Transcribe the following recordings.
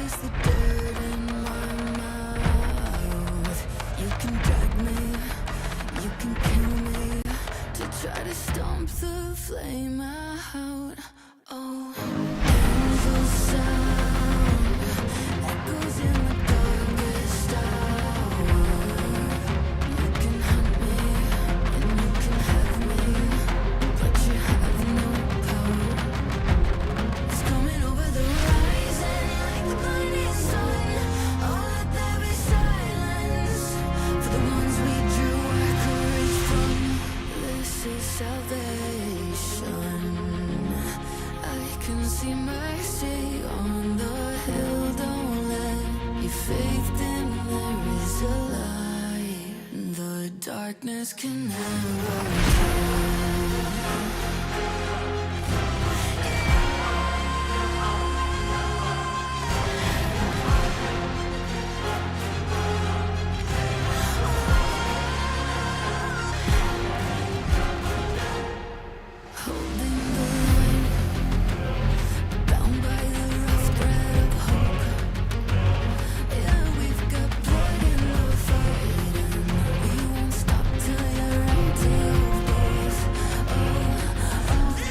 taste the dirt in my mouth. You can drag me, you can kill me, to try to stomp the flame out. Oh, angel sound echoes in the darkest hour. You can hunt me and you can have me, but you have no power. It's coming over the horizon like the blinding sun. Oh, let there be silence for the ones we drew our courage from. This is salvation. I can see mercy on the hill. Don't let your faith dim. There is a light the darkness can never hide. Holding the line, bound by the rough thread of hope. Yeah, we've got blood in the fight, and we won't stop till you're empty of both. Oh, oh,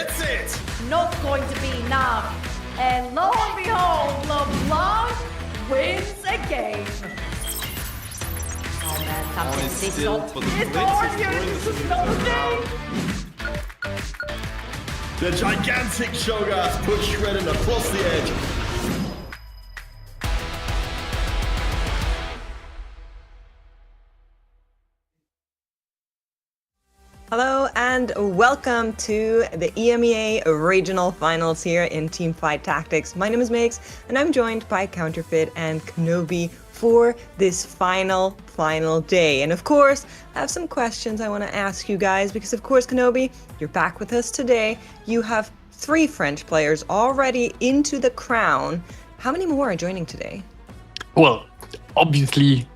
gets it! Not going to be enough. And lo and behold, LeBlanc wins again. Oh man, Tactician, this is not okay. The gigantic Shogas push Shredden across the edge. Hello and welcome to the EMEA Regional Finals here in Teamfight Tactics. My name is Megs and I'm joined by Counterfeit and Kenobi for this final day. And of course, I have some questions I want to ask you guys because of course, Kenobi, you're back with us today. You have 3 French players already into the crown. How many more are joining today? Well, obviously,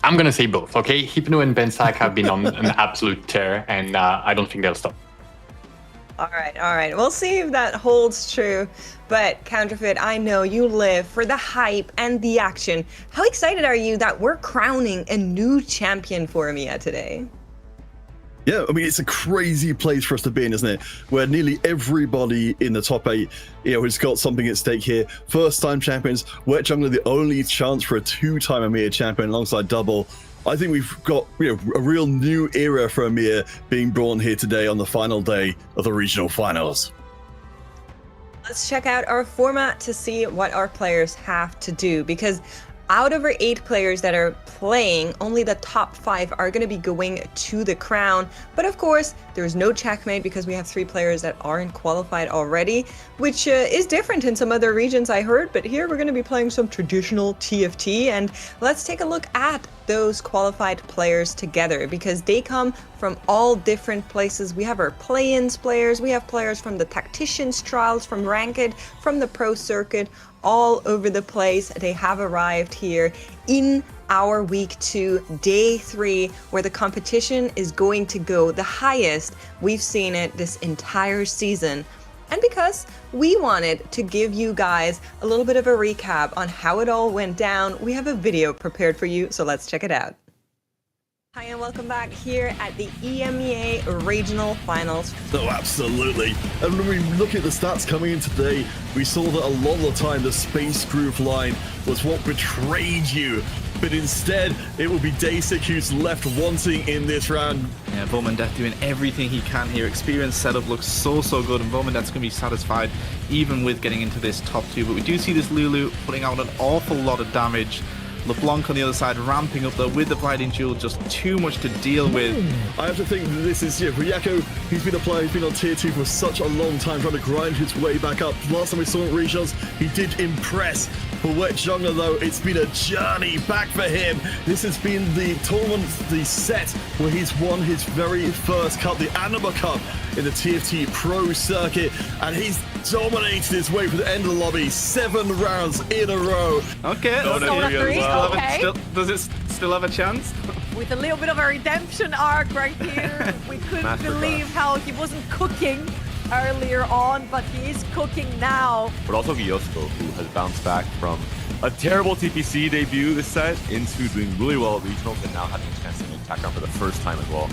I'm going to say both, okay? Hypno and Bensak have been on an absolute tear, and I don't think they'll stop. All right. We'll see if that holds true. But Counterfeit, I know you live for the hype and the action. How excited are you that we're crowning a new champion for EMEA today? Yeah, I mean, it's a crazy place for us to be in, isn't it? Where nearly everybody in the top 8, has got something at stake here. First-time champions, Wet Jungler, the only chance for a 2-time EMEA champion alongside Double. I think we've got a real new era for EMEA being born here today on the final day of the regional finals. Let's check out our format to see what our players have to do, because out of our 8 players that are playing, only the top 5 are going to be going to the crown. But of course, there's no checkmate because we have 3 players that aren't qualified already, which is different in some other regions I heard. But here we're going to be playing some traditional TFT, and let's take a look at those qualified players together because they come from all different places. We have our play-ins players, we have players from the Tacticians trials, from Ranked, from the Pro Circuit, all over the place. They have arrived here in our week 2, day 3, where the competition is going to go the highest we've seen it this entire season. And because we wanted to give you guys a little bit of a recap on how it all went down, we have a video prepared for you, so let's check it out. Hi and welcome back here at the EMEA Regional Finals. Oh, absolutely. And when we look at the stats coming in today, we saw that a lot of the time the Space Groove line was what betrayed you. But instead, it will be Dasik who's left wanting in this round. Yeah, Vormandet doing everything he can here. Experience setup looks so good, and Vormandet's going to be satisfied even with getting into this top 2. But we do see this Lulu putting out an awful lot of damage. LeBlanc on the other side ramping up though with the Blinding Jewel, just too much to deal with. I have to think that this is, for Yakko, he's been a player who's been on tier 2 for such a long time, trying to grind his way back up. Last time we saw him at regionals, he did impress. For Wet Jungler though, it's been a journey back for him. This has been the tournament, the set where he's won his very first cup, the Anima Cup in the TFT Pro Circuit, and he's dominated his way for the end of the lobby, 7 rounds in a row. Okay, does it still have a chance? With a little bit of a redemption arc right here. We couldn't believe how he wasn't cooking earlier on, but he is cooking now. But also Yosko, who has bounced back from a terrible TPC debut this set into doing really well at regionals and now having a chance to make TACCON for the first time as well.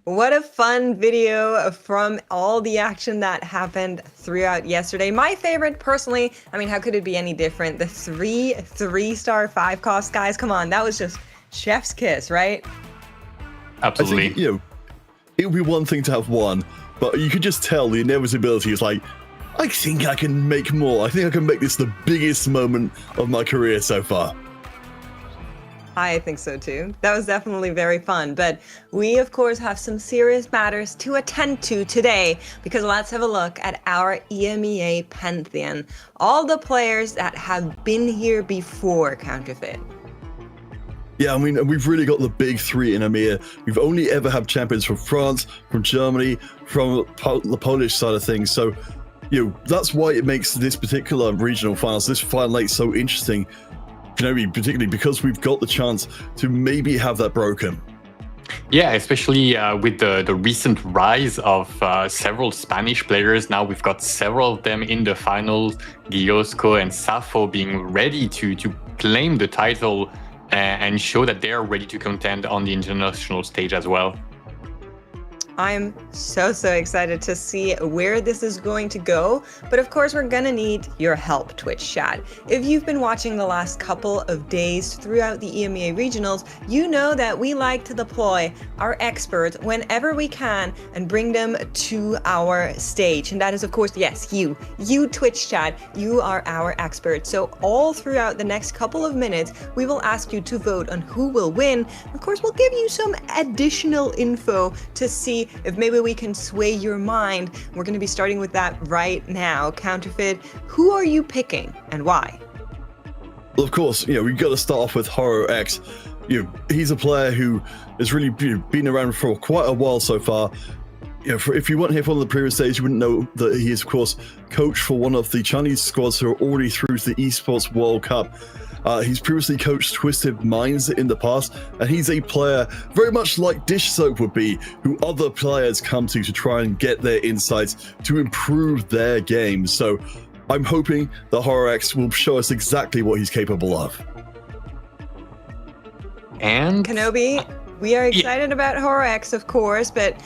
What a fun video from all the action that happened throughout yesterday. My favorite, personally, I mean, how could it be any different? The 3-star 5-cost guys. Come on, that was just chef's kiss, right? Absolutely. I think, it would be one thing to have one, but you could just tell the inevitability is like, I think I can make more. I think I can make this the biggest moment of my career so far. I think so too. That was definitely very fun, but we of course have some serious matters to attend to today because let's have a look at our EMEA Pantheon. All the players that have been here before, Counterfeit. Yeah, I mean, we've really got the big 3 in EMEA. We've only ever had champions from France, from Germany, from the Polish side of things. So, that's why it makes this particular regional finals, this final 8 so interesting. Particularly because we've got the chance to maybe have that broken. Yeah, especially with the recent rise of several Spanish players. Now we've got several of them in the finals, Giosco and Safo being ready to claim the title and show that they are ready to contend on the international stage as well. I'm so excited to see where this is going to go. But of course, we're gonna need your help, Twitch chat. If you've been watching the last couple of days throughout the EMEA regionals, you know that we like to deploy our experts whenever we can and bring them to our stage. And that is, of course, yes, you Twitch chat, you are our expert. So all throughout the next couple of minutes, we will ask you to vote on who will win. Of course, we'll give you some additional info to see if maybe we can sway your mind. We're going to be starting with that right now. Counterfeit, who are you picking and why? Well, of course, we've got to start off with Horror X. He's a player who has really been around for quite a while so far. If you weren't here for one of the previous days, you wouldn't know that he is, of course, coach for one of the Chinese squads who are already through to the Esports World Cup. He's previously coached Twisted Minds in the past, and he's a player very much like Dish Soap would be, who other players come to try and get their insights to improve their game. So I'm hoping that Horror X will show us exactly what he's capable of. And Kenobi, we are excited about Horror X, of course, but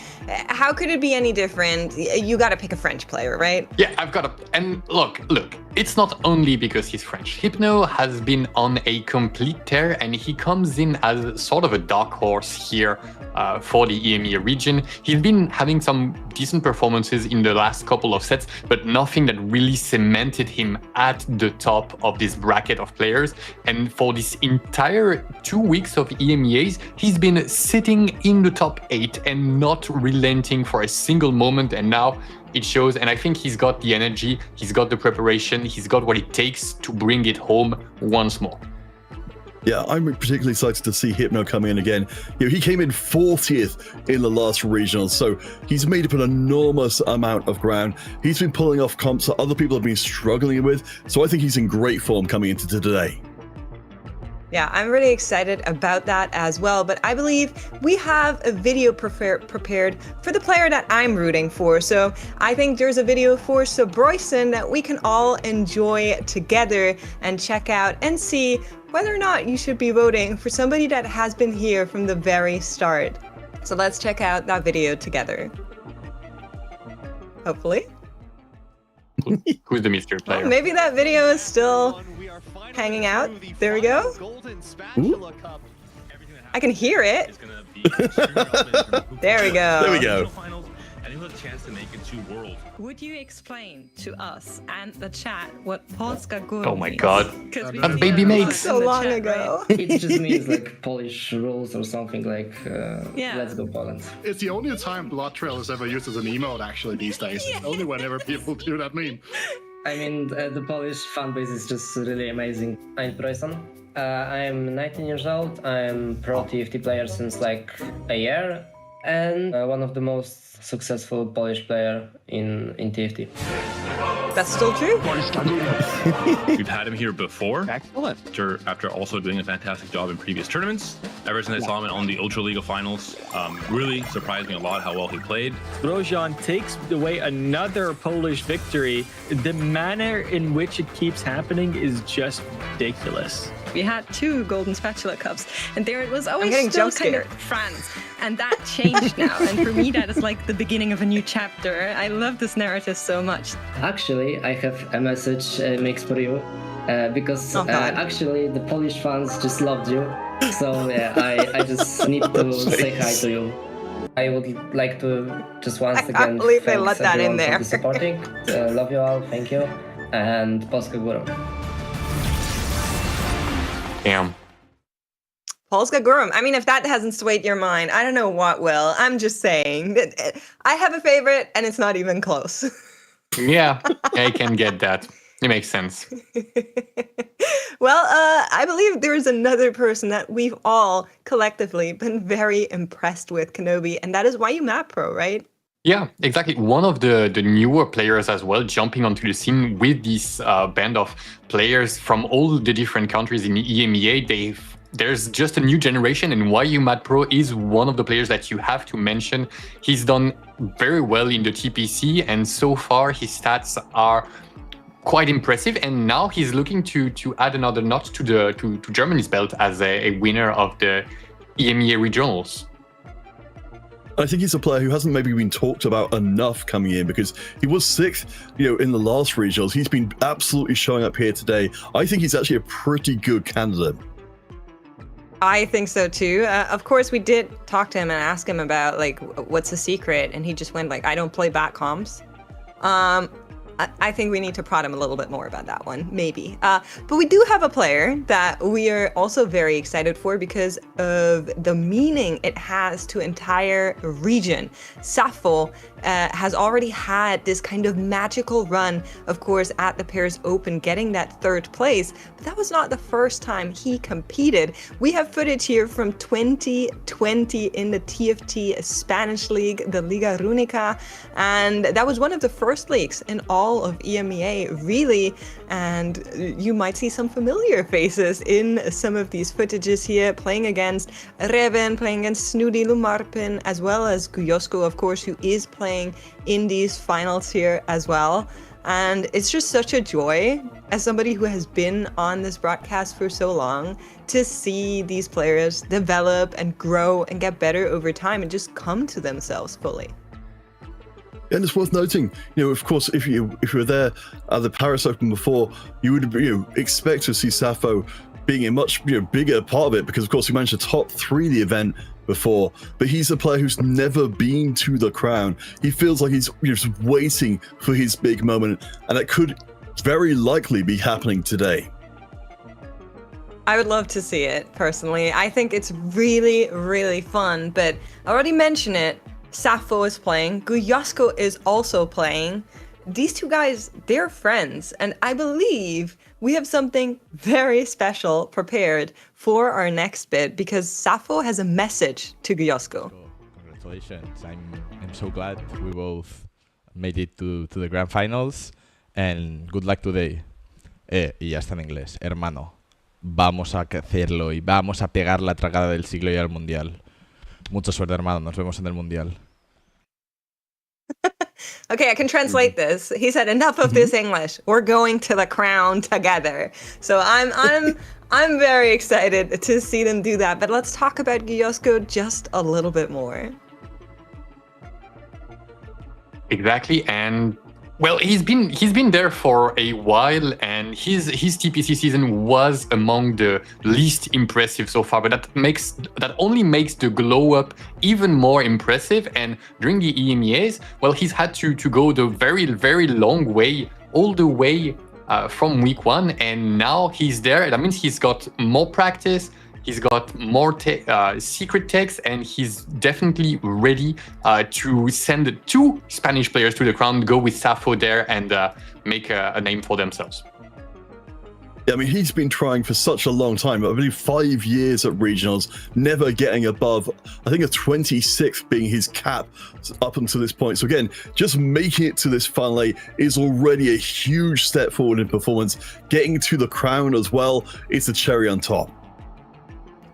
how could it be any different? You got to pick a French player, right? yeah, I've got to. And look, it's not only because he's French. Hypno has been on a complete tear, and he comes in as sort of a dark horse here for the EMEA region. He's been having some decent performances in the last couple of sets, but nothing that really cemented him at the top of this bracket of players. And for this entire 2 weeks of EMEAs, he's been sitting in the top 8 and not relenting for a single moment. And now it shows, and I think he's got the energy, he's got the preparation, he's got what it takes to bring it home once more. Yeah, I'm particularly excited to see Hypno coming in again. He came in 40th in the last regional, so he's made up an enormous amount of ground. He's been pulling off comps that other people have been struggling with, so I think he's in great form coming into today. Yeah, I'm really excited about that as well, but I believe we have a video prepared for the player that I'm rooting for. So I think there's a video for Sabroyson that we can all enjoy together and check out and see whether or not you should be voting for somebody that has been here from the very start. So let's check out that video together. Hopefully. Who's the mystery player? Oh, maybe that video is still hanging out. There we go. Ooh. I can hear it. There we go. There we go. Would you explain to us and the chat what Polska Góra Oh my means? god. 'Cause we That see baby a lot makes. in So the long chat, ago. It just means like Polish rules or something like Yeah. let's go Poland. It's the only time Blood Trail is ever used as an emote actually these days. Only whenever people do that meme. I mean, the Polish fan base is just really amazing. I'm Proyson. I'm 19 years old. I'm pro TFT player since like a year, and one of the most successful Polish player in TFT. That's still true. We've had him here before. Excellent. After also doing a fantastic job in previous tournaments. Ever since I saw him on the Ultra League of Finals, really surprised me a lot how well he played. Brojan takes away another Polish victory. The manner in which it keeps happening is just ridiculous. We had 2 Golden Spatula Cups, and there it was always getting still jump kind of scared. France. And that changed now. And for me, that is like the beginning of a new chapter. I love this narrative so much. Actually, I have a message mix for you because Oh, God. actually the Polish fans just loved you. So yeah, I just need to say hi to you. I would like to just once I again can't believe they thanks let that in everyone there. for the supporting. Love you all, thank you, and Polska Góra. Damn. Polska Góra. I mean, if that hasn't swayed your mind, I don't know what will. I'm just saying that I have a favorite, and it's not even close. Yeah, I can get that. It makes sense. Well, I believe there is another person that we've all collectively been very impressed with, Kenobi, and that is Why You Map Pro, right? Yeah, exactly. One of the newer players as well, jumping onto the scene with this band of players from all the different countries in EMEA. There's just a new generation, and YU Mad Pro is one of the players that you have to mention. He's done very well in the TPC, and so far his stats are quite impressive, and now he's looking to add another notch to Germany's belt as a winner of the EMEA regionals. I think he's a player who hasn't maybe been talked about enough coming in, because he was 6th, in the last regionals. He's been absolutely showing up here today. I think he's actually a pretty good candidate. I think so too. Of course, we did talk to him and ask him about like what's the secret, and he just went like, "I don't play back comms." I think we need to prod him a little bit more about that one, maybe. But we do have a player that we are also very excited for because of the meaning it has to entire region. Safo has already had this kind of magical run, of course, at the Paris Open, getting that 3rd place. But that was not the first time he competed. We have footage here from 2020 in the TFT Spanish League, the Liga Runica, and that was one of the first leagues in all of EMEA, really, and you might see some familiar faces in some of these footages here, playing against Reven, playing against Snooty Lumarpin, as well as Guyosko, of course, who is playing in these finals here as well. And it's just such a joy, as somebody who has been on this broadcast for so long, to see these players develop and grow and get better over time and just come to themselves fully. And it's worth noting, of course, if you were there at the Paris Open before, you would expect to see Safo being a much bigger part of it, because of course he managed to top 3 the event before. But he's a player who's never been to the crown. He feels like he's just waiting for his big moment, and it could very likely be happening today. I would love to see it personally. I think it's really, really fun. But I already mentioned it. Safo is playing, Guyosko is also playing. These two guys, they're friends, and I believe we have something very special prepared for our next bit, because Safo has a message to Guyosko. Congratulations, I'm so glad we both made it to the grand finals, and good luck today. Y ya está en inglés, hermano. Vamos a hacerlo y vamos a pegar la tragada del siglo y al mundial. Mucha suerte, hermano. Nos vemos en el mundial. Okay, I can translate this. He said, "Enough of this English. We're going to the crown together." So I'm very excited to see them do that. But let's talk about Guyosko just a little bit more. Exactly, and well, he's been there for a while, and his TPC season was among the least impressive so far. But that only makes the glow up even more impressive. And during the EMEAs, well, he's had to go the very, very long way, all the way from week 1, and now he's there. That means he's got more practice. He's got more secret techs, and he's definitely ready to send 2 Spanish players to the crown, go with Safo there, and make a name for themselves. Yeah, I mean, he's been trying for such a long time. I believe 5 years at regionals, never getting above, I think, a 26th being his cap up until this point. So again, just making it to this final 8 is already a huge step forward in performance. Getting to the crown as well is the cherry on top.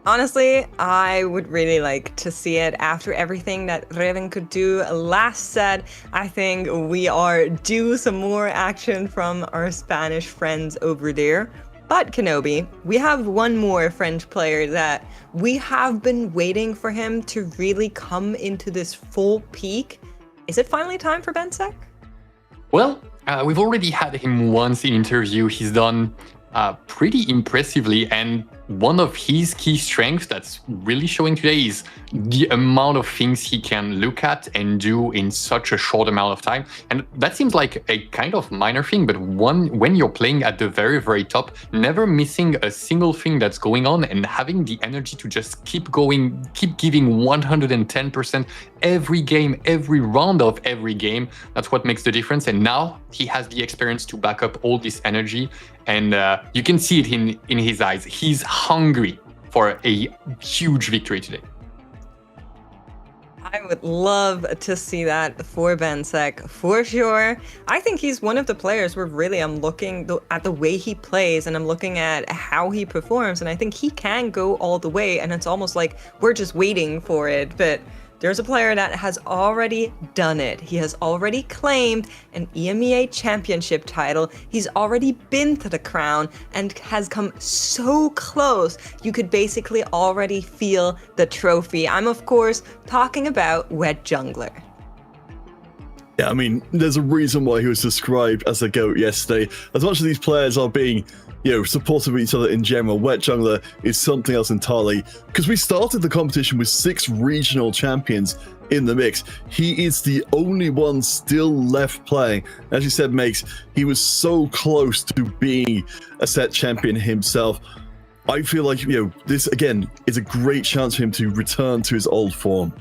Honestly, I would really like to see it after everything that Reven could do last set. I think we are due some more action from our Spanish friends over there. But Kenobi, we have one more French player that we have been waiting for him to really come into this full peak. Is it finally time for Bensek? Well, we've already had him once in interview. He's done pretty impressively, and one of his key strengths that's really showing today is the amount of things he can look at and do in such a short amount of time. And that seems like a kind of minor thing, but when you're playing at the very, very top, never missing a single thing that's going on and having the energy to just keep going, keep giving 110% every game, every round of every game, that's what makes the difference. And now he has the experience to back up all this energy, and you can see it in his eyes. He's hungry for a huge victory today. I would love to see that for Bensek, for sure. I think he's one of the players where really I'm looking at the way he plays, and I'm looking at how he performs, and I think he can go all the way, and it's almost like we're just waiting for it. But there's a player that has already done it. He has already claimed an EMEA championship title. He's already been to the crown and has come so close. You could basically already feel the trophy. I'm, of course, talking about Wet Jungler. Yeah, I mean, there's a reason why he was described as a GOAT yesterday. As much as these players are being, supportive of each other in general, Wet Jungler is something else entirely. Because we started the competition with 6 regional champions in the mix. He is the only one still left playing. As you said, Makes, he was so close to being a set champion himself. I feel like, this, again, is a great chance for him to return to his old form.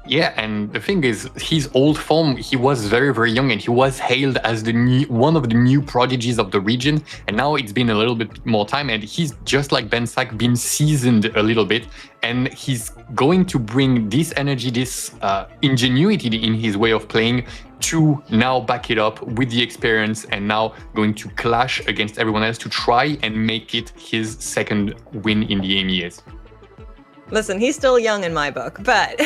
Yeah, and the thing is, his old form, he was very, very young, and he was hailed as one of the new prodigies of the region. And now it's been a little bit more time, and he's just like Bensak, been seasoned a little bit. And he's going to bring this energy, this ingenuity in his way of playing to now back it up with the experience, and now going to clash against everyone else to try and make it his second win in the EMEAs. Listen, he's still young in my book, but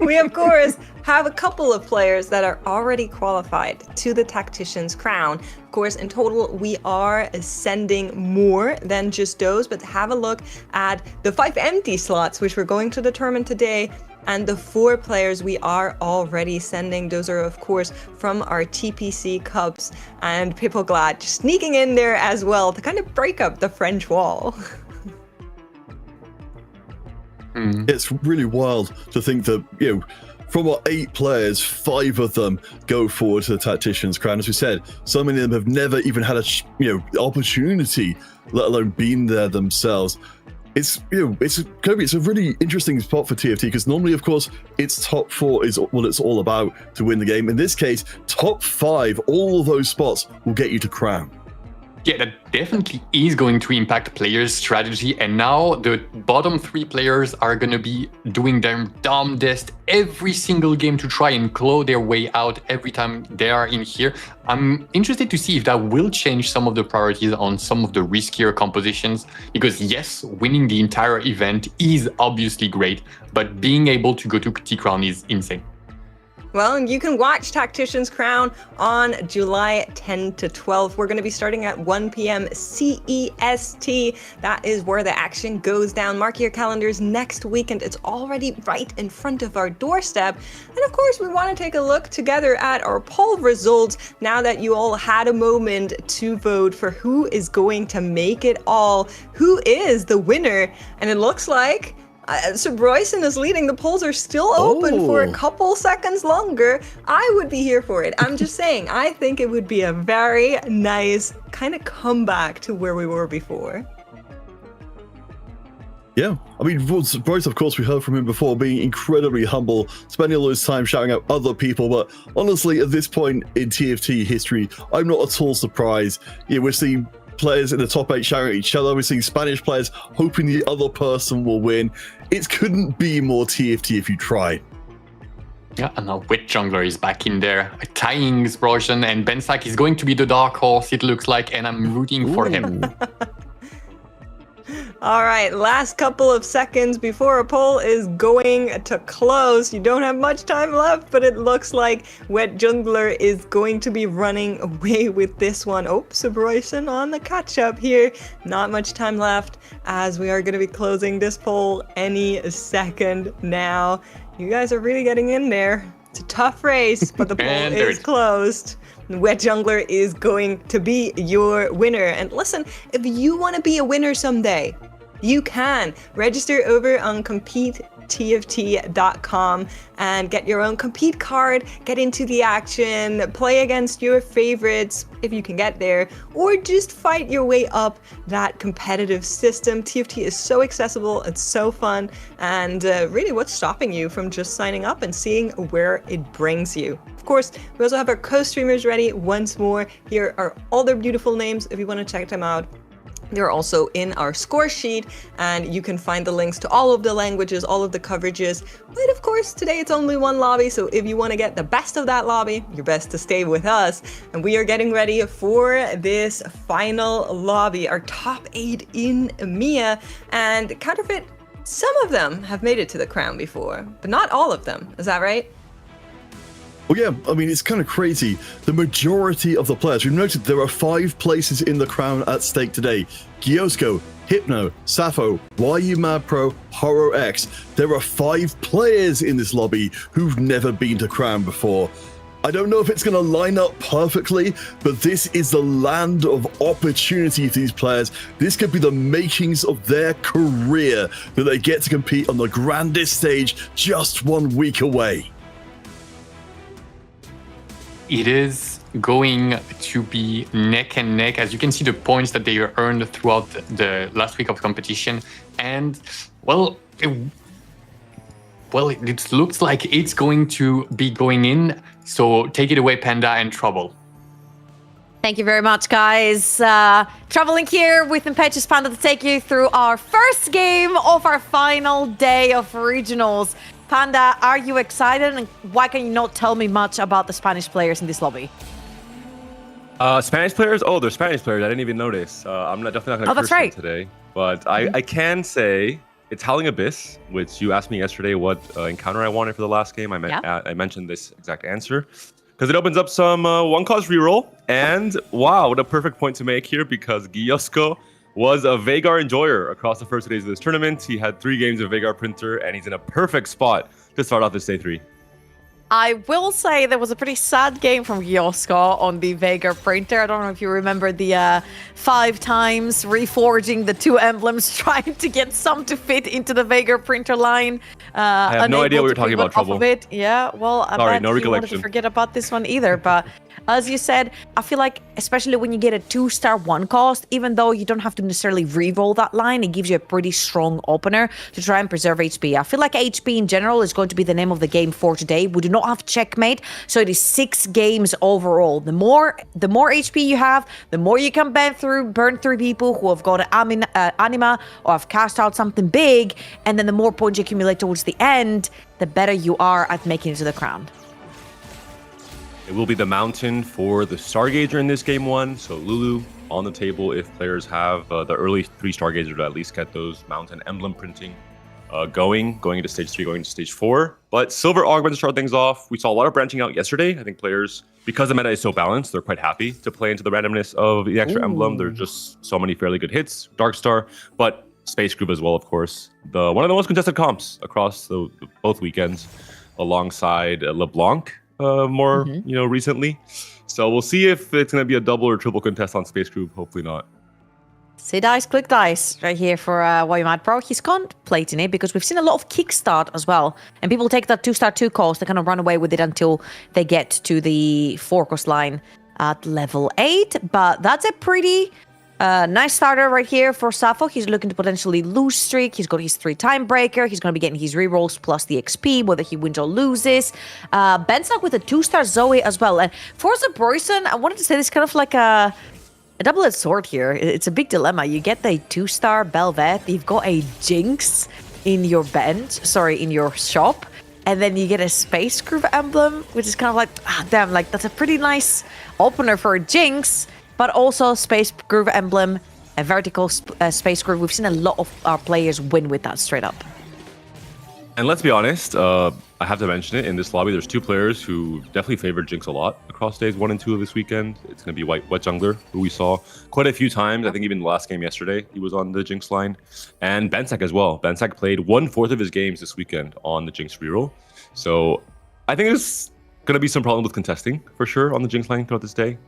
we, of course, have a couple of players that are already qualified to the Tactician's crown. Of course, in total, we are sending more than just those, but have a look at the 5 empty slots, which we're going to determine today, and the 4 players we are already sending. Those are, of course, from our TPC Cups, and Pippoglad sneaking in there as well to kind of break up the French wall. It's really wild to think that, from our 8 players, 5 of them go forward to the Tactician's crown. As we said, so many of them have never even had a, opportunity, let alone been there themselves. It's a really interesting spot for TFT, because normally, of course, it's top 4 is what it's all about to win the game. In this case, top 5, all of those spots will get you to crown. Yeah, that definitely is going to impact players' strategy. And now the bottom 3 players are going to be doing their damnedest every single game to try and claw their way out every time they are in here. I'm interested to see if that will change some of the priorities on some of the riskier compositions. Because yes, winning the entire event is obviously great, but being able to go to T-Crown is insane. Well, you can watch Tactician's Crown on July 10 to 12. We're going to be starting at 1 p.m. CEST. That is where the action goes down. Mark your calendars next weekend. It's already right in front of our doorstep. And of course, we want to take a look together at our poll results now that you all had a moment to vote for who is going to make it all, who is the winner. And it looks like so Bryson is leading. The polls are still open for a couple seconds longer. I would be here for it. I'm just saying, I think it would be a very nice kind of comeback to where we were before. Yeah, I mean, Bryce, of course, we heard from him before, being incredibly humble, spending all his time shouting out other people, but honestly, at this point in TFT history, I'm not at all surprised. We're seeing players in the top 8 shouting at each other. We're seeing Spanish players hoping the other person will win. It couldn't be more TFT if you tried. Yeah, and now Wet Jungler is back in there, tying Sprotion, and Bensak is going to be the dark horse, it looks like, and I'm rooting for him. All right, last couple of seconds before a poll is going to close. You don't have much time left, but it looks like Wet Jungler is going to be running away with this one. Oh, Bryson on the catch-up here. Not much time left, as we are going to be closing this poll any second now. You guys are really getting in there. It's a tough race, but the poll is closed. Wet Jungler is going to be your winner. And listen, if you want to be a winner someday, you can register over on CompeteTFT.com and get your own compete card, get into the action, play against your favorites if you can get there, or just fight your way up that competitive system. TFT is so accessible, it's so fun, and really, what's stopping you from just signing up and seeing where it brings you? Of course, we also have our co-streamers ready once more. Here are all their beautiful names if you want to check them out. They're also in our score sheet, and you can find the links to all of the languages, all of the coverages. But of course, today it's only one lobby, so if you want to get the best of that lobby, you're best to stay with us. And we are getting ready for this final lobby, our top 8 in EMEA. And Counterfeit, some of them have made it to the crown before, but not all of them. Is that right? Well, yeah, I mean, it's kind of crazy. The majority of the players, we've noted there are 5 places in the crown at stake today. Gyosko, Hypno, Sappho, YU Mad Pro, Horo X. There are 5 players in this lobby who've never been to crown before. I don't know if it's going to line up perfectly, but this is the land of opportunity for these players. This could be the makings of their career that they get to compete on the grandest stage just 1 week away. It is going to be neck and neck. As you can see, the points that they earned throughout the last week of competition. And, well, it looks like it's going to be going in. So take it away, Panda and Trouble. Thank you very much, guys. Traveling here with Impetuous Panda to take you through our first game of our final day of regionals. Panda, are you excited? And why can you not tell me much about the Spanish players in this lobby? Spanish players? Oh, they're Spanish players. I didn't even notice. I'm definitely not going to curse them today. But I can say it's Howling Abyss, which you asked me yesterday what encounter I wanted for the last game. I mentioned this exact answer. Because it opens up some 1-cost reroll. And wow, what a perfect point to make here, because Gyosko was a Veigar enjoyer across the first 2 days of this tournament. He had 3 games of Veigar Printer, and he's in a perfect spot to start off this day 3. I will say there was a pretty sad game from Gyosko on the Veigar Printer. I don't know if you remember the 5 times reforging the 2 emblems, trying to get some to fit into the Veigar Printer line. I have no idea what you're talking about, Trouble. Yeah, well, I bet no you recollection. wanted to forget about this one either, but as you said, I feel like, especially when you get a 2-star 1-cost, even though you don't have to necessarily re-roll that line, it gives you a pretty strong opener to try and preserve HP. I feel like HP in general is going to be the name of the game for today. We do not have checkmate, so it is 6 games overall. The more HP you have, the more you can burn through people who have got anima or have cast out something big, and then the more points you accumulate towards the end, the better you are at making it to the crown. It will be the mountain for the Stargazer in this game 1. So Lulu on the table if players have the early 3 Stargazer to at least get those mountain emblem printing going into stage 3, going into stage 4. But Silver Augment to start things off. We saw a lot of branching out yesterday. I think players, because the meta is so balanced, they're quite happy to play into the randomness of the extra emblem. There's just so many fairly good hits. Darkstar, but Space Group as well, of course. One of the most contested comps across both weekends, alongside LeBlanc. Recently. So we'll see if it's going to be a double or triple contest on Space Group. Hopefully not. See dice, click dice right here for YU Mad Pro. He's contemplating it because we've seen a lot of kickstart as well. And people take that 2-star 2-cost, they kind of run away with it until they get to the 4-cost line at level 8. But that's a pretty nice starter right here for Sappho. He's looking to potentially lose streak. He's got his 3 time breaker. He's going to be getting his rerolls plus the XP, whether he wins or loses. Bensak with a 2-star Zoe as well. And for Zabroyson, I wanted to say this kind of like a double-edged sword here. It's a big dilemma. You get the 2-star Belvet. You've got a Jinx in your in your shop. And then you get a Space Groove emblem, which is kind of like, damn, like that's a pretty nice opener for a Jinx. But also Space Groove emblem, a vertical Space Groove. We've seen a lot of our players win with that straight up. And let's be honest, I have to mention it, in this lobby, there's 2 players who definitely favored Jinx a lot across days 1 and 2 of this weekend. It's going to be Wet Jungler, who we saw quite a few times. I think even the last game yesterday, he was on the Jinx line. And Bensak as well. Bensak played 1/4 of his games this weekend on the Jinx reroll. So I think there's going to be some problem with contesting, for sure, on the Jinx line throughout this day.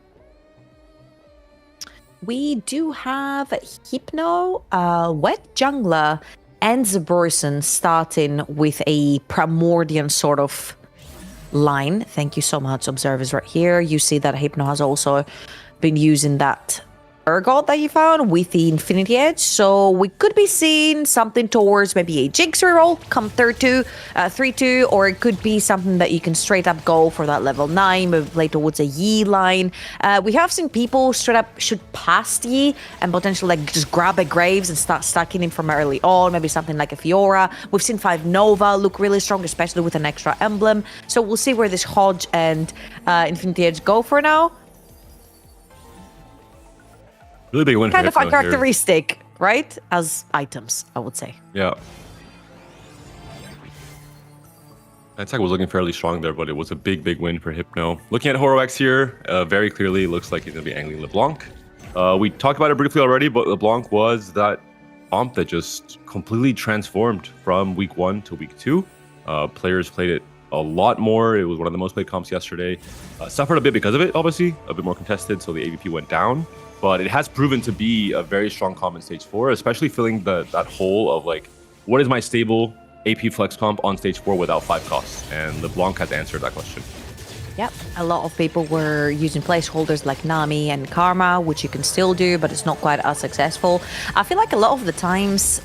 We do have Hypno, Wet Jungler, and Zabroyson starting with a Primordian sort of line. Thank you so much, observers, right here. You see that Hypno has also been using that Urgot that you found with the Infinity Edge. So we could be seeing something towards maybe a Jinx reroll come 3-2, or it could be something that you can straight up go for that level 9, maybe play towards a Yi line. We have seen people straight up shoot past Yi and potentially like just grab a Graves and start stacking him from early on, maybe something like a Fiora. We've seen 5 Nova look really strong, especially with an extra emblem. So we'll see where this Hodge and Infinity Edge go for now. Really big win Kind for of Hypno uncharacteristic, right? As items, I would say. Yeah. Attack was looking fairly strong there, but it was a big win for Hypno. Looking at HoroX here, very clearly looks like he's going to be angling LeBlanc. We talked about it briefly already, but LeBlanc was that comp that just completely transformed from week 1 to week 2. Players played it a lot more. It was one of the most played comps yesterday. Suffered a bit because of it, obviously, a bit more contested, so the AVP went down. But it has proven to be a very strong comp in Stage 4, especially filling that hole of like, what is my stable AP flex comp on Stage 4 without 5 costs? And LeBlanc has answered that question. Yep, a lot of people were using placeholders like Nami and Karma, which you can still do, but it's not quite as successful. I feel like a lot of the times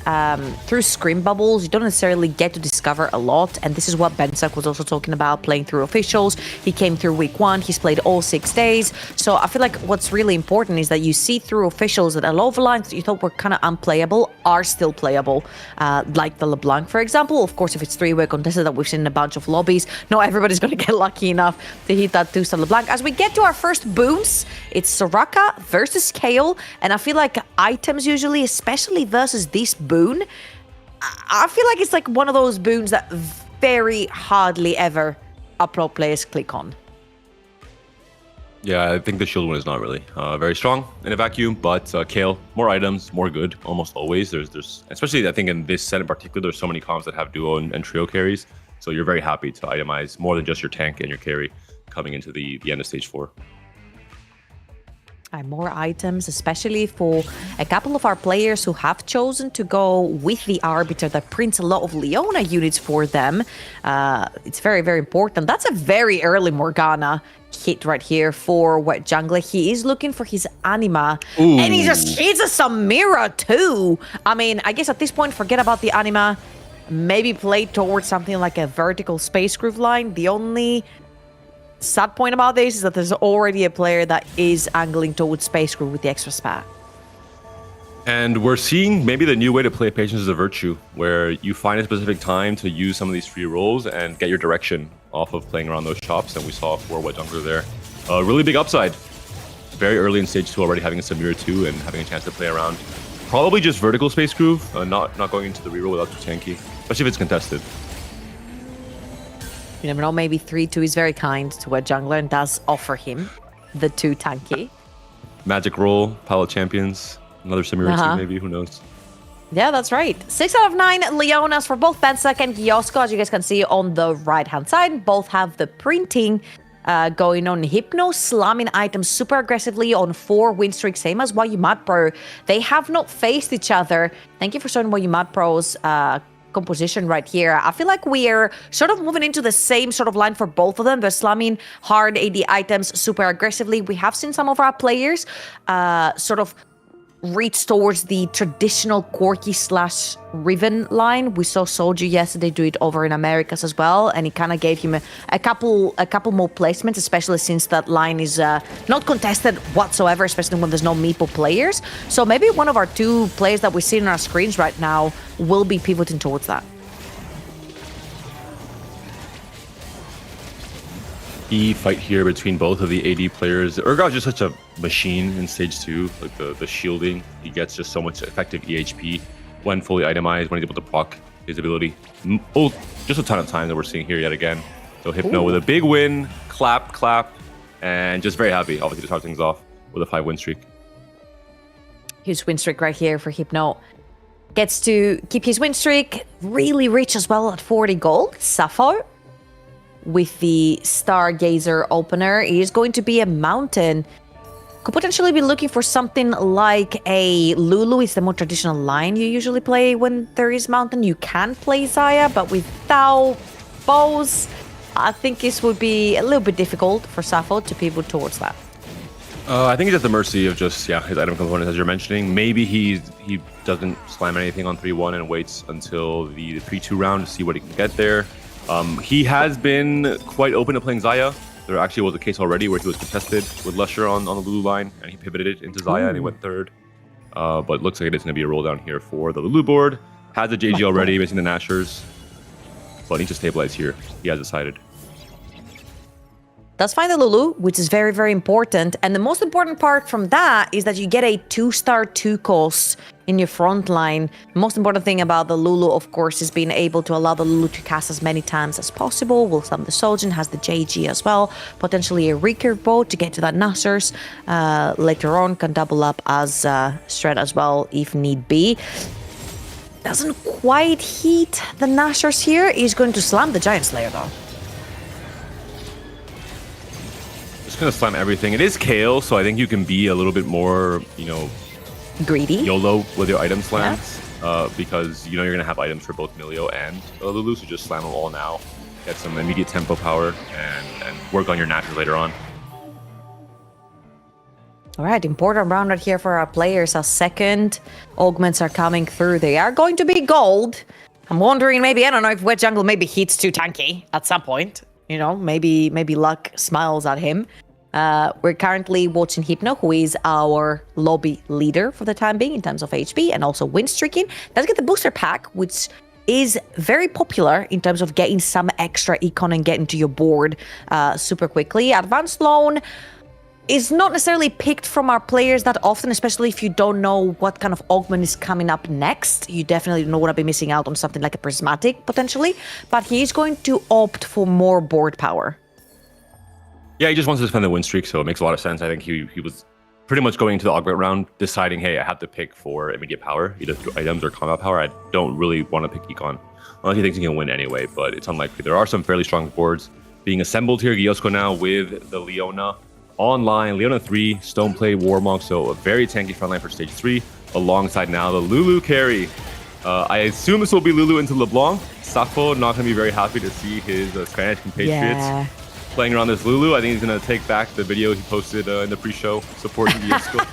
through scrim bubbles, you don't necessarily get to discover a lot, and this is what Bensak was also talking about, playing through officials. He came through week 1, he's played all 6 days, so I feel like what's really important is that you see through officials that a lot of lines that you thought were kind of unplayable are still playable, like the LeBlanc, for example. Of course, if it's 3-way contested that we've seen in a bunch of lobbies, not everybody's going to get lucky enough to hit that 2-star LeBlanc. As we get to our first boons, it's Soraka versus Kale, and I feel like items usually, especially versus this boon, I feel like it's like one of those boons that very hardly ever a pro players click on. Yeah, I think the shield one is not really very strong in a vacuum, but Kale, more items, more good, almost always. There's especially I think in this set in particular, there's so many comps that have duo and trio carries, so you're very happy to itemize more than just your tank and your carry coming into the end of Stage 4. More items, especially for a couple of our players who have chosen to go with the Arbiter that prints a lot of Leona units for them. It's very, very important. That's a very early Morgana hit right here for Wet Jungler. He is looking for his Anima. Ooh. And he just hits a Samira too. I mean, I guess at this point, forget about the Anima. Maybe play towards something like a vertical Space Groove line. The only sad point about this is that there's already a player that is angling towards Space Groove with the extra spat. And we're seeing maybe the new way to play Patience is a Virtue, where you find a specific time to use some of these free rolls and get your direction off of playing around those shops. And we saw 4 Wet Jungler there. A really big upside. Very early in Stage 2 already having a Samira 2 and having a chance to play around. Probably just vertical Space Groove, not going into the reroll without too tanky, especially if it's contested. You never know, maybe 3-2 is very kind to Wet Jungler and does offer him the 2 tanky. Magic roll, Pile of Champions, another Samira 2 maybe, who knows. Yeah, that's right. 6 out of 9 Leonas for both Bensak and Gyosko, as you guys can see on the right-hand side. Both have the printing going on. Hypno slamming items super aggressively on 4 win streak, same as YuMad Pro. They have not faced each other. Thank you for showing YuMad Pro's composition right here. I feel like we are sort of moving into the same sort of line for both of them. They're slamming hard AD items super aggressively. We have seen some of our players sort of reach towards the traditional Corki / Riven line. We saw Soju yesterday do it over in Americas as well, and it kind of gave him a couple more placements, especially since that line is not contested whatsoever, especially when there's no Meeple players. So maybe one of our 2 players that we see on our screens right now will be pivoting towards that. Fight here between both of the AD players. Urgot is just such a machine in Stage 2, like the shielding. He gets just so much effective EHP when fully itemized, when he's able to proc his ability. Just a ton of time that we're seeing here yet again. So Hypno with a big win, clap, and just very happy, obviously, to start things off with a 5-win streak. Huge win streak right here for Hypno. Gets to keep his win streak, really rich as well at 40 gold. Sappho with the Stargazer opener. It is going to be a Mountain. Could potentially be looking for something like a Lulu. It's the more traditional line you usually play when there is Mountain. You can play Xayah, but without bows, I think this would be a little bit difficult for Sappho to pivot towards that. I think he's at the mercy of just, his item components, as you're mentioning. Maybe he doesn't slam anything on 3-1 and waits until the 3-2 round to see what he can get there. He has been quite open to playing Xayah. There actually was a case already where he was contested with Lusher on the Lulu line, and he pivoted it into Xayah and he went 3rd. But looks like it is going to be a roll down here for the Lulu board. Has the JG already, missing the Nashers. But needs to stabilize here. He has decided. Does find the Lulu, which is very, very important. And the most important part from that is that you get a 2-star 2 cost in your front line. Most important thing about the Lulu, of course, is being able to allow the Lulu to cast as many times as possible. Will some the Soljin has the JG as well, potentially a recurve boat to get to that Nasus. Later on, can double up as Shred as well if need be. Doesn't quite hit the Nasus here. He's going to slam the Giant Slayer though. Just gonna slam everything. It is Kale, so I think you can be a little bit more, Greedy. YOLO with your item slams, because you're gonna have items for both Milio and Lulu, so just slam them all now. Get some immediate tempo power and work on your Nasus later on. All right, important round right here for our players. Our second augments are coming through. They are going to be gold. I'm wondering, maybe, I don't know, if Wet Jungle maybe hits too tanky at some point. Maybe luck smiles at him. We're currently watching Hypno, who is our lobby leader for the time being in terms of HP and also win streaking. Does get the booster pack, which is very popular in terms of getting some extra econ and getting to your board super quickly. Advanced Loan is not necessarily picked from our players that often, especially if you don't know what kind of augment is coming up next. You definitely don't want to be missing out on something like a Prismatic, potentially, but he's going to opt for more board power. Yeah, he just wants to defend the win streak, so it makes a lot of sense. I think he was pretty much going into the augment round, deciding, hey, I have to pick for immediate power, either through items or combat power. I don't really want to pick econ, unless he thinks he can win anyway, but it's unlikely. There are some fairly strong boards being assembled here. Giosko now with the Leona online, Leona 3, Stoneplay, Warmonk, so a very tanky frontline for stage 3, alongside now the Lulu carry. I assume this will be Lulu into LeBlanc. Safo not going to be very happy to see his Spanish compatriots playing around this Lulu. I think he's going to take back the video he posted in the pre-show supporting Giosko.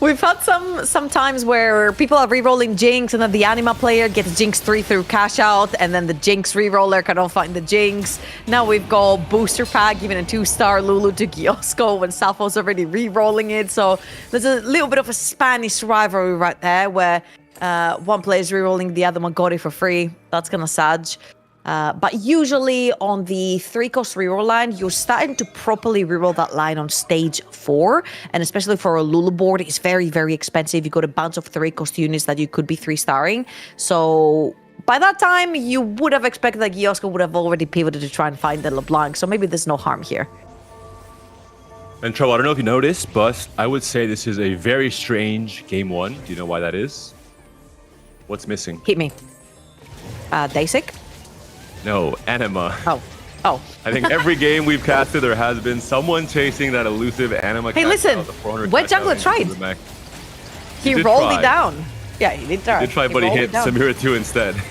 We've had some times where people are re-rolling Jinx and then the Anima player gets Jinx 3 through cash out and then the Jinx re-roller cannot find the Jinx. Now we've got booster pack giving a 2-star Lulu to Giosko when Safo's already re-rolling it. So there's a little bit of a Spanish rivalry right there where one player is re-rolling, the other one got it for free. That's kind of sad. But usually on the 3-cost reroll line, you're starting to properly reroll that line on stage 4. And especially for a Lulu board, it's very, very expensive. You got a bunch of 3-cost units that you could be 3-starring. So by that time, you would have expected that Giosko would have already pivoted to try and find the LeBlanc. So maybe there's no harm here. And Tro, I don't know if you noticed, but I would say this is a very strange game 1. Do you know why that is? What's missing? Hit me. Dasik? No, Anima. Oh. I think every game we've casted, there has been someone chasing that elusive Anima. Hey, listen. Wet Jungler tried. He rolled it down. Yeah, he did try. He did try, but he hit Samira 2 instead.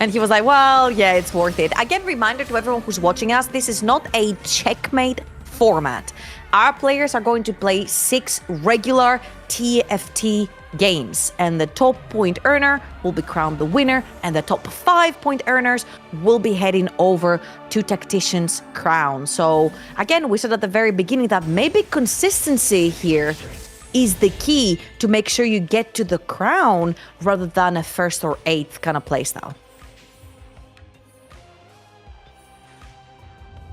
And he was like, well, yeah, it's worth it. Again, reminder to everyone who's watching us, this is not a checkmate format. Our players are going to play 6 regular TFT games, and the top point earner will be crowned the winner, and the top 5 point earners will be heading over to Tactician's crown. So again, we said at the very beginning that maybe consistency here is the key to make sure you get to the crown rather than a 1st or 8th kind of playstyle.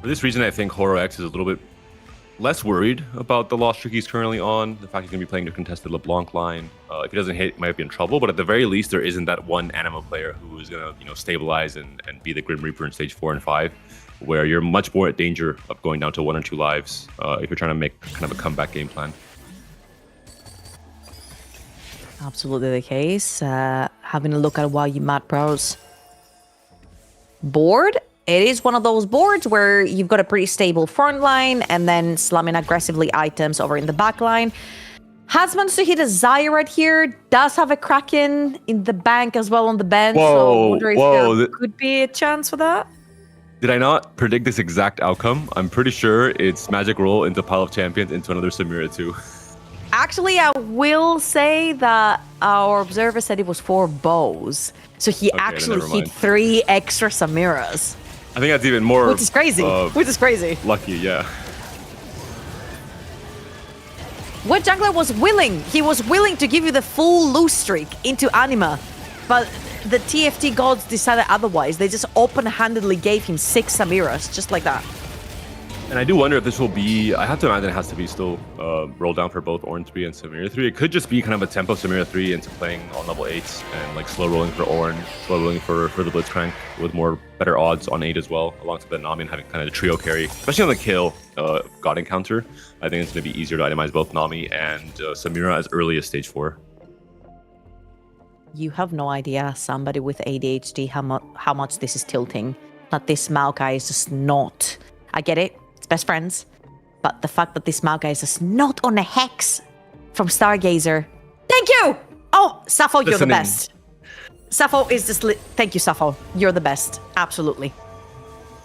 For this reason, I think Horo X is a little bit less worried about the loss streak he's currently on. The fact he's going to be playing the contested LeBlanc line. If he doesn't hit, he might be in trouble. But at the very least, there isn't that one Anima player who is going to, stabilize and be the Grim Reaper in stage 4 and 5, where you're much more at danger of going down to 1 or 2 lives if you're trying to make kind of a comeback game plan. Absolutely the case. Having a look at WoWUmad Pro's board. It is one of those boards where you've got a pretty stable front line and then slamming aggressively items over in the back line. Has managed to hit a Xayah right here. Does have a Kraken in the bank as well on the bench. So I wonder if there could be a chance for that. Did I not predict this exact outcome? I'm pretty sure it's Magic Roll into Pile of Champions into another Samira 2. Actually, I will say that our observer said it was 4 bows. So he actually hit 3 extra Samiras. I think that's even more... Which is crazy. Lucky, yeah. What Jungler was willing. He was willing to give you the full loose streak into Anima. But the TFT gods decided otherwise. They just open-handedly gave him 6 Samiras, just like that. And I do wonder if this will be, I have to imagine it has to be still rolled down for both Ornn 3 and Samira 3. It could just be kind of a tempo Samira 3 into playing on level 8 and like slow rolling for Ornn, slow rolling for the Blitzcrank with better odds on 8 as well, alongside the Nami and having kind of the trio carry, especially on the kill God encounter. I think it's going to be easier to itemize both Nami and Samira as early as stage 4. You have no idea, somebody with ADHD, how much this is tilting. That this Maokai is just not. I get it. Best friends, but the fact that this Maokai is just not on a hex from Stargazer. Thank you! Oh, Sappho, you're the best. Sappho is just thank you, Sappho. You're the best. Absolutely.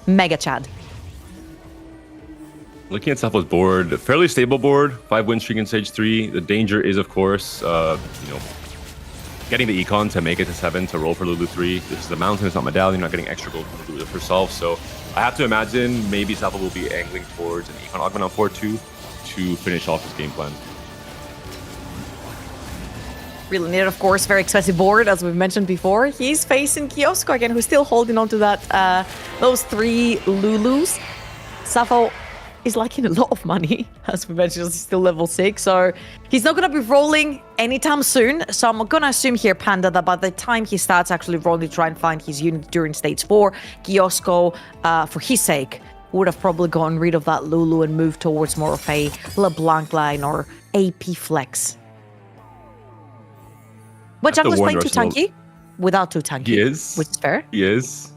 Mega Chad. Looking at Sappho's board, a fairly stable board, 5 win streak in stage 3. The danger is, of course, getting the econ to make it to 7 to roll for Lulu 3. This is the mountain, it's not medallion, not getting extra gold from Lulu herself. So I have to imagine maybe Sappho will be angling towards an econ augment on 4-2 to finish off his game plan. Really needed, of course, very expensive board, as we've mentioned before. He's facing Kiosko again, who's still holding on to that those 3 Lulus. Sappho is lacking a lot of money, as we mentioned, he's still level 6, so he's not going to be rolling anytime soon. So I'm going to assume here, Panda, that by the time he starts actually rolling to try and find his unit during stage 4, Kiosko, for his sake, would have probably gotten rid of that Lulu and moved towards more of a LeBlanc line or AP flex. But Jungler's playing too tanky without too tanky. He is. Which is fair. He is.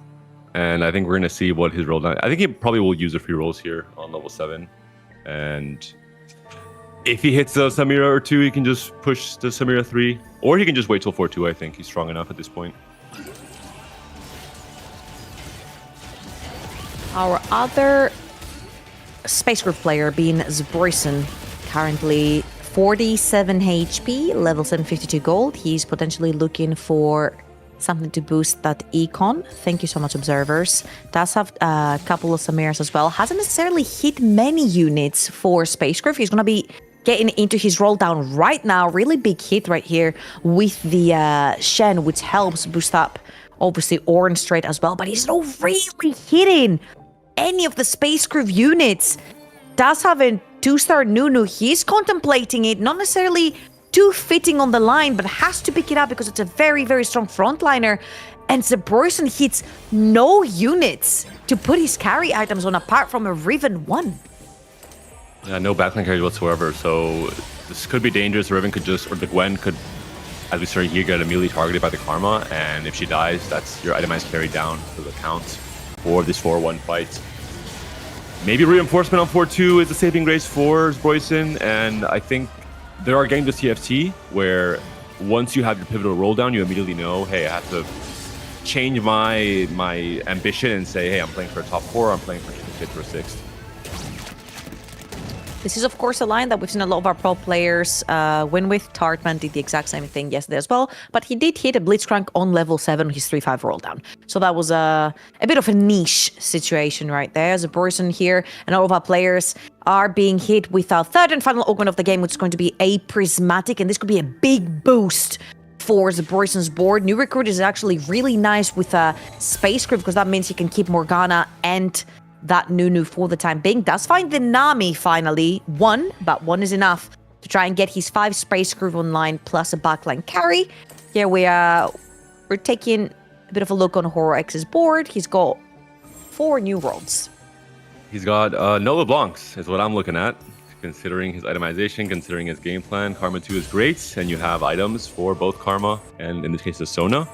And I think we're going to see what his roll down. I think he probably will use a few rolls here on level 7. And if he hits a Samira or 2, he can just push the Samira 3. Or he can just wait till 4-2, I think. He's strong enough at this point. Our other Space Group player being Zbroisen, currently 47 HP, level 752 gold. He's potentially looking for something to boost that econ. Thank you so much, observers. Does have a couple of Samiras as well. Hasn't necessarily hit many units for Space Group. He's going to be getting into his roll down right now. Really big hit right here with the Shen, which helps boost up, obviously, Ornn straight as well. But he's not really hitting any of the Space Group units. Does have a 2-star Nunu. He's contemplating it, not necessarily too fitting on the line, but has to pick it up because it's a very, very strong frontliner. And Zbroisen hits no units to put his carry items on apart from a Riven 1. Yeah, no backline carries whatsoever. So this could be dangerous. Riven could just, or the Gwen could, as we started here, get immediately targeted by the Karma. And if she dies, that's your itemized carry down to the count for this 4-1 fight. Maybe reinforcement on 4-2 is a saving grace for Zbroisen. And I think there are games with TFT where once you have your pivotal roll down, you immediately know, hey, I have to change my ambition and say, hey, I'm playing for a top 4, I'm playing for 5th or 6th. This is, of course, a line that we've seen a lot of our pro players win with. Tartman did the exact same thing yesterday as well, but he did hit a Blitzcrank on level 7 on his 3-5 roll down. So that was a bit of a niche situation right there. As a person here, and all of our players are being hit with our 3rd and final augment of the game, which is going to be a Prismatic, and this could be a big boost for Zbroisen's board. New recruit is actually really nice with a Space Group because that means he can keep Morgana and that Nunu for the time being. Does find the Nami finally. 1, but 1 is enough to try and get his 5 Space Group online plus a backline carry. Here we're taking a bit of a look on Horror X's board. He's got 4 new worlds. He's got no LeBlancs is what I'm looking at. Considering his itemization, considering his game plan, Karma 2 is great, and you have items for both Karma and, in this case, the Sona.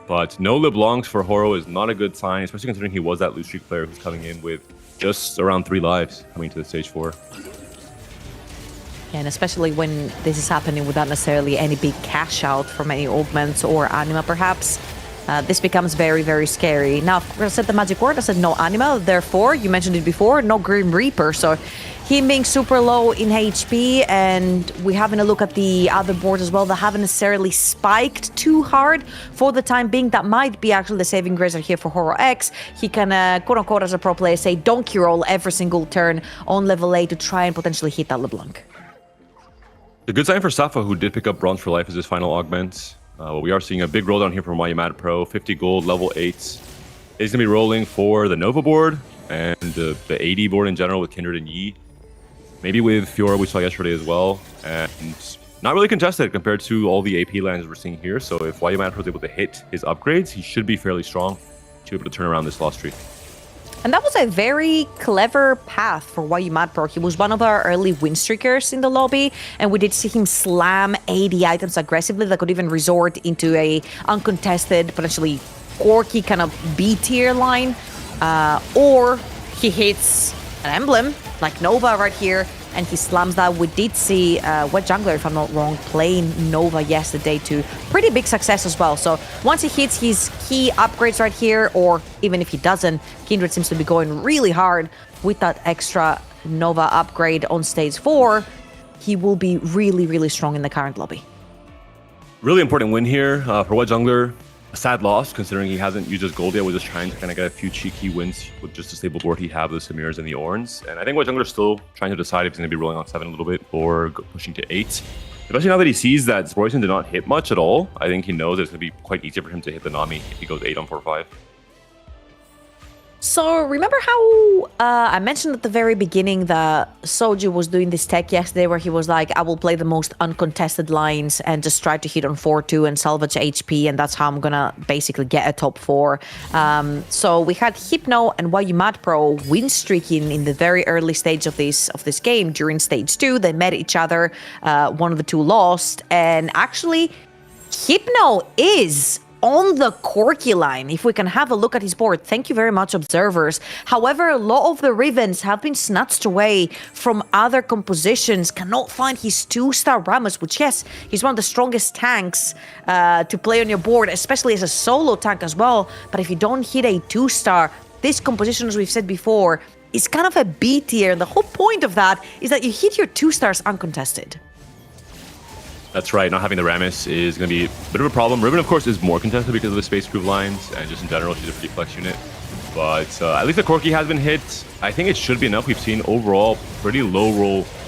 But no LeBlancs for Horo is not a good sign, especially considering he was that loose streak player who's coming in with just around 3 lives coming to the stage 4. And especially when this is happening without necessarily any big cash out from any augments or anima, perhaps. This becomes very, very scary. Now, I said the magic word, I said no anima, therefore, you mentioned it before, no Grim Reaper. So him being super low in HP, and we're having a look at the other boards as well that haven't necessarily spiked too hard for the time being. That might be actually the saving grace here for Horror X. He can, quote unquote, as a pro player, say donkey roll every single turn on level 8 to try and potentially hit that LeBlanc. A good sign for Sappho, who did pick up Bronze for Life as his final augment. We are seeing a big roll down here from YMAD Pro, 50 gold, level 8. He's going to be rolling for the Nova board. and the AD board in general with Kindred and Yi. Maybe with Fiora we saw yesterday as well, and not really contested compared to all the AP lands we're seeing here. So if YUMAD was able to hit his upgrades, he should be fairly strong to be able to turn around this loss streak. And that was a very clever path for YUMAD Pro. He was one of our early win streakers in the lobby, and we did see him slam AD items aggressively that could even resort into a uncontested, potentially quirky kind of B tier line. Or he hits an emblem like Nova right here, and he slams that. We did see Wet Jungler, if I'm not wrong, playing Nova yesterday to pretty big success as well. So once he hits his key upgrades right here, or even if he doesn't, Kindred seems to be going really hard with that extra Nova upgrade on stage 4. He will be really, really strong in the current lobby. Really important win here for Wet Jungler. A sad loss considering he hasn't used his gold yet. We're just trying to kind of get a few cheeky wins with just a stable board he have, the Samirs and the Orns. And I think Wet Jungler's still trying to decide if he's going to be rolling on 7 a little bit or pushing to 8. Especially now that he sees that Zoroark did not hit much at all. I think he knows it's going to be quite easy for him to hit the Nami if he goes 8 on 4-5. So remember how I mentioned at the very beginning that Soju was doing this tech yesterday where he was like, I will play the most uncontested lines and just try to hit on 4-2 and salvage HP, and that's how I'm gonna basically get a top 4. So we had Hypno and YUMAD Pro win streaking in the very early stage of this game. During stage 2, they met each other. One of the two lost, and actually Hypno is on the Corki line, if we can have a look at his board. Thank you very much, observers. However, a lot of the Rivens have been snatched away from other compositions. Cannot find his 2-star Rammus, which, yes, he's one of the strongest tanks to play on your board, especially as a solo tank as well. But if you don't hit a 2-star, this composition, as we've said before, is kind of a B tier. The whole point of that is that you hit your 2-stars uncontested. That's right, not having the Rammus is going to be a bit of a problem. Riven, of course, is more contested because of the Space Groove lines, and just in general, she's a pretty flex unit. But at least the Corki has been hit. I think it should be enough. We've seen overall pretty low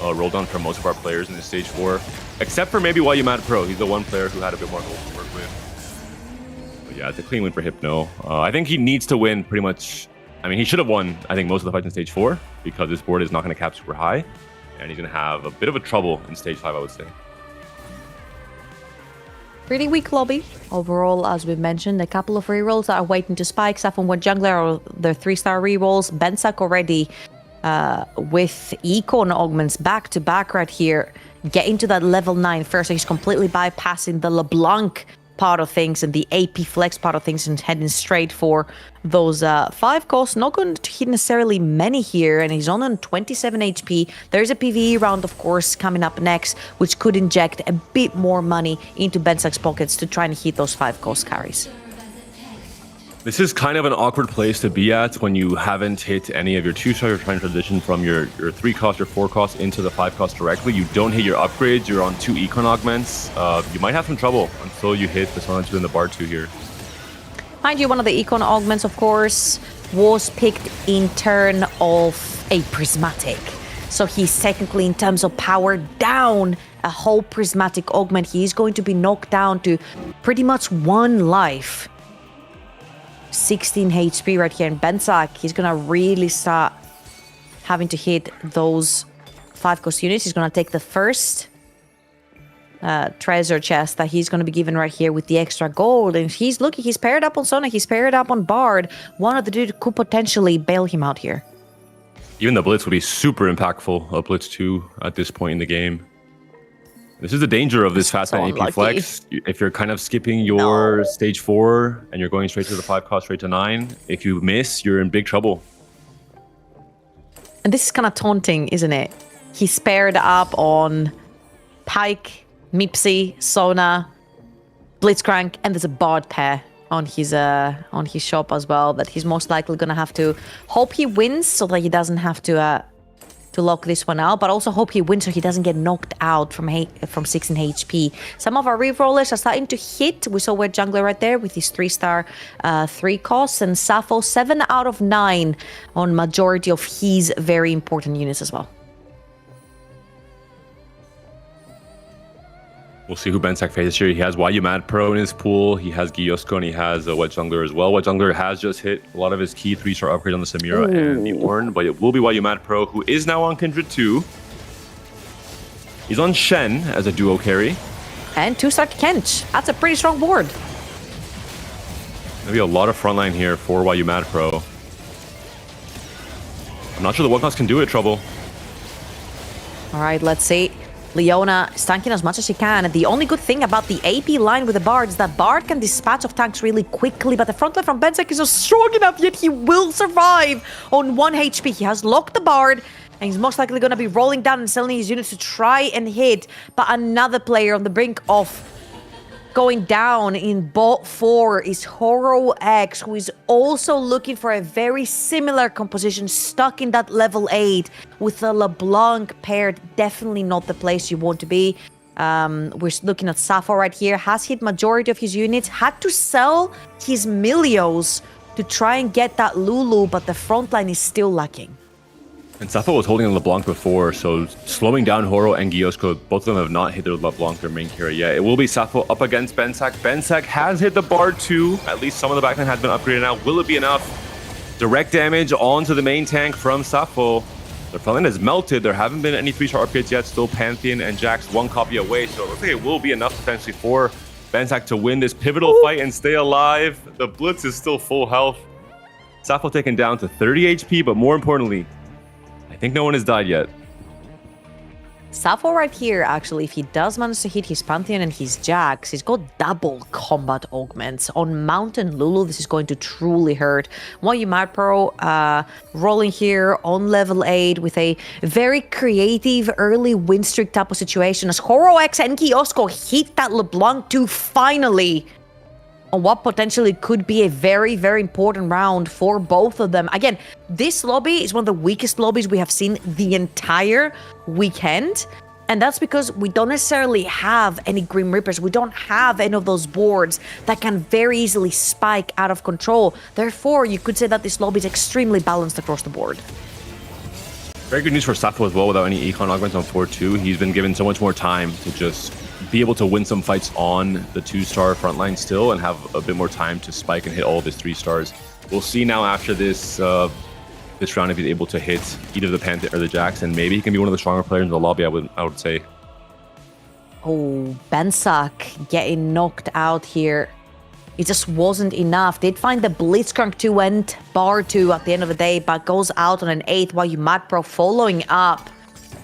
roll down for most of our players in this stage 4, except for maybe YUMAD Pro. He's the one player who had a bit more gold to work with. But yeah, it's a clean win for Hypno. I think he needs to win pretty much. I mean, he should have won, I think, most of the fights in stage 4 because this board is not going to cap super high, and he's going to have a bit of a trouble in stage 5, I would say. Pretty weak lobby overall, as we mentioned. A couple of rerolls that are waiting to spike. Safon Wet Jungler or their 3-star rerolls. Bensak already with Econ augments back to back right here. Getting to that level 9 first. So he's completely bypassing the LeBlanc part of things and the AP flex part of things and heading straight for those 5 costs. Not going to hit necessarily many here, and he's on 27 HP. There's a PvE round, of course, coming up next, which could inject a bit more money into Bensak's pockets to try and hit those 5 cost carries. This is kind of an awkward place to be at when you haven't hit any of your 2-star. You're trying to transition from your 3 cost, your 4 cost into the 5 cost directly. You don't hit your upgrades. You're on 2 econ augments. You might have some trouble until you hit the Sona 2 and the Bar 2 here. Mind you, one of the econ augments, of course, was picked in turn of a prismatic. So he's technically, in terms of power, down a whole prismatic augment. He is going to be knocked down to pretty much 1 life. 16 HP right here in Bensak. He's gonna really start having to hit those 5 cost units. He's gonna take the first treasure chest that he's gonna be given right here with the extra gold. And he's looking, he's paired up on Sona, he's paired up on Bard. One of the two could potentially bail him out here. Even the Blitz would be super impactful, a Blitz 2 at this point in the game. This is the danger of this fast AP flex. If you're kind of skipping your stage 4 and you're going straight to the 5 cost, straight to 9, if you miss, you're in big trouble. And this is kind of taunting, isn't it? He's paired up on Pyke, Mipsy, Sona, Blitzcrank, and there's a Bard pair on his shop as well that he's most likely gonna have to hope he wins so that he doesn't have to lock this one out, but also hope he wins so he doesn't get knocked out from 16 HP. Some of our rerollers are starting to hit. We saw Wet Jungler right there with his 3-star 3 costs, and Safo 7 out of 9 on majority of his very important units as well. We'll see who Bensak faces here. He has YU Mad Pro in his pool. He has Gyosko and he has a Wedge Jungler as well. Wedge Jungler has just hit a lot of his key 3-star upgrades on the Samira and the Ornn, but it will be YU Mad Pro, who is now on Kindred 2. He's on Shen as a duo carry. And 2-star Kench. That's a pretty strong board. Maybe a lot of frontline here for YU Mad Pro. I'm not sure the one cost can do it, Trouble. All right, let's see. Leona is tanking as much as she can. And the only good thing about the AP line with the Bard is that Bard can dispatch of tanks really quickly, but the front line from Bensak is not strong enough, yet he will survive on 1 HP. He has locked the Bard, and he's most likely going to be rolling down and selling his units to try and hit. But another player on the brink of going down in bot 4 is Horo X, who is also looking for a very similar composition, stuck in that level 8 with a LeBlanc paired. Definitely not the place you want to be. We're looking at Safo right here. Has hit majority of his units. Had to sell his Milios to try and get that Lulu, but the front line is still lacking. And Safo was holding LeBlanc before, so slowing down Horo and Gyosko, both of them have not hit their LeBlanc, their main carry yet. It will be Safo up against Bensak. Bensak has hit the Bard too. At least some of the backline has been upgraded now. Will it be enough? Direct damage onto the main tank from Safo. Their frontline has melted. There haven't been any 3-star upgrades yet. Still Pantheon and Jax 1 copy away, so it looks like it will be enough potentially for Bensak to win this pivotal fight and stay alive. The Blitz is still full health. Safo taken down to 30 HP, but more importantly, I think no one has died yet. Safo right here, actually, if he does manage to hit his Pantheon and his Jax, he's got double combat augments. On Mountain Lulu, this is going to truly hurt. YU Mad Pro rolling here on level 8 with a very creative early win streak type of situation as Horo X and Gyosko hit that LeBlanc 2 finally on what potentially could be a very, very important round for both of them. Again, this lobby is one of the weakest lobbies we have seen the entire weekend. And that's because we don't necessarily have any Grim Reapers. We don't have any of those boards that can very easily spike out of control. Therefore, you could say that this lobby is extremely balanced across the board. Very good news for Safo as well. Without any econ augments on 4-2, he's been given so much more time to just be able to win some fights on the 2-star frontline still and have a bit more time to spike and hit all of his 3 stars. We'll see now after this this round if he's able to hit either the Pantheon or the Jax, and maybe he can be one of the stronger players in the lobby, I would say. Oh, Bensak getting knocked out here. It just wasn't enough. Did find the Blitzcrank 2 and Bar 2 at the end of the day, but goes out on an 8th while YU Mad Pro following up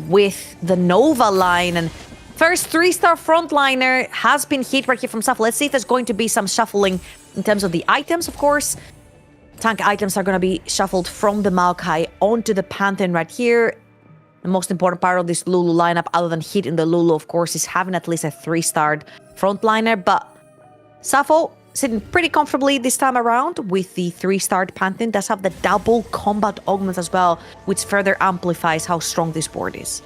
with the Nova line. And first 3-star frontliner has been hit right here from Safo. Let's see if there's going to be some shuffling in terms of the items, of course. Tank items are going to be shuffled from the Maokai onto the Pantheon right here. The most important part of this Lulu lineup, other than hitting the Lulu, of course, is having at least a 3-starred frontliner. But Safo sitting pretty comfortably this time around with the 3-starred Pantheon. Does have the double combat augments as well, which further amplifies how strong this board is.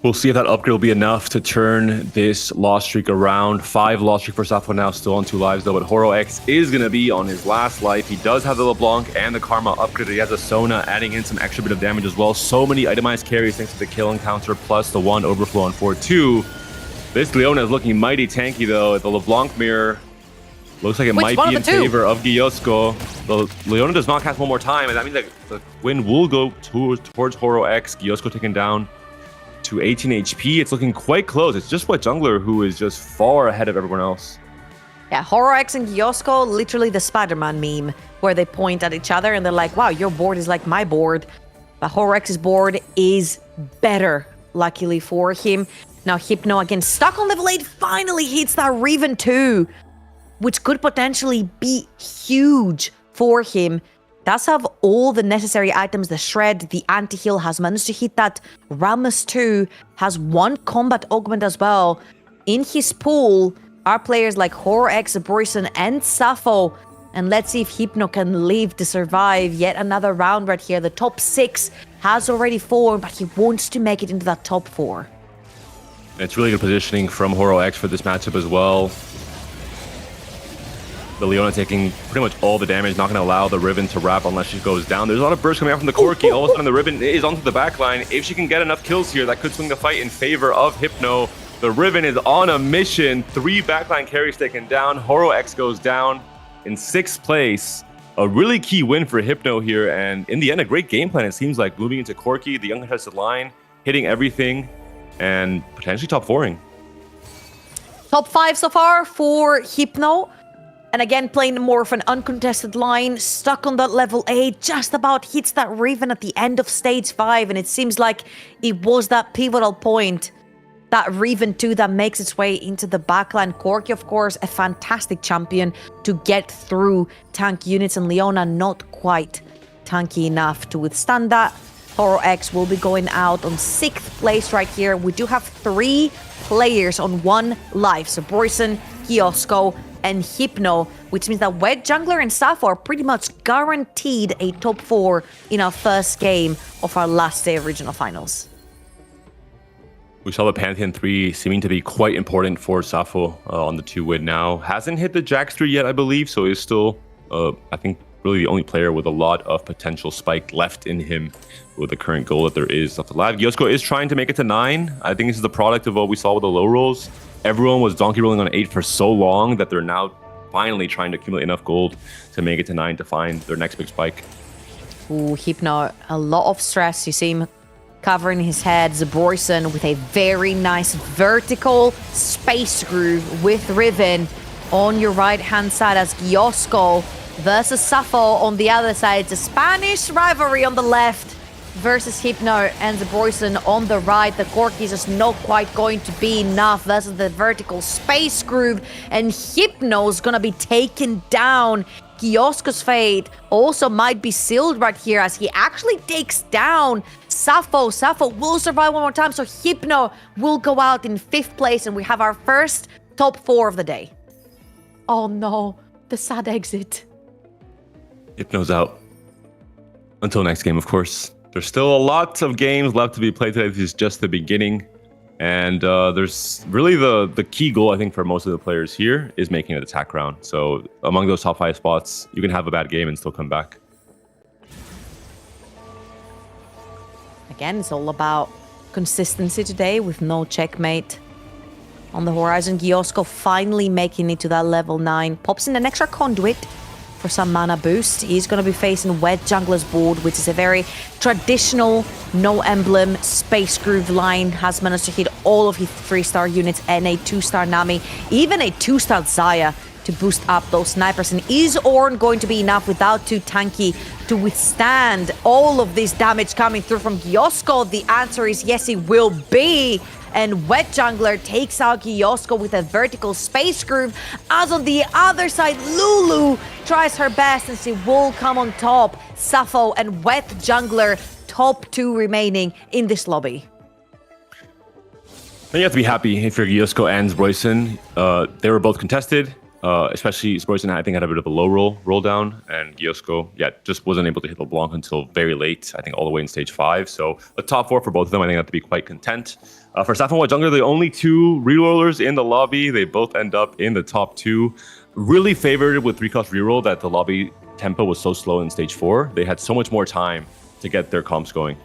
We'll see if that upgrade will be enough to turn this loss streak around. 5 loss streak for Safo now, still on 2 lives though, but Horo X is going to be on his last life. He does have the LeBlanc and the Karma upgrade. He has a Sona adding in some extra bit of damage as well. So many itemized carries thanks to the kill encounter plus the 1 overflow on 4-2. This Leona is looking mighty tanky though. The LeBlanc mirror looks like it might be in favor of Gyosko. The Leona does not cast one more time, and that means that the win will go towards Horo X. Gyosko taken down to 18 HP. It's looking quite close. It's just Wedge Jungler who is just far ahead of everyone else. Yeah, Horo X and Gyosko, literally the Spider-Man meme, where they point at each other and they're like, wow, your board is like my board. But Horo X's board is better, luckily for him. Now Hypno, again, stuck on level 8, finally hits that Riven 2, which could potentially be huge for him. Does have all the necessary items, the Shred, the Anti-Heal, has managed to hit that. Rammus 2 has 1 combat augment as well. In his pool are players like Horo X, Bryson, and Safo. And let's see if Hypno can live to survive yet another round right here. The top 6 has already formed, but he wants to make it into that top 4. It's really good positioning from Horo X for this matchup as well. The Leona taking pretty much all the damage, not going to allow the Riven to wrap unless she goes down. There's a lot of bursts coming out from the Corki. All of a sudden, the Riven is onto the back line. If she can get enough kills here, that could swing the fight in favor of Hypno. The Riven is on a mission. 3 backline carries taken down. Horo X goes down in 6th place. A really key win for Hypno here, and in the end, a great game plan. It seems like moving into Corki, the uncontested line, hitting everything, and potentially top 4ing. Top 5 so far for Hypno. And again, playing more of an uncontested line, stuck on that level 8, just about hits that Riven at the end of stage 5. And it seems like it was that pivotal point, that Riven 2, that makes its way into the backline. Corki, of course, a fantastic champion to get through tank units, and Leona not quite tanky enough to withstand that. Horo X will be going out on 6th place right here. We do have 3 players on 1 life. So Boyson, Kiosko, and Hypno, which means that Wet Jungler and Sappho are pretty much guaranteed a top 4 in our first game of our last day of regional finals. We saw the Pantheon 3 seeming to be quite important for Sappho on the 2 win now. Hasn't hit the Jax 3 yet, I believe, so is still, I think, really the only player with a lot of potential spike left in him with the current goal that there is left alive. Yosko is trying to make it to 9. I think this is the product of what we saw with the low rolls. Everyone was donkey rolling on 8 for so long that they're now finally trying to accumulate enough gold to make it to 9 to find their next big spike. Ooh, Hypno, a lot of stress. You see him covering his head. Zaborson with a very nice vertical space groove with Riven on your right-hand side as Yosko versus Sappho on the other side. It's a Spanish rivalry on the left versus Hypno and Zaborson on the right. The Corki is just not quite going to be enough versus the vertical space groove, and Hypno's gonna be taken down. Kiosko's fate also might be sealed right here as he actually takes down Sappho. Sappho will survive one more time, so Hypno will go out in 5th place, and we have our first top 4 of the day. Oh no, the sad exit. Hypno's out. Until next game, of course. There's still a lot of games left to be played today. This is just the beginning. And there's really the key goal, I think, for most of the players here is making it a attack round. So among those top 5 spots, you can have a bad game and still come back. Again, it's all about consistency today with no checkmate on the horizon. Kiosko finally making it to that level 9. Pops in an extra conduit for some mana boost. He's going to be facing Wet Jungler's board, which is a very traditional, no emblem, space groove line. Has managed to hit all of his 3-star units and a 2-star Nami, even a 2-star Xayah to boost up those snipers. And is Ornn going to be enough without too tanky to withstand all of this damage coming through from Kiosko? The answer is yes, it will be. And Wet Jungler takes out Kiosko with a vertical space groove, as on the other side, Lulu tries her best and she will come on top. Sappho and Wet Jungler, top 2 remaining in this lobby. Then you have to be happy if you're Kiosko and Zbroyson. They were both contested. Especially Zbroyson, I think, had a bit of a low roll down, and Kiosko, just wasn't able to hit LeBlanc until very late, I think all the way in stage 5. So a top 4 for both of them, I think, have to be quite content. For Sappho and Wet Jungler, the only 2 rerollers in the lobby. They both end up in the top 2. Really favored with 3-cost reroll that the lobby tempo was so slow in stage 4. They had so much more time to get their comps going.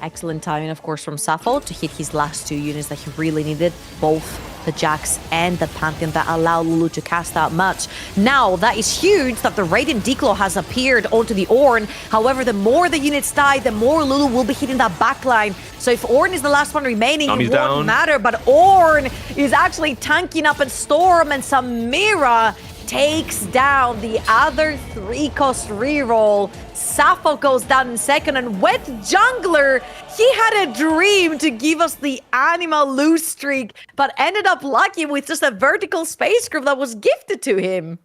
Excellent timing, of course, from Sappho to hit his last 2 units that he really needed, both the Jax and the Pantheon, that allow Lulu to cast out much. Now, that is huge that the Radiant Declaw has appeared onto the Ornn. However, the more the units die, the more Lulu will be hitting that backline. So if Ornn is the last one remaining, it won't matter. But Ornn is actually tanking up, and Storm and Samira takes down the other 3-cost reroll. Sappho goes down in second, and Wet Jungler, he had a dream to give us the animal lose streak, but ended up lucky with just a vertical space groove that was gifted to him.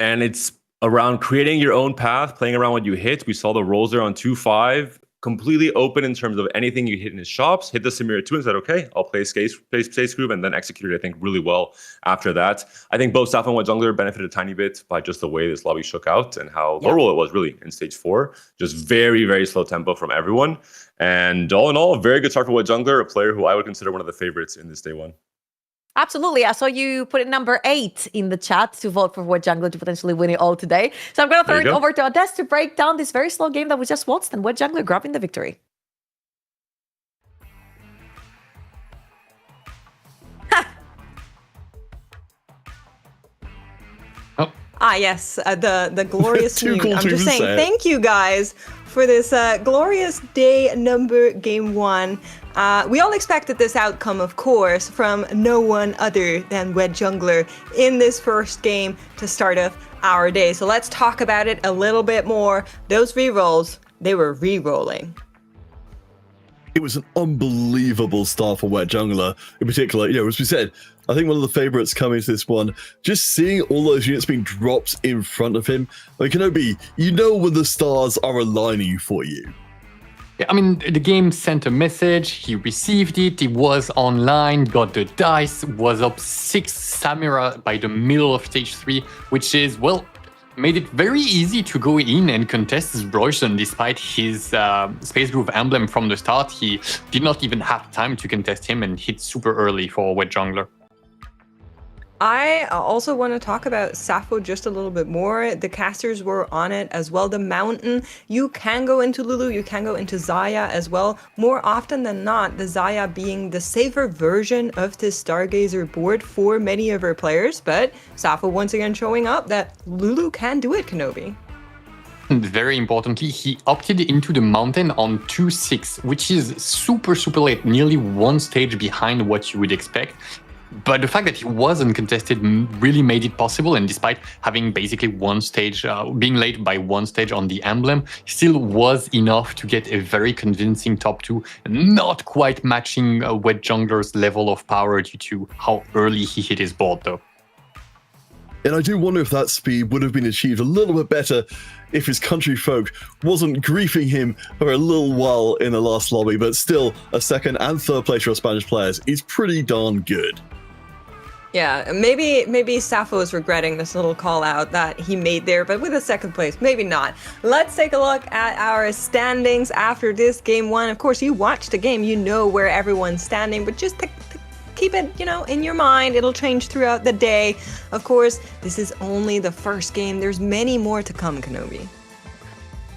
And it's around creating your own path, playing around what you hit. We saw the rolls there on 2-5. Completely open in terms of anything you hit in his shops. Hit the Samira 2 and said, okay, I'll play space groove, and then executed, I think, really well after that. I think both Sappho and Wet Jungler benefited a tiny bit by just the way this lobby shook out and how low roll it was really in stage 4. Just very, very slow tempo from everyone. And all in all, a very good start for Wet Jungler, a player who I would consider one of the favorites in this day 1. Absolutely. I saw you put it number 8 in the chat to vote for Wet Jungler to potentially win it all today. So I'm going to throw it over to Ades to break down this very slow game that we just watched, and Wet Jungler grabbing the victory. Yes, the glorious Too mute. cool I'm to just even saying, say it. thank you guys for this glorious day number game 1. We all expected this outcome, of course, from no one other than Wed Jungler in this first game to start off our day. So let's talk about it a little bit more. Those rerolls, they were re-rolling. It was an unbelievable start for Wet Jungler. In particular, as we said, I think one of the favorites coming to this one, just seeing all those units being dropped in front of him. Like, Kenobi, you know when the stars are aligning for you. Yeah, I mean, the game sent a message, he received it, he was online, got the dice, was up 6 Samira by the middle of stage 3, which is, well, made it very easy to go in and contest this Broyson despite his Space Groove emblem from the start. He did not even have time to contest him and hit super early for Wet Jungler. I also want to talk about Sappho just a little bit more. The casters were on it as well. The mountain, you can go into Lulu, you can go into Xayah as well. More often than not, the Xayah being the safer version of this Stargazer board for many of her players. But Sappho once again showing up that Lulu can do it, Kenobi. And very importantly, he opted into the mountain on 2-6, which is super, super late, nearly one stage behind what you would expect. But the fact that he wasn't contested really made it possible, and despite having basically one stage, being late by one stage on the emblem, still was enough to get a very convincing top 2, not quite matching Wet Jungler's level of power due to how early he hit his board though. And I do wonder if that speed would have been achieved a little bit better if his country folk wasn't griefing him for a little while in the last lobby, but still a second and third place for Spanish players is pretty darn good. Yeah, maybe Sappho is regretting this little call out that he made there, but with a second place, maybe not. Let's take a look at our standings after this game 1. Of course, you watched the game, you know where everyone's standing, but just to keep it, in your mind. It'll change throughout the day. Of course, this is only the first game. There's many more to come, Kenobi.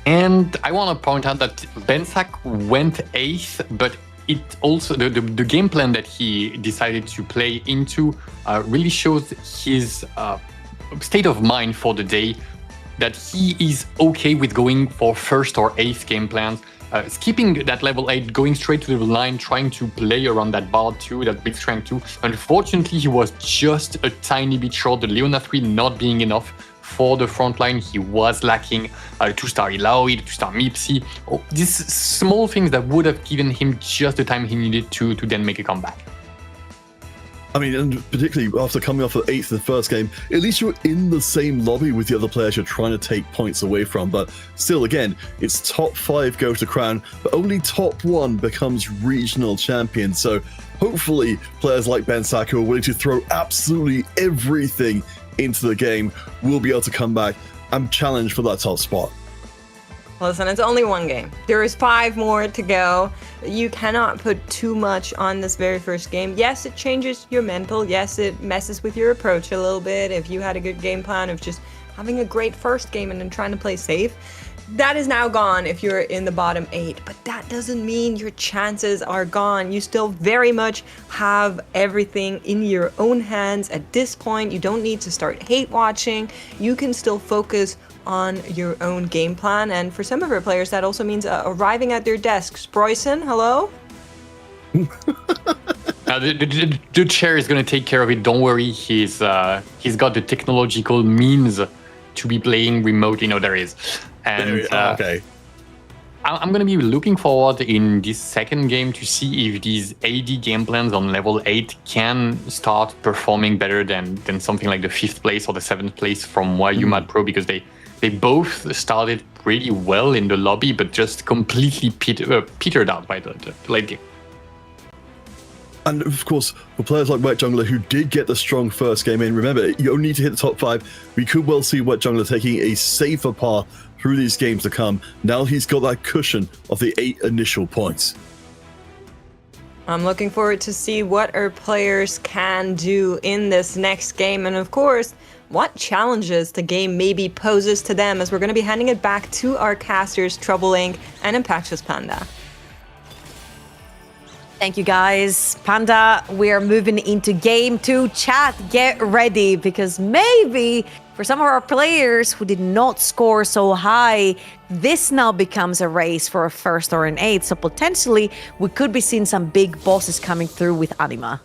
And I want to point out that Bensak went 8th, but it also the game plan that he decided to play into really shows his state of mind for the day, that he is okay with going for 1st or 8th game plans, skipping that level 8, going straight to level 9, trying to play around that Bard 2, that big strength 2. Unfortunately, he was just a tiny bit short, the Leona 3 not being enough for the front line. He was lacking 2-star Ilaoi, 2-star Mipsy. These small things that would have given him just the time he needed to then make a comeback. I mean, and particularly after coming off of 8th in the first game, at least you're in the same lobby with the other players you're trying to take points away from. But still, again, it's top 5 go to crown, but only top 1 becomes regional champion. So hopefully players like Bensak who are willing to throw absolutely everything into the game will be able to come back and challenge for that top spot. Listen, it's only one game. There is 5 more to go. You cannot put too much on this very first game. Yes, it changes your mental. Yes, it messes with your approach a little bit. If you had a good game plan of just having a great first game and then trying to play safe, that is now gone if you're in the bottom 8. But that doesn't mean your chances are gone. You still very much have everything in your own hands at this point. You don't need to start hate watching. You can still focus on your own game plan. And for some of our players, that also means arriving at their desks. Broyson, hello? The chair is going to take care of it. Don't worry. He's got the technological means to be playing remotely. No, there is. And okay. I'm going to be looking forward in this second game to see if these AD game plans on level 8 can start performing better than something like the 5th place or the 7th place from YUMAD Pro, because they both started pretty well in the lobby, but just completely petered out by the late game. And of course, for players like Wet Jungler who did get the strong first game in, remember, you only need to hit the top 5. We could well see Wet Jungler taking a safer path through these games to come. Now he's got that cushion of the 8 initial points. I'm looking forward to see what our players can do in this next game. And of course, what challenges the game maybe poses to them, as we're going to be handing it back to our casters, Troubling and Impactious Panda. Thank you, guys. Panda, we're moving into game 2. Chat, get ready, because maybe for some of our players who did not score so high, this now becomes a race for a first or an eighth. So potentially we could be seeing some big bosses coming through with Anima.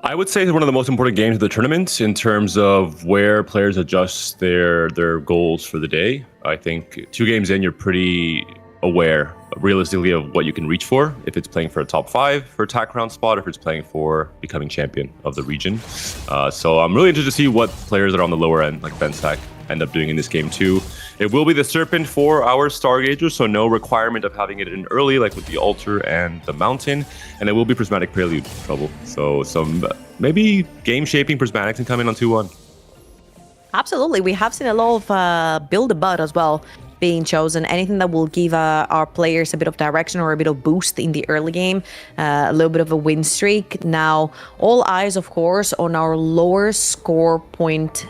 I would say it's one of the most important games of the tournament in terms of where players adjust their goals for the day. I think 2 games in, you're pretty aware realistically of what you can reach for, if it's playing for a top 5 for a TAC round spot, or if it's playing for becoming champion of the region. So I'm really interested to see what players that are on the lower end, like Bensack, end up doing in this game too. It will be the Serpent for our Stargazer, so no requirement of having it in early, like with the Altar and the Mountain. And it will be Prismatic Prelude trouble. So some maybe game-shaping Prismatic can come in on 2-1. Absolutely. We have seen a lot of Build-A-Bud as well being chosen. Anything that will give our players a bit of direction or a bit of boost in the early game, a little bit of a win streak. Now, all eyes, of course, on our lower score point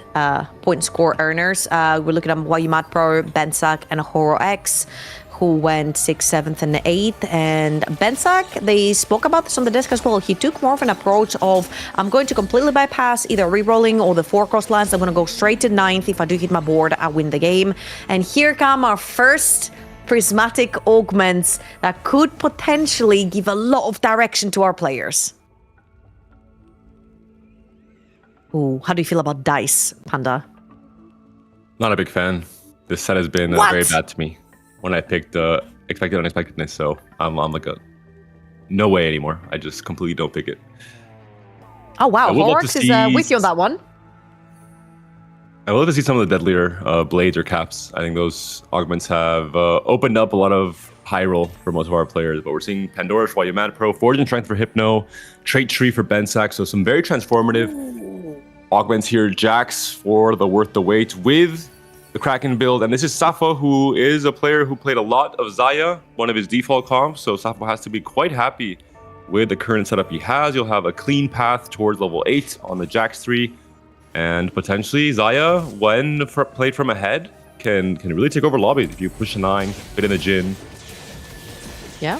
score earners. We're looking at Wayumat Pro, Bensack, and Horo X, who went 6th, 7th, and 8th. And Bensack, they spoke about this on the desk as well. He took more of an approach of, I'm going to completely bypass either rerolling or the 4 cross lines. I'm going to go straight to 9th. If I do hit my board, I win the game. And here come our first prismatic augments that could potentially give a lot of direction to our players. Ooh, how do you feel about dice, Panda? Not a big fan. This set has been very bad to me when I picked expected unexpectedness, so I'm like no way anymore. I just completely don't pick it. Oh wow, Horrocks is with you on that one. I would love to see some of the deadlier blades or caps. I think those augments have opened up a lot of high roll for most of our players, but we're seeing Pandora for Wayumat Pro, Forge and Strength for Hypno, Trait Tree for Bensack, so some very transformative augments here. Jax for the worth the wait with the Kraken build, and this is Sappho, who is a player who played a lot of Xayah, one of his default comps, so Sappho has to be quite happy with the current setup he has. You'll have a clean path towards level 8 on the Jax 3, and potentially Xayah, when played from ahead, can really take over lobbies if you push a 9, fit in the Jhin. Yeah.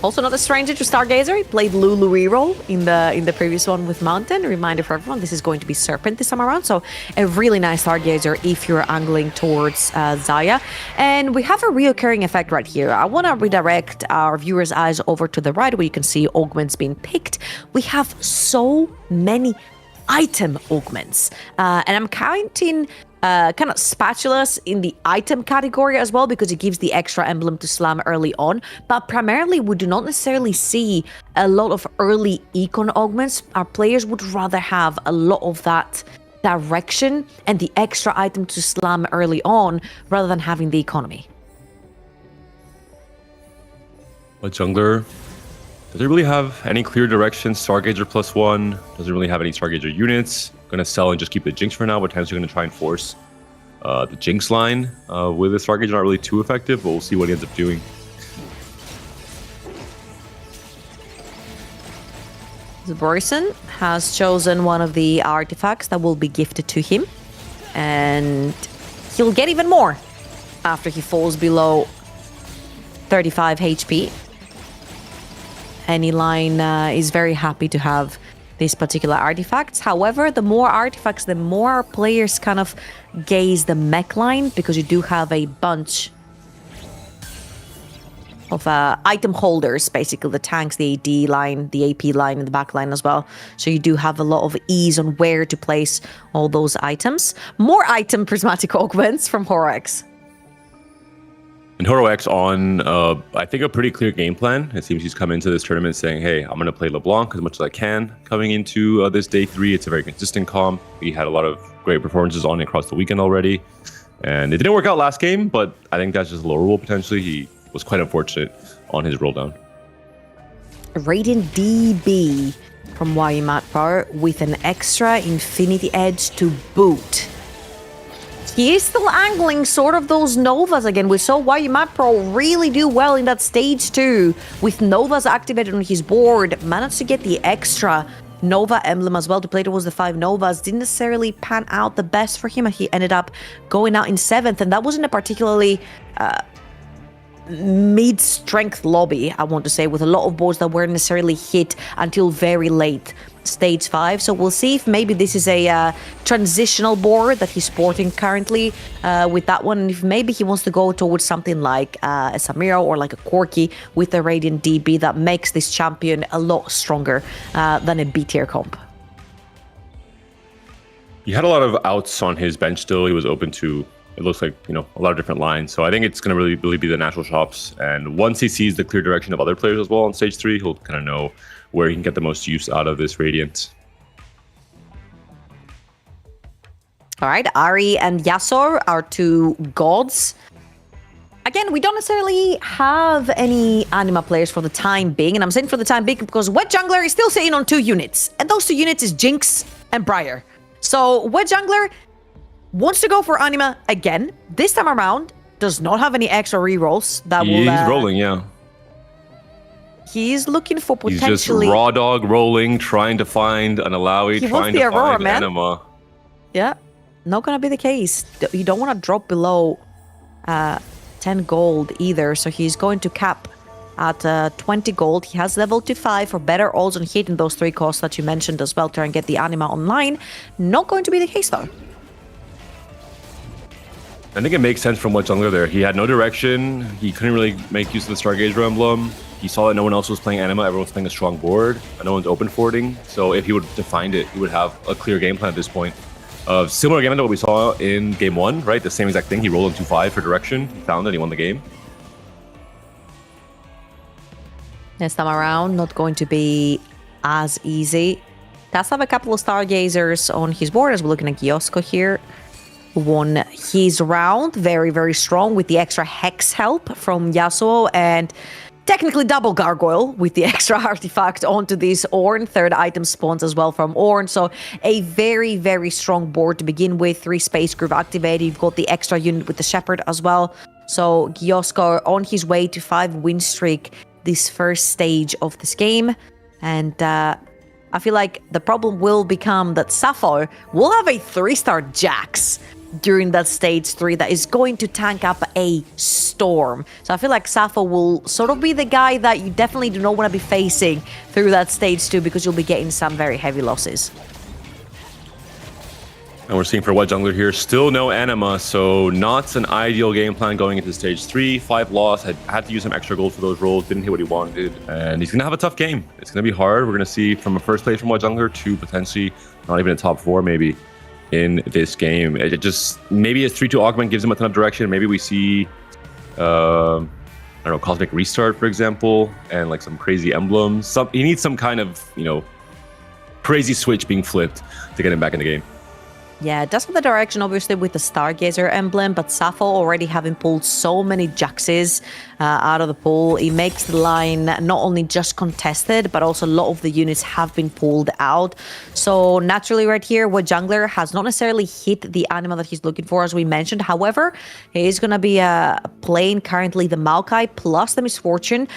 Also not a stranger to Stargazer. He played Lulu reroll in the previous one with Mountain. A reminder for everyone, this is going to be Serpent this time around. So a really nice Stargazer if you're angling towards Xayah. And we have a reoccurring effect right here. I want to redirect our viewers' eyes over to the right where you can see augments being picked. We have so many item augments. And I'm counting kind of spatulas in the item category as well, because it gives the extra emblem to slam early on. But primarily, we do not necessarily see a lot of early econ augments. Our players would rather have a lot of that direction and the extra item to slam early on rather than having the economy. What jungler doesn't really have any clear direction. Stargazer +1 doesn't really have any Stargazer units. Going to sell and just keep the Jinx for now, but potentially going to try and force the Jinx line with the Stargazer. Not really too effective, but we'll see what he ends up doing. Borison has chosen one of the artifacts that will be gifted to him, and he'll get even more after he falls below 35 HP. Anyline is very happy to have these particular artifacts. However, the more artifacts, the more our players kind of gaze the mech line, because you do have a bunch of item holders, basically the tanks, the AD line, the AP line, and the back line as well. So you do have a lot of ease on where to place all those items. More item prismatic augments from Horrocks. And Horo X on, I think, a pretty clear game plan. It seems he's come into this tournament saying, hey, I'm going to play LeBlanc as much as I can. Coming into this day 3, it's a very consistent comp. He had a lot of great performances on it across the weekend already. And it didn't work out last game, but I think that's just lower roll potentially. He was quite unfortunate on his roll down. Radiant DB from Wayumat Pro with an extra Infinity Edge to boot. He is still angling sort of those Novas again. We saw Wayumat Pro really do well in that stage 2 with Novas activated on his board. Managed to get the extra Nova emblem as well to play towards the 5 Novas. Didn't necessarily pan out the best for him. He ended up going out in 7th, and that wasn't a particularly mid-strength lobby, I want to say, with a lot of boards that weren't necessarily hit until very late. stage 5. So we'll see if maybe this is a transitional board that he's sporting currently with that one. And if maybe he wants to go towards something like a Samira or like a Corki with a Radiant DB that makes this champion a lot stronger than a B tier comp. He had a lot of outs on his bench still. He was open to, it looks like, a lot of different lines. So I think it's going to really be the natural shops. And once he sees the clear direction of other players as well on stage 3, he'll kind of know where he can get the most use out of this Radiant. All right, Ari and Yasuo are 2 gods. Again, we don't necessarily have any anima players for the time being. And I'm saying for the time being because Wet Jungler is still sitting on 2 units. And those 2 units is Jinx and Briar. So Wet Jungler wants to go for anima again. This time around, does not have any extra rerolls that will... He's rolling, yeah. He's looking for potentially... He's just raw dog rolling, trying to find an Alawi, trying to Aurora, find anima. Yeah, not gonna be the case. You don't want to drop below 10 gold either, so he's going to cap at 20 gold. He has level 5 for better odds on hitting those 3 costs that you mentioned as well to try and get the anima online. Not going to be the case though. I think it makes sense from Wet Jungler there. He had no direction. He couldn't really make use of the Stargazer emblem. He saw that no one else was playing anima. Everyone was playing a strong board. And no one's open forwarding. So if he would define it, he would have a clear game plan at this point. Similar game plan to what we saw in game 1, right? The same exact thing. He rolled on 2-5 for direction. He found it. He won the game. This time around, not going to be as easy. Does have a couple of Stargazers on his board as we're looking at Giosko here. Won his round. Very, very strong with the extra Hex help from Yasuo and technically double Gargoyle with the extra artifact onto this Ornn. 3rd item spawns as well from Ornn. So a very, very strong board to begin with. 3 Space Groove activated. You've got the extra unit with the Shepherd as well. So Giosko on his way to 5 win streak this first stage of this game. And I feel like the problem will become that Sappho will have a 3-star Jax during that stage 3 that is going to tank up a storm. So I feel like Sappho will sort of be the guy that you definitely do not want to be facing through that stage 2 because you'll be getting some very heavy losses. And we're seeing for Wet Jungler here, still no anima, so not an ideal game plan going into stage 3. 5 loss, had to use some extra gold for those rolls, didn't hit what he wanted, and he's going to have a tough game. It's going to be hard. We're going to see from a first place from Wet Jungler to potentially not even a top 4 maybe in this game. It just, maybe his 3-2 augment gives him a ton of direction. Maybe we see, I don't know, Cosmic Restart, for example, and like some crazy emblems. He needs some kind of, crazy switch being flipped to get him back in the game. Yeah, it does have the direction, obviously, with the Stargazer emblem, but Sappho already having pulled so many Jaxes out of the pool, it makes the line not only just contested, but also a lot of the units have been pulled out. So naturally right here, Wet Jungler has not necessarily hit the anima that he's looking for, as we mentioned. However, he is going to be playing currently the Maokai plus the Misfortune.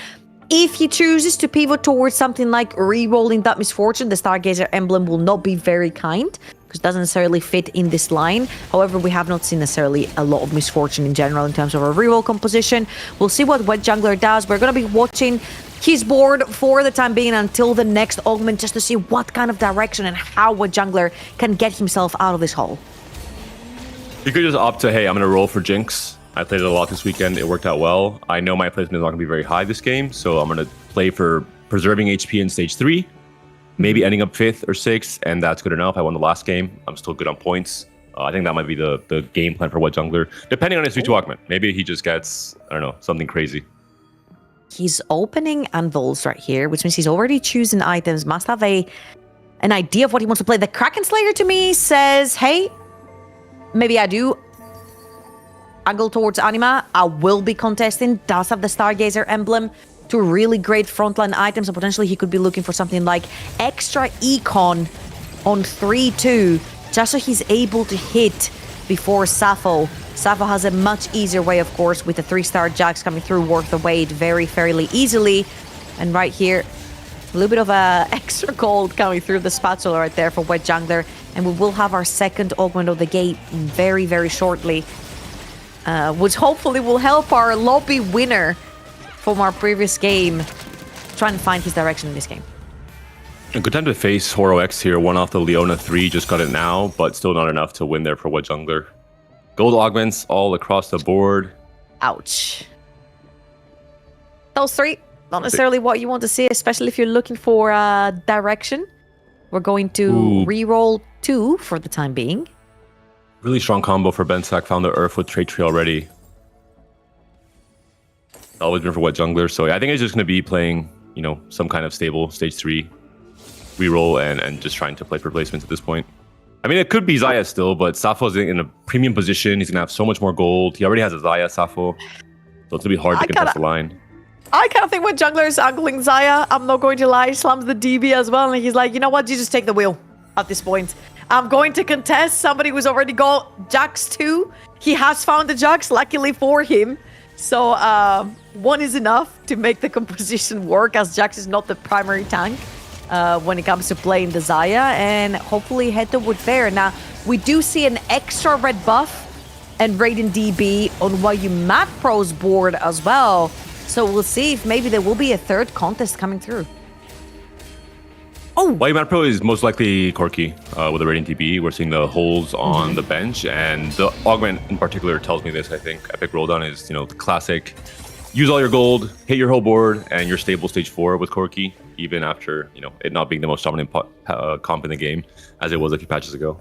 If he chooses to pivot towards something like re-rolling that Misfortune, the Stargazer emblem will not be very kind, because it doesn't necessarily fit in this line. However, we have not seen necessarily a lot of Misfortune in general in terms of a reroll composition. We'll see what Wet Jungler does. We're going to be watching his board for the time being until the next augment, just to see what kind of direction and how Wet Jungler can get himself out of this hole. You could just opt to, hey, I'm going to roll for Jinx. I played it a lot this weekend. It worked out well. I know my placement is not going to be very high this game, so I'm going to play for preserving HP in stage 3. Maybe ending up 5th or 6th, and that's good enough. I won the last game. I'm still good on points. I think that might be the game plan for Wet Jungler, depending on his 3-2 augment. Maybe he just gets, I don't know, something crazy. He's opening Anvils right here, which means he's already choosing items. Must have an idea of what he wants to play. The Kraken Slayer to me says, hey, maybe I do angle towards anima. I will be contesting. Does have the Stargazer emblem. 2 really great frontline items, and potentially he could be looking for something like extra econ on 3-2, just so he's able to hit before Sappho. Sappho has a much easier way, of course, with the 3-star Jax coming through worth the wait fairly easily. And right here, a little bit of extra gold coming through the spatula right there for Wet Jungler, and we will have our second augment of the gate very, very shortly, which hopefully will help our lobby winner from our previous game trying to find his direction in this game. A good time to face Horo X here. One off the Leona 3, just got it now, but still not enough to win there for What Jungler. Gold augments all across the board. Ouch. Those three, not necessarily what you want to see, especially if you're looking for direction. We're going to re-roll 2 for the time being. Really strong combo for Bensak. Found the Earth with Trade Tree already. Always been for What Jungler. So yeah, I think it's just going to be playing, you know, some kind of stable stage 3 reroll and just trying to play for placements at this point. I mean, it could be Xayah still, but Sappho's in a premium position. He's going to have so much more gold. He already has a Xayah, Sappho. So it's going to be hard to contest the line. I kind of think when Jungler is angling Xayah, I'm not going to lie, slams the DB as well. And he's like, you know what? You just take the wheel at this point. I'm going to contest somebody who's already got Jax 2. He has found the Jax, luckily for him. So 1 is enough to make the composition work, as Jax is not the primary tank when it comes to playing the Xayah, and hopefully head towards there. Now, we do see an extra red buff and Raiden DB on YU Mad Pro's board as well. So we'll see if maybe there will be a third contest coming through. Oh! YU Mad Pro is most likely Corki with a Raiden DB. We're seeing the holes on the bench, and the augment in particular tells me this, I think. Epic Rolldown is, you know, the classic. Use all your gold, hit your whole board, and you're stable stage 4 with Corki, even after, you know, it not being the most dominant comp in the game, as it was a few patches ago.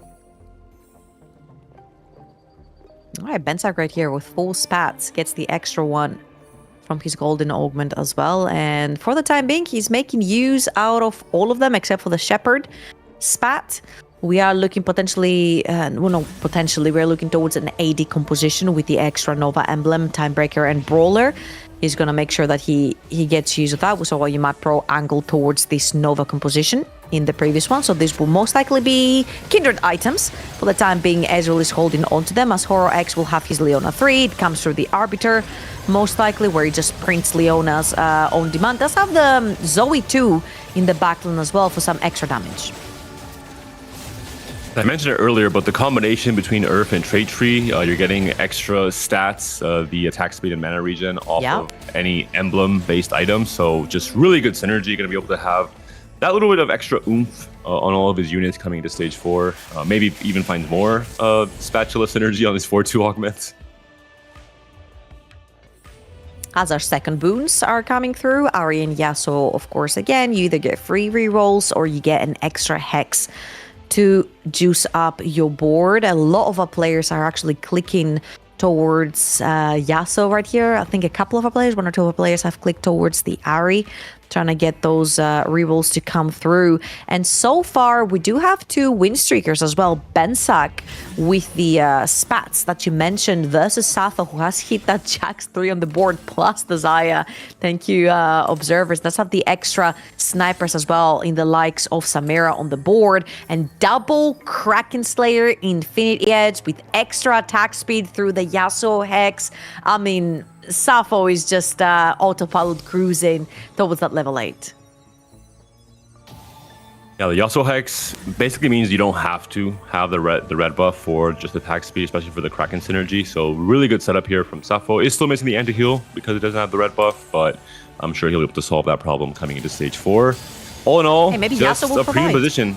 All right, Bensak right here with full spats gets the extra 1 from his golden augment as well. And for the time being, he's making use out of all of them except for the Shepherd spat. We are looking potentially, we're looking towards an AD composition with the extra Nova emblem, Timebreaker, and Brawler. He's going to make sure that he gets use of that. We saw YU Mad Pro angle towards this Nova composition in the previous one, so this will most likely be Kindred items. For the time being, Ezreal is holding on to them, as Horo X will have his Leona 3. It comes through the Arbiter, most likely, where he just prints Leona's on demand. Does have the Zoe 2 in the backline as well for some extra damage. I mentioned it earlier, but the combination between Earth and Trade Tree, you're getting extra stats, the attack speed and mana regen off of any emblem-based items. So just really good synergy. You're going to be able to have that little bit of extra oomph on all of his units coming into stage 4. Maybe even find more spatula synergy on these 4-2 augments. As our second boons are coming through, Ahri and Yasuo, of course, again, you either get free rerolls or you get an extra hex to juice up your board. A lot of our players are actually clicking towards Yasuo right here. I think a couple of our players, 1 or 2 of our players have clicked towards the Ahri, trying to get those rerolls to come through. And so far, we do have 2 win streakers as well. Bensak with the spats that you mentioned versus Sappho, who has hit that Jax 3 on the board, plus the Xayah. Thank you, observers. Let's have the extra snipers as well in the likes of Samira on the board. And double Kraken Slayer Infinity Edge with extra attack speed through the Yasuo Hex. I mean, Sappho is just autopilot cruising towards that level 8. Yeah, the Yasuo Hex basically means you don't have to have the red buff for just attack speed, especially for the Kraken synergy. So really good setup here from Sappho. Is still missing the anti-heal because it doesn't have the red buff, but I'm sure he'll be able to solve that problem coming into stage 4. All in all, maybe just Yasuo will a premium provide. position.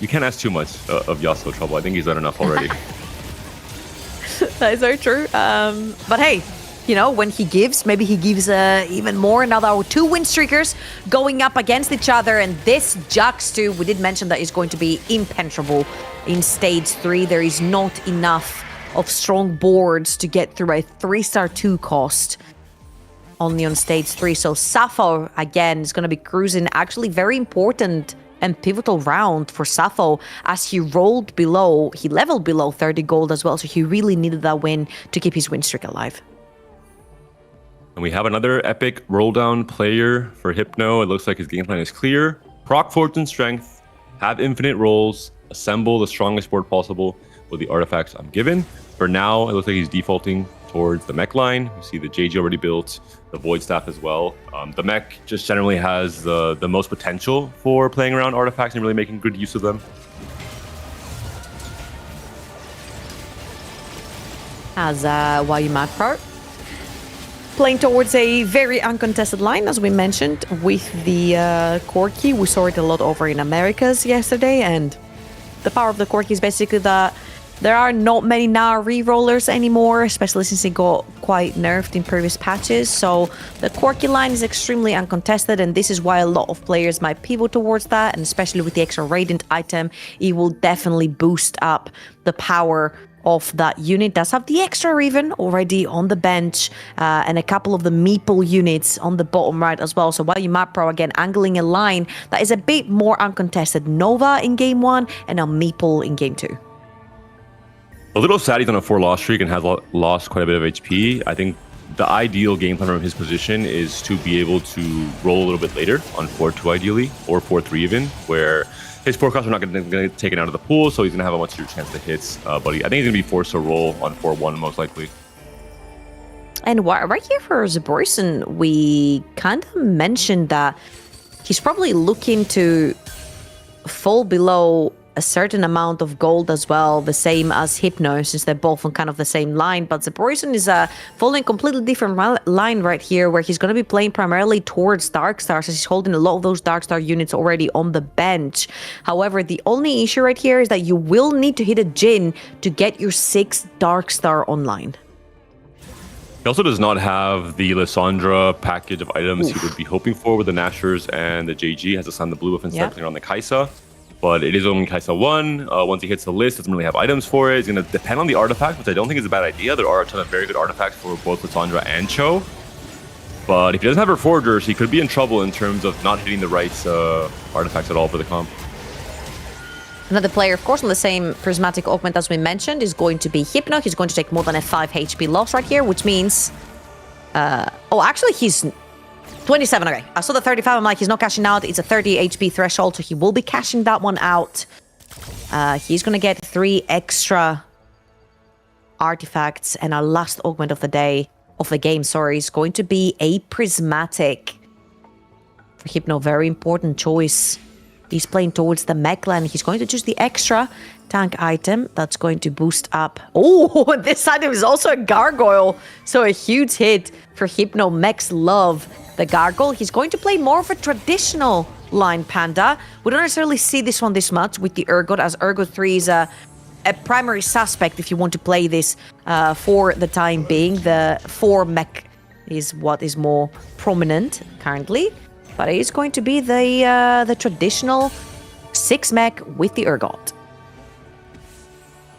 You can't ask too much of Yasuo trouble. I think he's done enough already. That is very true. But hey, you know, when he gives, maybe he gives even more. Now there are 2 win streakers going up against each other, and this Jax 2, we did mention that is going to be impenetrable in stage 3. There is not enough of strong boards to get through a 3-star 2 cost only on stage 3. So Sappho, again, is going to be cruising. Actually, very important and pivotal round for Sappho, as he leveled below 30 gold as well, so he really needed that win to keep his win streak alive. And we have another epic roll down player for Hypno. It looks like his game plan is clear. Proc Fortune Strength, have infinite rolls, assemble the strongest board possible with the artifacts I'm given. For now, it looks like he's defaulting towards the mech line. You see the JG already built, the Void Staff as well. The mech just generally has the most potential for playing around artifacts and really making good use of them. As YU Mad Pro playing towards a very uncontested line, as we mentioned, with the Corki. We saw it a lot over in Americas yesterday, and the power of the Corki is basically that there are not many now re-rollers anymore, especially since it got quite nerfed in previous patches. So the Corki line is extremely uncontested, and this is why a lot of players might pivot towards that, and especially with the extra Radiant item, it will definitely boost up the power of that unit. Does have the extra Riven already on the bench, and a couple of the Meeple units on the bottom right as well. So while you map pro again angling a line that is a bit more uncontested, Nova in game 1 and now Meeple in game 2. A little sad he's on a 4-loss streak and has lost quite a bit of HP. I think the ideal game plan from his position is to be able to roll a little bit later on 4-2 ideally, or 4-3 even, where his forecasts are not going to get taken out of the pool, so he's going to have a much better chance to hits. But I think he's going to be forced to roll on 4-1 most likely. And right here for Zaborson, we kind of mentioned that he's probably looking to fall below a certain amount of gold as well, the same as Hypno, since they're both on kind of the same line. But Zaborson is following a completely different line right here, where he's going to be playing primarily towards Darkstar, so he's holding a lot of those Darkstar units already on the bench. However, the only issue right here is that you will need to hit a Jhin to get your 6 Darkstar online. He also does not have the Lissandra package of items he would be hoping for with the Nashers and the JG. Has to sign the blue buff instead playing on the Kaisa. But it is only Kaisa 1. Once he hits the list, doesn't really have items for it. It's going to depend on the artifact, which I don't think is a bad idea. There are a ton of very good artifacts for both Lissandra and Cho. But if he doesn't have her forgers, he could be in trouble in terms of not hitting the right artifacts at all for the comp. Another player, of course, on the same prismatic augment as we mentioned, is going to be Hypno. He's going to take more than a 5 HP loss right here, which means... oh, actually, he's 27. Okay, I saw the 35. I'm like, he's not cashing out. It's a 30 HP threshold, so he will be cashing that one out. He's going to get 3 extra artifacts, and our last augment of the day, of the game, sorry, is going to be a prismatic. For Hypno, very important choice. He's playing towards the mech lane. He's going to choose the extra tank item that's going to boost up. Oh, this item is also a gargoyle. So a huge hit for Hypno. Mechs love the gargoyle. He's going to play more of a traditional line panda. We don't necessarily see this one this much with the Urgot, as Urgot 3 is a primary suspect if you want to play this for the time being. The 4 mech is what is more prominent currently. But it is going to be the traditional 6 mech with the Urgot.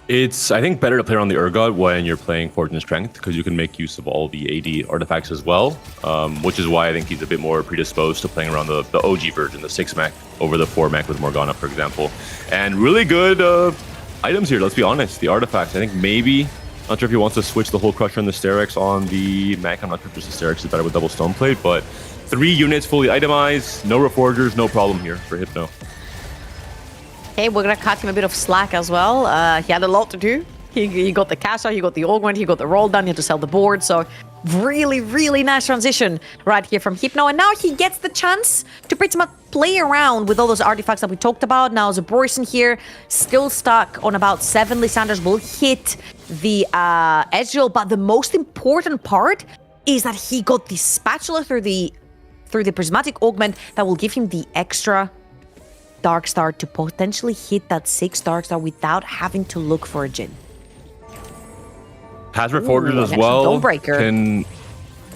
It's, I think, better to play around the Urgot when you're playing Fortune Strength, because you can make use of all the AD artifacts as well, which is why I think he's a bit more predisposed to playing around the OG version, the 6 mech, over the 4 mech with Morgana, for example. And really good items here, let's be honest. The artifacts, I think maybe, not sure if he wants to switch the whole Crusher and the Sterex on the mech. I'm not sure if just the Sterex is better with double Stone Plate, but 3 units fully itemized, no Reforgers, no problem here for Hypno. Okay, we're going to cut him a bit of slack as well. He had a lot to do. He got the cash out, he got the augment, he got the roll down, he had to sell the board. So really, really nice transition right here from Hypno. And now he gets the chance to pretty much play around with all those artifacts that we talked about. Now Zaborson here, still stuck on about 7. Lysanders will hit the Ezreal, but the most important part is that he got the spatula through the prismatic augment that will give him the extra Darkstar to potentially hit that 6 Darkstar without having to look for a Jhin. Has Reforgers as well. Dawnbreaker.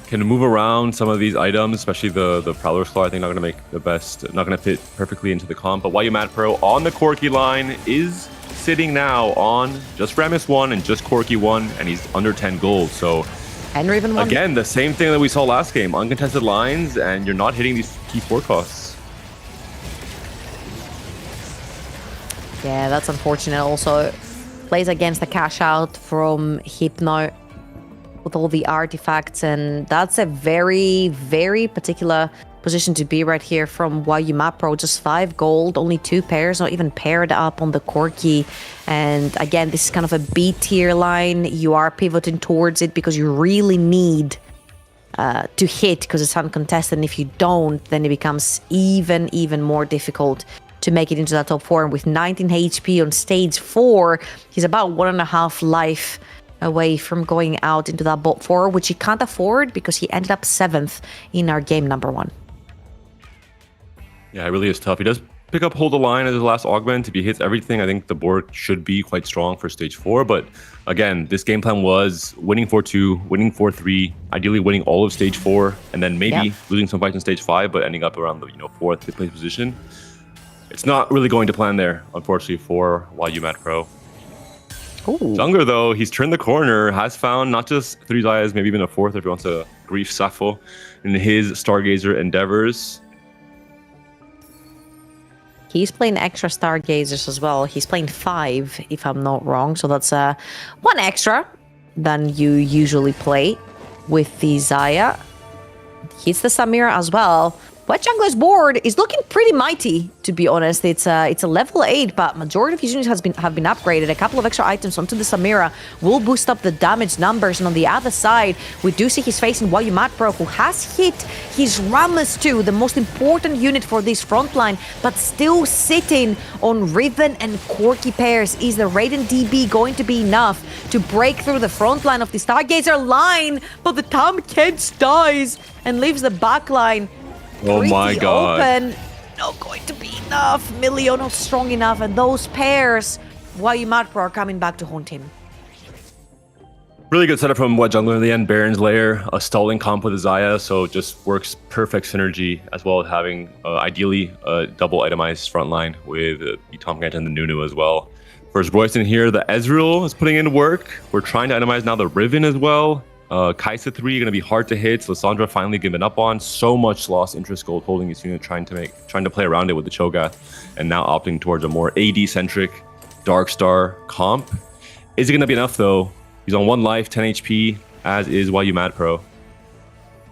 Can move around some of these items, especially the Prowler's Claw. I think not going to make the best, not going to fit perfectly into the comp. But Why Mad Pro on the Corki line is sitting now on just Rammus 1 and just Corki 1, and he's under 10 gold. So and even one. Again, the same thing that we saw last game. Uncontested lines, and you're not hitting these key forecasts. Yeah, that's unfortunate. Also, plays against the cash out from Hypno with all the artifacts, and that's a very, very particular position to be right here from YU Map Pro. Just 5 gold, only 2 pairs, not even paired up on the Corki. And again, this is kind of a B tier line. You are pivoting towards it because you really need to hit, because it's uncontested. And if you don't, then it becomes even more difficult to make it into that top 4. And with 19 HP on stage 4, he's about 1.5 life away from going out into that bot 4, which he can't afford because he ended up 7th in our game number 1. Yeah, it really is tough. He does pick up hold the line as his last augment. If he hits everything, I think the board should be quite strong for stage 4. But again, this game plan was winning 4-2, winning 4-3, ideally winning all of stage 4, and then maybe losing some fights in stage 5, but ending up around the 4th, 5th place position. It's not really going to plan there, unfortunately, for YU Mad Pro. Jungler, though, he's turned the corner, has found not just 3 Zayas, maybe even a 4th if he wants to grief Sappho in his Stargazer endeavors. He's playing extra Stargazers as well. He's playing 5, if I'm not wrong. So that's 1 extra than you usually play with the Zaya. Hits the Samira as well. White Jungler's board is looking pretty mighty, to be honest. It's a level 8, but majority of his units have been upgraded. A couple of extra items onto the Samira will boost up the damage numbers. And on the other side, we do see he's facing YU Mad Pro, who has hit his Rammus too, the most important unit for this front line, but still sitting on Riven and Corki pairs. Is the Raiden DB going to be enough to break through the front line of the Stargazer line? But the Tam Keds dies and leaves the back line my god. Open. Not going to be enough. Milio not strong enough, and those pairs, YU Mad Pro, are coming back to haunt him. Really good setup from White Jungler in the end. Baron's Lair, a stalling comp with Zaya, so it just works perfect synergy, as well as having ideally a double itemized front line with the Tom Gant and the Nunu as well. First Royston here, the Ezreal is putting in work. We're trying to itemize now the Riven as well. Kaisa 3 going to be hard to hit. Lissandra finally given up on. So much lost interest gold holding his unit, trying to play around it with the Cho'Gath, and now opting towards a more AD-centric Darkstar comp. Is it going to be enough though? He's on 1 life, 10 HP, as is YU Mad Pro.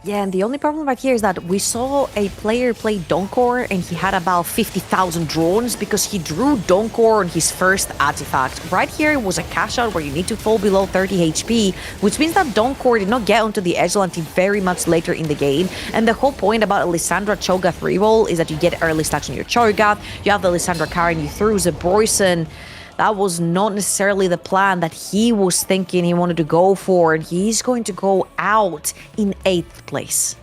Yeah, and the only problem right here is that we saw a player play Donkor and he had about 50,000 drones because he drew Donkor on his first artifact. Right here it was a cash out where you need to fall below 30 HP, which means that Donkor did not get onto the Ezreal until very much later in the game. And the whole point about a Lissandra Cho'Gath reroll is that you get early stacks on your Cho'Gath, you have the Lissandra carrying you through Zebroyson. That was not necessarily the plan that he was thinking he wanted to go for, and he's going to go out in 8th place.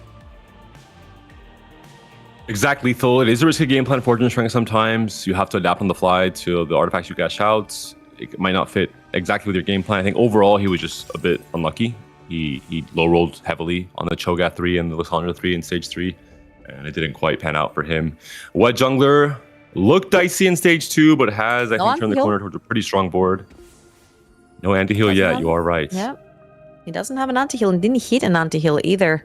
Exactly, Thul. It is a risky game plan, Fortune Strength sometimes. You have to adapt on the fly to the artifacts you cash out. It might not fit exactly with your game plan. I think overall he was just a bit unlucky. He low-rolled heavily on the Cho'Gath 3 and the Lissandra 3 in stage 3, and it didn't quite pan out for him. White Jungler looked dicey in stage 2, but has, I think, turned the corner towards a pretty strong board. No anti-heal yet, you are right. Yeah, he doesn't have an anti-heal and didn't hit an anti-heal either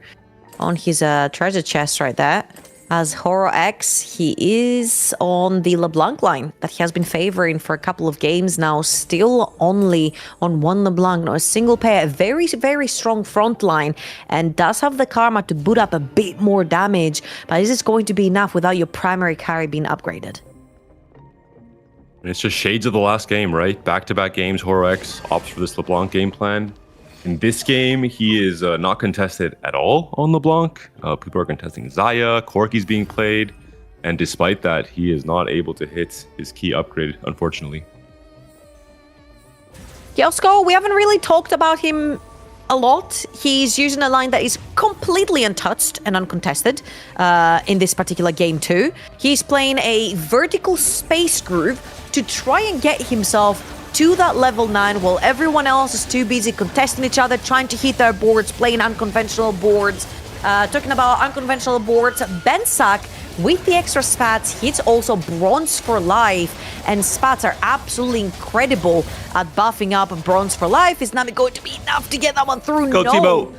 on his treasure chest right there. As Horo X, he is on the LeBlanc line that he has been favoring for a couple of games now. Still only on 1 LeBlanc, not a single pair. Very, very strong front line, and does have the karma to boot up a bit more damage. But is this going to be enough without your primary carry being upgraded? It's just shades of the last game, right? Back-to-back games, Horo X opts for this LeBlanc game plan. In this game, he is not contested at all on LeBlanc. People are contesting Zaya, Corki's being played, and despite that, he is not able to hit his key upgrade, unfortunately. Yosko, we haven't really talked about him a lot. He's using a line that is completely untouched and uncontested in this particular game too. He's playing a vertical space groove to try and get himself to that level 9 while everyone else is too busy contesting each other, trying to hit their boards, playing unconventional boards. Talking about unconventional boards, Bensak with the extra spats hits also bronze for life, and spats are absolutely incredible at buffing up bronze for life. Is not going to be enough to get that one through. Go Timo.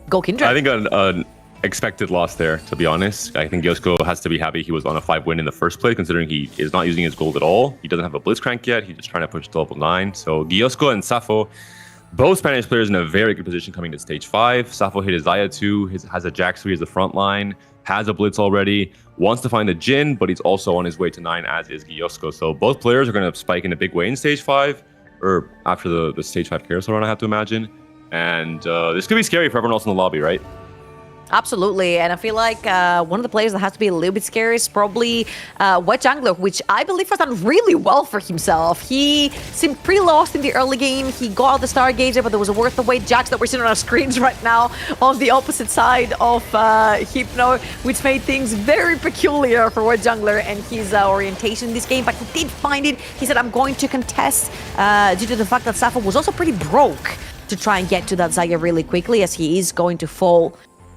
Go Kindred. I think an expected loss there, to be honest. I think Yosko has to be happy he was on a 5 win in the first place, considering he is not using his gold at all. He doesn't have a Blitzcrank yet. He's just trying to push to level 9. So Yosko and Sappho, both Spanish players in a very good position coming to stage 5. Sappho hit his Zaya 2, has a Jax 3 as the front line, has a Blitz already, wants to find the Jhin, but he's also on his way to 9, as is Yosko. So both players are going to spike in a big way in stage 5, or after the stage 5 carousel run, I have to imagine. And this could be scary for everyone else in the lobby, right? Absolutely, and I feel like one of the players that has to be a little bit scary is probably White Jungler, which I believe has done really well for himself. He seemed pretty lost in the early game. He got the Stargazer, but there was a worth the wait Jax that we're seeing on our screens right now on the opposite side of Hypno, which made things very peculiar for White Jungler and his orientation in this game, but he did find it. He said, I'm going to contest due to the fact that Sappho was also pretty broke to try and get to that Zaya really quickly, as he is going to fall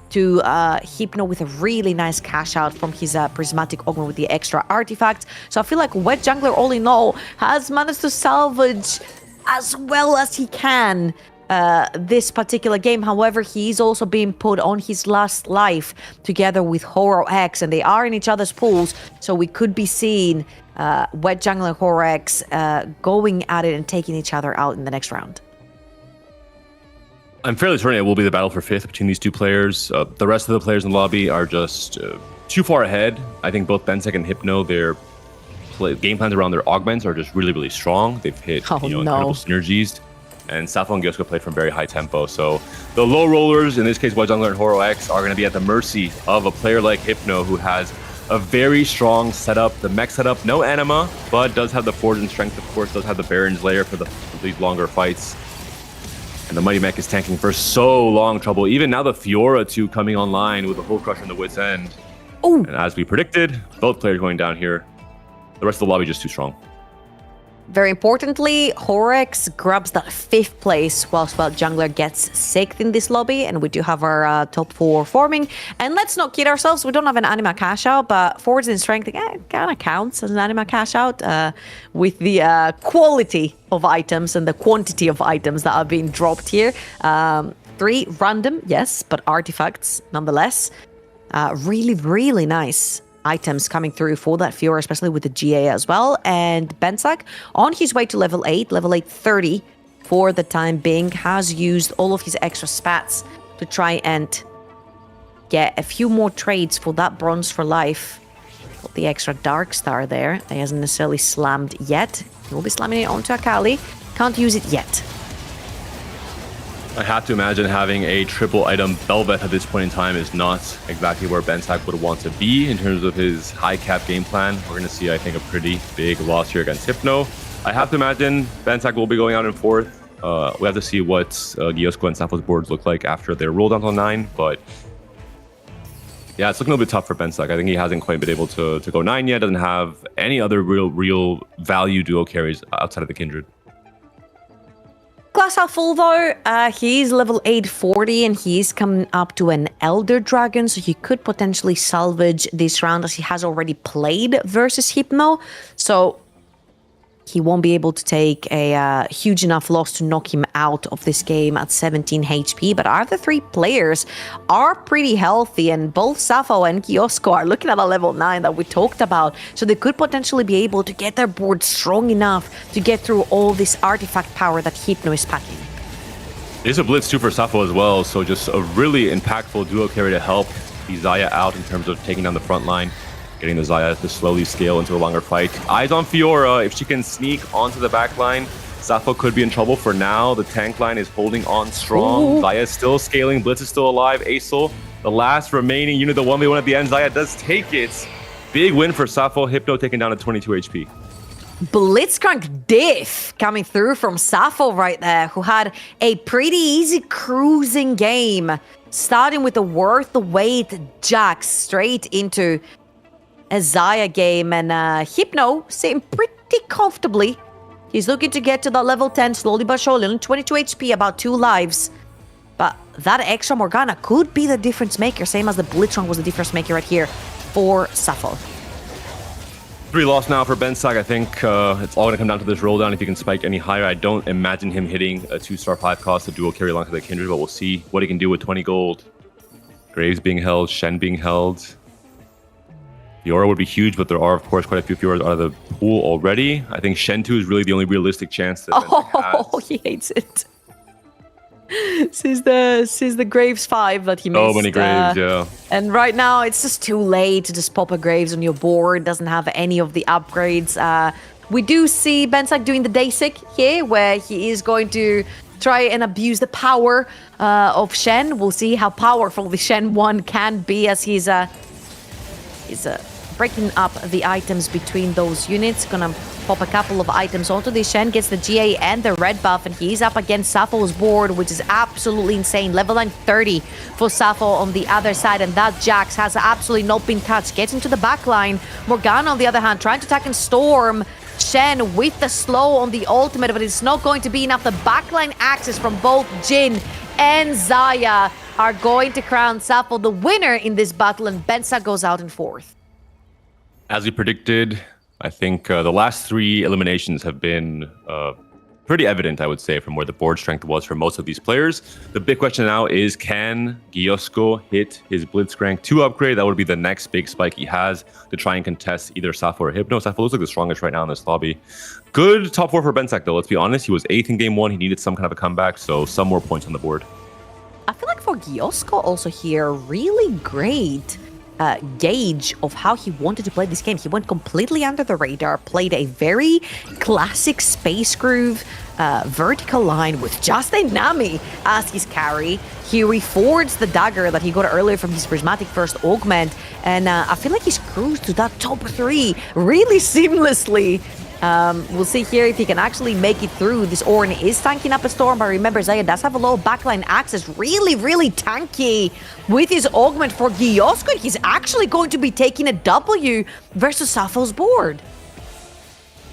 to Hypno with a really nice cash out from his Prismatic Augment with the extra artifact. So I feel like Wet Jungler, all in all, has managed to salvage as well as he can this particular game. However, he's also being put on his last life together with Horo X, and they are in each other's pools. So we could be seeing Wet Jungler and Horo X going at it and taking each other out in the next round. I'm fairly certain it will be the battle for 5th between these two players. The rest of the players in the lobby are just too far ahead. I think both Bensec and Hypno, their game plans around their augments are just really, really strong. They've hit incredible synergies. And Sappho and Gyosko played from very high tempo. So the low rollers, in this case White Jungler and Horo X, are going to be at the mercy of a player like Hypno, who has a very strong setup. The mech setup, no anima, but does have the Forge and Strength, of course, does have the Baron's Lair for these longer fights. And the Mighty Mech is tanking for so long trouble. Even now the Fiora 2 coming online with the Hull Crusher and the Wit's End. Ooh. And as we predicted, both players going down here. The rest of the lobby just too strong. Very importantly, Horex grabs that 5th place whilst Wild Jungler gets 6th in this lobby, and we do have our top 4 forming. And let's not kid ourselves, we don't have an Anima cash out, but Forwards in Strength kind of counts as an Anima cash out with the quality of items and the quantity of items that are being dropped here. 3 random, yes, but artifacts nonetheless. Really, really nice items coming through for that Fiora, especially with the GA as well. And Bensak, on his way to level 8 30 for the time being, has used all of his extra spats to try and get a few more trades for that Bronze for Life. Got the extra Dark Star there. He hasn't necessarily slammed yet. He will be slamming it onto Akali. Can't use it yet. I have to imagine having a triple item Velvet at this point in time is not exactly where Bensak would want to be in terms of his high cap game plan. We're going to see, I think, a pretty big loss here against Hypno. I have to imagine Bensak will be going out in 4th. We have to see what Gyosko and Sappho's boards look like after they're rolled down to 9, but yeah, it's looking a little bit tough for Bensak. I think he hasn't quite been able to go 9 yet, doesn't have any other real value duo carries outside of the Kindred. Glass half full though, he's level 840 and he's coming up to an Elder Dragon, so he could potentially salvage this round as he has already played versus Hypno. So he won't be able to take a huge enough loss to knock him out of this game at 17 HP. But our other 3 players are pretty healthy, and both Sappho and Gyosko are looking at a level 9 that we talked about. So they could potentially be able to get their board strong enough to get through all this artifact power that Hypno is packing. There's a Blitz 2 for Sappho as well, so just a really impactful duo carry to help the Zaya out in terms of taking down the front line. Getting the Zaya to slowly scale into a longer fight. Eyes on Fiora. If she can sneak onto the back line, Sappho could be in trouble. For now, the tank line is holding on strong. Zaya is still scaling. Blitz is still alive. Acel, the last remaining unit, the 1v1 at the end. Zaya does take it. Big win for Sappho. Hypno taken down to 22 HP. Blitzcrank diff coming through from Sappho right there, who had a pretty easy cruising game. Starting with the worth the wait Jax straight into a Zaya game, and Hypno sitting pretty comfortably. He's looking to get to that level 10 slowly but surely, only 22 HP, about 2 lives. But that extra Morgana could be the difference maker, same as the Blitzcrank was the difference maker right here for Sappho. 3 loss now for Bensak. I think it's all going to come down to this roll down. If he can spike any higher, I don't imagine him hitting a 2-star 5 cost, a dual carry along to the Kindred, but we'll see what he can do with 20 gold. Graves being held, Shen being held. Fiora would be huge, but there are, of course, quite a few Fioras out of the pool already. I think Shen 2 is really the only realistic chance that Bensak has. He hates it. Since the Graves 5 that he missed. So many Graves, yeah. And right now, it's just too late to just pop a Graves on your board. Doesn't have any of the upgrades. We do see Bensak doing the Daysik here, where he is going to try and abuse the power of Shen. We'll see how powerful the Shen 1 can be as he's breaking up the items between those units. Gonna pop a couple of items onto the Shen, gets the GA and the red buff, and he's up against Sappho's board, which is absolutely insane. Level 930 for Sappho on the other side, and that Jax has absolutely not been touched. Gets into the back line. Morgana, on the other hand, trying to attack and storm Shen with the slow on the ultimate, but it's not going to be enough. The backline axes from both Jhin and Xayah are going to crown Sappho the winner in this battle, and Bensa goes out in fourth. As we predicted, I think the last 3 eliminations have been pretty evident, I would say, from where the board strength was for most of these players. The big question now is, can Giosko hit his Blitzcrank 2 upgrade? That would be the next big spike he has to try and contest either Sappho or Hypno. Sappho looks like the strongest right now in this lobby. Good top 4 for Bensak, though. Let's be honest. He was 8th in game 1. He needed some kind of a comeback, so some more points on the board. I feel like for Giosko also here, really great gauge of how he wanted to play this game. He went completely under the radar, played a very classic Space Groove vertical line with just a Nami as his carry. He reforged the dagger that he got earlier from his Prismatic First Augment, and I feel like he's cruised to that top 3 really seamlessly. We'll see here if he can actually make it through. This Ornn is tanking up a storm, but remember, Xayah does have a low backline access. Really, really tanky with his augment for Giosko. He's actually going to be taking a W versus Sappho's board.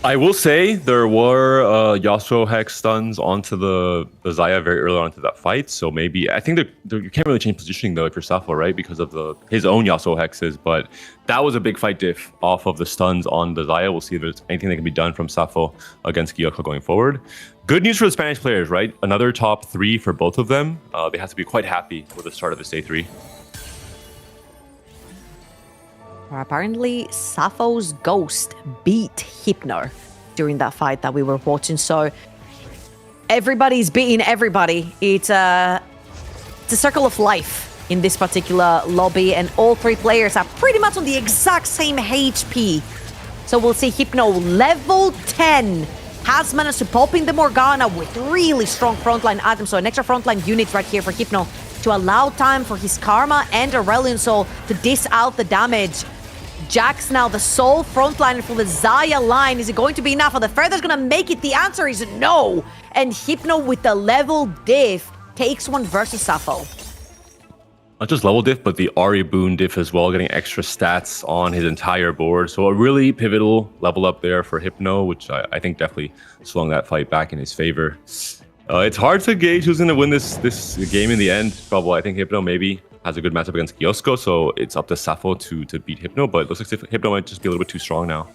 I will say there were Yasuo Hex stuns onto the Xayah very early on into that fight, so maybe I think you can't really change positioning though if you're Sappho, right? Because of his own Yasuo Hexes, but that was a big fight diff off of the stuns on the Xayah. We'll see if there's anything that can be done from Sappho against Gyoko going forward. Good news for the Spanish players, right? Another top 3 for both of them. They have to be quite happy with the start of this day 3. Apparently, Sappho's Ghost beat Hypno during that fight that we were watching. So everybody's beating everybody. It's a circle of life in this particular lobby, and all 3 players are pretty much on the exact same HP. So we'll see Hypno level 10 has managed to pop in the Morgana with really strong frontline items. So an extra frontline unit right here for Hypno to allow time for his Karma and Aurelion Soul to dish out the damage. Jax now the sole frontliner for the Xayah line. Is it going to be enough? Are the Feathers going to make it? The answer is no. And Hypno with the level diff takes one versus Sappho. Not just level diff, but the Ari boon diff as well, getting extra stats on his entire board. So a really pivotal level up there for Hypno, which I think definitely swung that fight back in his favor. It's hard to gauge who's going to win this game in the end. Probably, I think Hypno maybe has a good matchup against Giosko, so it's up to Sappho to beat Hypno, but it looks like Hypno might just be a little bit too strong now.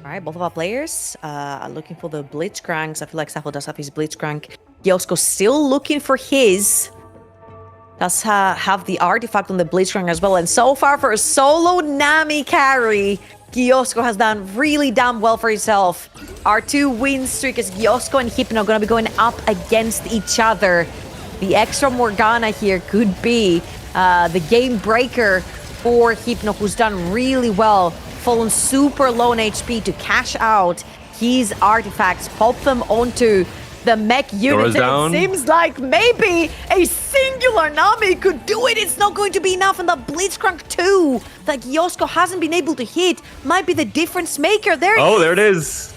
All right, both of our players are looking for the Blitzcranks. I feel like Sappho does have his Blitzcrank. Giosko still looking for his. Does have the artifact on the Blitzcrank as well, and so far for a solo Nami carry, Giosko has done really damn well for himself. Our 2 win streak is Giosko and Hypno going to be going up against each other. The extra Morgana here could be the game breaker for Hypno, who's done really well, fallen super low on HP to cash out his artifacts, pop them onto the mech unit. It seems like maybe a singular Nami could do it. It's not going to be enough, and the Blitzcrank 2 that Giosko hasn't been able to hit might be the difference maker. There it is.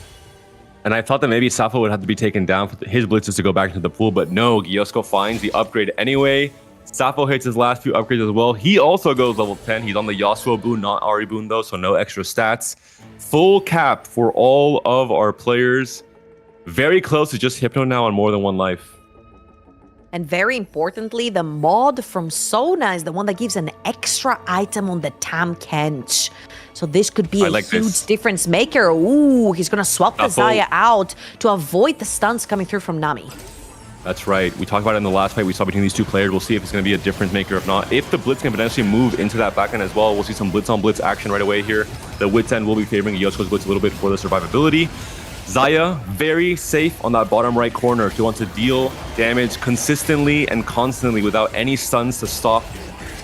And I thought that maybe Sappho would have to be taken down for his blitzes to go back into the pool, but no, Giosko finds the upgrade anyway. Sappho hits his last few upgrades as well. He also goes level 10. He's on the Yasuo boon, not Ari boon though, so no extra stats. Full cap for all of our players. Very close to just Hypno now on more than 1 life. And very importantly, the mod from Sona is the one that gives an extra item on the Tam Kench. So this could be a huge difference maker. Ooh, he's going to swap the Xayah out to avoid the stuns coming through from Nami. That's right. We talked about it in the last fight we saw between these 2 players. We'll see if it's going to be a difference maker. If not, if the Blitz can potentially move into that backend as well, we'll see some Blitz on Blitz action right away here. The Wit's End will be favoring Yosko's Blitz a little bit for the survivability. Xayah, very safe on that bottom right corner. She wants to deal damage consistently and constantly without any stuns to stop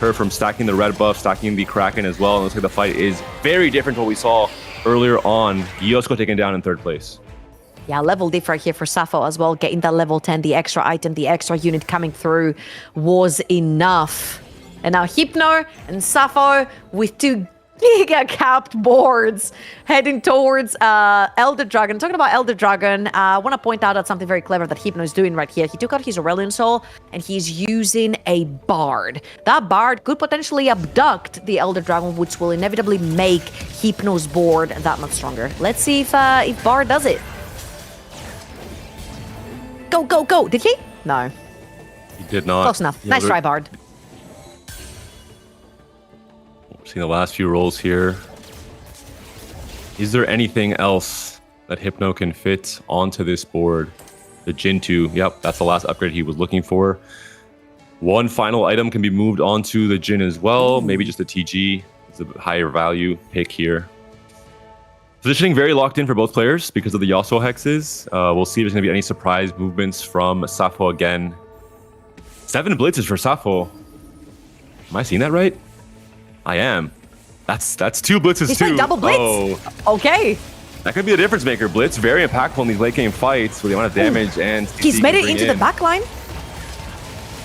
her from stacking the red buff, stacking the Kraken as well. And it looks like the fight is very different to what we saw earlier on. Yosko taken down in 3rd place. Yeah, level diff right here for Sappho as well. Getting that level 10, the extra item, the extra unit coming through was enough. And now Hypno and Sappho with 2 giga capped boards heading towards Elder Dragon. Talking about Elder Dragon, I want to point out that something very clever that Hypno is doing right here. He took out his Aurelion Soul and he's using a Bard. That Bard could potentially abduct the Elder Dragon, which will inevitably make Hypno's board that much stronger. Let's see if Bard does it. Go, go, go. Did he? No. He did not. Close enough. Nice try, Bard. Seeing the last few rolls here. Is there anything else that Hypno can fit onto this board? The Jin 2. Yep, that's the last upgrade he was looking for. One final item can be moved onto the Jin as well. Maybe just a TG. It's a higher value pick here. Positioning very locked in for both players because of the Yasuo hexes. We'll see if there's going to be any surprise movements from Sappho again. 7 blitzes for Sappho. Am I seeing that right? I am. That's 2 blitzes He's too. playing double blitz. Oh, Okay. that could be a difference maker. Blitz very impactful in these late game fights with the amount of damage and CC He's made can it bring into the in. back line.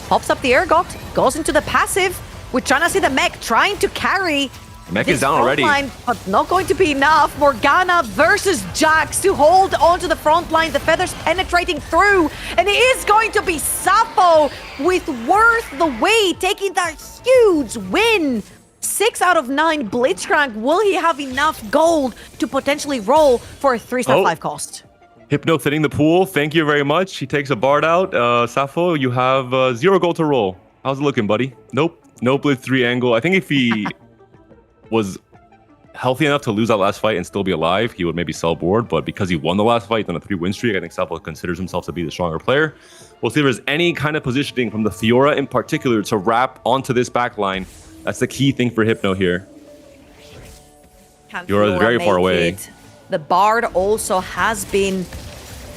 Pops up the Ergot. Goes into the passive. We're trying to see the mech trying to carry Mech this is down front already. line, but not going to be enough. Morgana versus Jax to hold onto the front line. The feathers penetrating through. And it is going to be Sappho with Worth the Wait taking that huge win. 6 out of 9 Blitzcrank. Will he have enough gold to potentially roll for a 3-star 5 cost? Hypno fitting the pool. Thank you very much. He takes a Bard out. Sappho, you have 0 gold to roll. How's it looking, buddy? Nope. No Blitz 3 angle. I think if he was healthy enough to lose that last fight and still be alive, he would maybe sell board. But because he won the last fight on a 3-win streak, I think Sappho considers himself to be the stronger player. We'll see if there's any kind of positioning from the Fiora in particular to wrap onto this backline. That's the key thing for Hypno here. You're very far away. The Bard also has been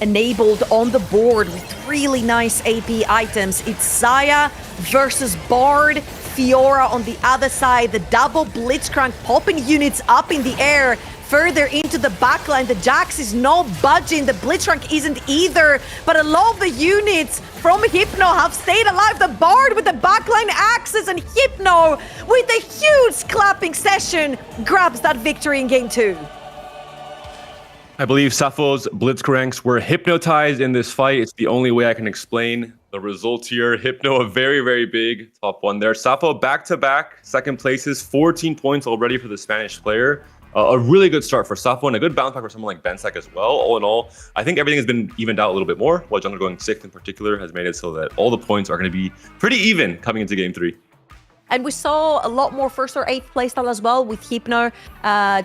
enabled on the board with really nice AP items. It's Saya versus Bard. Fiora on the other side. The double Blitzcrank popping units up in the air. Further into the backline, the Jax is not budging. The Blitzcrank isn't either. But a lot of the units from Hypno have stayed alive. The Bard with the backline axes and Hypno with a huge clapping session grabs that victory in game 2. I believe Sappho's Blitzcranks were hypnotized in this fight. It's the only way I can explain the results here. Hypno, a very, very big top 1 there. Sappho back-to-back second places, 14 points already for the Spanish player. A really good start for Sappho and a good bounce back for someone like Bensek as well. All in all, I think everything has been evened out a little bit more, while Jungler going 6th in particular has made it so that all the points are going to be pretty even coming into game 3. And we saw a lot more 1st or 8th playstyle as well, with Hypno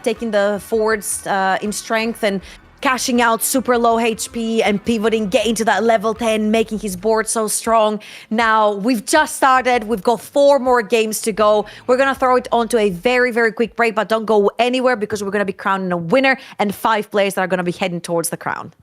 taking the forwards in strength and cashing out super low HP and pivoting, getting to that level 10, making his board so strong. Now, we've just started. We've got 4 more games to go. We're going to throw it onto a very, very quick break, but don't go anywhere because we're going to be crowning a winner and 5 players that are going to be heading towards the crown.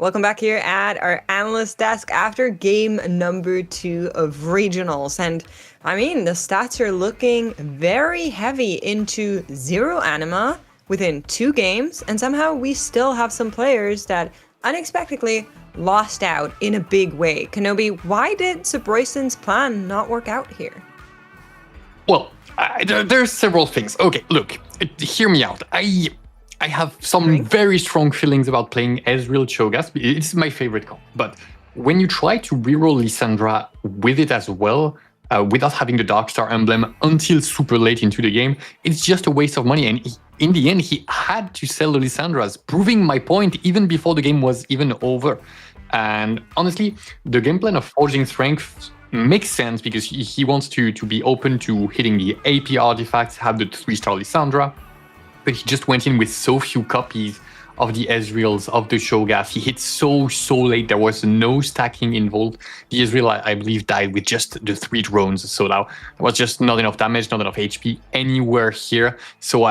Welcome back here at our analyst desk after game number 2 of regionals. And I mean, the stats are looking very heavy into 0 anima within 2 games. And somehow we still have some players that unexpectedly lost out in a big way. Kenobi, why did Sabroisen's plan not work out here? Well, there's several things. Okay, look, hear me out. I have some very strong feelings about playing Ezreal Cho'Gath. It's my favorite comp. But when you try to reroll Lissandra with it as well, without having the Darkstar emblem until super late into the game, it's just a waste of money. And in the end, he had to sell the Lissandras, proving my point even before the game was even over. And honestly, the game plan of Forging Strength makes sense because he wants to be open to hitting the AP artifacts, have the 3-star Lissandra, but he just went in with so few copies of the Ezreals, of the Cho'Gath. He hit so late. There was no stacking involved. The Ezreal, I believe, died with just the 3 drones. So now there was just not enough damage, not enough HP anywhere here. So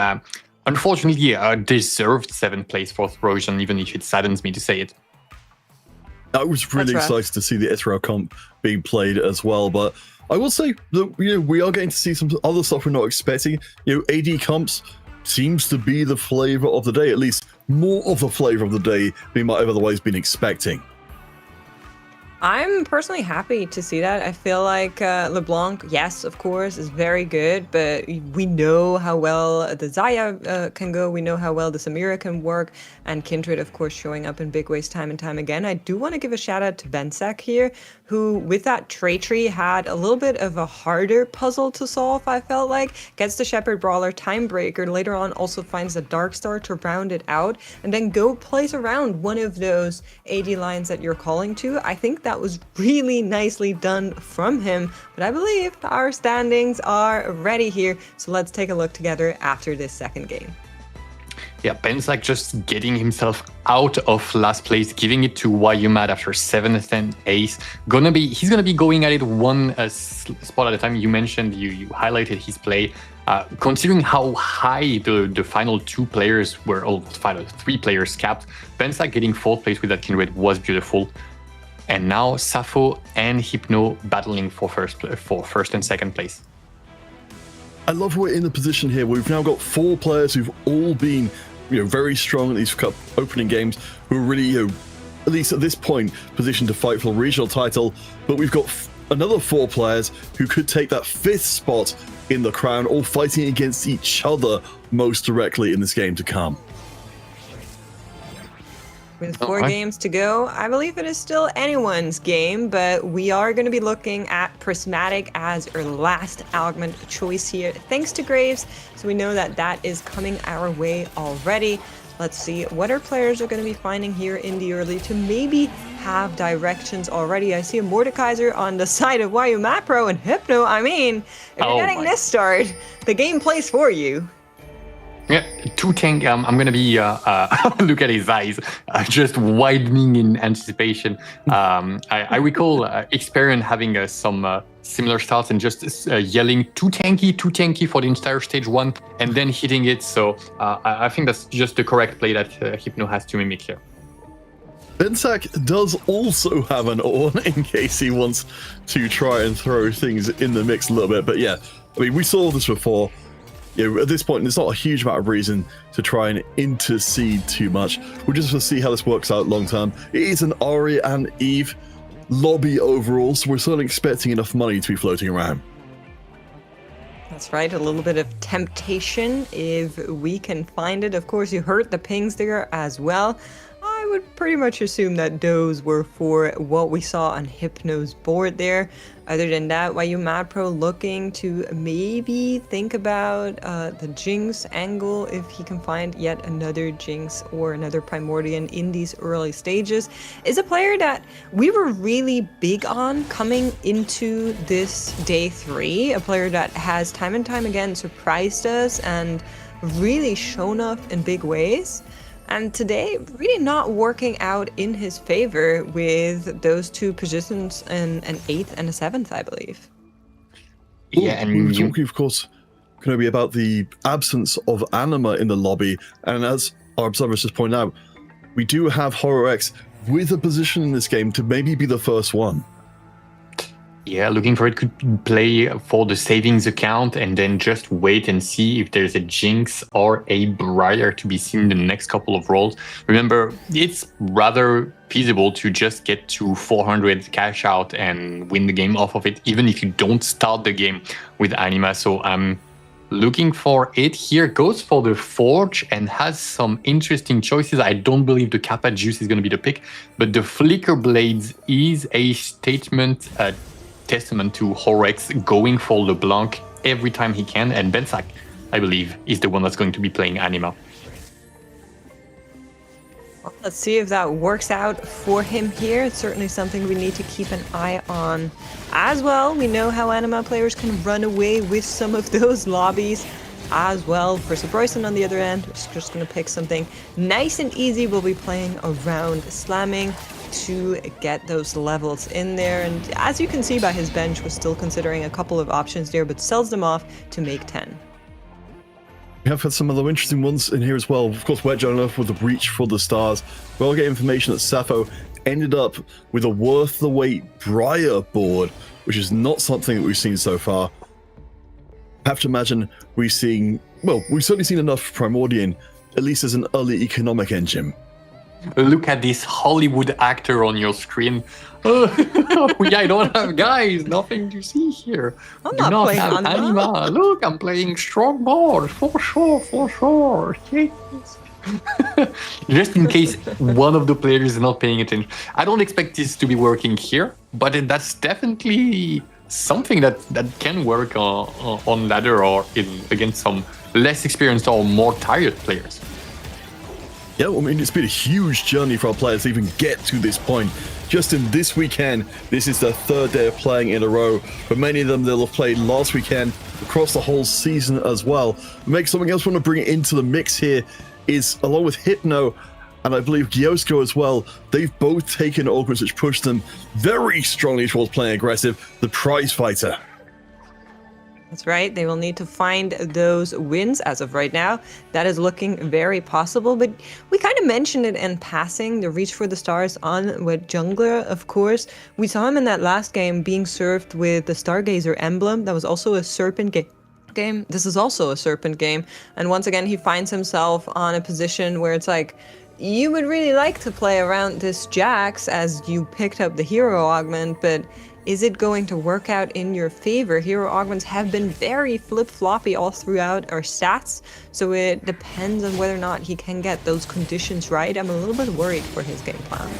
unfortunately, deserved 7th place for Trojan, even if it saddens me to say it. I was really excited to see the Ezreal comp being played as well, but I will say that we are getting to see some other stuff we're not expecting. AD comps seems to be the flavor of the day, at least more of the flavor of the day we might have otherwise been expecting. I'm personally happy to see that. I feel like LeBlanc, yes, of course, is very good, but we know how well the Xayah can go. We know how well the Samira can work, and Kindred, of course, showing up in big ways time and time again. I do want to give a shout out to Bensek here, who, with that trait tree, had a little bit of a harder puzzle to solve, I felt like. Gets the Shepherd Brawler, Timebreaker, later on also finds the Darkstar to round it out, and then go plays around one of those AD lines that you're calling to. I think that was really nicely done from him, but I believe our standings are ready here, so let's take a look together after this second game. Yeah, Bensek just getting himself out of last place, giving it to YUMAD after 7th and 8th. He's gonna be going at it one spot at a time. You mentioned, you highlighted his play. Considering how high the final 2 players were, or final 3 players capped, Bensek getting 4th place with that Kindred was beautiful. And now Sappho and Hypno battling for first and 2nd place. I love we're in the position here. We've now got 4 players who've all been, very strong at these cup opening games, who are really, at least at this point, positioned to fight for the regional title. But we've got another 4 players who could take that 5th spot in the crown, all fighting against each other most directly in this game to come. With 4 games to go, I believe it is still anyone's game, but we are going to be looking at Prismatic as our last augment choice here, thanks to Graves, so we know that is coming our way already. Let's see what our players are going to be finding here in the early to maybe have directions already. I see a Mordekaiser on the side of YUMAD Pro and Hypno. I mean, if you're getting this start, the game plays for you. Yeah, 2 tank. I'm gonna be look at his eyes, just widening in anticipation. I recall Experian having some similar starts and just yelling too tanky for the entire stage 1, and then hitting it. So I think that's just the correct play that Hypno has to mimic here. Bensek does also have an Ornn in case he wants to try and throw things in the mix a little bit. But yeah, I mean, we saw this before. At this point, there's not a huge amount of reason to try and intercede too much. We'll just have to see how this works out long term. It is an Ari and Eve lobby overall, so we're still expecting enough money to be floating around. That's right, a little bit of temptation if we can find it. Of course, you heard the pings there as well. I would pretty much assume that those were for what we saw on Hypno's board there. Other than that, YUMAD Pro looking to maybe think about the Jinx angle if he can find yet another Jinx or another Primordian in these early stages. Is a player that we were really big on coming into this day 3. A player that has time and time again surprised us and really shown up in big ways. And today, really not working out in his favor with those 2 positions, an 8th and a 7th, I believe. Yeah, and we were talking, of course, Kenobi, about the absence of anima in the lobby. And as our observers just pointed out, we do have HorrorX with a position in this game to maybe be the first one. Yeah, looking for it, could play for the savings account and then just wait and see if there's a Jinx or a Briar to be seen in the next couple of rolls. Remember, it's rather feasible to just get to 400 cash out and win the game off of it, even if you don't start the game with Anima. So I'm looking for it here. Goes for the Forge and has some interesting choices. I don't believe the Kappa Juice is going to be the pick, but the Flicker Blades is a statement, testament to Horex going for LeBlanc every time he can, and Bensak, I believe, is the one that's going to be playing Anima. Well, let's see if that works out for him here. It's certainly something we need to keep an eye on as well. We know how Anima players can run away with some of those lobbies as well. For Bryson on the other end, is just going to pick something nice and easy. We'll be playing around slamming to get those levels in there, and as you can see by his bench, was still considering a couple of options there, but sells them off to make 10. We have had some other interesting ones in here as well. Of course, Wedge enough with the Breach for the Stars. We all get information that Sappho ended up with a worth the wait Briar board, which is not something that we've seen so far. I have to imagine we've certainly seen enough Primordian, at least as an early economic engine. Look at this Hollywood actor on your screen. I don't have guys, nothing to see here. I'm not playing Anima. Look, I'm playing strong board, for sure. Yes. Just in case one of the players is not paying attention. I don't expect this to be working here, but that's definitely something that can work on ladder or against some less experienced or more tired players. Yeah, I mean, it's been a huge journey for our players to even get to this point. Just in this weekend, this is their third day of playing in a row. For many of them, they'll have played last weekend, across the whole season as well. Make something else we want to bring into the mix here is, along with Hypno, and I believe Gyosko as well, they've both taken augments which push them very strongly towards playing aggressive, the prize fighter. That's right. They will need to find those wins as of right now. That is looking very possible, but we kind of mentioned it in passing, the reach for the stars on with Jungler, of course. We saw him in that last game being served with the Stargazer emblem. That was also a Serpent game. This is also a Serpent game. And once again, he finds himself on a position where it's like, you would really like to play around this Jax as you picked up the hero augment, but is it going to work out in your favor? Hero augments have been very flip-floppy all throughout our stats, so it depends on whether or not he can get those conditions right. I'm a little bit worried for his game plan.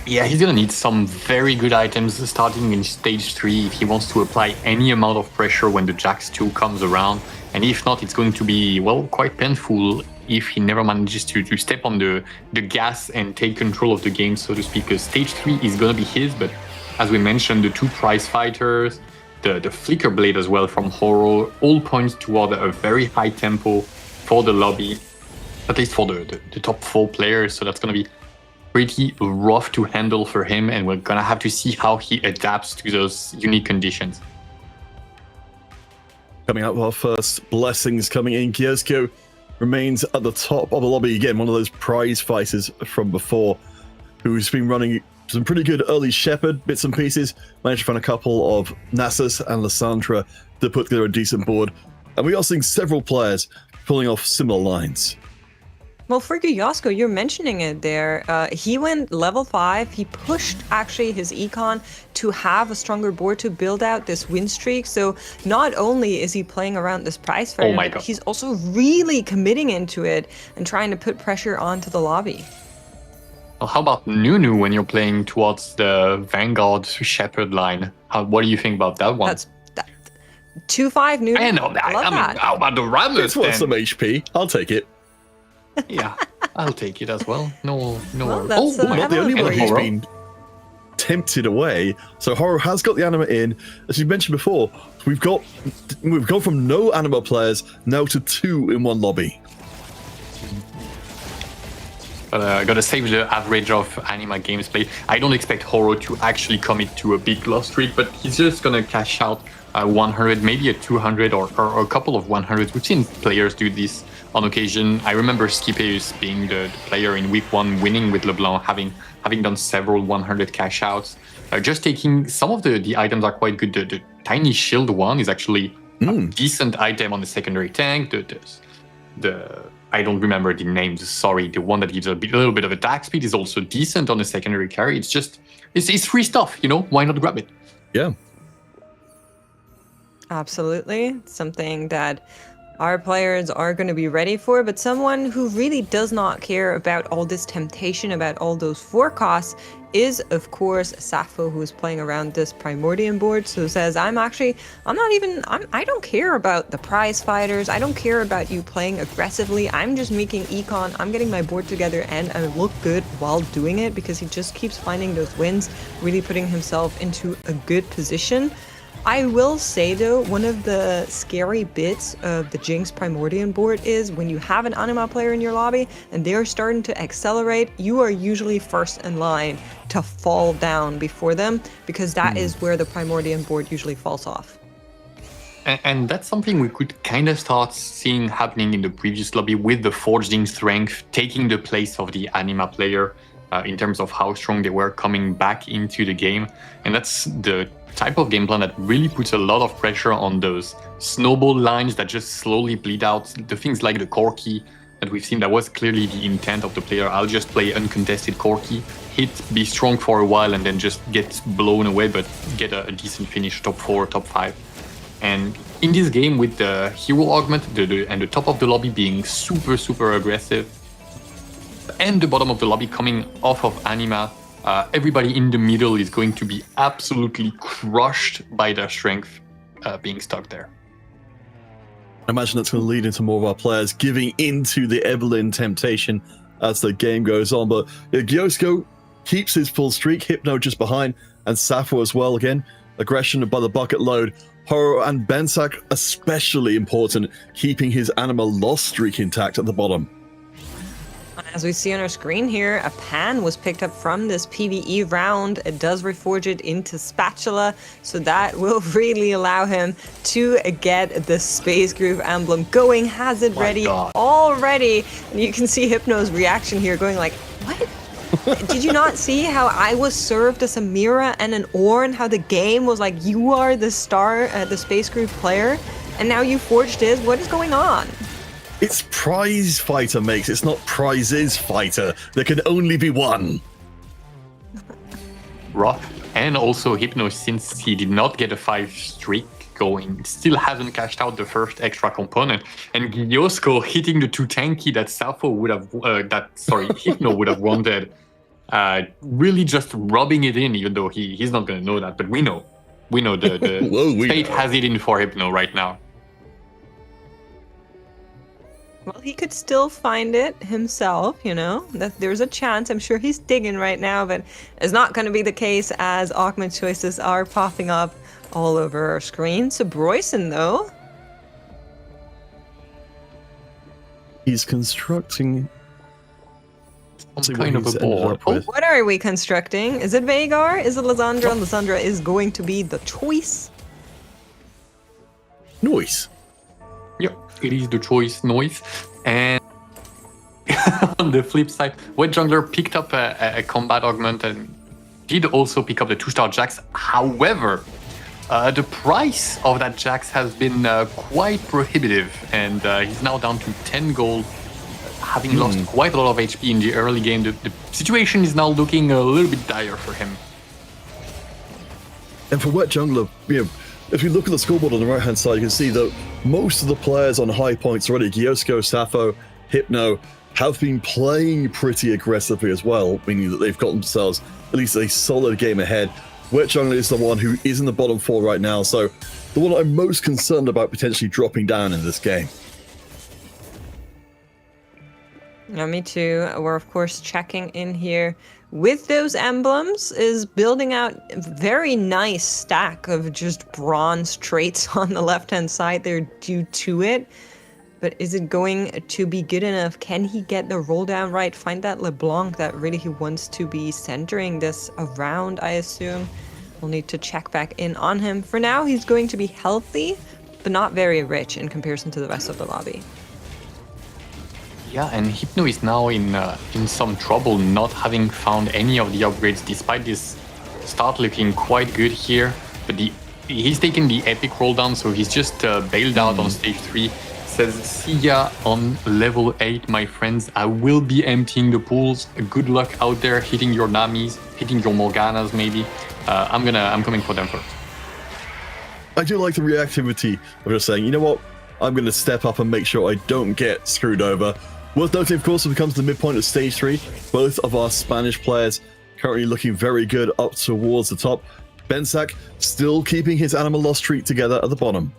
Yeah, he's gonna need some very good items starting in stage 3 if he wants to apply any amount of pressure when the Jax 2 comes around. And if not, it's going to be, well, quite painful if he never manages to step on the gas and take control of the game, so to speak, because stage 3 is gonna be his, but as we mentioned, the 2 prize fighters, the Flicker Blade as well from Horo, all point toward a very high tempo for the lobby, at least for the top 4 players. So that's going to be pretty rough to handle for him, and we're going to have to see how he adapts to those unique conditions. Coming out with our first blessings coming in, Gyosko remains at the top of the lobby. Again, one of those prize fighters from before, who's been running some pretty good early Shepherd bits and pieces. Managed to find a couple of Nasus and Lysandra to put together a decent board. And we are seeing several players pulling off similar lines. Well, for Gyosko, you're mentioning it there. He went level 5. He pushed actually his econ to have a stronger board to build out this win streak. So not only is he playing around this prize fight, but he's also really committing into it and trying to put pressure onto the lobby. Well, how about Nunu when you're playing towards the Vanguard Shepherd line? What do you think about that one? That's 2-5 Nunu. I know that. I mean, how about the Rammus? It's worth some HP. I'll take it. Yeah, I'll take it as well. No. Well, not the only way he's been tempted away. So Horo has got the anima in. As you mentioned before, we've gone from no anima players now to 2 in one lobby. But gotta save the average of anima games played. I don't expect Horo to actually commit to a big loss streak, but he's just gonna cash out 100, maybe a 200 or a couple of 100s. We've seen players do this on occasion. I remember Scipeus being the player in week 1 winning with LeBlanc, having done several 100 cash outs. Just taking some of the items are quite good. The tiny shield one is actually a decent item on the secondary tank. The I don't remember the names, sorry. The one that gives a little bit of attack speed is also decent on the secondary carry. It's free stuff, you know? Why not grab it? Yeah. Absolutely. Something that our players are going to be ready for, but someone who really does not care about all this temptation, about all those forecasts, is of course Sappho, who is playing around this Primordium board. So says, I don't care about the prize fighters. I don't care about you playing aggressively. I'm just making econ. I'm getting my board together and I look good while doing it, because he just keeps finding those wins, really putting himself into a good position. I will say though, one of the scary bits of the Jinx Primordium board is when you have an Anima player in your lobby and they're starting to accelerate, you are usually first in line to fall down before them, because that is where the Primordium board usually falls off. And that's something we could kind of start seeing happening in the previous lobby, with the Forged in Strength taking the place of the Anima player in terms of how strong they were coming back into the game. And that's the type of game plan that really puts a lot of pressure on those snowball lines that just slowly bleed out. The things like the Corki that we've seen, that was clearly the intent of the player. I'll just play uncontested Corki, hit, be strong for a while, and then just get blown away, but get a decent finish, top 4, top 5. And in this game, with the hero augment and the top of the lobby being super, super aggressive, and the bottom of the lobby coming off of Anima, everybody in the middle is going to be absolutely crushed by their strength being stuck there. I imagine that's going to lead into more of our players giving into the Evelyn temptation as the game goes on. But Gyosko keeps his full streak, Hypno just behind, and Sappho as well again. Aggression by the bucket load. Horo and Bensak especially important, keeping his Anima loss streak intact at the bottom. As we see on our screen here, a pan was picked up from this PvE round. It does reforge it into Spatula, so that will really allow him to get the Space Groove emblem going. Has it ready already. And you can see Hypno's reaction here going like, what? Did you not see how I was served a Samira and an Ornn? How the game was like, you are the star, the Space Groove player, and now you forged his? What is going on? It's prize fighter makes, it's not prizes fighter. There can only be one. Rough. And also Hypno, since he did not get a 5 streak going, still hasn't cashed out the first extra component. And Gyosko hitting the 2 tanky that Sappho would have, Hypno would have wanted. Really just rubbing it in, even though he's not going to know that. But we know the fate has it in for Hypno right now. Well, he could still find it himself, you know, that there's a chance. I'm sure he's digging right now, but it's not going to be the case as augment choices are popping up all over our screen. So Broyson, though. He's constructing some kind of a board. What are we constructing? Is it Veigar? Is it Lysandra? Oh. Lysandra is going to be the choice. Noise. Yep, it is the choice noise. And on the flip side, Wet Jungler picked up a combat augment and did also pick up the 2-star Jax. However, the price of that Jax has been quite prohibitive, and he's now down to 10 gold, having lost quite a lot of HP in the early game. The situation is now looking a little bit dire for him. And for Wet Jungler, you know, if we look at the scoreboard on the right-hand side, you can see that most of the players on high points already, Gyosko, Sappho, Hypno, have been playing pretty aggressively as well, meaning that they've got themselves at least a solid game ahead. Wet Jungler is the one who is in the bottom 4 right now, so the one I'm most concerned about potentially dropping down in this game. Yeah, me too. We're of course checking in here with those emblems, is building out a very nice stack of just bronze traits on the left-hand side there due to it. But is it going to be good enough? Can he get the roll down right? Find that LeBlanc that really he wants to be centering this around, I assume. We'll need to check back in on him. For now, he's going to be healthy, but not very rich in comparison to the rest of the lobby. Yeah, and Hypno is now in some trouble, not having found any of the upgrades, despite this start looking quite good here. But he's taken the epic roll down, so he's just bailed out on stage 3. Says, see ya on level 8, my friends. I will be emptying the pools. Good luck out there, hitting your Namis, hitting your Morganas, maybe. I'm coming for them first. I do like the reactivity of just saying, you know what, I'm going to step up and make sure I don't get screwed over. Worth noting, of course, when it comes to the midpoint of stage 3, both of our Spanish players currently looking very good up towards the top. Bensack still keeping his animal loss streak together at the bottom.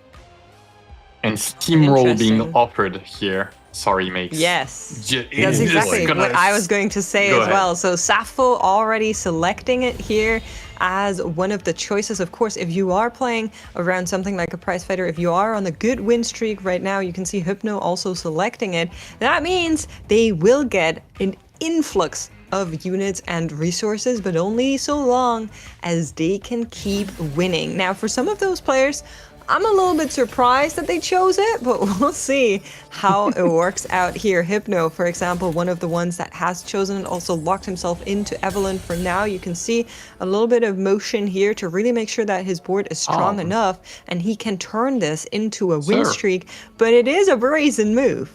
And Steamroll being offered here. Sorry, mates. Yes, that's exactly what I was going to say as well. So Sappho already selecting it here as one of the choices. Of course, if you are playing around something like a prize fighter, if you are on a good win streak right now, you can see Hypno also selecting it. That means they will get an influx of units and resources, but only so long as they can keep winning. Now, for some of those players, I'm a little bit surprised that they chose it, but we'll see how it works out here. Hypno, for example, one of the ones that has chosen it, also locked himself into Evelyn for now. You can see a little bit of motion here to really make sure that his board is strong enough and he can turn this into a win streak, but it is a brazen move.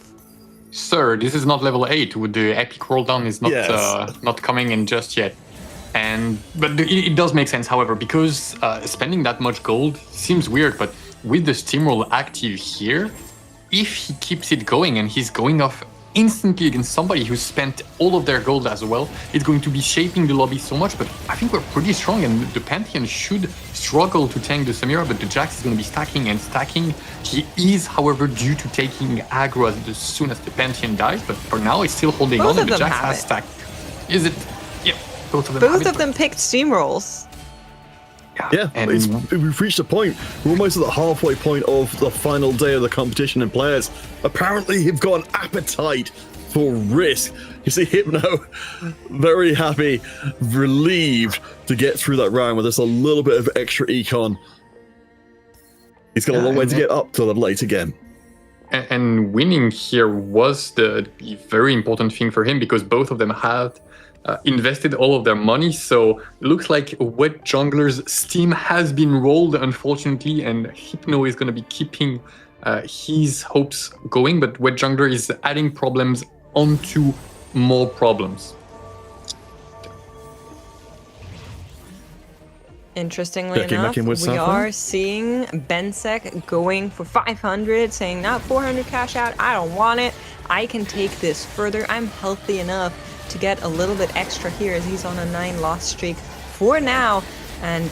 Sir, this is not level 8. With the epic roll down is not not coming in just yet. But it does make sense, however, because spending that much gold seems weird, but with the Steamroll active here, if he keeps it going and he's going off instantly against somebody who spent all of their gold as well, it's going to be shaping the lobby so much. But I think we're pretty strong, and the Pantheon should struggle to tank the Samira, but the Jax is going to be stacking and stacking. He is, however, due to taking aggro as soon as the Pantheon dies, but for now it's still holding on, and the Jax has stacked. Is it? Yep. Both of them picked Steamrolls. Yeah, we've reached a point. We're almost at the halfway point of the final day of the competition, and players apparently have got an appetite for risk. You see Hypno very happy, relieved to get through that round with just a little bit of extra econ. He's got a long way to get up to the late again. And winning here was the very important thing for him, because both of them had invested all of their money. So it looks like Wet Jungler's Steam has been rolled, unfortunately, and Hypno is going to be keeping his hopes going, but Wet Jungler is adding problems onto more problems. Interestingly enough, we are seeing Bensack going for 500, saying, not 400 cash out, I don't want it. I can take this further. I'm healthy enough to get a little bit extra here, as he's on a 9-loss streak for now, and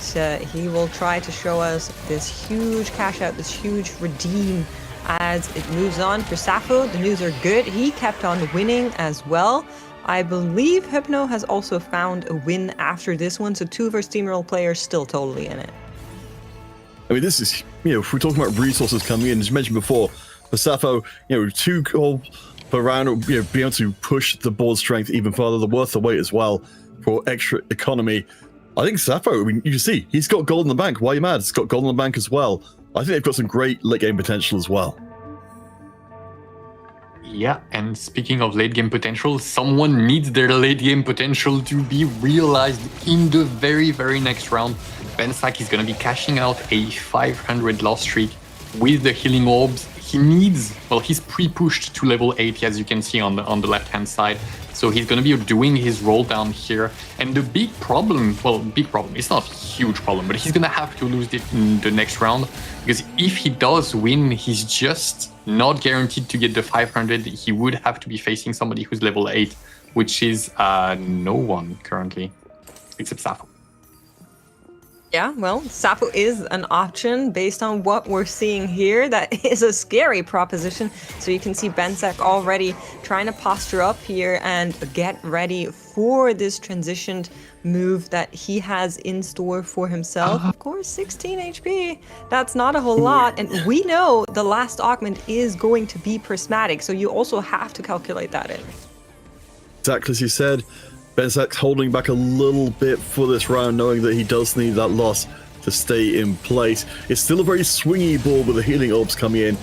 he will try to show us this huge cash out, this huge redeem as it moves on. For Sappho, the news are good. He kept on winning as well. I believe Hypno has also found a win after this one, so 2 of our Steamroll players still totally in it. I mean, this is, if we're talking about resources coming in, as you mentioned before, for Sappho, 2 gold per round, be able to push the board strength even further, the worth the wait as well for extra economy. I think Sappho, I mean, you can see, he's got gold in the bank. Why are you mad? He's got gold in the bank as well. I think they've got some great late game potential as well. Yeah, and speaking of late game potential, someone needs their late game potential to be realized in the very, very next round. Bensack is going to be cashing out a 500 loss streak with the healing orbs. He needs, well, he's pre-pushed to level 80, as you can see on the left-hand side. So he's going to be doing his roll down here. And the big problem, it's not a huge problem, but he's going to have to lose it in the next round. Because if he does win, he's just not guaranteed to get the 500. He would have to be facing somebody who's level 8, which is no one currently, except Sappho. Yeah, well, Sappho is an option based on what we're seeing here. That is a scary proposition. So you can see Bensack already trying to posture up here and get ready for this transitioned move that he has in store for himself. Of course, 16 HP. That's not a whole lot. And we know the last augment is going to be prismatic. So you also have to calculate that in. Exactly as you said. Bensack's holding back a little bit for this round, knowing that he does need that loss to stay in place. It's still a very swingy board with the healing orbs coming in.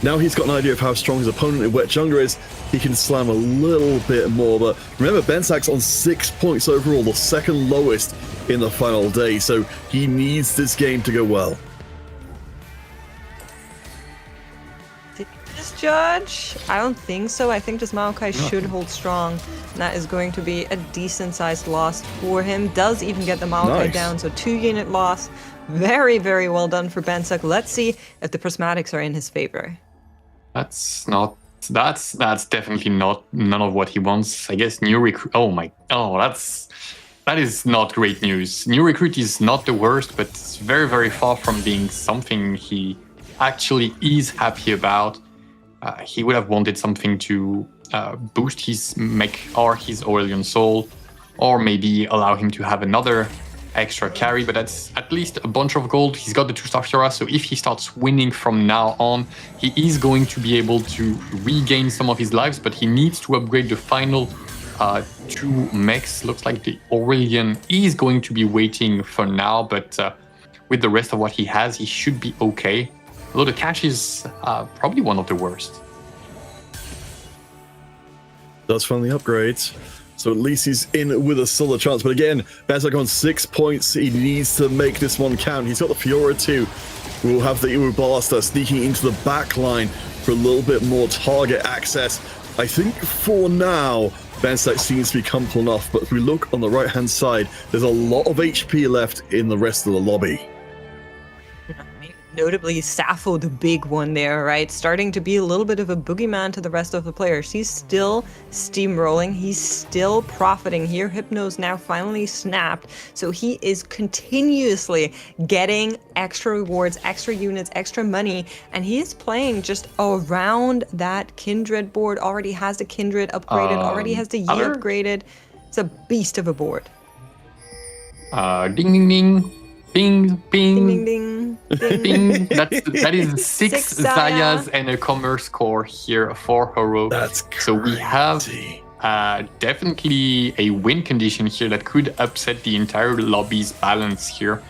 Now he's got an idea of how strong his opponent in Wet Jungler is. He can slam a little bit more, but remember, Bensak's on 6 points overall, the second lowest in the final day, so he needs this game to go well. Judge? I don't think so. I think this Maokai should hold strong. And that is going to be a decent sized loss for him. Does even get the Maokai down, so 2-unit loss. Very, very well done for Bensak. Let's see if the prismatics are in his favor. That's definitely not none of what he wants. I guess new recruit. That is not great news. New recruit is not the worst, but it's very, very far from being something he actually is happy about. He would have wanted something to boost his mech or his Aurelion Soul, or maybe allow him to have another extra carry, but that's at least a bunch of gold. He's got the 2-star Fiora, so if he starts winning from now on, he is going to be able to regain some of his lives, but he needs to upgrade the final 2 mechs. Looks like the Aurelion is going to be waiting for now, but with the rest of what he has, he should be okay. Although the cash is probably one of the worst. Does find the upgrades, so at least he's in with a solid chance. But again, Bensak on 6 points. He needs to make this one count. He's got the Fiora too. We'll have the Iwu Blaster sneaking into the back line for a little bit more target access. I think for now, Bensak seems to be comfortable enough. But if we look on the right-hand side, there's a lot of HP left in the rest of the lobby. Notably, Sappho, the big one there, right? Starting to be a little bit of a boogeyman to the rest of the players. He's still steamrolling. He's still profiting here. Hypno's now finally snapped. So he is continuously getting extra rewards, extra units, extra money. And he is playing just around that Kindred board. Already has the Kindred upgraded. Already has the Yi upgraded. It's a beast of a board. Ding, ding, ding. Bing, bing, ding, ding, ding. Bing. That is 6 Zayas and a commerce core here for Horo. That's crazy. So we have definitely a win condition here that could upset the entire lobby's balance here.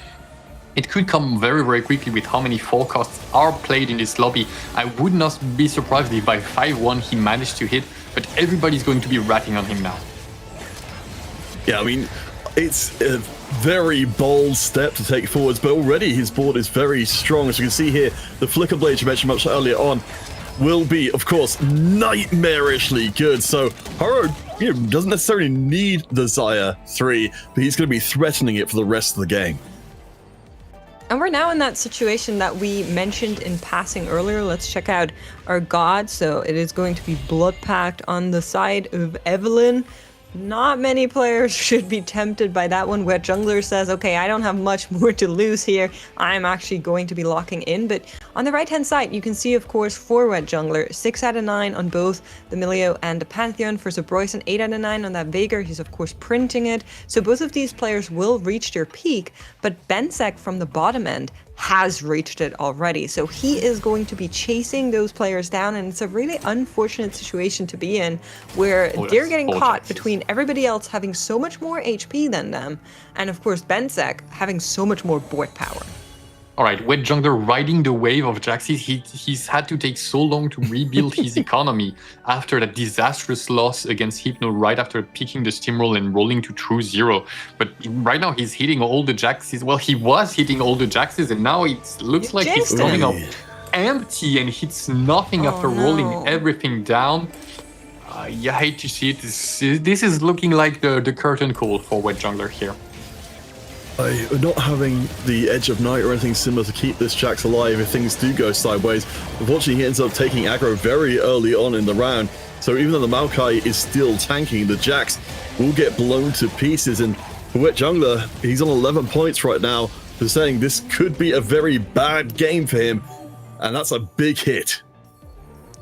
It could come very, very quickly with how many forecasts are played in this lobby. I would not be surprised if by 5-1 he managed to hit, but everybody's going to be ratting on him now. Yeah, I mean, it's a very bold step to take forwards, but already his board is very strong. As you can see here, the Flicker Blade you mentioned much earlier on will be, of course, nightmarishly good. So Haro doesn't necessarily need the Zaya 3, but he's going to be threatening it for the rest of the game. And we're now in that situation that we mentioned in passing earlier. Let's check out our god. So it is going to be Blood Pact on the side of Evelyn. Not many players should be tempted by that one, where Jungler says, okay, I don't have much more to lose here. I'm actually going to be locking in. But on the right-hand side, you can see, of course, for Red Jungler, 6 out of 9 on both the Milio and the Pantheon. For Zebroyson, 8 out of 9 on that Veigar. He's, of course, printing it. So both of these players will reach their peak, but Bensak from the bottom end has reached it already. So he is going to be chasing those players down, and it's a really unfortunate situation to be in, where they're getting caught between everybody else having so much more HP than them, and of course Bensak having so much more board power. All right, Wet Jungler riding the wave of Jaxis. He's had to take so long to rebuild his economy after that disastrous loss against Hypno right after picking the steamroll and rolling to true 0. But right now he's hitting all the Jaxis. Well, he was hitting all the Jaxis, and now it looks like he's coming up empty and hits nothing after rolling everything down. You hate to see it. This is looking like the curtain call for Wet Jungler here. By not having the Edge of Night or anything similar to keep this Jax alive if things do go sideways, unfortunately he ends up taking aggro very early on in the round. So even though the Maokai is still tanking, the Jax will get blown to pieces. And for Wet Jungler, he's on 11 points right now. For saying this could be a very bad game for him, and that's a big hit.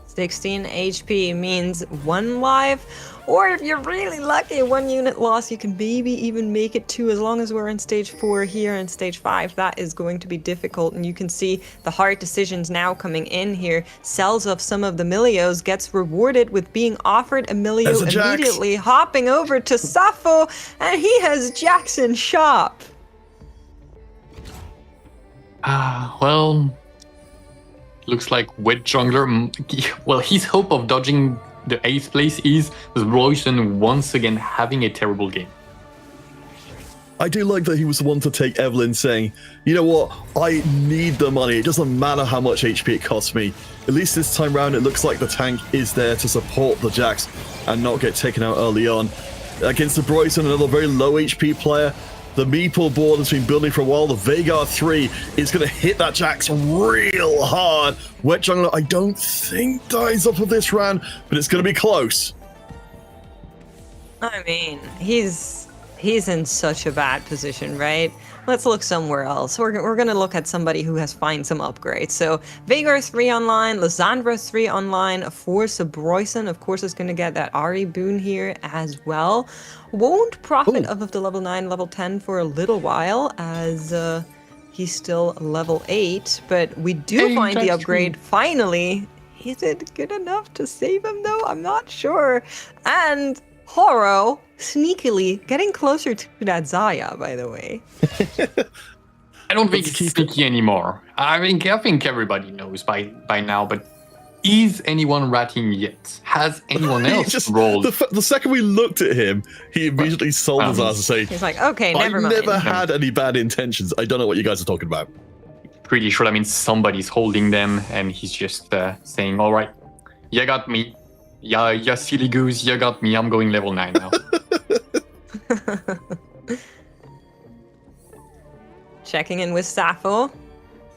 16 HP means 1 life, or if you're really lucky, 1 unit loss. You can maybe even make it 2, as long as we're in stage 4 here and stage 5. That is going to be difficult, and you can see the hard decisions now coming in here. Sells off some of the Milios, gets rewarded with being offered a Milio immediately, hopping over to Sappho, and he has Jax in shop. Well, looks like Wet Jungler, well, his hope of dodging the 8th place is Royson once again having a terrible game. I do like that he was the one to take Evelyn saying, you know what, I need the money. It doesn't matter how much HP it costs me. At least this time round, it looks like the tank is there to support the Jax and not get taken out early on. Against the Bryson, another very low HP player. The Meeple board has been building for a while. The Veigar 3 is going to hit that Jax real hard. Wet Jungler, I don't think dies off of this round, but it's going to be close. I mean, he's in such a bad position, right? Let's look somewhere else. We're going to look at somebody who has find some upgrades. So Veigar 3 online, Lysandra 3 online, Force Bryson, of course, is going to get that Ahri boon here as well. Won't profit off of the level 9, level 10 for a little while as he's still level 8. But we do find the upgrade finally. Is it good enough to save him though? I'm not sure. And Horo sneakily getting closer to that Xayah, by the way. I don't think it's sneaky anymore. I think everybody knows by now, but is anyone ratting yet? Has anyone else rolled? The second we looked at him, he immediately sold his ass to say, he's like, okay, never mind. I never had any bad intentions. I don't know what you guys are talking about. Pretty sure, I mean, somebody's holding them, and he's just saying, all right, you got me. Yeah, you silly goose, you got me. I'm going level 9 now. Checking in with Sappho,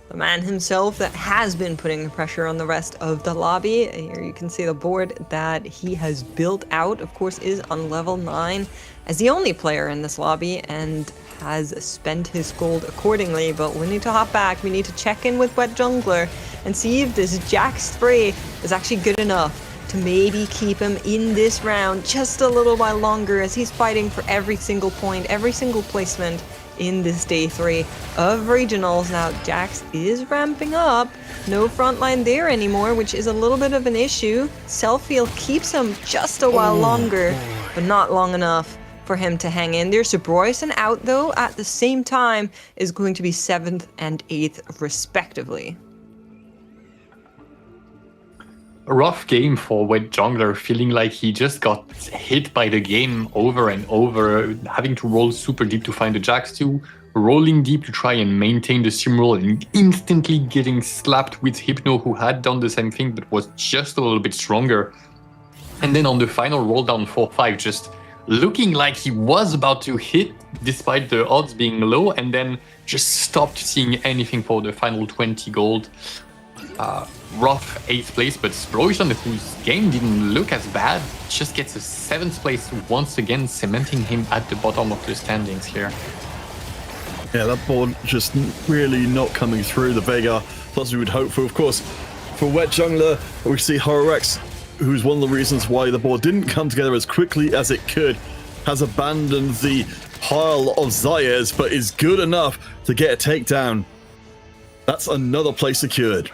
the man himself that has been putting pressure on the rest of the lobby. Here you can see the board that he has built out, of course, is on level 9 as the only player in this lobby and has spent his gold accordingly. But we need to hop back. We need to check in with Wet Jungler and see if this Jax spray is actually good enough to maybe keep him in this round just a little while longer as he's fighting for every single point, every single placement in this day 3 of regionals. Now, Jax is ramping up. No frontline there anymore, which is a little bit of an issue. Self-heal keeps him just a while longer, but not long enough for him to hang in there. So Bryson out, though, at the same time, is going to be 7th and 8th, respectively. A rough game for Wet Jungler, feeling like he just got hit by the game over and over, having to roll super deep to find the Jax 2, rolling deep to try and maintain the sim roll, and instantly getting slapped with Hypno, who had done the same thing but was just a little bit stronger. And then on the final roll down 4-5, just looking like he was about to hit despite the odds being low, and then just stopped seeing anything for the final 20 gold. Rough 8th place, but Bryson, whose game didn't look as bad, just gets a 7th place once again, cementing him at the bottom of the standings here. Yeah, that board just really not coming through the Veigar plus we would hope for. Of course, for Wet Jungler, we see Hororex, who's one of the reasons why the board didn't come together as quickly as it could, has abandoned the pile of Xayahs, but is good enough to get a takedown. That's another place secured.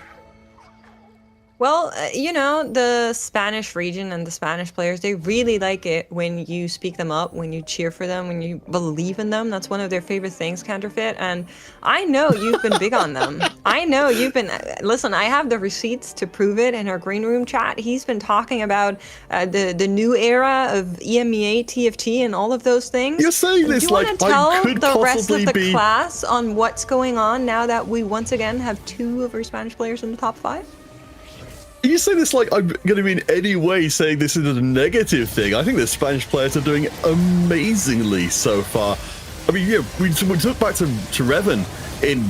Well, you know, the Spanish region and the Spanish players, they really like it when you speak them up, when you cheer for them, when you believe in them. That's one of their favorite things, Counterfeit. And I know you've been big on them. I know you've been... Listen, I have the receipts to prove it in our green room chat. He's been talking about the new era of EMEA, TFT, and all of those things. You're saying this like I could the rest of the be... class on what's going on now that we once again have 2 of our Spanish players in the top 5? You say this like I'm going to be in any way saying this is a negative thing. I think the Spanish players are doing amazingly so far. I mean, yeah, we took back to Revan in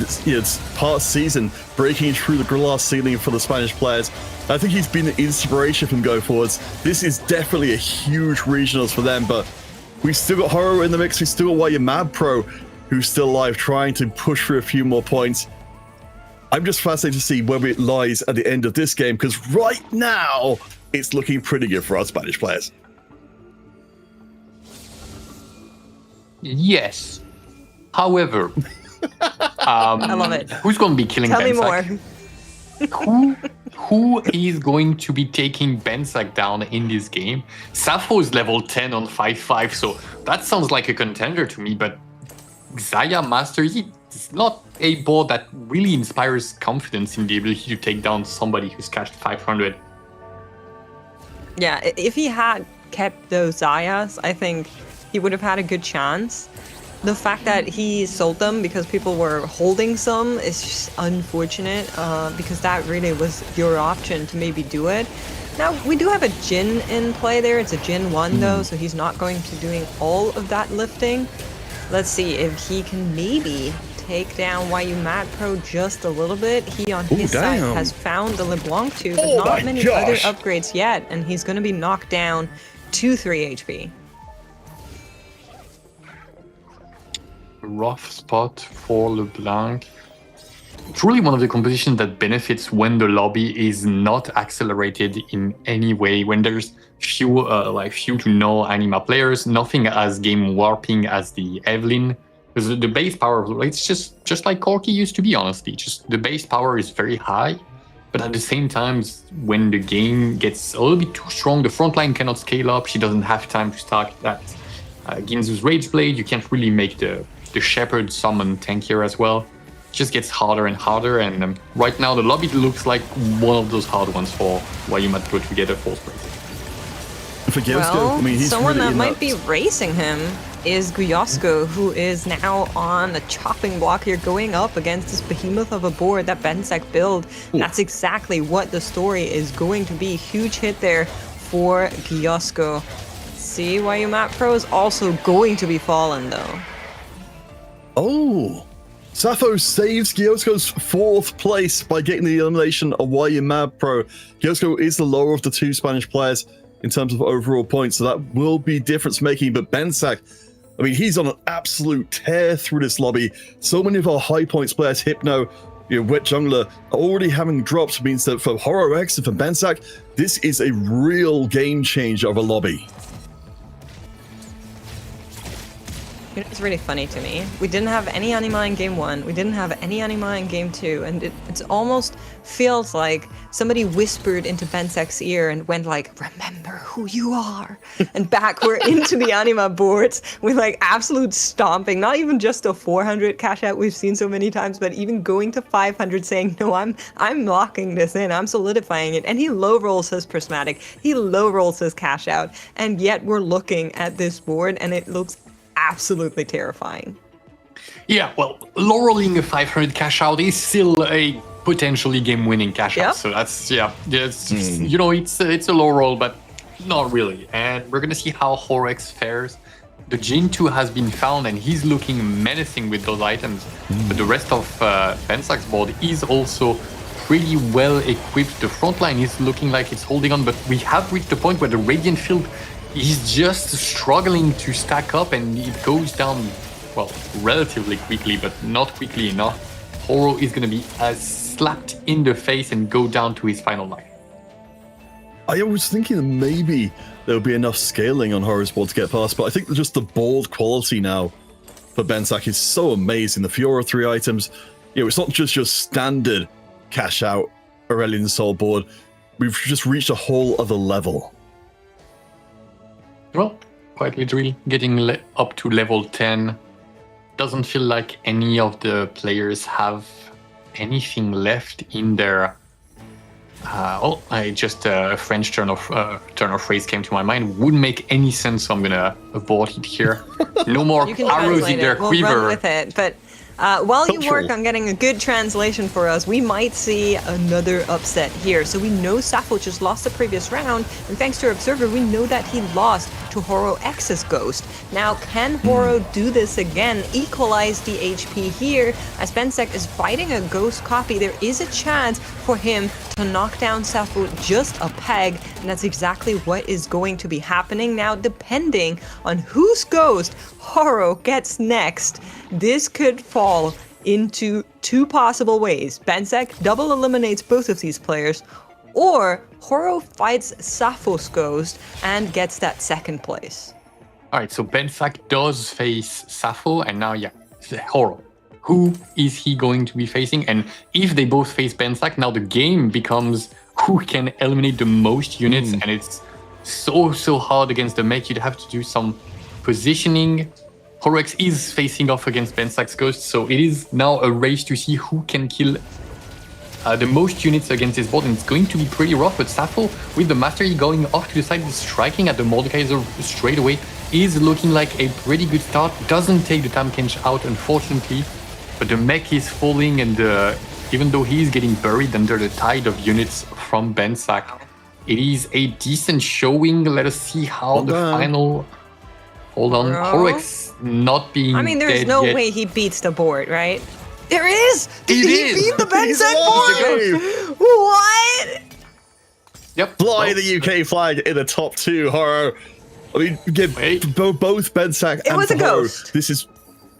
past season, breaking through the glass ceiling for the Spanish players. I think he's been an inspiration from going forwards. This is definitely a huge regionals for them, but we still got Horo in the mix. We still got Mad Pro, who's still alive, trying to push for a few more points. I'm just fascinated to see where it lies at the end of this game, because right now, it's looking pretty good for our Spanish players. Yes. However, I love it. Who's going to be killing Tell me Bensack? more. Who is going to be taking Bensack down in this game? Sappho is level 10 on 5-5, so that sounds like a contender to me, but Xayah Master Yi, It's not a board that really inspires confidence in the ability to take down somebody who's cashed 500. Yeah, if he had kept those Zayas, I think he would have had a good chance. The fact that he sold them because people were holding some is just unfortunate, because that really was your option to maybe do it. Now, we do have a Jin in play there. It's a Jin 1 though, so he's not going to be doing all of that lifting. Let's see if he can maybe take down YU Mad Pro just a little bit. He on his side has found the LeBlanc 2, but not many other upgrades yet, and he's going to be knocked down to 3 HP. Rough spot for LeBlanc. Truly one of the compositions that benefits when the lobby is not accelerated in any way, when there's few to no anima players, nothing as game warping as the Evelyn. Because the base power, it's just like Corki used to be, honestly. Just the base power is very high, but at the same time, when the game gets a little bit too strong, the front line cannot scale up. She doesn't have time to stack that Ginzu's Rage Blade. You can't really make the Shepherd summon tankier as well. It just gets harder and harder, and right now the lobby looks like one of those hard ones for YU Mad Pro to get a 4th place. For Gyosko, I mean, he's someone really that might be racing him is Gyosko, who is now on the chopping block here, going up against this behemoth of a board that Bensek built. That's exactly what the story is going to be. Huge hit there for Gyosko. See, YU Mad Pro is also going to be fallen though. Oh, Sappho saves Gyosko's 4th place by getting the elimination of YU Mad Pro. Gyosko is the lower of the 2 Spanish players in terms of overall points, so that will be difference making. But Bensak, I mean, he's on an absolute tear through this lobby. So many of our high points players, Hypno, Wet Jungler, are already having drops. Means that for Horo X and for Bensak, this is a real game changer of a lobby. It's really funny to me. We didn't have any anima in game 1. We didn't have any anima in game 2. And it almost feels like somebody whispered into Bensek's ear and went like, remember who you are. And back we're into the anima boards with like absolute stomping. Not even just a 400 cash out we've seen so many times, but even going to 500 saying, no, I'm locking this in. I'm solidifying it. And he low rolls his prismatic. He low rolls his cash out. And yet we're looking at this board and it looks absolutely terrifying. Yeah, well, low rolling a 500 cash out is still a potentially game-winning cash out. So that's you know, it's a low roll, but not really. And we're gonna see how Horex fares. The Jin 2 has been found, and he's looking menacing with those items. But the rest of Bensak's board is also pretty well equipped. The front line is looking like it's holding on, but we have reached the point where the Radiant Field is just struggling to stack up, and it goes down, well, relatively quickly, but not quickly enough. Horo is going to be slapped in the face and go down to his final life. I was thinking that maybe there would be enough scaling on Horo's board to get past, but I think just the board quality now for Bensak is so amazing. The Fiora 3 items, it's not just your standard cash out Aurelian Soul board. We've just reached a whole other level. Well, quite literally, getting up to level 10 doesn't feel like any of the players have anything left in their... a French turn of phrase came to my mind. Wouldn't make any sense, so I'm gonna avoid it here. No more arrows in their quiver. We'll run with it, but while you work on getting a good translation for us, we might see another upset here. So we know Sappho just lost the previous round, and thanks to our observer, we know that he lost to Horo X's Ghost. Now, can Horo do this again, equalize the HP here? As Bensek is fighting a Ghost copy, there is a chance for him to knock down Sappho just a peg, and that's exactly what is going to be happening. Now, depending on whose Ghost Horo gets next, this could fall into 2 possible ways. Bensek double eliminates both of these players, or Horo fights Sappho's Ghost and gets that 2nd place. Alright, so Bensek does face Sappho, and now, Horo. Who is he going to be facing? And if they both face Bensek, now the game becomes who can eliminate the most units, and it's so hard against the mech. You'd have to do some positioning. Horex is facing off against Bensak's Ghost, so it is now a race to see who can kill the most units against this board, and it's going to be pretty rough. But Sappho, with the Mastery going off to the side, striking at the Mordekaiser straight away, is looking like a pretty good start. Doesn't take the Tamkench out, unfortunately, but the mech is falling, and even though he's getting buried under the tide of units from Bensak, it is a decent showing. Let us see how the final... Hold on. Horex not being I mean, there's no way he beats the board, right? There is! Did he beat the Bensak board? What? Yep. Fly the UK flag in the top 2, Horo. I mean, both Bensak and It was a Horo, ghost. This is...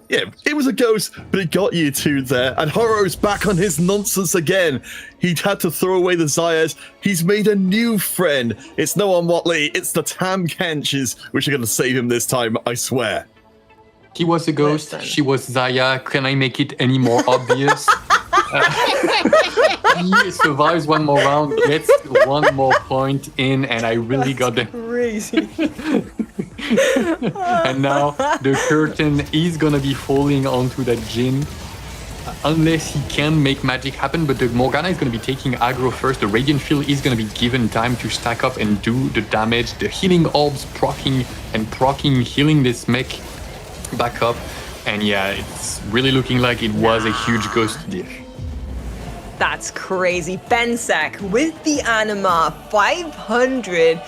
Yeah, it was a ghost, but it got you two there. And Horo's back on his nonsense again. He had to throw away the Zayas. He's made a new friend. It's no one Watley, it's the Tamkenches, which are going to save him this time, I swear. He was a ghost, she was Zaya. Can I make it any more obvious? He survives one more round, gets one more point in, and I really got the... Crazy. And now the curtain is gonna be falling onto that Jhin. Unless he can make magic happen, but the Morgana is gonna be taking aggro first. The Radiant Field is gonna be given time to stack up and do the damage. The healing orbs proccing, healing this mech back up. And yeah, it's really looking like it was a huge ghost diff. That's crazy. Bensak with the Anima 500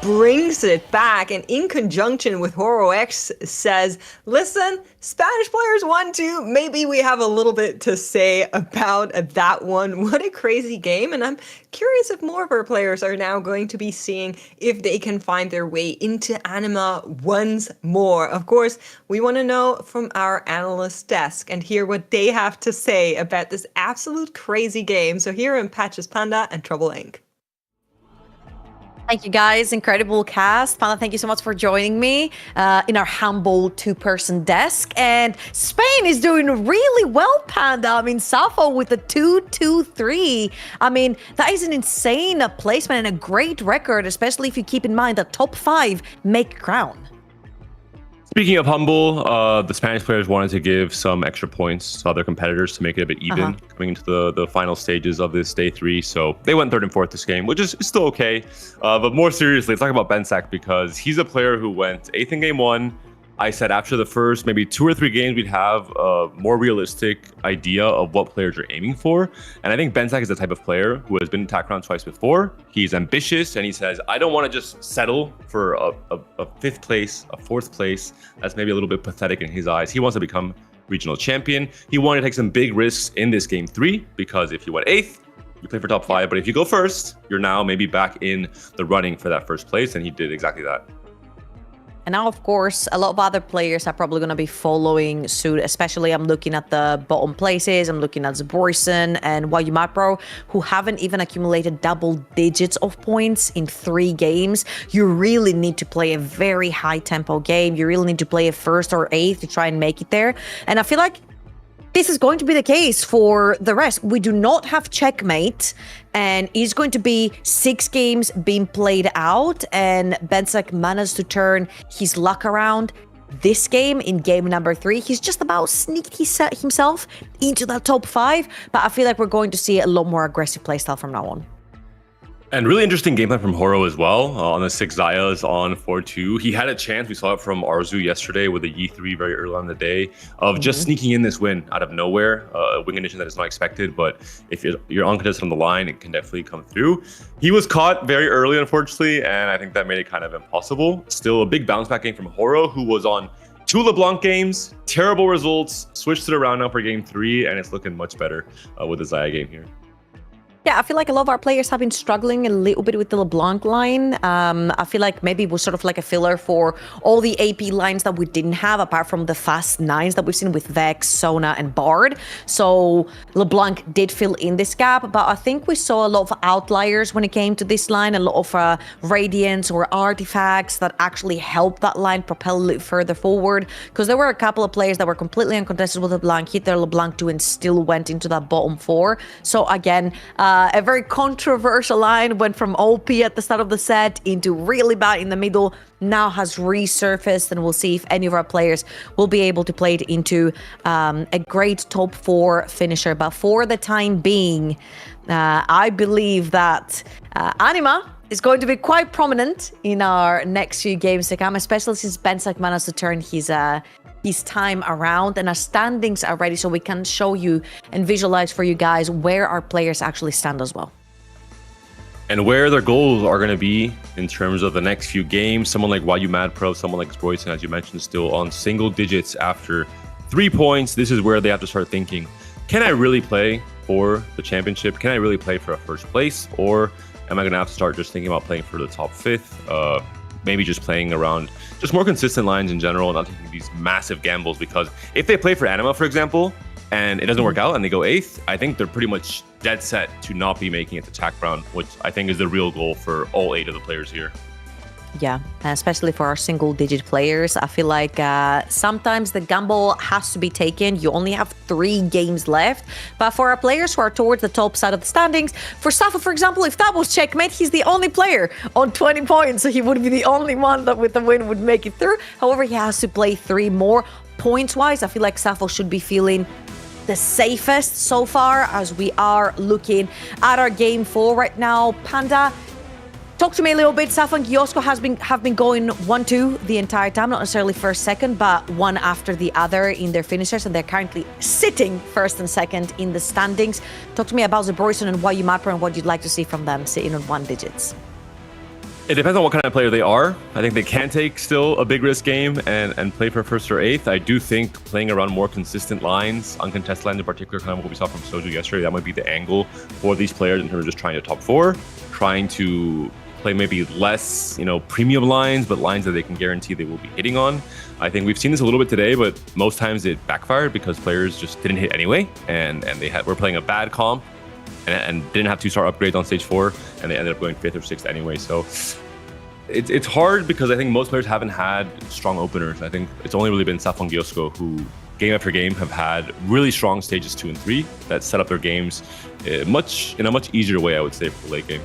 brings it back, and in conjunction with HoroX says, listen, Spanish players won too. Maybe we have a little bit to say about that one. What a crazy game, and I'm curious if more of our players are now going to be seeing if they can find their way into Anima once more. Of course, we want to know from our analyst desk and hear what they have to say about this absolute crazy game. So here in Patches Panda and Trouble Inc. Thank you, guys. Incredible cast. Panda, thank you so much for joining me in our humble two-person desk. And Spain is doing really well, Panda. I mean, Sappho with the 2-2-3. I mean, that is an insane placement and a great record, especially if you keep in mind that top 5 make crown. Speaking of humble, the Spanish players wanted to give some extra points to other competitors to make it a bit even coming into the final stages of this day 3. So they went 3rd and 4th this game, which is still okay. But more seriously, let's talk about Bensak, because he's a player who went 8th in game 1. I said after the first maybe 2 or 3 games, we'd have a more realistic idea of what players are aiming for. And I think Bensak is the type of player who has been in TAC round twice before. He's ambitious, and he says, I don't want to just settle for a 5th place, a 4th place. That's maybe a little bit pathetic in his eyes. He wants to become regional champion. He wanted to take some big risks in this game 3, because if you went 8th, you play for top 5. But if you go 1st, you're now maybe back in the running for that 1st place. And he did exactly that. And now, of course, a lot of other players are probably going to be following suit, especially I'm looking at the bottom places. I'm looking at Zborson and Wayumapro, who haven't even accumulated double digits of points in 3 games. You really need to play a very high tempo game. You really need to play a 1st or 8th to try and make it there. And I feel like this is going to be the case for the rest. We do not have checkmate, and it's going to be 6 games being played out, and Bensak managed to turn his luck around this game in game number 3. He's just about sneaked himself into that top 5, but I feel like we're going to see a lot more aggressive playstyle from now on. And really interesting gameplay from Horo as well on the 6 Zayas on 4-2. He had a chance, we saw it from Arzu yesterday with a Yi3 very early on in the day, of just sneaking in this win out of nowhere, a win condition that is not expected, but if you're uncontested on the line, it can definitely come through. He was caught very early, unfortunately, and I think that made it kind of impossible. Still a big bounce back game from Horo, who was on 2 LeBlanc games, terrible results, switched it around now for game 3, and it's looking much better with the Zaya game here. Yeah, I feel like a lot of our players have been struggling a little bit with the LeBlanc line. I feel like maybe it was sort of like a filler for all the AP lines that we didn't have, apart from the fast 9s that we've seen with Vex, Sona, and Bard. So LeBlanc did fill in this gap, but I think we saw a lot of outliers when it came to this line, a lot of radiants or artifacts that actually helped that line propel a little further forward, because there were a couple of players that were completely uncontested with LeBlanc, hit their LeBlanc 2 and still went into that bottom 4. So again, A very controversial line, went from OP at the start of the set into really bad in the middle, now has resurfaced, and we'll see if any of our players will be able to play it into a great top 4 finisher. But for the time being, I believe that Anima is going to be quite prominent in our next few games to come, especially since Bensak managed to turn his time around, and our standings are ready, so we can show you and visualize for you guys where our players actually stand as well. And where their goals are going to be in terms of the next few games. Someone like YU Mad Pro, someone like Sproyson, as you mentioned, still on single digits after 3 points. This is where they have to start thinking, can I really play for the championship? Can I really play for a first place? Or am I going to have to start just thinking about playing for the top 5th? Maybe just playing around just more consistent lines in general, not taking these massive gambles, because if they play for Anima, for example, and it doesn't work out and they go 8th, I think they're pretty much dead set to not be making it to TAC round, which I think is the real goal for all 8 of the players here. Yeah, especially for our single-digit players. I feel like sometimes the gamble has to be taken. You only have 3 games left. But for our players who are towards the top side of the standings, for Safa, for example, if that was checkmate, he's the only player on 20 points. So he would be the only one that with the win would make it through. However, he has to play 3 more. Points-wise, I feel like Safa should be feeling the safest so far as we are looking at our game 4 right now. Panda, talk to me a little bit. Safa and Gyosko have been going 1-2 the entire time, not necessarily first, second, but one after the other in their finishers, and they're currently sitting first and second in the standings. Talk to me about Zebroyson and YU Mad Pro and what you'd like to see from them sitting on 1 digits. It depends on what kind of player they are. I think they can take still a big risk game and play for 1st or 8th. I do think playing around more consistent lines, uncontested lines in particular, kind of what we saw from Soju yesterday, that might be the angle for these players in terms of just trying to top 4, trying to play maybe less, premium lines, but lines that they can guarantee they will be hitting on. I think we've seen this a little bit today, but most times it backfired because players just didn't hit anyway, and were playing a bad comp and didn't have 2-star upgrades on stage 4, and they ended up going 5th or 6th anyway. So it's hard because I think most players haven't had strong openers. I think it's only really been Safa and Gyosko who, game after game, have had really strong stages 2 and 3 that set up their games in a much easier way, I would say, for the late game.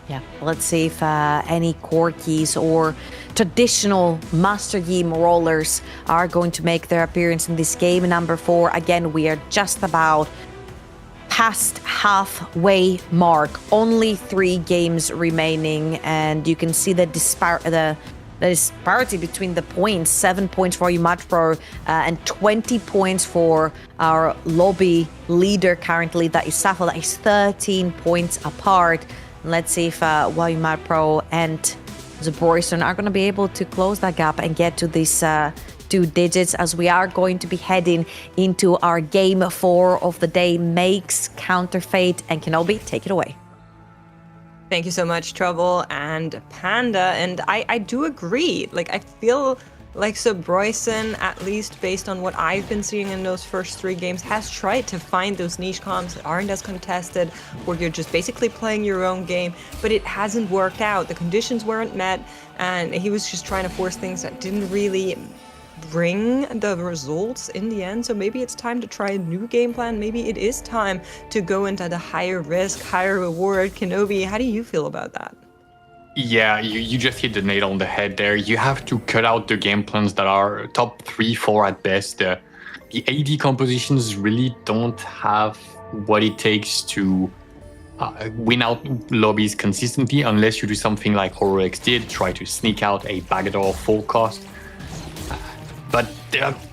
Yeah, let's see if any core keys or traditional Master Game rollers are going to make their appearance in this game. Number 4, again, we are just about past halfway mark. Only 3 games remaining, and you can see the disparity between the points. 7 points for YU Mad Pro and 20 points for our lobby leader currently. That is Safa. That is 13 points apart. Let's see if YU Mad Pro and Zebroyson are going to be able to close that gap and get to these 2 digits, as we are going to be heading into our game 4 of the day. Makes, Counterfeit, and Kenobi, take it away. Thank you so much, Trouble and Panda. And I do agree. Like, I feel like Zebroyson, at least based on what I've been seeing in those first 3 games, has tried to find those niche comps that aren't as contested, where you're just basically playing your own game, but it hasn't worked out. The conditions weren't met, and he was just trying to force things that didn't really bring the results in the end. So maybe it's time to try a new game plan. Maybe it is time to go into the higher risk, higher reward. Kenobi, how do you feel about that? Yeah, you just hit the nail on the head there. You have to cut out the game plans that are top 3, 4 at best. The AD compositions really don't have what it takes to win out lobbies consistently, unless you do something like HorrorX did, try to sneak out a backdoor full cost. But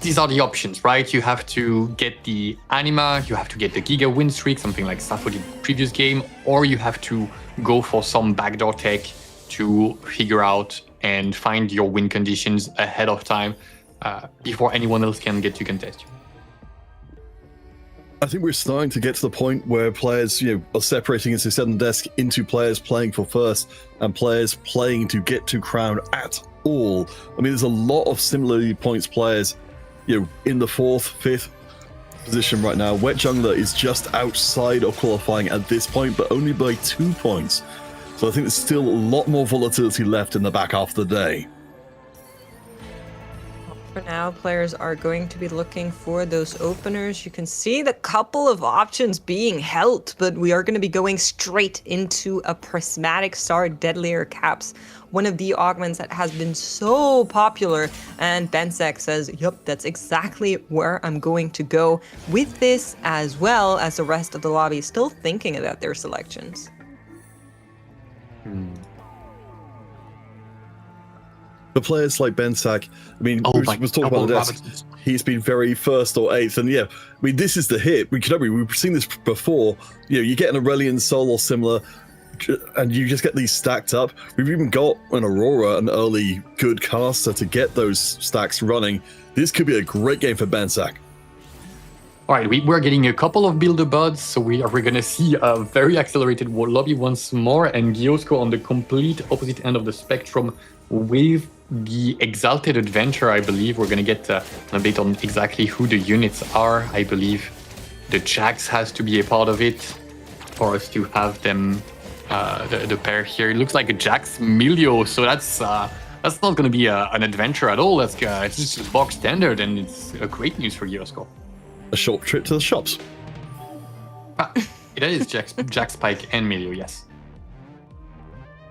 these are the options, right? You have to get the Anima, you have to get the Giga win streak, something like Safa did previous game, or you have to go for some backdoor tech to figure out and find your win conditions ahead of time before anyone else can get to contest you. I think we're starting to get to the point where players, are separating, as they said on the desk, into players playing for first and players playing to get to crown at all. I mean, there's a lot of similarly points players, in the 4th, 5th position right now. Wet Jungler is just outside of qualifying at this point, but only by 2 points. So I think there's still a lot more volatility left in the back half of the day. For now, players are going to be looking for those openers. You can see the couple of options being held, but we are going to be going straight into a Prismatic Star Deadlier Caps, one of the augments that has been so popular. And Bensek says, yep, that's exactly where I'm going to go with this, as well as the rest of the lobby still thinking about their selections. For players like Bensak, I mean, we was talking about the desk. He's been very first or eighth, and yeah, I mean, this is the hit. We've seen this before. You know, you get an Aurelion Soul or similar, and you just get these stacked up. We've even got an Aurora, an early good caster to get those stacks running. This could be a great game for Bensak. All right, we're getting a couple of builder buds, so we're going to see a very accelerated lobby once more, and Giosko on the complete opposite end of the spectrum with the Exalted Adventure. I believe we're going to get an update on exactly who the units are. I believe the Jax has to be a part of it for us to have them, the pair here. It looks like a Jax Milio, so that's not going to be an adventure at all. It's just box standard, and it's great news for Giosko. A short trip to the shops. It is Jack Spike and Milio, yes.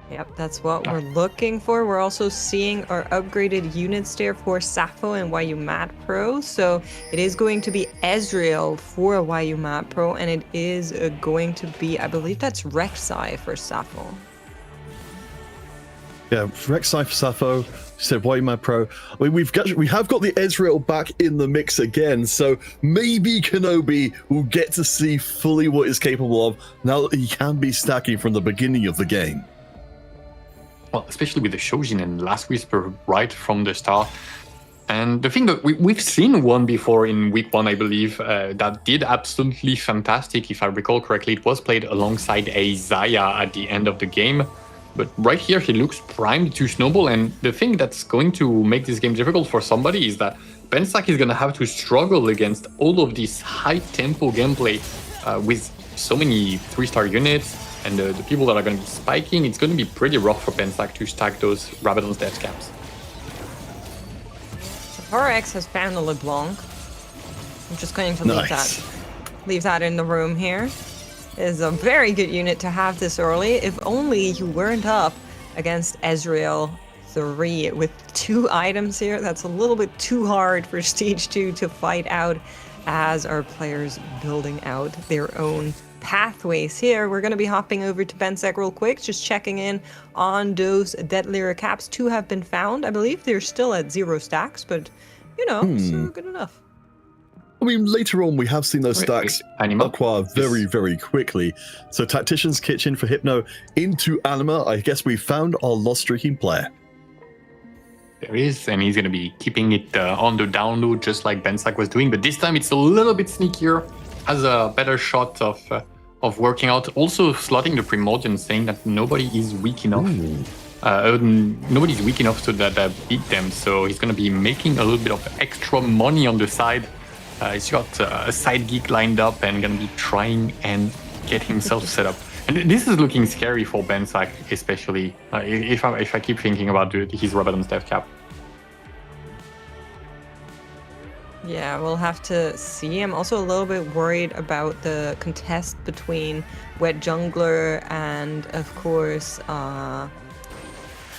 Yep, that's what we're looking for. We're also seeing our upgraded units there for Sappho and YU Mat Pro. So it is going to be Ezreal for YU Mat Pro, and it is going to be, I believe that's Rek'Sai for Sappho. Yeah, Rek'Sai for Sappho. You said YU Mat Pro. I mean, we have got the Ezreal back in the mix again, so maybe Kenobi will get to see fully what he's capable of now that he can be stacking from the beginning of the game. Well, especially with the Shojin and Last Whisper right from the start. And the thing that we've seen one before in week 1, I believe, that did absolutely fantastic. If I recall correctly, it was played alongside a Xayah at the end of the game. But right here, he looks primed to snowball. And the thing that's going to make this game difficult for somebody is that Bensak is going to have to struggle against all of this high-tempo gameplay with so many 3-star units. And the people that are going to be spiking, it's going to be pretty rough for Bensak to stack those Rabadon's Death Caps. So Horax has found a LeBlanc. I'm just going to leave that in the room here. It is a very good unit to have this early. If only you weren't up against Ezreal 3 with 2 items here. That's a little bit too hard for Stage 2 to fight out as our players building out their own pathways here. We're going to be hopping over to Bensek real quick, just checking in on those Deadlier Caps. 2 have been found. I believe they're still at 0 stacks, but you know, so good enough. I mean, later on, we have seen those stacks acquire very, very quickly. So Tactician's Kitchen for Hypno into Anima. I guess we found our lost streaking player. There is, and he's going to be keeping it on the download just like Bensak was doing, but this time it's a little bit sneakier, has a better shot of working out. Also slotting the Primordial, saying that nobody is weak enough. Nobody's weak enough to that beat them, so he's going to be making a little bit of extra money on the side. He's got a side geek lined up and going to be trying and get himself set up. And this is looking scary for Bensak, especially if I keep thinking about his Rabadon's Death Cap. Yeah, we'll have to see. I'm also a little bit worried about the contest between Wet Jungler and, of course,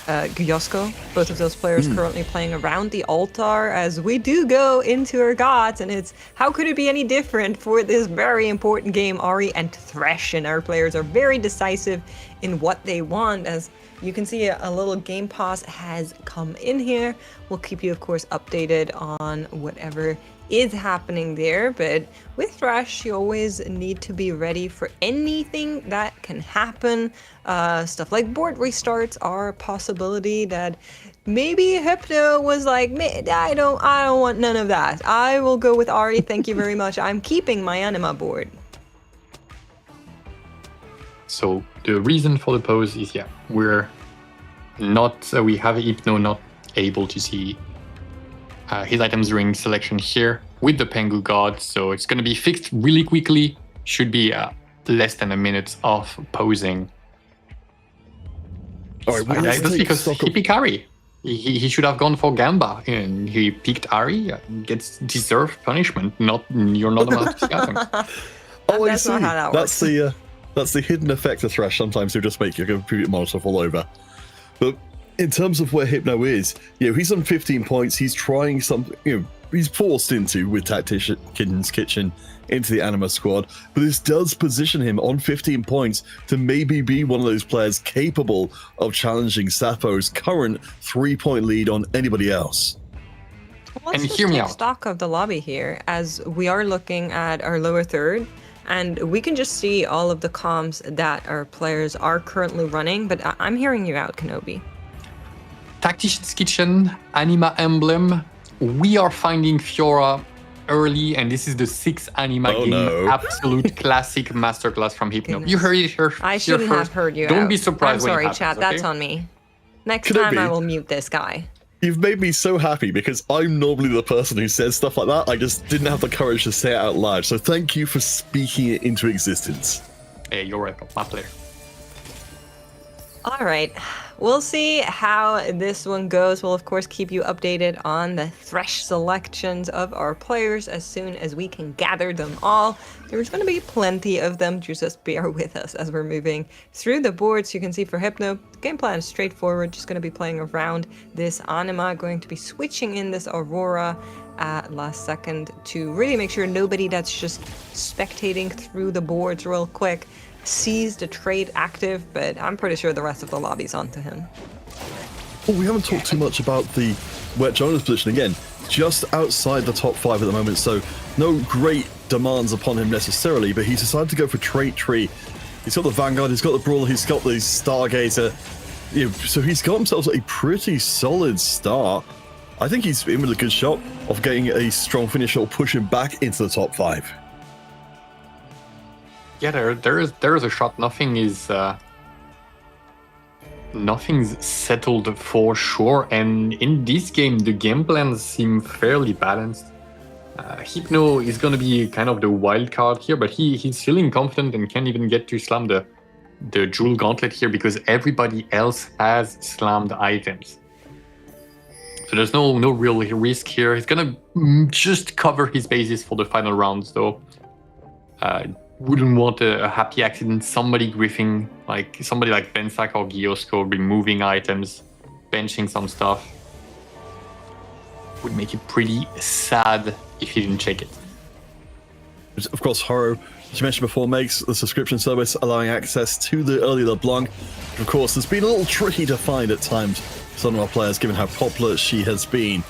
Giosko. Both of those players currently playing around the altar as we do go into our gods, and it's how could it be any different for this very important game? Ahri and Thresh, and our players are very decisive in what they want. As you can see, a little game pause has come in here. We'll keep you, of course, updated on whatever is happening there, but with Thresh, you always need to be ready for anything that can happen. Stuff like board restarts are a possibility that maybe Hypno was like, I don't want none of that. I will go with Ahri, thank you very much. I'm keeping my Anima board. So the reason for the pause is, we have Hypno not able to see his items during selection here with the Pengu God, so it's going to be fixed really quickly. Should be less than a minute of posing. All right, that's because Hippie carry. He should have gone for Gamba, and he picked Ari. Gets deserved punishment. You're not allowed to see items. Oh, I That's see. not how that That's the hidden effect of Thresh. Sometimes he'll just make your computer monitor fall over. But in terms of where Hypno is, he's on 15 points. He's trying something, he's forced into with Tactician's Kitchen into the Anima squad. But this does position him on 15 points to maybe be one of those players capable of challenging Sapo's current 3-point lead on anybody else. Let's just take stock of the lobby here, as we are looking at our lower third, and we can just see all of the comms that our players are currently running, but I'm hearing you out, Kenobi. Tactician's Kitchen, Anima Emblem. We are finding Fiora early, and this is the 6th Anima game. No. Absolute classic masterclass from Hypno. Goodness. You heard it here. I shouldn't have heard you Don't out. be surprised I'm sorry, when it happens, chat. That's okay? on me. Next Kenobi. time I will mute this guy. You've made me so happy because I'm normally the person who says stuff like that. I just didn't have the courage to say it out loud. So thank you for speaking it into existence. Hey, you're welcome. My pleasure. All right, we'll see how this one goes. We'll, of course, keep you updated on the Thresh selections of our players as soon as we can gather them all. There's going to be plenty of them. Just bear with us as we're moving through the boards. You can see for Hypno, the game plan is straightforward. Just going to be playing around this Anima, going to be switching in this Aurora at last second to really make sure nobody that's just spectating through the boards real quick sees the trade active, but I'm pretty sure the rest of the lobby's onto him. Well, we haven't talked too much about the Wet Jungler's position. Again, just outside the top 5 at the moment, so no great demands upon him necessarily, but he's decided to go for Trait Tree. He's got the Vanguard, he's got the Brawler, he's got the Stargazer. So he's got himself a pretty solid start. I think he's in with a good shot of getting a strong finish or push him back into the top 5. Yeah, there is a shot. Nothing's settled for sure, and in this game the game plans seem fairly balanced. Hypno is gonna be kind of the wild card here, but he's feeling confident and can't even get to slam the Jewel Gauntlet here because everybody else has slammed items. So there's no real risk here. He's gonna just cover his bases for the final round, so wouldn't want a happy accident. Somebody griefing, like somebody like Bensak or Giosko, removing items, benching some stuff. Would make it pretty sad if he didn't check it. Of course, Horo, as you mentioned before, makes the subscription service allowing access to the early LeBlanc. Of course, it's been a little tricky to find at times for some of our players, given how popular she has been.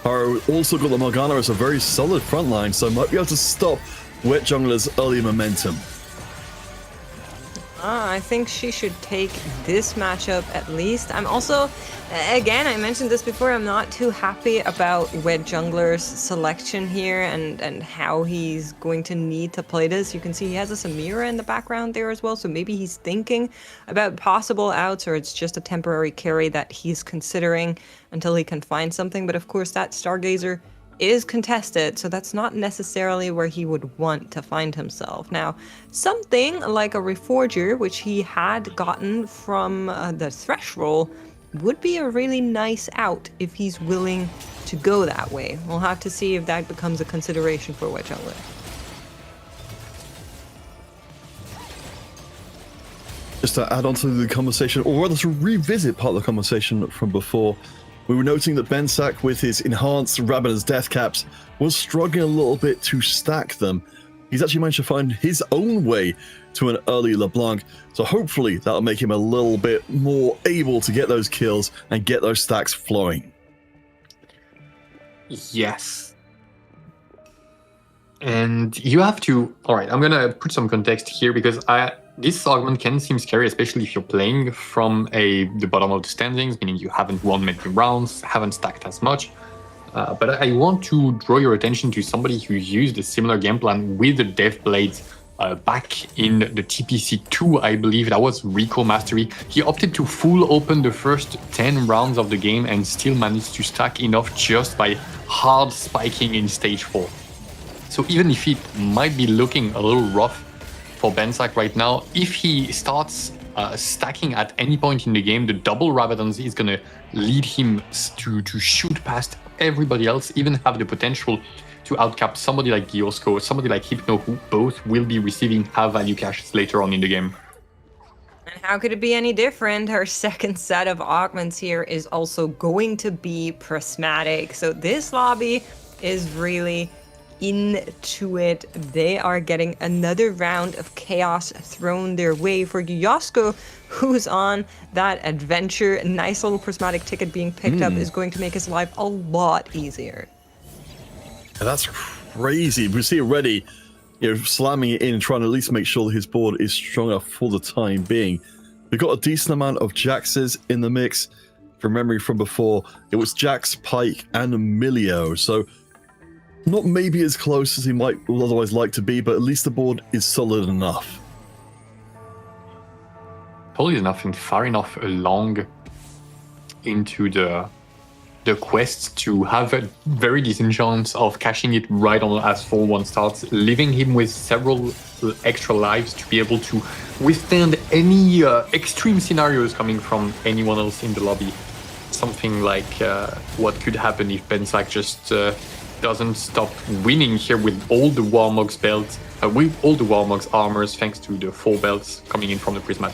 Horo also got the Morgana as a very solid front line, so might be able to stop Wet Jungler's early momentum. I think she should take this matchup at least. I'm also, again, I mentioned this before, I'm not too happy about Wet Jungler's selection here and how he's going to need to play this. You can see he has a Samira in the background there as well, so maybe he's thinking about possible outs, or it's just a temporary carry that he's considering until he can find something. But of course, that Stargazer is contested, so that's not necessarily where he would want to find himself. Now, something like a Reforger, which he had gotten from the Thresh role, would be a really nice out if he's willing to go that way. We'll have to see if that becomes a consideration for Wet Jungler. Just to add on to the conversation, or rather to revisit part of the conversation from before, we were noting that Bensak, with his enhanced Rabban's death caps, was struggling a little bit to stack them. He's actually managed to find his own way to an early LeBlanc, so hopefully that'll make him a little bit more able to get those kills and get those stacks flowing. Yes. And you have to... Alright, I'm gonna put some context here because this argument can seem scary, especially if you're playing from the bottom of the standings, meaning you haven't won many rounds, haven't stacked as much. But I want to draw your attention to somebody who used a similar game plan with the Death Blades back in the TPC2, I believe. That was Rico Mastery. He opted to full open the first 10 rounds of the game and still managed to stack enough just by hard spiking in stage 4. So even if it might be looking a little rough for Bensak right now, if he starts stacking at any point in the game. The double Rabadons is going to lead him to shoot past everybody else, even have the potential to outcap somebody like Giosko, somebody like Hypno, who both will be receiving high-value caches later on in the game. And how could it be any different? Our second set of augments here is also going to be prismatic. So this lobby is really into it. They are getting another round of chaos thrown their way for Giosko, who's on that adventure. A nice little prismatic ticket being picked up is going to make his life a lot easier. And that's crazy. We see already, slamming it in, trying to at least make sure that his board is strong enough for the time being. We've got a decent amount of Jaxes in the mix. From memory from before, it was Jax, Pike, and Emilio. So not maybe as close as he might otherwise like to be, but at least the board is solid enough. Solid enough and far enough along into the quests to have a very decent chance of cashing it right on as 4-1 starts, leaving him with several extra lives to be able to withstand any extreme scenarios coming from anyone else in the lobby. Something like what could happen if Bensack just doesn't stop winning here with all the Warmog's belts, with all the Warmog's armors, thanks to the 4 belts coming in from the Prismat.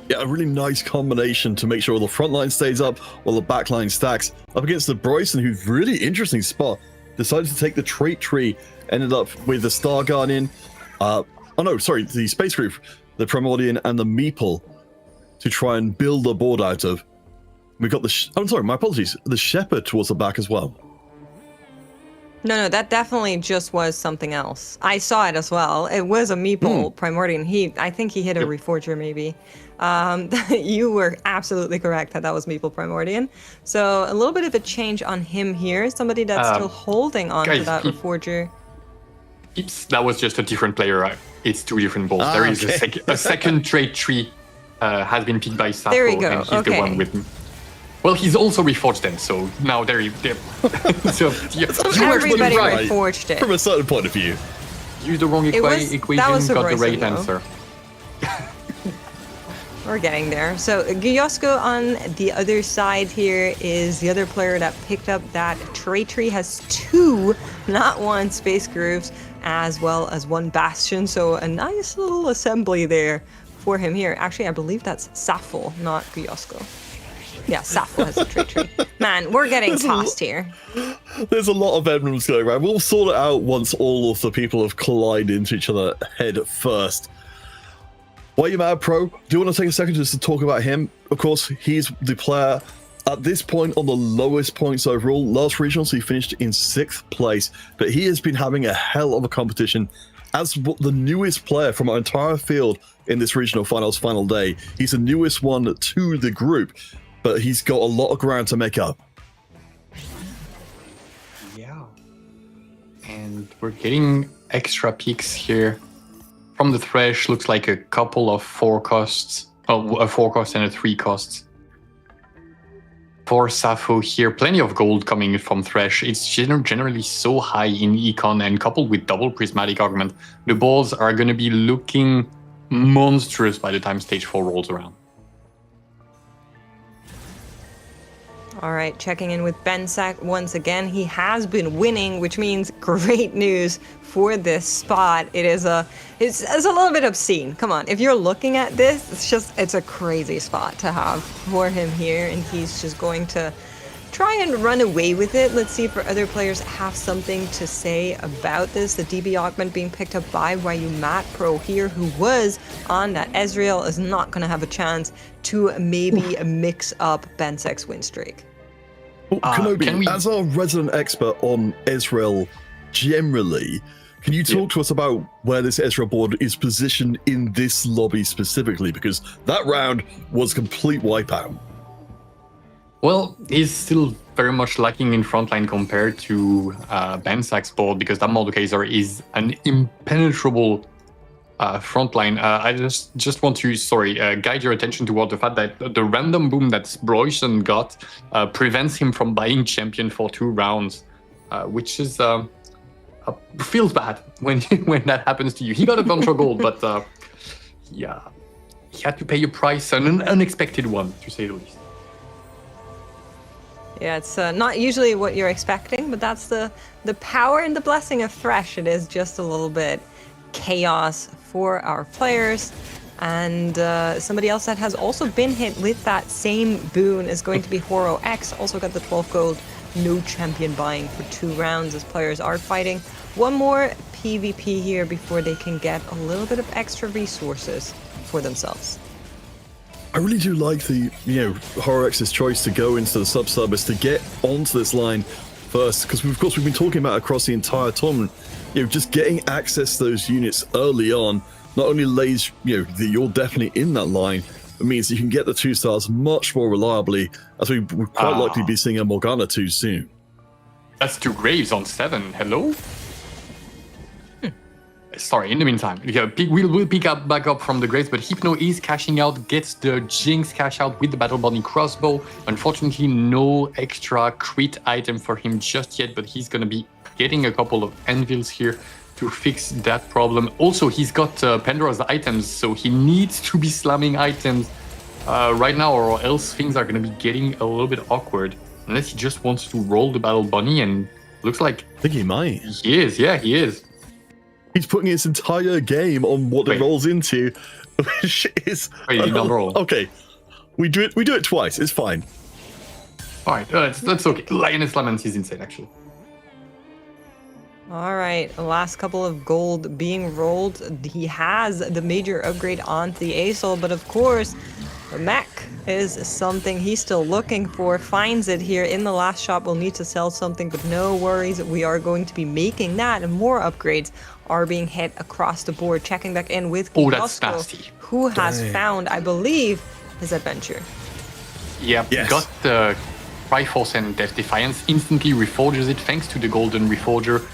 Yeah, a really nice combination to make sure the front line stays up while the back line stacks. Up against the Bryson, who's really interesting spot. Decided to take the trait tree, ended up with the Star Guardian. The Space Groove, the Primordian, and the Meeple to try and build a board out of. We've got the Shepherd towards the back as well. No, that definitely just was something else. I saw it as well. It was a Meeple Primordian. I think he hit a Reforger maybe. You were absolutely correct that was Meeple Primordian. So a little bit of a change on him here. Somebody that's still holding on to that Reforger. Oops, that was just a different player. Right? It's 2 different balls. There is a second trait tree has been picked by Sappho. There we go. And he's the one with me. Well, he's also reforged then, so now there. So everybody reforged it from a certain point of view. Use the wrong equation, got the right answer. We're getting there. So Giosko on the other side here is the other player that picked up that trait tree. Has 2, not 1 Space Grooves, as well as 1 Bastion. So a nice little assembly there for him here. Actually, I believe that's Sappho, not Giosko. Yeah, Sappho has a trait tree. Man, we're getting tossed here. There's a lot of emblems going around. We'll sort it out once all of the people have collided into each other head first. Why You Mad Pro? Do you want to take a second just to talk about him? Of course, he's the player at this point on the lowest points overall. Last regionals, he finished in 6th place, but he has been having a hell of a competition as the newest player from our entire field in this regional finals final day. He's the newest one to the group, but he's got a lot of ground to make up. Yeah. And we're getting extra picks here. From the Thresh, looks like a couple of 4 costs. Oh, a 4 cost and a 3 costs. For Sappho here, plenty of gold coming from Thresh. It's generally so high in econ, and coupled with double prismatic augment, the balls are going to be looking monstrous by the time stage 4 rolls around. All right, checking in with Bensack once again. He has been winning, which means great news for this spot. It's a little bit obscene. Come on, if you're looking at this, it's a crazy spot to have for him here, and he's just going to try and run away with it. Let's see if our other players have something to say about this. The DB augment being picked up by YU Matt Pro here, who was on that Ezreal, is not going to have a chance to maybe mix up Bensack's win streak. Kenobi, as our resident expert on Ezreal generally, can you talk to us about where this Ezreal board is positioned in this lobby specifically? Because that round was complete wipeout. Well, he's still very much lacking in frontline compared to Bensack's board, because that Mordekaiser is an impenetrable frontline. I just want to, guide your attention toward the fact that the random boom that Broyson got prevents him from buying champion for 2 rounds, which is feels bad when that happens to you. He got a bunch of gold, but yeah, he had to pay a price, an unexpected one, to say the least. Yeah, it's not usually what you're expecting, but that's the power and the blessing of Thresh. It is just a little bit chaos for our players. And somebody else that has also been hit with that same boon is going to be Horo X. Also got the 12 gold, no champion buying for 2 rounds as players are fighting. One more PvP here before they can get a little bit of extra resources for themselves. I really do like the, Horrorx's choice to go into the sub-service to get onto this line first, because of course we've been talking about across the entire tournament, just getting access to those units early on not only lays, that you're definitely in that line, it means you can get the 2 stars much more reliably, as we would quite likely be seeing a Morgana 2 soon. That's 2 Graves on 7. Hello? Sorry, in the meantime, we'll pick up back up from the Graves, but Hypno is cashing out, gets the Jinx cash out with the Battle Bunny crossbow. Unfortunately, no extra crit item for him just yet, but he's going to be getting a couple of anvils here to fix that problem. Also, he's got Pandora's items, so he needs to be slamming items right now, or else things are going to be getting a little bit awkward. Unless he just wants to roll the Battle Bunny, and looks like... I think he might. He is, yeah, he is. He's putting his entire game on what it rolls into, which is... Wait, you don't roll. Okay, we do it twice, it's fine. Alright, that's okay. Lioness Lament is insane, actually. Alright, last couple of gold being rolled. He has the major upgrade onto the ASOL, but of course, the mech is something he's still looking for. Finds it here in the last shop. We'll need to sell something, but no worries. We are going to be making that, and more upgrades are being hit across the board. Checking back in with that's nasty. who has found, I believe, his adventure. Yep, Yes. Got the Triforce and Death Defiance, instantly reforges it thanks to the Golden Reforger.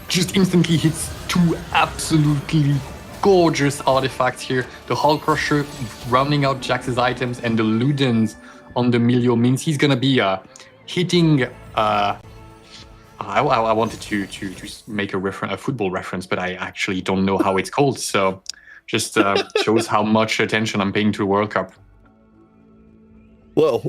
Just instantly hits 2 absolutely gorgeous artifacts here. The Hull Crusher rounding out Jax's items, and the Ludens on the Milio means he's gonna be hitting... I wanted to make a football reference, but I actually don't know how it's called, so just shows how much attention I'm paying to the World Cup. Well,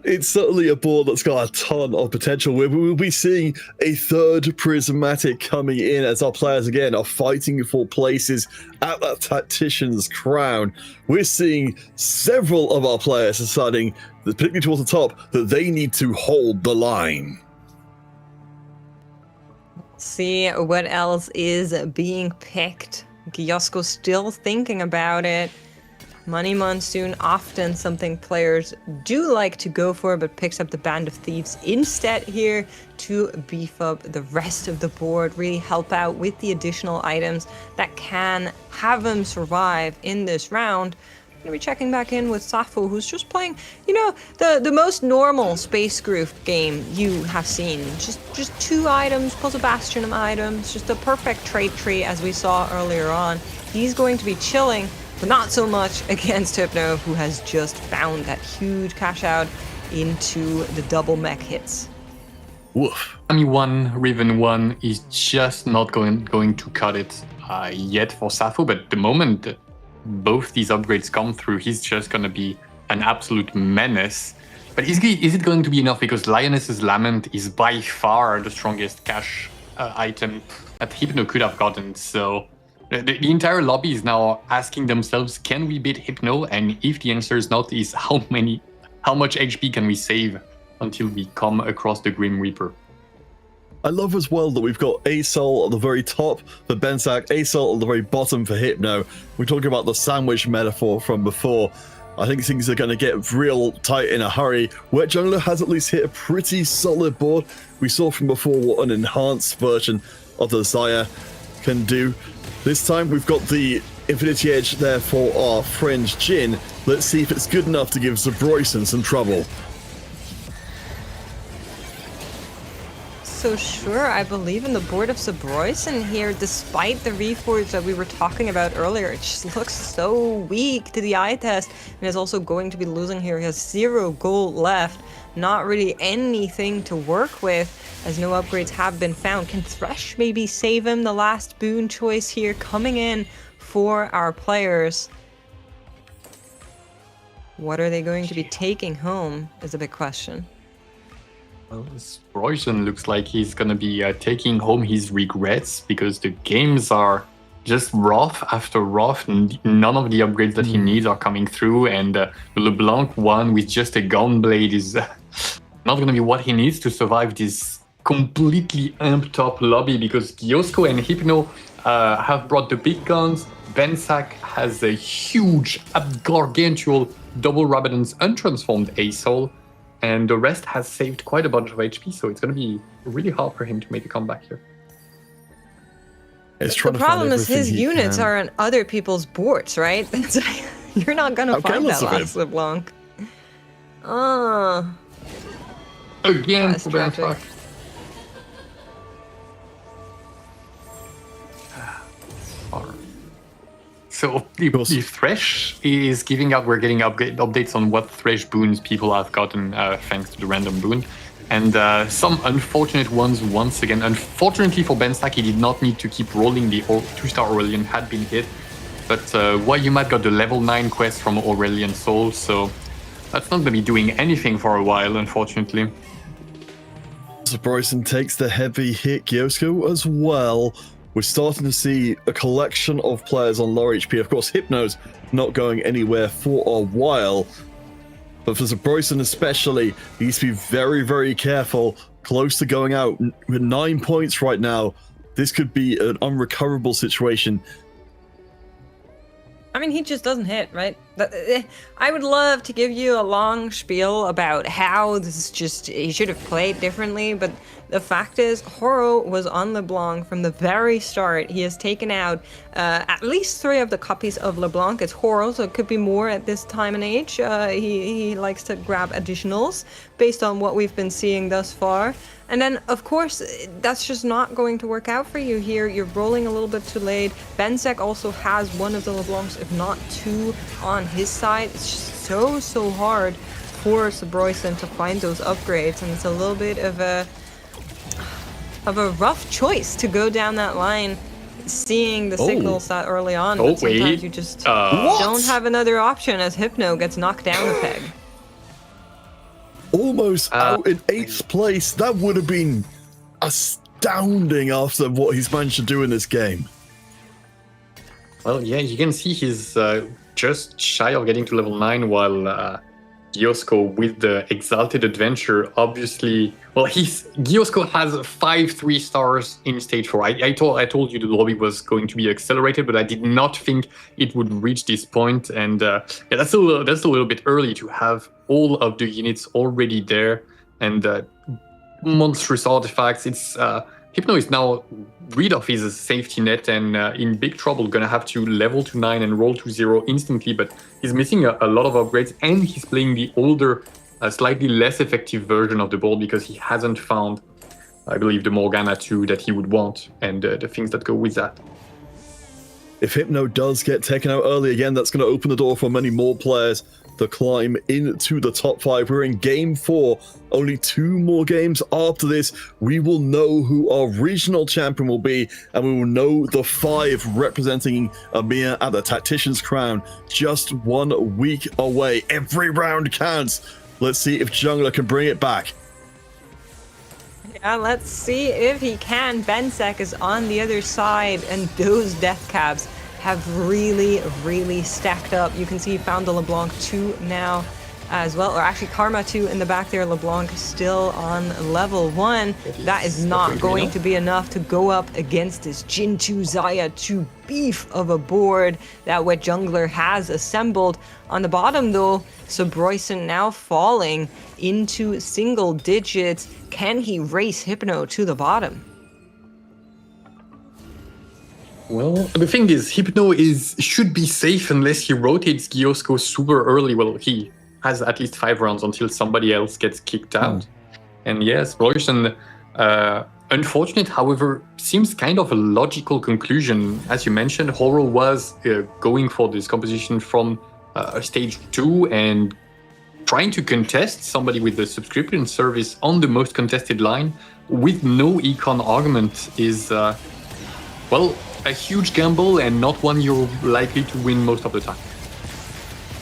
it's certainly a board that's got a ton of potential. We'll be seeing a 3rd Prismatic coming in as our players, again, are fighting for places at that Tactician's crown. We're seeing several of our players deciding, particularly towards the top, that they need to hold the line. See what else is being picked. Gyosko still thinking about it. Money Monsoon, often something players do like to go for, but picks up the Band of Thieves instead here to beef up the rest of the board, really help out with the additional items that can have them survive in this round. Gonna be checking back in with Safo, who's just playing, the most normal Space Groove game you have seen. Just 2 items plus a Bastion of items, just a perfect trade tree as we saw earlier on. He's going to be chilling, but not so much against Hypno, who has just found that huge cash out into the double mech hits. Woof. Army 1, Riven 1 is just not going to cut it yet for Safo, but the moment both these upgrades come through, he's just going to be an absolute menace. But is it going to be enough? Because Lioness's Lament is by far the strongest cash item that Hypno could have gotten. So the entire lobby is now asking themselves, can we beat Hypno? And if the answer is not, is how much HP can we save until we come across the Grim Reaper? I love as well that we've got ASOL at the very top for Bensack, ASOL at the very bottom for Hypno. We're talking about the sandwich metaphor from before. I think things are going to get real tight in a hurry. Wet Jungler has at least hit a pretty solid board. We saw from before what an enhanced version of the Zaya can do. This time we've got the Infinity Edge there for our friend Jin. Let's see if it's good enough to give Zabroyson some trouble. So sure, I believe in the board of Zabroyson here, despite the reforge that we were talking about earlier. It just looks so weak to the eye test, and is also going to be losing here. He has 0 gold left, not really anything to work with, as no upgrades have been found. Can Thresh maybe save him? The last boon choice here coming in for our players. What are they going to be taking home is a big question. Well, Royson looks like he's going to be taking home his regrets because the games are just rough after rough. None of the upgrades that he needs are coming through, and LeBlanc one with just a gunblade is not going to be what he needs to survive this completely amped up lobby, because Giosko and Hypno have brought the big guns. Bensak has a huge, gargantuan double Rabadon's untransformed A-Soul, and the rest has saved quite a bunch of HP, so it's going to be really hard for him to make a comeback here. The problem is his units are on other people's boards, right? You're not going to find that last LeBlanc. Again, for Bensak. So the Thresh is giving out, we're getting updates on what Thresh boons people have gotten thanks to the random boon. And some unfortunate ones once again. Unfortunately for Bensak, he did not need to keep rolling. The 2-star Aurelion had been hit. But Wayumat got the level 9 quest from Aurelion Soul, so that's not going to be doing anything for a while, unfortunately. So Bryson takes the heavy hit, Giosko as well. We're starting to see a collection of players on lower HP. Of course, Hypno's not going anywhere for a while. But for Zabroyson especially, he needs to be very, very careful. Close to going out. With 9 points right now, this could be an unrecoverable situation. I mean, he just doesn't hit, right? I would love to give you a long spiel about how this is just, he should have played differently, but the fact is, Horo was on LeBlanc from the very start. He has taken out at least 3 of the copies of LeBlanc. It's Horo, so it could be more at this time and age. He likes to grab additionals based on what we've been seeing thus far. And then, of course, that's just not going to work out for you here. You're rolling a little bit too late. Bensak also has one of the LeBlancs, if not 2, on his side. It's just so hard for Zabroyson to find those upgrades, and it's a little bit of a rough choice to go down that line, seeing the signals that early on. But sometimes you just don't have another option as Hypno gets knocked down a peg. Almost out in 8th place. That would have been astounding after what he's managed to do in this game. Well, yeah, you can see he's just shy of getting to level 9, while Giosko with the Exalted Adventure, obviously... Well, Giosko has 5 3-stars in stage 4. I told you the lobby was going to be accelerated, but I did not think it would reach this point. And yeah, that's a little bit early to have all of the units already there. And monstrous artifacts. It's Hypno is now rid of his safety net and in big trouble. Gonna have to level to 9 and roll to 0 instantly. But he's missing a lot of upgrades, and he's playing the older, slightly less effective version of the board because he hasn't found, I believe, the Morgana 2 that he would want and the things that go with that. If Hypno does get taken out early again, that's going to open the door for many more players to climb into the top 5. We're in game 4. Only 2 more games after this. We will know who our regional champion will be, and we will know the 5 representing EMEA at the Tactician's crown. Just 1 week away. Every round counts. Let's see if Jungler can bring it back. Yeah, let's see if he can. Bensak is on the other side, and those death caps have really stacked up. You can see he found the LeBlanc 2 now as well, or actually Karma 2 in the back there. LeBlanc still on level 1. That is not going to be enough to go up against this Jin 2 Xayah 2 beef of a board that Wet Jungler has assembled. On the bottom though, Zabroyson now falling into single digits. Can he race Hypno to the bottom? Well, the thing is, Hypno should be safe unless he rotates Giosko super early. Well, he has at least 5 rounds until somebody else gets kicked out. And yes, Royson, unfortunate, however, seems kind of a logical conclusion. As you mentioned, Horo was going for this composition from stage 2 and trying to contest somebody with the subscription service on the most contested line with no econ argument is, well, a huge gamble and not one you're likely to win most of the time.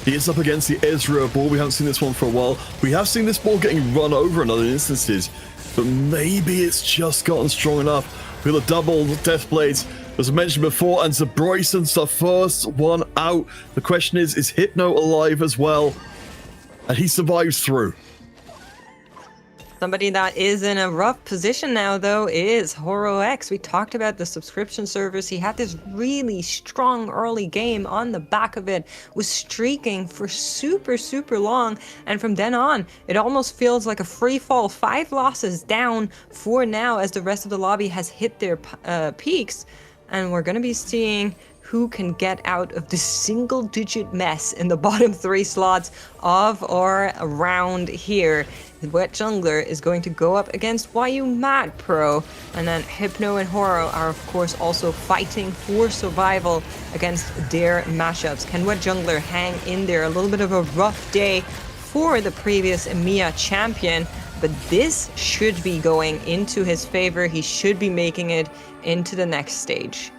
He is up against the Ezra ball. We haven't seen this one for a while. We have seen this ball getting run over in other instances, but maybe it's just gotten strong enough. With a double Death Blades, as I mentioned before, and Zabroyson's the first one out. The question is Hypno alive as well? And he survives through. Somebody that is in a rough position now, though, is HoroX. We talked about the subscription service. He had this really strong early game on the back of it, was streaking for super, super long. And from then on, it almost feels like a free fall. 5 losses down for now as the rest of the lobby has hit their peaks. And we're going to be seeing who can get out of this single-digit mess in the bottom 3 slots of our round here. The Wet Jungler is going to go up against YU Mad Pro, and then Hypno and Horo are of course also fighting for survival against their matchups. Can Wet Jungler hang in there? A little bit of a rough day for the previous EMEA champion, but this should be going into his favor. He should be making it into the next stage.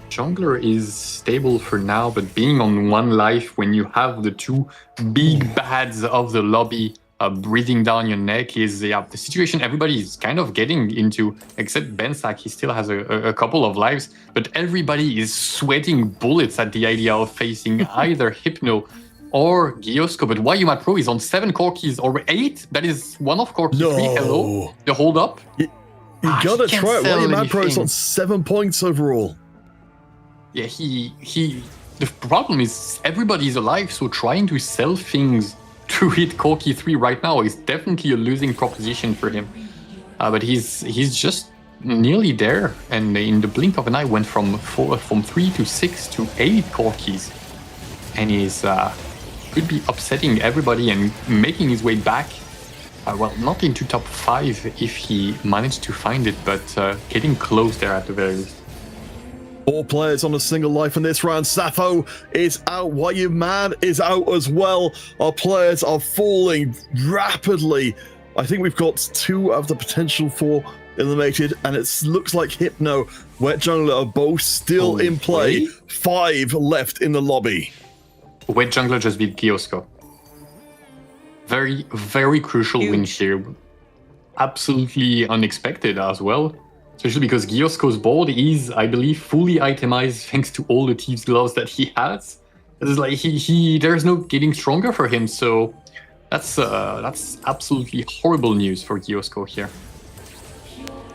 Jungler is stable for now, but being on 1 life when you have the 2 big bads of the lobby breathing down your neck is the situation everybody is kind of getting into, except Bensak. He still has a couple of lives, but everybody is sweating bullets at the idea of facing either Hypno or Giosko. But YU Mad Pro is on 7 Corkis or 8. That is one of Corki 3. Hello, the hold up. You gotta try it. YU Mad Pro is on 7 points overall. Yeah, the problem is everybody's alive, so trying to sell things to hit Corki 3 right now is definitely a losing proposition for him. But he's just nearly there, and in the blink of an eye went from 3 to 6 to 8 Corkis. And he's could be upsetting everybody and making his way back. Well, not into top 5 if he managed to find it, but getting close there at the very least. 4 players on a single life in this round. Sappho is out. YU Mad is out as well. Our players are falling rapidly. I think we've got 2 of the potential 4 eliminated, and it looks like Hypno, Wet Jungler are both still in play. 5 left in the lobby. Wet Jungler just beat Giosko. Very, very crucial win here. Absolutely unexpected as well. Especially because Giosko's board is, I believe, fully itemized thanks to all the Thieves' Gloves that he has. It's like there's no getting stronger for him, so that's absolutely horrible news for Giosko here.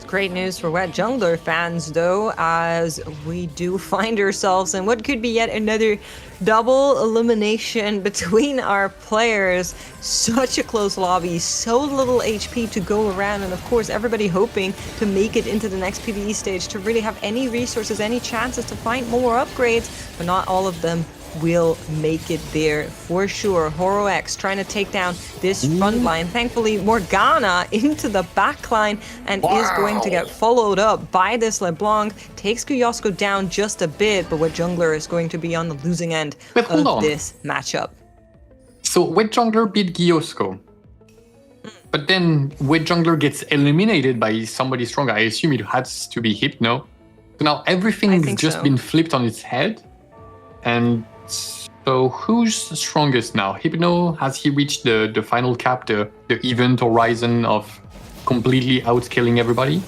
Great news for Wet Jungler fans, though, as we do find ourselves in what could be yet another double elimination between our players. Such a close lobby, so little HP to go around, and of course everybody hoping to make it into the next PvE stage to really have any resources, any chances to find more upgrades, but not all of them will make it there for sure. HoroX trying to take down this front line. Thankfully, Morgana into the back line and is going to get followed up by this LeBlanc. Takes Giosko down just a bit, but Wet Jungler is going to be on the losing end of this matchup. So Wet Jungler beat Giosko. But then Wet Jungler gets eliminated by somebody stronger. I assume it has to be Hypno. So now everything's just been flipped on its head. And so who's strongest now? Hypno, has he reached the final cap, the event horizon of completely outscaling everybody?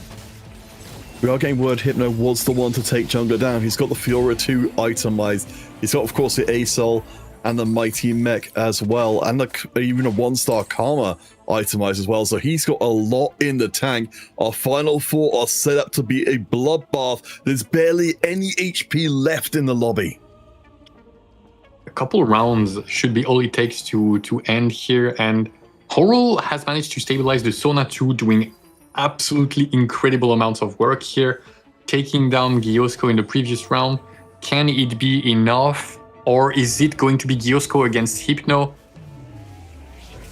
We are getting word Hypno was the one to take Jungler down. He's got the Fiora 2 itemized. He's got, of course, the ASOL and the Mighty Mech as well, and even a 1-star Karma itemized as well. So he's got a lot in the tank. Our final 4 are set up to be a bloodbath. There's barely any HP left in the lobby. A couple rounds should be all it takes to end here, and Horo has managed to stabilize the Sona 2, doing absolutely incredible amounts of work here, taking down Giosko in the previous round. Can it be enough, or is it going to be Giosko against Hypno?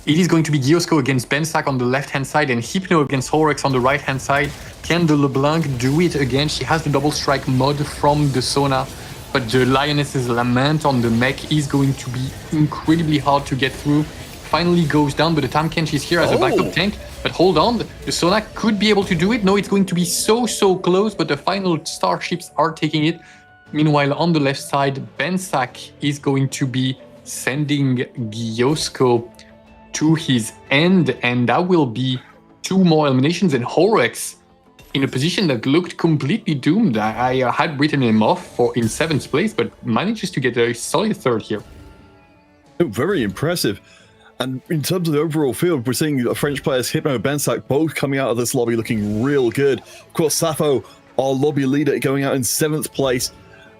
It is going to be Giosko against Bensak on the left-hand side and Hypno against HoroX on the right-hand side. Can the LeBlanc do it again? She has the double strike mod from the Sona, but the Lioness's Lament on the mech is going to be incredibly hard to get through. Finally goes down, but the Tamkench is here as a backup tank. But hold on, the Sona could be able to do it. No, it's going to be so close, but the final starships are taking it. Meanwhile, on the left side, Bensak is going to be sending Giosko to his end, and that will be 2 more eliminations, and Horex in a position that looked completely doomed. I had written him off in 7th place, but manages to get a solid 3rd here. Oh, very impressive. And in terms of the overall field, we're seeing the French players Hypno and Bensak both coming out of this lobby looking real good. Of course, Sappho, our lobby leader, going out in 7th place.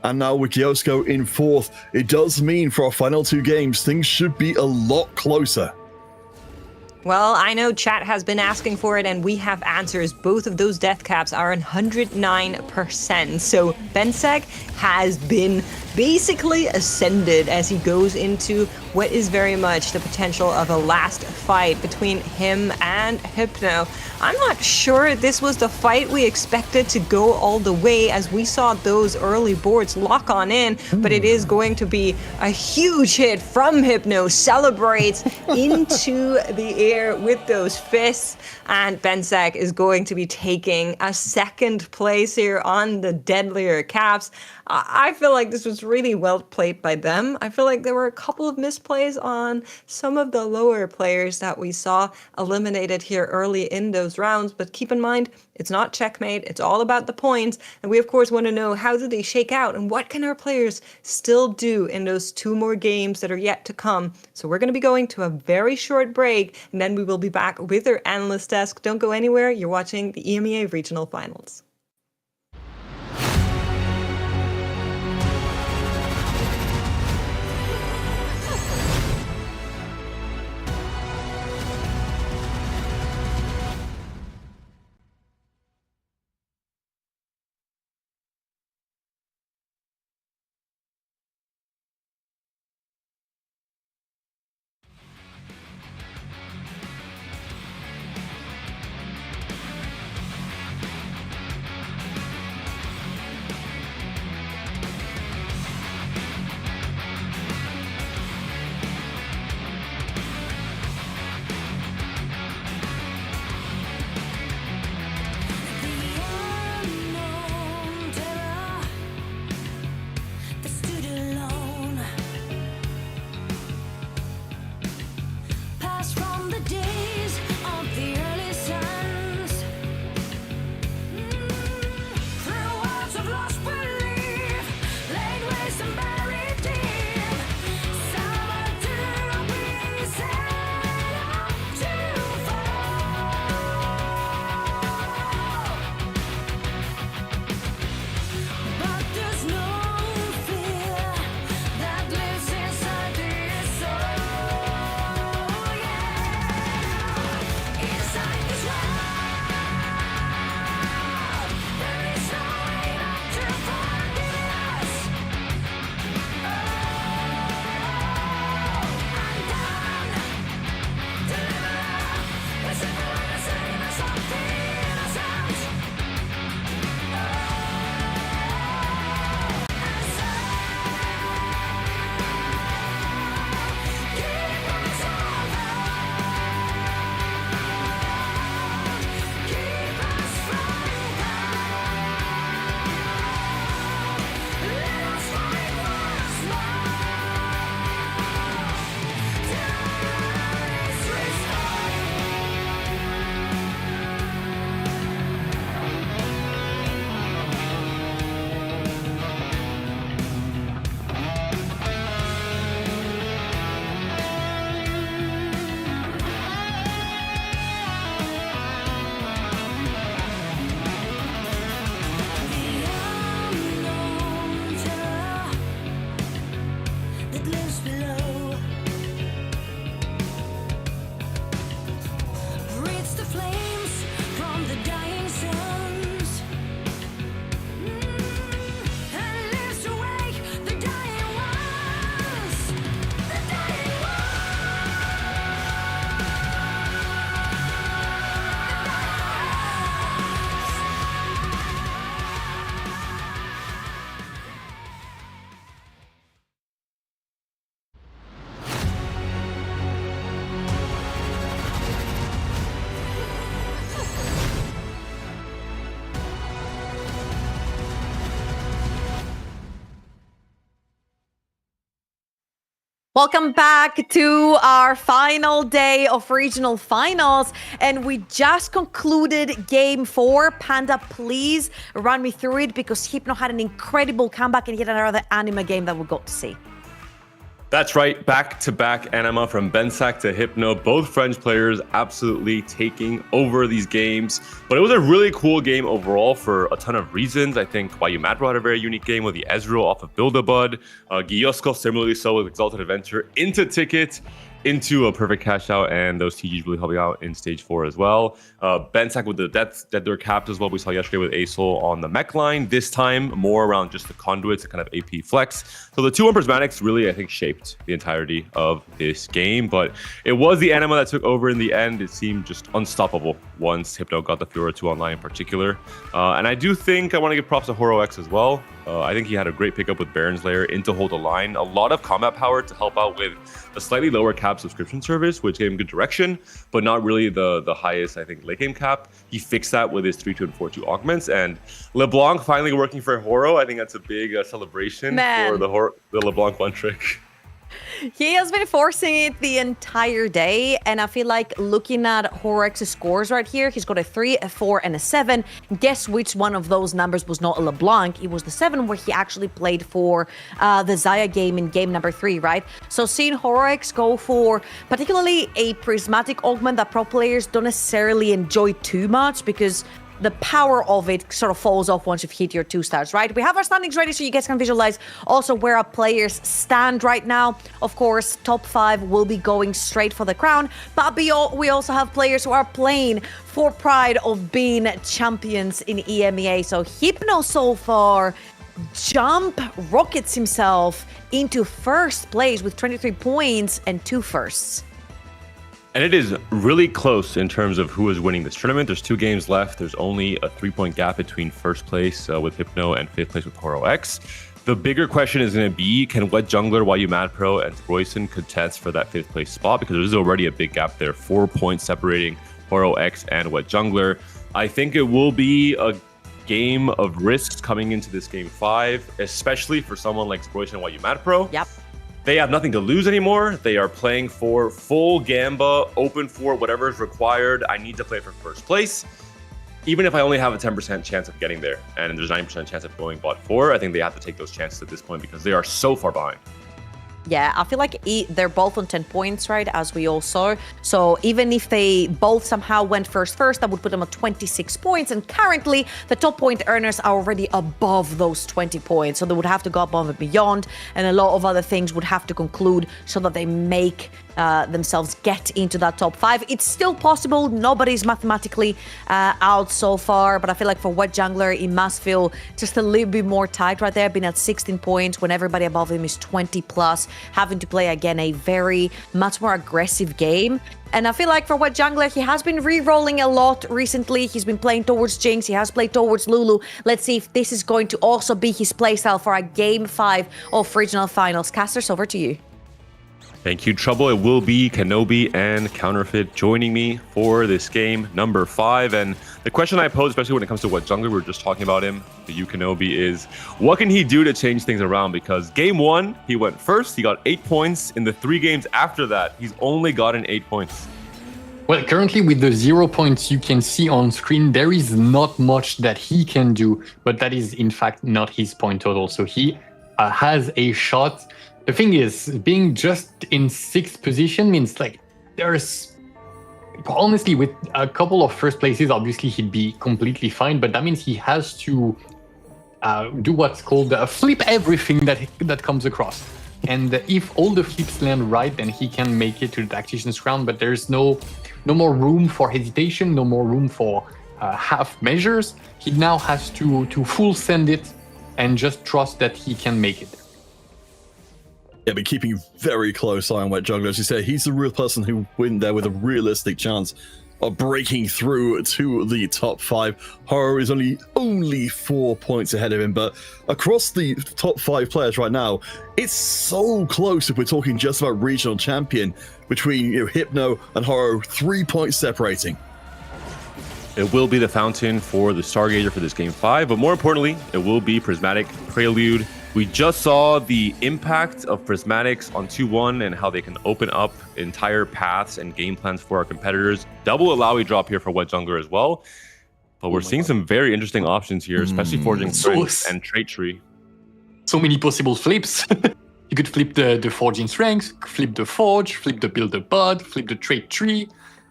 And now with Giosko in 4th, it does mean for our final 2 games, things should be a lot closer. Well, I know chat has been asking for it, and we have answers. Both of those death caps are 109%. So Bensak has been basically ascended as he goes into what is very much the potential of a last fight between him and Hypno. I'm not sure this was the fight we expected to go all the way, as we saw those early boards lock on in, but it is going to be a huge hit from Hypno, celebrates into the air with those fists, and Bensak is going to be taking a 2nd place here on the deadlier caps. I feel like this was really well played by them. I feel like there were a couple of misplays on some of the lower players that we saw eliminated here early in those rounds, but keep in mind, it's not checkmate, it's all about the points, and we of course want to know how do they shake out and what can our players still do in those 2 more games that are yet to come. So we're going to be going to a very short break, and then we will be back with our analyst desk. Don't go anywhere, you're watching the EMEA Regional Finals. Welcome back to our final day of regional finals, and we just concluded game 4. Panda, please run me through it, because Hypno had an incredible comeback and yet another anime game that we got to see. That's right, back-to-back anima from Bensak to Hypno, both French players absolutely taking over these games. But it was a really cool game overall for a ton of reasons. I think Wayumadro had a very unique game with the Ezreal off of Build-A-Bud. Giosko similarly so with Exalted Adventure into Ticket, into a perfect cash out, and those TGs really helping out in stage 4 as well. Bensak with the Death Door capped as well. We saw yesterday with Asol on the mech line. This time, more around just the conduits, kind of AP flex. So the 2-1 Prismatics really, I think, shaped the entirety of this game. But it was the anima that took over in the end. It seemed just unstoppable once Hypno got the Fiora 2 online in particular. And I do think I want to give props to Horo X as well. I think he had a great pickup with Baron's Lair into hold the line. A lot of combat power to help out with a slightly lower cap subscription service, which gave him good direction, but not really the highest, I think, late game cap. He fixed that with his 3-2 and 4-2 augments. And LeBlanc finally working for Horo. I think that's a big celebration for the LeBlanc one trick. He has been forcing it the entire day, and I feel like looking at Horex's scores right here, he's got a 3, a 4, and a 7. Guess which one of those numbers was not a LeBlanc? It was the 7 where he actually played for the Xayah game in game number 3, right? So seeing Horex go for particularly a prismatic augment that pro players don't necessarily enjoy too much, because the power of it sort of falls off once you've hit your 2 stars, right? We have our standings ready so you guys can visualize also where our players stand right now. Of course, top 5 will be going straight for the crown, but we also have players who are playing for pride of being champions in EMEA. So Hypno so far rockets himself into first place with 23 points and 2 firsts. And it is really close in terms of who is winning this tournament. There's 2 games left. There's only a 3-point gap between first place with Hypno and 5th place with Horo X. The bigger question is going to be, can Wet Jungler, Wayumadro, and Royson contest for that 5th place spot? Because there's already a big gap there, 4 points separating Horo X and Wet Jungler. I think it will be a game of risks coming into this game 5, especially for someone like Royson and Wayumadro. Yep. They have nothing to lose anymore. They are playing for full Gamba, open for whatever is required. I need to play for first place. Even if I only have a 10% chance of getting there, and there's a 90% chance of going bot 4, I think they have to take those chances at this point because they are so far behind. Yeah, I feel like they're both on 10 points, right, as we all saw. So even if they both somehow went first, that would put them at 26 points. And currently, the top point earners are already above those 20 points. So they would have to go above and beyond. And a lot of other things would have to conclude so that they make themselves get into that top 5. It's still possible. Nobody's mathematically out so far. But I feel like for Wet Jungler, it must feel just a little bit more tight right there, being at 16 points when everybody above him is 20 plus. Having to play again a very much more aggressive game. And I feel like for Wet Jungler, he has been re-rolling a lot recently. He's been playing towards Jinx. He has played towards Lulu. Let's see if this is going to also be his playstyle for a game 5 of regional finals. Casters, over to you. Thank you, Trouble. It will be Kenobi and Counterfeit joining me for this game number 5. And the question I pose, especially when it comes to Wet Jungler, we were just talking about him, the Kenobi, is what can he do to change things around? Because game 1, he went first. He got 8 points. In the 3 games after that, he's only gotten 8 points. Well, currently with the 0 points you can see on screen, there is not much that he can do, but that is in fact not his point total. So he has a shot. The thing is, being just in 6th position means like there's honestly with a couple of first places, obviously he'd be completely fine, but that means he has to do what's called flip everything that comes across. And if all the flips land right, then he can make it to the Tactician's crown, but there's no more room for hesitation, no more room for half measures. He now has to full send it and just trust that he can make it. Yeah, but keeping very close eye on Wet Jungler. As you say, he's the real person who went there with a realistic chance of breaking through to the top 5. Horo is only 4 points ahead of him, but across the top 5 players right now, it's so close if we're talking just about regional champion between Hypno and Horo, 3 points separating. It will be the fountain for the Stargazer for this game 5, but more importantly, it will be Prismatic, Prelude, We just saw the impact of Prismatics on 2-1 and how they can open up entire paths and game plans for our competitors. Double Alawi drop here for Wet Jungler as well. But we're seeing some very interesting options here, especially Forging Strength and Trait Tree. So many possible flips. You could flip the Forging Strength, flip the Forge, flip the Build a Bud, flip the Trait Tree.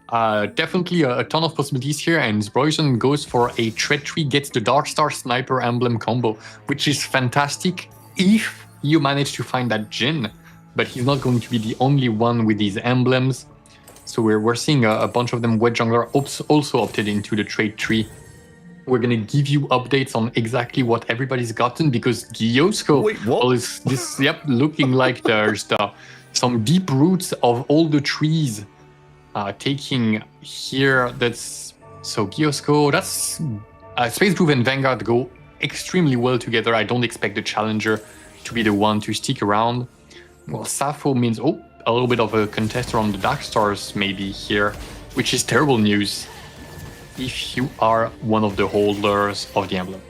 Definitely a ton of possibilities here, and Broyson goes for a Trait Tree, gets the Darkstar Sniper emblem combo, which is fantastic if you manage to find that Jhin, but he's not going to be the only one with these emblems. So we're seeing a bunch of them. Wet Jungler also opted into the Trait Tree. We're going to give you updates on exactly what everybody's gotten, because Gyosco is this, looking like there's some deep roots of all the trees taking here. That's so Gyosco, that's Space Groove and Vanguard go extremely well together. I don't expect the challenger to be the one to stick around. Well, Sappho means a little bit of a contester on the Dark Stars maybe here, which is terrible news if you are one of the holders of the emblem.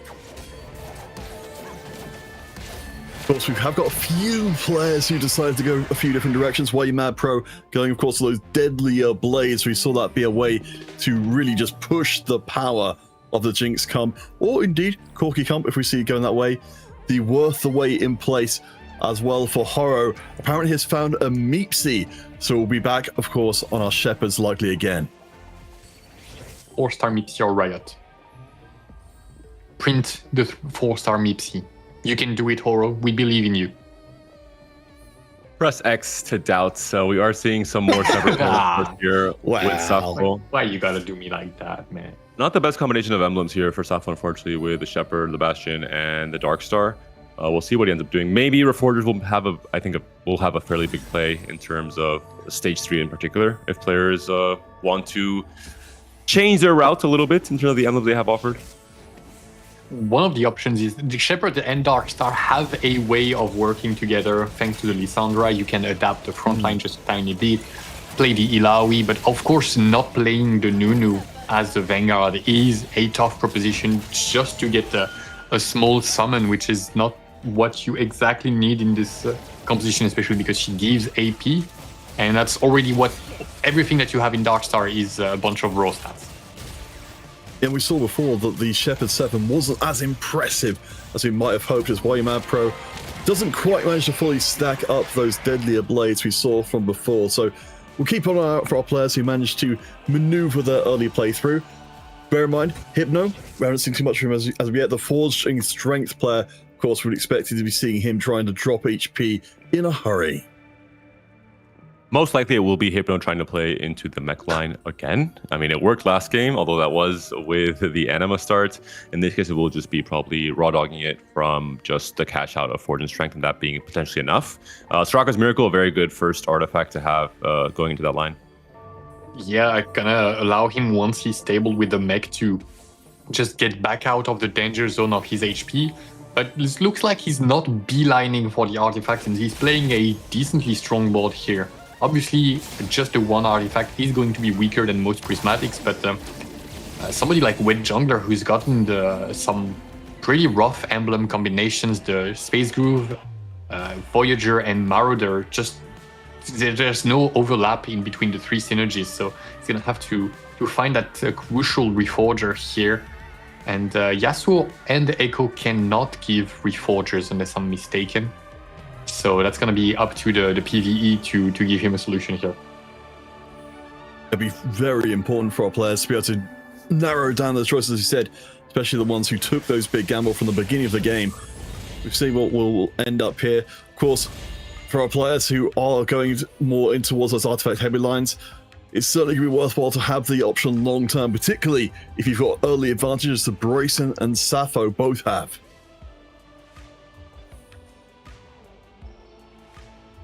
Of course, we have got a few players who decided to go a few different directions. Why You Mad Pro going, of course, to those deadlier blades. We saw that be a way to really just push the power of the Jinx Comp, or indeed Corki Comp, if we see it going that way. The Worth the Wait in place as well for Horo. Apparently has found a Meepsy, so we'll be back, of course, on our Shepherds likely again. 4-star Meepsy or Riot. Print the 4-star Meepsy. You can do it, Horo. We believe in you. Press X to doubt. So we are seeing some more separate here with Sappho. Why you gotta do me like that, man? Not the best combination of emblems here for Sappho, unfortunately, with the Shepherd, the Bastion, and the Darkstar. We'll see what he ends up doing. Maybe Reforgers will have will have a fairly big play in terms of stage 3 in particular, if players want to change their route a little bit in terms of the emblems they have offered. One of the options is the Shepherd and Darkstar have a way of working together. Thanks to the Lissandra, you can adapt the front line just a tiny bit, play the Illaoi, but of course not playing the Nunu as the Vanguard is a tough proposition just to get a small summon, which is not what you exactly need in this composition, especially because she gives AP, and that's already what everything that you have in Darkstar is a bunch of raw stats. And we saw before that the Shepherd 7 wasn't as impressive as we might have hoped, as Why You Mad Pro doesn't quite manage to fully stack up those deadlier blades we saw from before. So we'll keep an eye out for our players who managed to maneuver their early playthrough. Bear in mind, Hypno, we haven't seen too much from him as of yet. The Forging Strength player, of course, we'd expected to be seeing him trying to drop HP in a hurry. Most likely it will be Hypno trying to play into the mech line again. I mean, it worked last game, although that was with the Anima start. In this case, it will just be probably raw dogging it from just the cash out of Fortune Strength, and that being potentially enough. Straka's Miracle, a very good first artifact to have going into that line. Yeah, I'm gonna allow him, once he's stable with the mech, to just get back out of the danger zone of his HP. But it looks like he's not beelining for the artifact, and he's playing a decently strong board here. Obviously, just the one artifact is going to be weaker than most prismatics, but somebody like Wet Jungler, who's gotten some pretty rough emblem combinations, the Space Groove, Voyager, and Marauder, just there's no overlap in between the three synergies, so he's gonna have to find that crucial Reforger here. And Yasuo and Echo cannot give Reforgers unless I'm mistaken. So that's going to be up to the PvE to give him a solution here. It'll be very important for our players to be able to narrow down those choices, as you said, especially the ones who took those big gamble from the beginning of the game. We've seen what will end up here. Of course, for our players who are going more in towards those artifact-heavy lines, it's certainly going to be worthwhile to have the option long-term, particularly if you've got early advantages that Bryson and Sappho both have.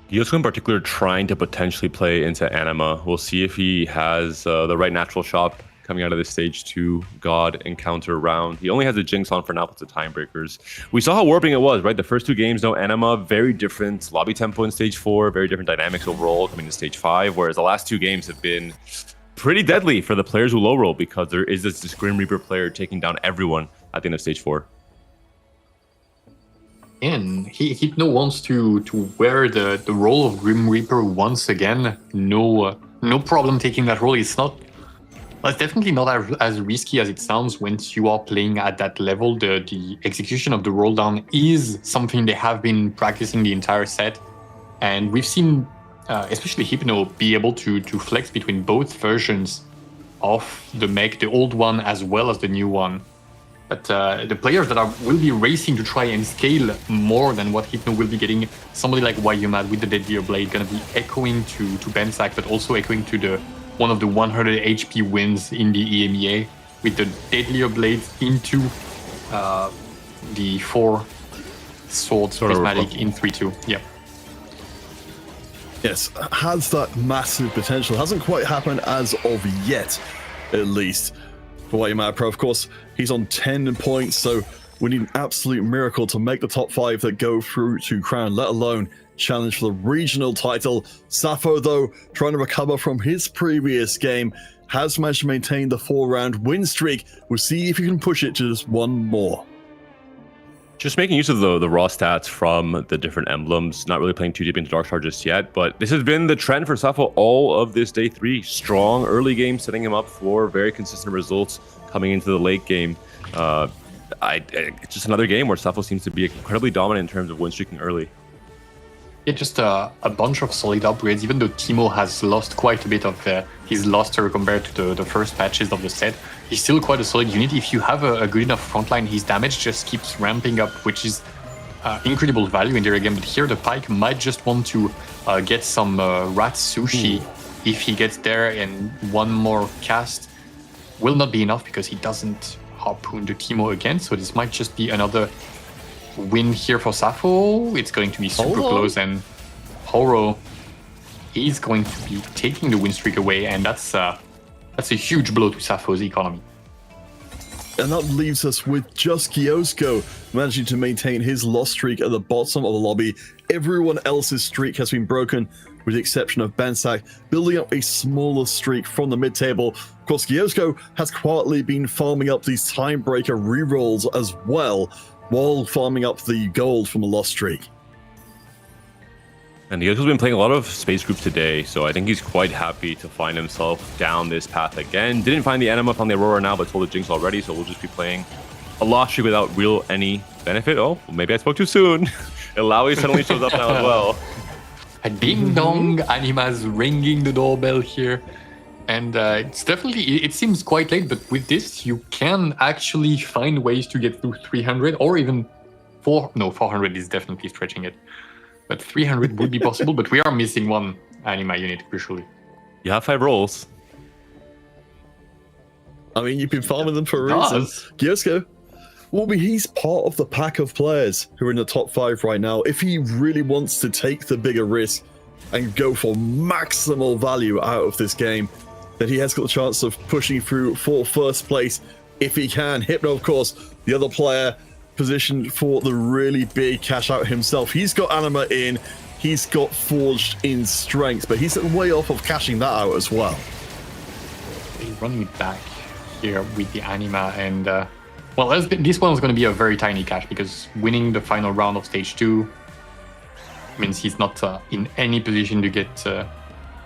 Yosko in particular trying to potentially play into Anima. We'll see if he has the right natural shot coming out of this stage 2 God encounter round. He only has a Jinx on for now with the timebreakers. We saw how warping it was, right? The first 2 games, no Anima, very different lobby tempo in stage 4, very different dynamics overall coming to stage 5, whereas the last 2 games have been pretty deadly for the players who low roll because there is this Grim Reaper player taking down everyone at the end of stage 4. And Hypno wants to wear the role of Grim Reaper once again. No problem taking that role. It's definitely not as risky as it sounds once you are playing at that level. The execution of the roll down is something they have been practicing the entire set. And we've seen, especially Hypno, be able to flex between both versions of the mech, the old one as well as the new one. But the players that will be racing to try and scale more than what Hypno will be getting, somebody like Wayumad with the Deadlier Blade going to be echoing to Bensack, but also echoing to one of the 100 HP wins in the EMEA with the Deadlier Blade into the 4 swords prismatic in 3-2. Yeah. Yes, has that massive potential. Hasn't quite happened as of yet, at least. For Wayumad Pro, of course, he's on 10 points, so we need an absolute miracle to make the top 5 that go through to Crown, let alone challenge for the regional title. Sappho, though, trying to recover from his previous game, has managed to maintain the 4-round win streak. We'll see if he can push it to just one more. Just making use of the raw stats from the different emblems, not really playing too deep into Darkstar just yet, but this has been the trend for Sappho all of this day 3. Strong early game, setting him up for very consistent results coming into the late game. It's just another game where Sappho seems to be incredibly dominant in terms of win streaking early. Yeah, just a bunch of solid upgrades, even though Timo has lost quite a bit of his luster compared to the first patches of the set. He's still quite a solid unit. If you have a good enough frontline, his damage just keeps ramping up, which is incredible value in their game. But here the Pike might just want to get some rat sushi. If he gets there, and one more cast will not be enough because he doesn't harpoon the Timo again. So this might just be another win here for Sappho. It's going to be super close, and Horo is going to be taking the win streak away, and that's a huge blow to Sappho's economy. And that leaves us with just Kiosko managing to maintain his loss streak at the bottom of the lobby. Everyone else's streak has been broken, with the exception of Bensack, building up a smaller streak from the mid-table. Of course, Kiosko has quietly been farming up these Timebreaker rerolls as well, while farming up the gold from the loss streak. And Kiosko's been playing a lot of space groups today, so I think he's quite happy to find himself down this path again. Didn't find the Anima, found the Aurora now, but told the Jinx already, so we'll just be playing a loss streak without any benefit. Oh, well, maybe I spoke too soon. Ilaoi suddenly shows up now as well. A ding dong, Anima's ringing the doorbell here. And it's definitely, it seems quite late, but with this, you can actually find ways to get through 300 or even 400 is definitely stretching it. But 300 would be possible, but we are missing one Anima unit, crucially. You have 5 rolls. I mean, you've been farming them for a reason. Kiosko, well, he's part of the pack of players who are in the top 5 right now. If he really wants to take the bigger risk and go for maximal value out of this game, then he has got the chance of pushing through for first place if he can. Hypno, of course, the other player positioned for the really big cash out himself. He's got Anima in, he's got Forged in strength, but he's way off of cashing that out as well. He's running it back here with the Anima, and well, this one is going to be a very tiny cash because winning the final round of stage 2 means he's not in any position to get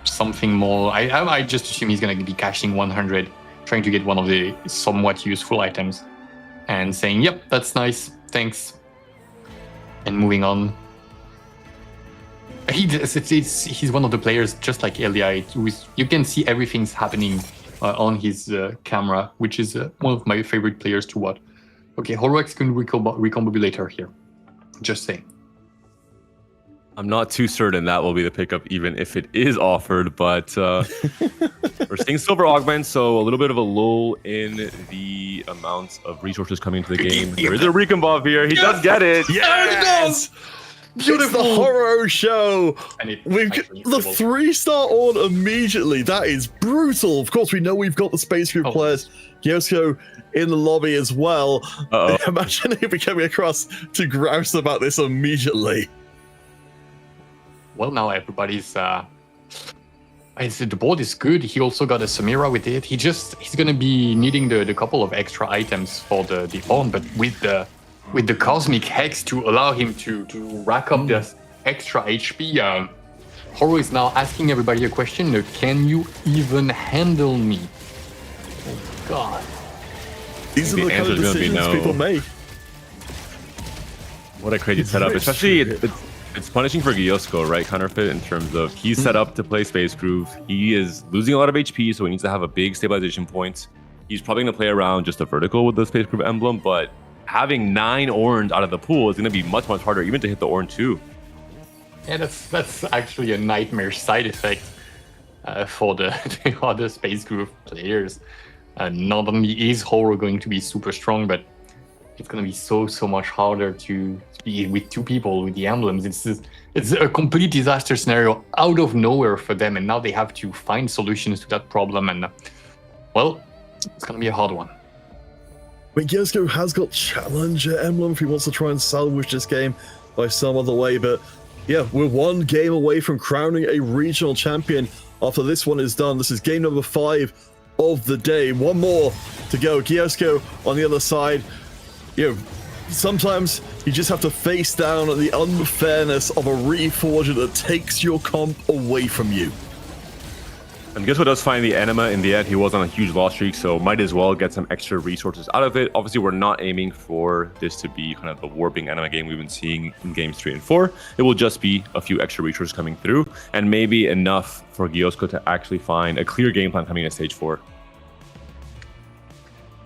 something more. I just assume he's going to be cashing 100, trying to get one of the somewhat useful items and saying, yep, that's nice, thanks, and moving on. He's one of the players, just like Elia, you can see everything's happening on his camera, which is one of my favorite players to watch. Okay, Horox can recombobulator here, just saying. I'm not too certain that will be the pickup, even if it is offered, but we're seeing Silver Augment, so a little bit of a lull in the amount of resources coming into the game. There is a Recombob here. He does get it. Yes! Beautiful. It's the Horo show. We've got the 3-star on immediately. That is brutal. Of course, we know we've got the Space Group players. Kiosko in the lobby as well. Imagine if we coming across to grouse about this immediately. Well, now everybody's the board is good. He also got a Samira with it. He's going to be needing the couple of extra items for the on, but with the with the Cosmic Hex to allow him to rack up this extra HP. Horo is now asking everybody a question. Can you even handle me? Oh, God. These are the kind of decisions people make. What a crazy setup. Especially, it's punishing for Gyosco, right, Counterfeit, in terms of he's set up to play Space Groove. He is losing a lot of HP, so he needs to have a big stabilization point. He's probably going to play around just a vertical with the Space Groove emblem, but having 9 Orns out of the pool is going to be much, much harder even to hit the Orn 2. Yeah, that's actually a nightmare side effect for the other Space Groove players. Not only is Horo going to be super strong, but it's going to be so much harder to be with 2 people with the emblems. It's a complete disaster scenario out of nowhere for them, and now they have to find solutions to that problem, and well, it's going to be a hard one. But Gyosco has got Challenger emblem if he wants to try and salvage this game by some other way, but yeah, we're 1 game away from crowning a regional champion after this one is done. This is game number 5 of the day. 1 more to go. Gyosco on the other side. Sometimes you just have to face down the unfairness of a Reforger that takes your comp away from you. And Gyosco does find the Enema in the end. He was on a huge loss streak, so might as well get some extra resources out of it. Obviously, we're not aiming for this to be kind of the warping Enema game we've been seeing in games 3 and 4. It will just be a few extra resources coming through, and maybe enough for Gyosco to actually find a clear game plan coming in stage 4.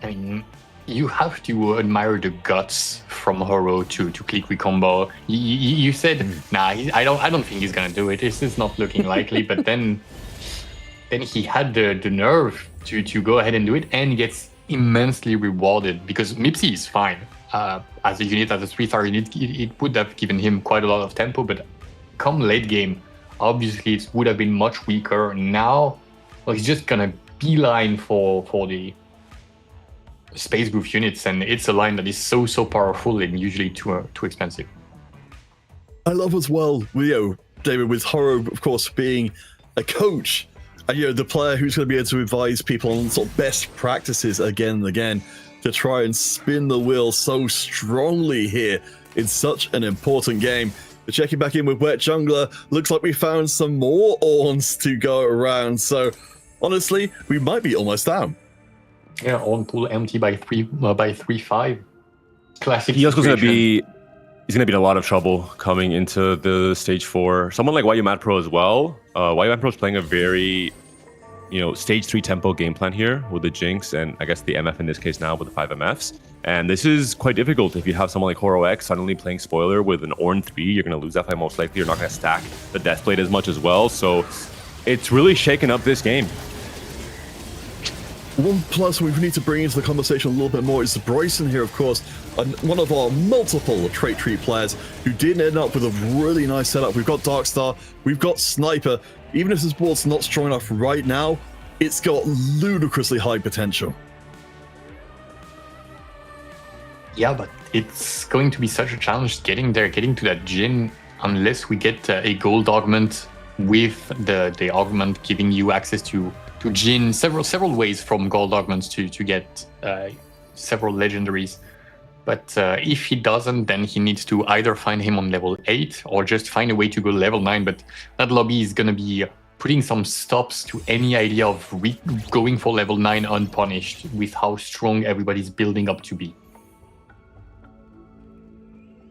I mean, you have to admire the guts from Horo to click recombo. You said, nah, I don't think he's gonna do it. This is not looking likely. But then he had the nerve to go ahead and do it, and gets immensely rewarded because Mipsy is fine as a unit, as a 3-star unit. It would have given him quite a lot of tempo, but come late game, obviously it would have been much weaker. Now, well, he's just gonna beeline for the Space Groove units, and it's a line that is so powerful and usually too expensive. I love as well, David, with Horo, of course, being a coach, and the player who's going to be able to advise people on sort of best practices again and again to try and spin the wheel so strongly here in such an important game. But checking back in with Wet Jungler, looks like we found some more Orns to go around. So honestly, we might be almost down. Yeah, Orn pool empty by 3-5. Classic. He's going to be in a lot of trouble coming into the stage 4. Someone like YU Mad Pro as well. YU Mad Pro is playing a very, stage 3 tempo game plan here with the Jinx and I guess the MF in this case now with the 5 MFs. And this is quite difficult if you have someone like Horo X suddenly playing spoiler with an Orn 3. You're going to lose that fight most likely. You're not going to stack the Deathblade as much as well. So it's really shaken up this game. One plus we need to bring into the conversation a little bit more is Bryson here, of course, one of our multiple trait tree players who did end up with a really nice setup. We've got Darkstar, we've got Sniper. Even if this board's not strong enough right now, it's got ludicrously high potential. Yeah, but it's going to be such a challenge getting to that Jhin, unless we get a gold augment with the augment giving you access to Jhin several ways from gold augments to get several legendaries. But if he doesn't, then he needs to either find him on level 8 or just find a way to go level 9. But that lobby is going to be putting some stops to any idea of going for level 9 unpunished with how strong everybody's building up to be.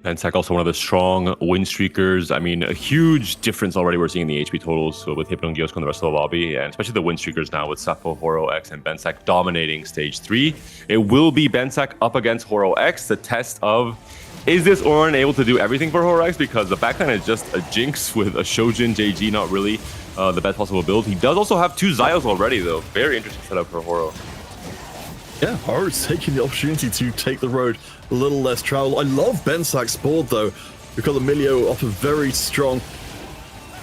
Bensec also one of the strong win streakers. I mean, a huge difference already we're seeing in the HP totals with Hypno and Gyosco and the rest of the lobby, and especially the win streakers now with Sappho, Horo X, and Bensec dominating stage 3. It will be Bensec up against Horo X, the test of, is this Orn able to do everything for Horo X? Because the backline is just a Jinx with a Shojin JG, not really the best possible build. He does also have 2 Zyos already, though. Very interesting setup for Horo. Yeah, Horo's taking the opportunity to take the road a little less travel. I love Bensac's board, though. We've got Emilio off a very strong.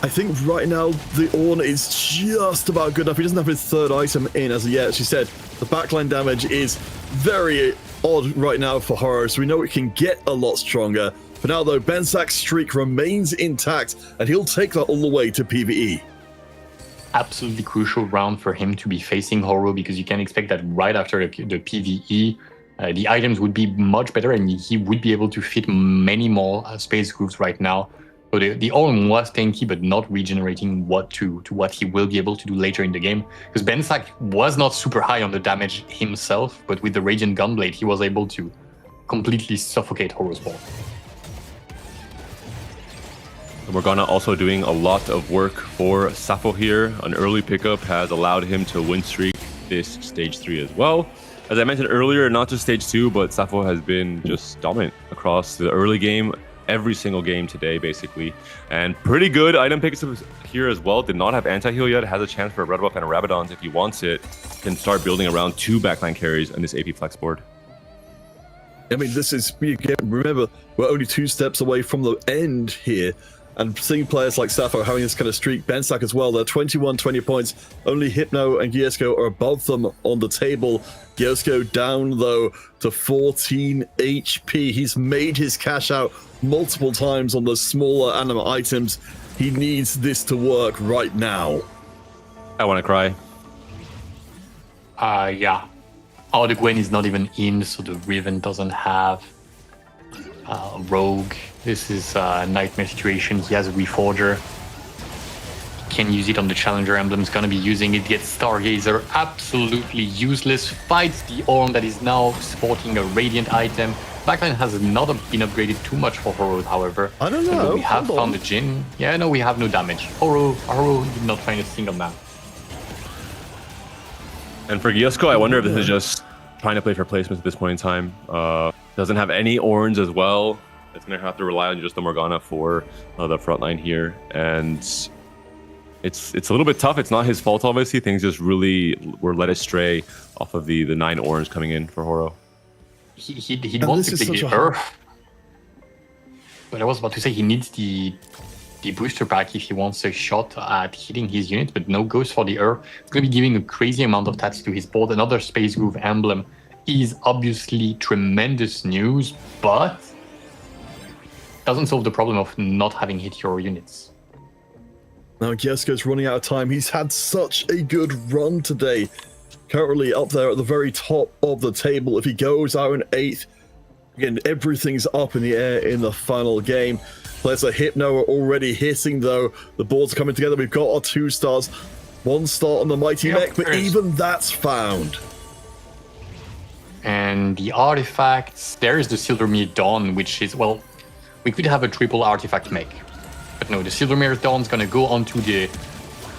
I think right now the Orn is just about good enough. He doesn't have his 3rd item in as of yet. As you said, the backline damage is very odd right now for Horo, so we know it can get a lot stronger. For now, though, Bensac's streak remains intact, and he'll take that all the way to PvE. Absolutely crucial round for him to be facing Horo, because you can expect that right after the PvE, the items would be much better, and he would be able to fit many more space grooves right now. So the Ornn was tanky, but not regenerating to what he will be able to do later in the game. Because Bensak was not super high on the damage himself, but with the Radiant Gunblade, he was able to completely suffocate Horo's board. Morgana also doing a lot of work for Sappho here. An early pickup has allowed him to win streak this stage 3 as well. As I mentioned earlier, not just stage 2, but Sappho has been just dominant across the early game. Every single game today, basically. And pretty good item picks here as well. Did not have anti-heal yet. Has a chance for a red buff and a Rabadons if he wants it. Can start building around 2 backline carries on this AP flex board. I mean, this is, remember, we're only 2 steps away from the end here. And seeing players like Sappho having this kind of streak, Bensak as well, they're 21, 20 points. Only Hypno and Giesko are above them on the table. Giesko down, though, to 14 HP. He's made his cash out multiple times on the smaller anima items. He needs this to work right now. I want to cry. Yeah. Oh, the Gwen is not even in, so the Riven doesn't have Rogue. This is a nightmare situation. He has a Reforger. He can use it on the Challenger emblem. He's going to be using it. Gets Stargazer. Absolutely useless. Fights the Ornn that is now sporting a Radiant item. Backline has not been upgraded too much for Horo, however. I don't know. We have found the Jhin. Yeah, no, we have no damage. Horo did not find a single man. And for Giesko, I wonder if this is just trying to play for placements at this point in time. Doesn't have any Ornns as well. It's going to have to rely on just the Morgana for the front line here. And it's a little bit tough. It's not his fault, obviously. Things just really were led astray off of the 9 Ornns coming in for Horo. He wants to take the Earth. But I was about to say he needs the booster pack if he wants a shot at hitting his unit, but no, goes for the Earth. It's going to be giving a crazy amount of tats to his board. Another Space Groove emblem is obviously tremendous news, but doesn't solve the problem of not having hit your units. Now Giesko's running out of time. He's had such a good run today. Currently up there at the very top of the table. If he goes out in 8th, again, everything's up in the air in the final game. Players like Hypno are already hitting, though. The board's coming together. We've got our 2 stars. 1 star on the Mighty Mech, but even that's found. And the artifacts, there is the Silvermere Dawn, which is, well, we could have a triple artifact mech. But no, the Silvermere Dawn's gonna go onto the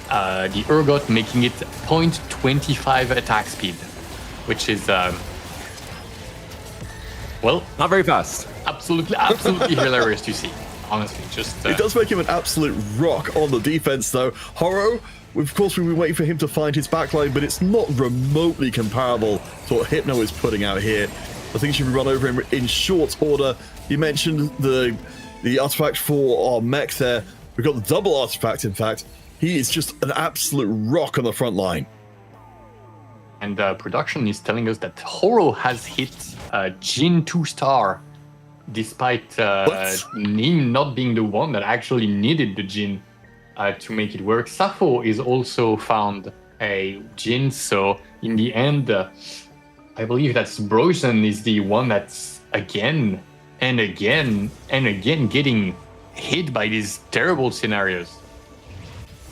Urgot, making it 0.25 attack speed, which is, well, not very fast. Absolutely hilarious to see. Honestly, just it does make him an absolute rock on the defense, though. Horo, of course, we've been waiting for him to find his backline, but it's not remotely comparable to what Hypno is putting out here. I think he should be run over him in short order. You mentioned the artifact for our mech there. We've got the double artifact, in fact. He is just an absolute rock on the front line. And production is telling us that Horo has hit Jhin 2-star, despite him not being the one that actually needed the Jhin to make it work. Sappho is also found a Jhin, so in the end, I believe that Broisen is the one that's again and again getting hit by these terrible scenarios.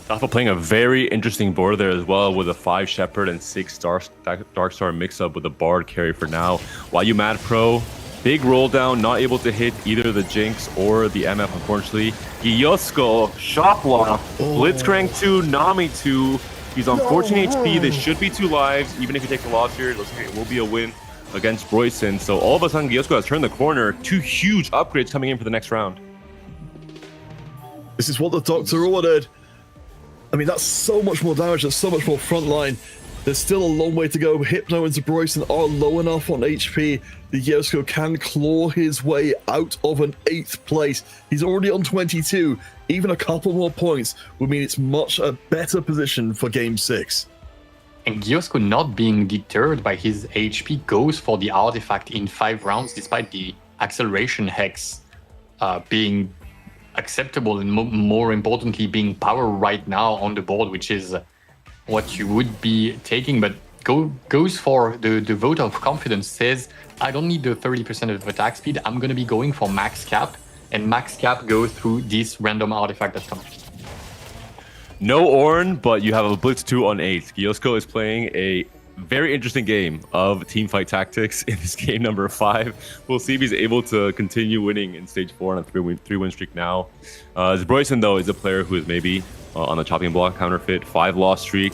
Sappho playing a very interesting board there as well, with a 5 Shepherd and 6 Darkstar mix-up with a Bard carry for now. While you Mad Pro, big roll down, not able to hit either the Jinx or the MF, unfortunately. Giosko, Shock Block, Blitzcrank 2, Nami 2. He's on 14 HP. This should be 2 lives. Even if he takes a loss here, it looks like it will be a win against Broisen. So all of a sudden, Giosko has turned the corner. 2 huge upgrades coming in for the next round. This is what the Doctor ordered. I mean, that's so much more damage. There's so much more frontline. There's still a long way to go. Hypno and Broisen are low enough on HP. The Giosko can claw his way out of an 8th place. He's already on 22. Even a couple more points would mean it's much a better position for Game 6. And Giosko, not being deterred by his HP, goes for the artifact in 5 rounds, despite the acceleration hex being acceptable and more importantly being power right now on the board, which is what you would be taking. But goes for the vote of confidence, says, I don't need the 30% of attack speed, I'm going to be going for max cap, and max cap goes through this random artifact that's coming. No Ornn, but you have a Blitz 2 on 8. Giosko is playing a very interesting game of Teamfight Tactics in this game number 5. We'll see if he's able to continue winning in stage 4 on a 3-win streak now. Zbroyson, though, is a player who is maybe on the chopping block counterfeit, 5-loss streak.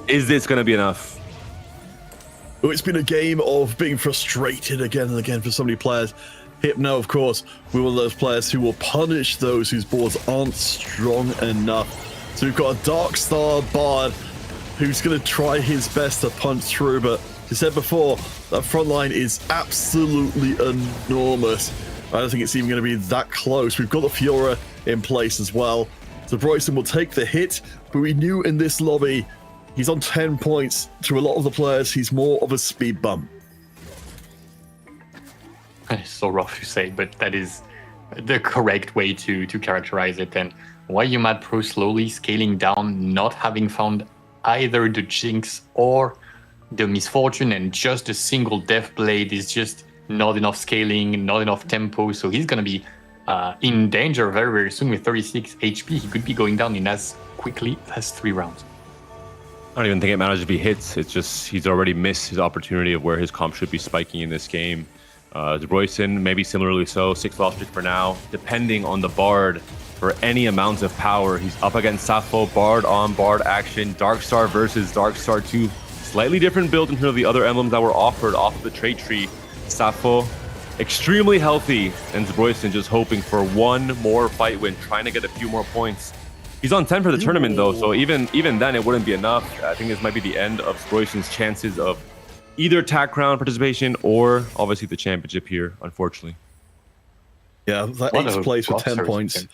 Is this going to be enough? Oh, it's been a game of being frustrated again and again for so many players. Hypno, of course, we're one of those players who will punish those whose boards aren't strong enough. So we've got a Dark Star Bard who's going to try his best to punch through, but as I said before, that front line is absolutely enormous. I don't think it's even going to be that close. We've got the Fiora in place as well. So Bryson will take the hit, but we knew in this lobby, he's on 10 points. To a lot of the players, he's more of a speed bump. It's so rough to say, but that is the correct way to characterize it. And why you Mad Pro slowly scaling down, not having found either the Jinx or the Misfortune, and just a single Death Blade is just not enough scaling, not enough tempo. So he's going to be in danger very, very soon with 36 HP. He could be going down in as quickly as 3 rounds. I don't even think it matters if he hits. It's just he's already missed his opportunity of where his comp should be spiking in this game. Zbroyson, maybe similarly so, 6-loss streak for now, depending on the Bard for any amounts of power. He's up against Sappho, Bard on Bard action, Darkstar versus Darkstar 2. Slightly different build in terms of the other emblems that were offered off of the trait tree. Sappho, extremely healthy, and Zbroyson just hoping for one more fight win, trying to get a few more points. He's on 10 for the tournament though, so even then it wouldn't be enough. I think this might be the end of Zbroyson's chances of either TAC crown participation or obviously the championship here, unfortunately. Yeah, that 8th place with 10 points.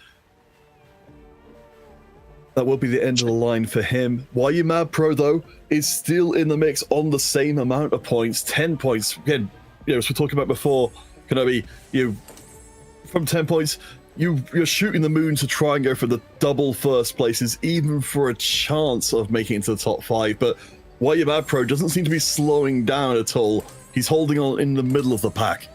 That will be the end of the line for him. YU Mad Pro, though, is still in the mix on the same amount of points, 10 points. Again, as we were talking about before, Kenobi, from 10 points, you're shooting the moon to try and go for the double first places, even for a chance of making it to the top 5. But YU Mad Pro doesn't seem to be slowing down at all. He's holding on in the middle of the pack.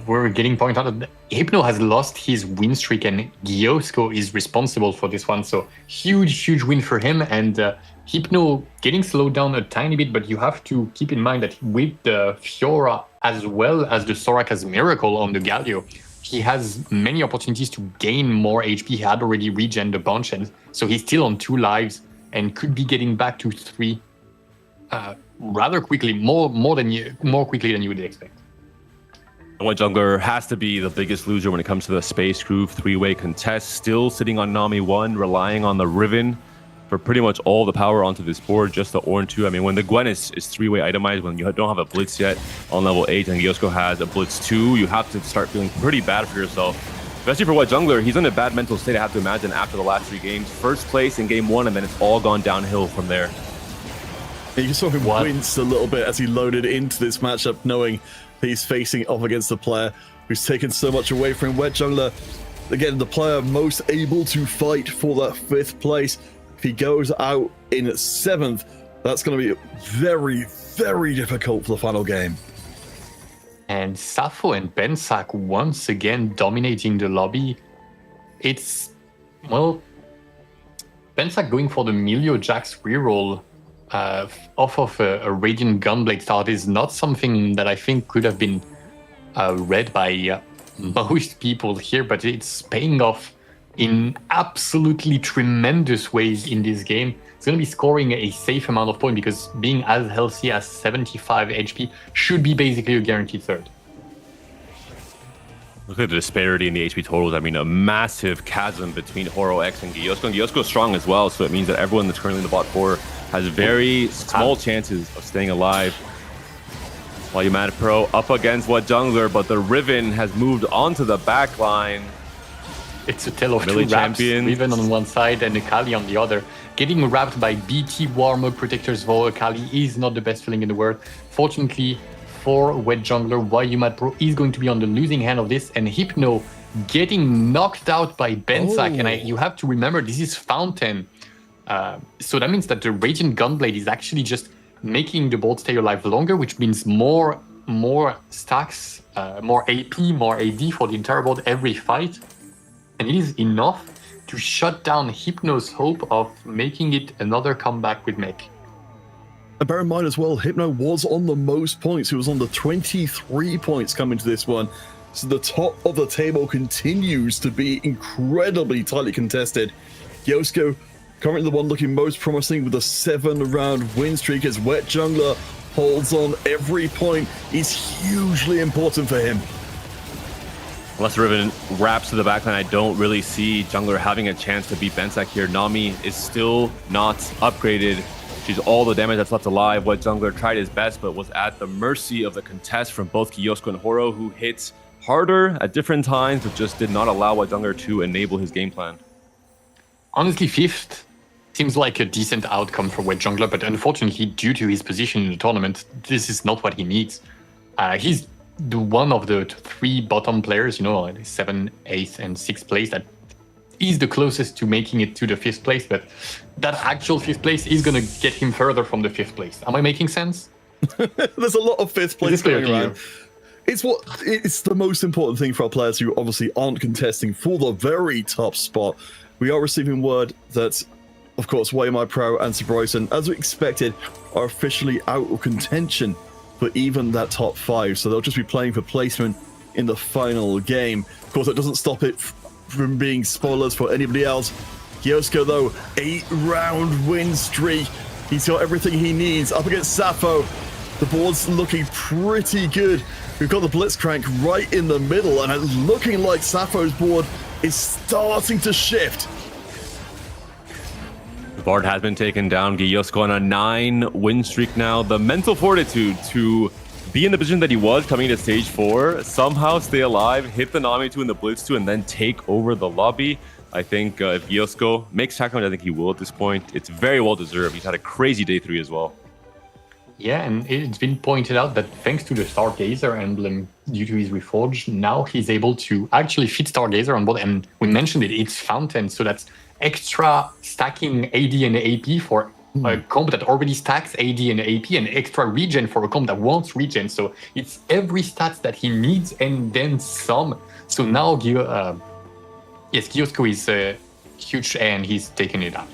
We're getting pointed out that Hypno has lost his win streak, and Giosko is responsible for this one. So huge win for him. And Hypno getting slowed down a tiny bit, but you have to keep in mind that with the Fiora as well as the Soraka's Miracle on the Galio, he has many opportunities to gain more HP. He had already regened a bunch, and so he's still on 2 lives and could be getting back to 3 rather quickly, more quickly than you would expect. White Jungler has to be the biggest loser when it comes to the Space Groove 3-way contest. Still sitting on Nami 1, relying on the Riven for pretty much all the power onto this board, just the Ornn 2. I mean, when the Gwen is 3-way itemized, when you don't have a Blitz yet on level 8 and Giosko has a Blitz 2, you have to start feeling pretty bad for yourself. Especially for White Jungler, he's in a bad mental state, I have to imagine, after the last 3 games. First place in game 1, and then it's all gone downhill from there. You saw him wince a little bit as he loaded into this matchup, knowing he's facing off against a player who's taken so much away from him. Wet Jungler, again, the player most able to fight for that 5th place. If he goes out in 7th, that's going to be very, very difficult for the final game. And Sappho and Bensak once again dominating the lobby. It's, well, Bensak going for the Milio Jax reroll off of a Radiant Gunblade start is not something that I think could have been read by most people here, but it's paying off in absolutely tremendous ways in this game. It's going to be scoring a safe amount of points because being as healthy as 75 HP should be basically a guaranteed 3rd. Look at the disparity in the HP totals. I mean, a massive chasm between Horo X and Giosko. And Giosko's strong as well, so it means that everyone that's currently in the bot 4 has very small chances of staying alive. While Mad Pro up against What Jungler, but the Riven has moved onto the back line. It's a tale of 2 wraps, Riven on one side and Akali on the other. Getting wrapped by BT Warmog Protectors for Akali is not the best feeling in the world. Fortunately for Wet Jungler, YU Mad Pro is going to be on the losing hand of this, and Hypno getting knocked out by Bensak. And you have to remember, this is Fountain. So that means that the Radiant Gunblade is actually just making the board stay alive longer, which means more stacks, more AP, more AD for the entire board every fight. And it is enough to shut down Hypno's hope of making it another comeback with Mech. And bear in mind as well, Hypno was on the most points. He was on the 23 points coming to this one. So the top of the table continues to be incredibly tightly contested. Yosko, currently the one looking most promising with a 7-round win streak as Wet Jungler holds on. Every point is hugely important for him. Unless Riven wraps to the backline, I don't really see Jungler having a chance to beat Bensak here. Nami is still not upgraded. She's all the damage that's left alive. Wet Jungler tried his best, but was at the mercy of the contest from both Kiosko and Horo, who hit harder at different times, but just did not allow Wet Jungler to enable his game plan. Honestly, 5th seems like a decent outcome for Wet Jungler, but unfortunately, due to his position in the tournament, this is not what he needs. He's the one of the 3 bottom players, 7th, 8th, and 6th place that is the closest to making it to the 5th place, but that actual 5th place is going to get him further from the 5th place. Am I making sense? There's a lot of 5th place going around. It's the most important thing for our players who obviously aren't contesting for the very top spot. We are receiving word that, of course, WayMyPro and Sir Bryson, as we expected, are officially out of contention for even that top 5. So they'll just be playing for placement in the final game. Of course, that doesn't stop it from being spoilers for anybody else. Yosko, though, 8-round win streak. He's got everything he needs up against Sappho. The board's looking pretty good. We've got the Blitzcrank right in the middle, and it's looking like Sappho's board is starting to shift. The Bard has been taken down. Yosko on a 9-win streak now. The mental fortitude to be in the position that he was coming into stage 4, somehow stay alive, hit the Nami 2 and the Blitz 2, and then take over the lobby. I think if Yosko makes checkpoint, I think he will at this point. It's very well deserved. He's had a crazy day 3 as well. Yeah, and it's been pointed out that thanks to the Stargazer emblem, due to his Reforge, now he's able to actually fit Stargazer on board. And we mentioned it's Fountain, so that's extra stacking AD and AP for a comp that already stacks AD and AP, and extra regen for a comp that wants regen. So it's every stat that he needs and then some. So now Yosko is huge and he's taking it out.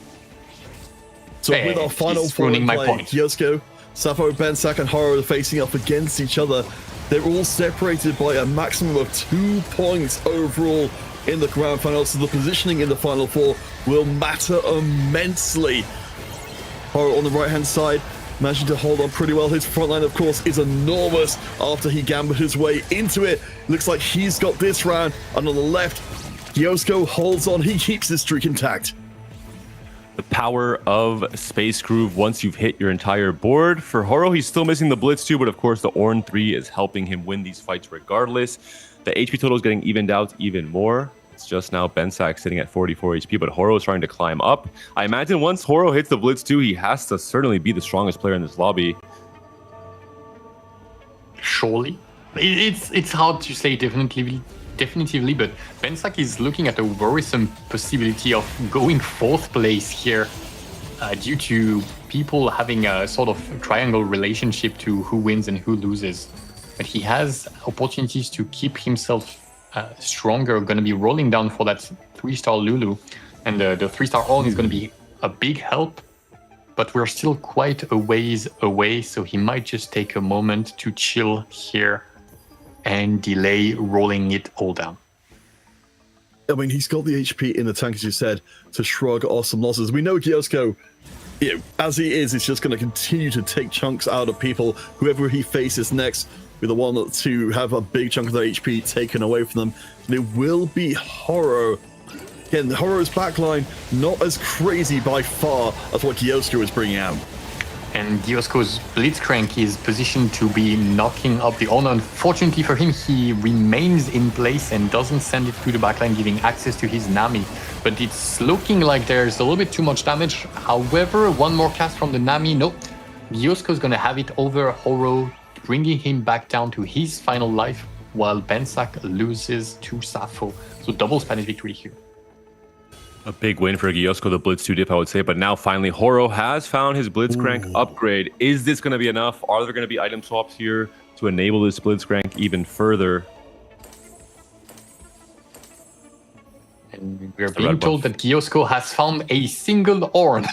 So with our final 4 play, Yosko, Sappho, Bensak, and Horo are facing up against each other. They're all separated by a maximum of 2 points overall in the grand final, so the positioning in the final 4 will matter immensely. Horo on the right-hand side, managing to hold on pretty well. His front line, of course, is enormous after he gambled his way into it. Looks like he's got this round. And on the left, Yosko holds on. He keeps his streak intact. The power of Space Groove once you've hit your entire board. For Horo, he's still missing the Blitz too, but of course the Ornn 3 is helping him win these fights regardless. The HP total is getting evened out even more. It's just now Bensak sitting at 44 HP, but Horo is trying to climb up. I imagine once Horo hits the Blitz 2, he has to certainly be the strongest player in this lobby. Surely. It's hard to say definitively, but Bensak is looking at a worrisome possibility of going 4th place here due to people having a sort of triangle relationship to who wins and who loses. But he has opportunities to keep himself stronger, going to be rolling down for that 3-star Lulu. And the 3-star Ornn is going to be a big help, but we're still quite a ways away, so he might just take a moment to chill here and delay rolling it all down. I mean, he's got the HP in the tank, as you said, to shrug off some losses. We know Yosko, as he is just going to continue to take chunks out of people. Whoever he faces next, with the one to have a big chunk of their HP taken away from them. And it will be Horo. Again, Horo's backline, not as crazy by far as what Yosko is bringing out. And Yosko's Blitzcrank is positioned to be knocking up the Ornn. Unfortunately for him, he remains in place and doesn't send it through the backline, giving access to his Nami. But it's looking like there's a little bit too much damage. However, one more cast from the Nami. Nope. Yosko's going to have it over Horo, bringing him back down to his final life, while Bensak loses to Sappho. So double Spanish victory here. A big win for Giosko, the Blitz 2 dip, I would say. But now finally, Horo has found his Blitzcrank upgrade. Is this going to be enough? Are there going to be item swaps here to enable this Blitzcrank even further? And we're being told that Giosko has found a single Orn.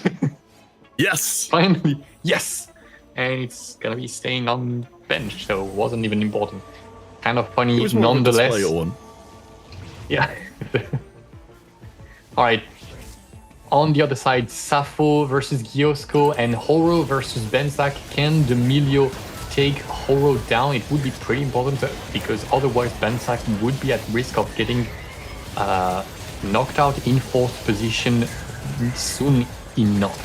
Yes! Finally, yes! And it's going to be staying on bench, so it wasn't even important. Kind of funny, It was more of a nonetheless. display Orn. Yeah. All right. On the other side, Sappho versus Giosko and Horo versus Benzak. Can Demilio take Horo down? It would be pretty important because otherwise Benzak would be at risk of getting knocked out in fourth position soon enough.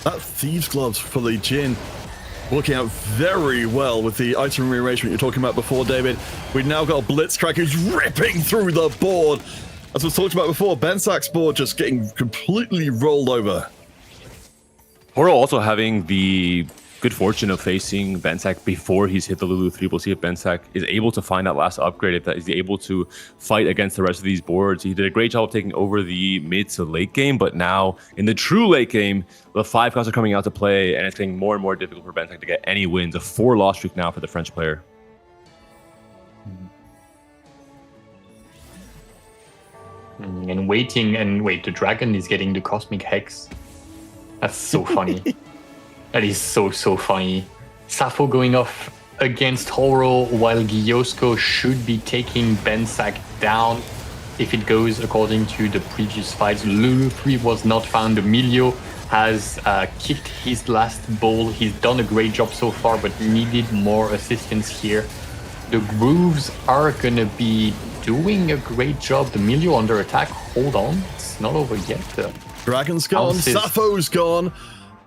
That Thieves Gloves for the Jin working out very well with the item rearrangement you're talking about before, David. We've now got a Blitzcrank who's ripping through the board. As we talked about before, Benzak's board just getting completely rolled over. Horo also having the good fortune of facing Benzak before he's hit the Lulu 3. We'll see if Benzak is able to find that last upgrade, if that is able to fight against the rest of these boards. He did a great job of taking over the mid to late game, but now in the true late game, the 5 costs are coming out to play, and it's getting more and more difficult for Benzak to get any wins. A 4-loss streak now for the French player. And wait, the dragon is getting the Cosmic Hex. That's so funny. That is so funny. Sappho going off against Horo while Giosko should be taking Benzak down if it goes according to the previous fights. Lulu 3 was not found. Emilio has kicked his last ball. He's done a great job so far, but needed more assistance here. The Grooves are gonna be doing a great job. Emilio under attack. Hold on, it's not over yet. Dragon's gone, Sappho's gone.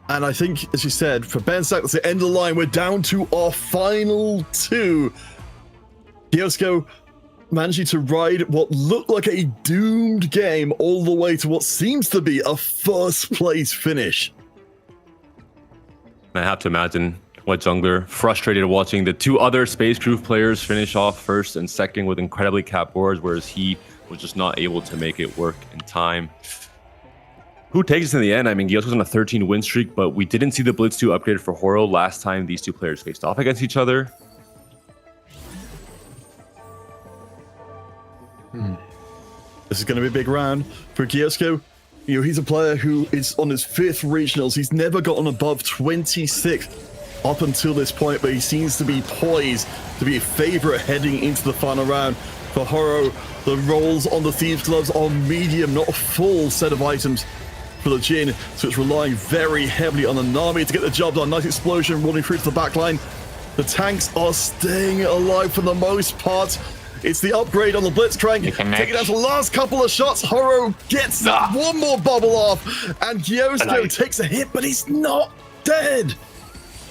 And I think, as you said, for Benzak, that's the end of the line. We're down to our final 2. Giosko managing to ride what looked like a doomed game all the way to what seems to be a first place finish. I have to imagine what jungler frustrated watching the 2 other Space Crew players finish off first and second with incredibly capped boards, whereas he was just not able to make it work in time. Who takes it in the end? I mean, Giosko's on a 13-win streak, but we didn't see the Blitz 2 upgraded for Horo last time these 2 players faced off against each other. This is going to be a big round for Giosko. You know, he's a player who is on his 5th regionals. He's never gotten above 26 up until this point, but he seems to be poised to be a favorite heading into the final round. For Horo, the rolls on the Thieves Gloves are medium, not a full set of items for the Jin, so it's relying very heavily on the Nami to get the job done. Nice explosion running through to the backline. The tanks are staying alive for the most part. It's the upgrade on the Blitzcrank. Taking down to the last couple of shots. Horo gets one more bubble off, and Giosko takes a hit, but he's not dead.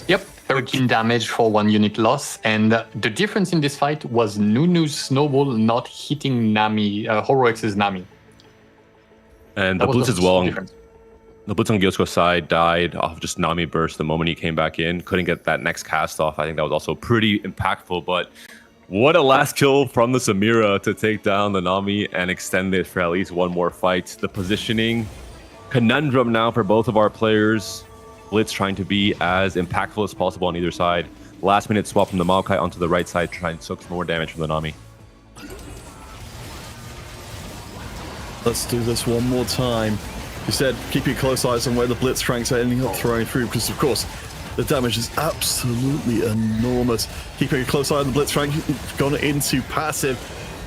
Yep, 13 damage for 1 unit loss. And the difference in this fight was Nunu's snowball not hitting Nami, Horox's Nami. And the Blitz as well. The Blitz on Giosko's side died off just Nami burst the moment he came back in. Couldn't get that next cast off. I think that was also pretty impactful, but what a last kill from the Samira to take down the Nami and extend it for at least one more fight. The positioning conundrum now for both of our players. Blitz trying to be as impactful as possible on either side. Last minute swap from the Maokai onto the right side, trying to soak some more damage from the Nami. Let's do this one more time. You said keeping close eyes on where the Blitzcranks are ending up throwing through, because of course the damage is absolutely enormous. Keeping a close eye on the Blitzcrank, gone into passive.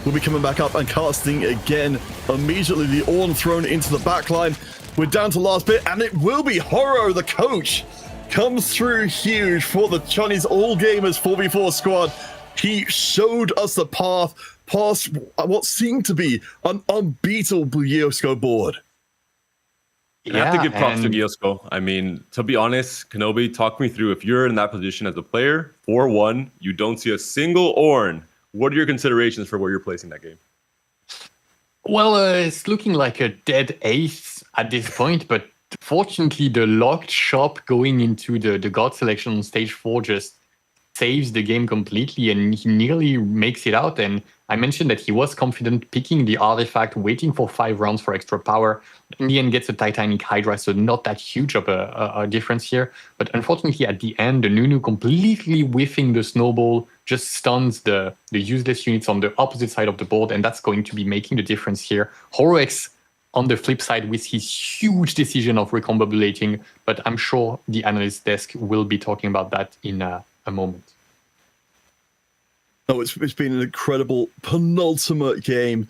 We'll be coming back up and casting again. Immediately the Ornn thrown into the backline. We're down to last bit, and it will be Horo, the coach, comes through huge for the Chinese All Gamers 4v4 squad. He showed us the path past what seemed to be an unbeatable Giosko board. You have to give props to Giosko. I mean, to be honest, Kenobi, talk me through, if you're in that position as a player, 4-1, you don't see a single Ornn. What are your considerations for where you're placing that game? Well, it's looking like a dead ace at this point, but fortunately the locked shop going into the God selection on stage 4 just saves the game completely, and he nearly makes it out. And I mentioned that he was confident picking the artifact, waiting for 5 rounds for extra power. In the end, gets a Titanic Hydra, so not that huge of a difference here. But unfortunately, at the end, the Nunu completely whiffing the snowball just stuns the useless units on the opposite side of the board, and that's going to be making the difference here. Horox on the flip side with his huge decision of recombobulating, but I'm sure the analyst desk will be talking about that in a moment. Oh, it's been an incredible penultimate game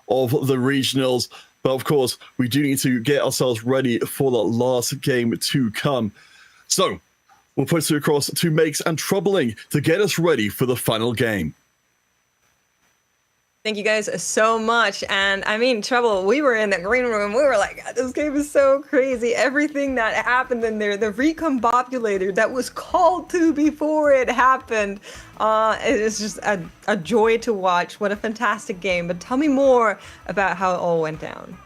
of the regionals. But of course, we do need to get ourselves ready for the last game to come. So we'll put it across to Makes and Troubling to get us ready for the final game. Thank you guys so much. And I mean, Trouble, we were in the green room. We were like, this game is so crazy. Everything that happened in there, the recombobulator that was called to before it happened. It is just a joy to watch. What a fantastic game. But tell me more about how it all went down.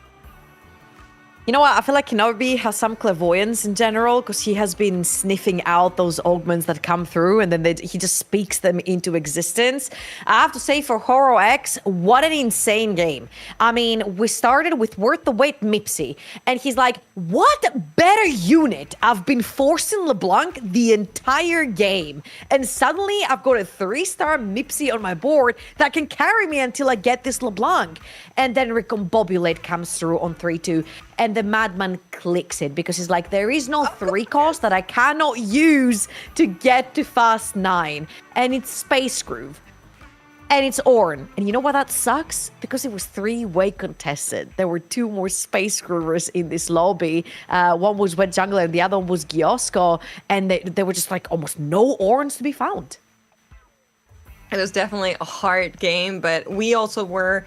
You know what? I feel like Kenobi has some clairvoyance in general because he has been sniffing out those augments that come through and then he just speaks them into existence. I have to say for Horo X, what an insane game. I mean, we started with Worth the Wait Mipsy and he's like, what better unit? I've been forcing LeBlanc the entire game and suddenly I've got a 3-star Mipsy on my board that can carry me until I get this LeBlanc. And then Recombobulate comes through on 3-2. And the madman clicks it because he's like, there is no 3 cost that I cannot use to get to fast 9. And it's Space Groove. And it's Ornn. And you know why that sucks? Because it was 3-way contested. There were 2 more Space Groovers in this lobby. One was Wet Jungler and the other one was Giosko. And there were just like almost no Ornns to be found. It was definitely a hard game, but we also were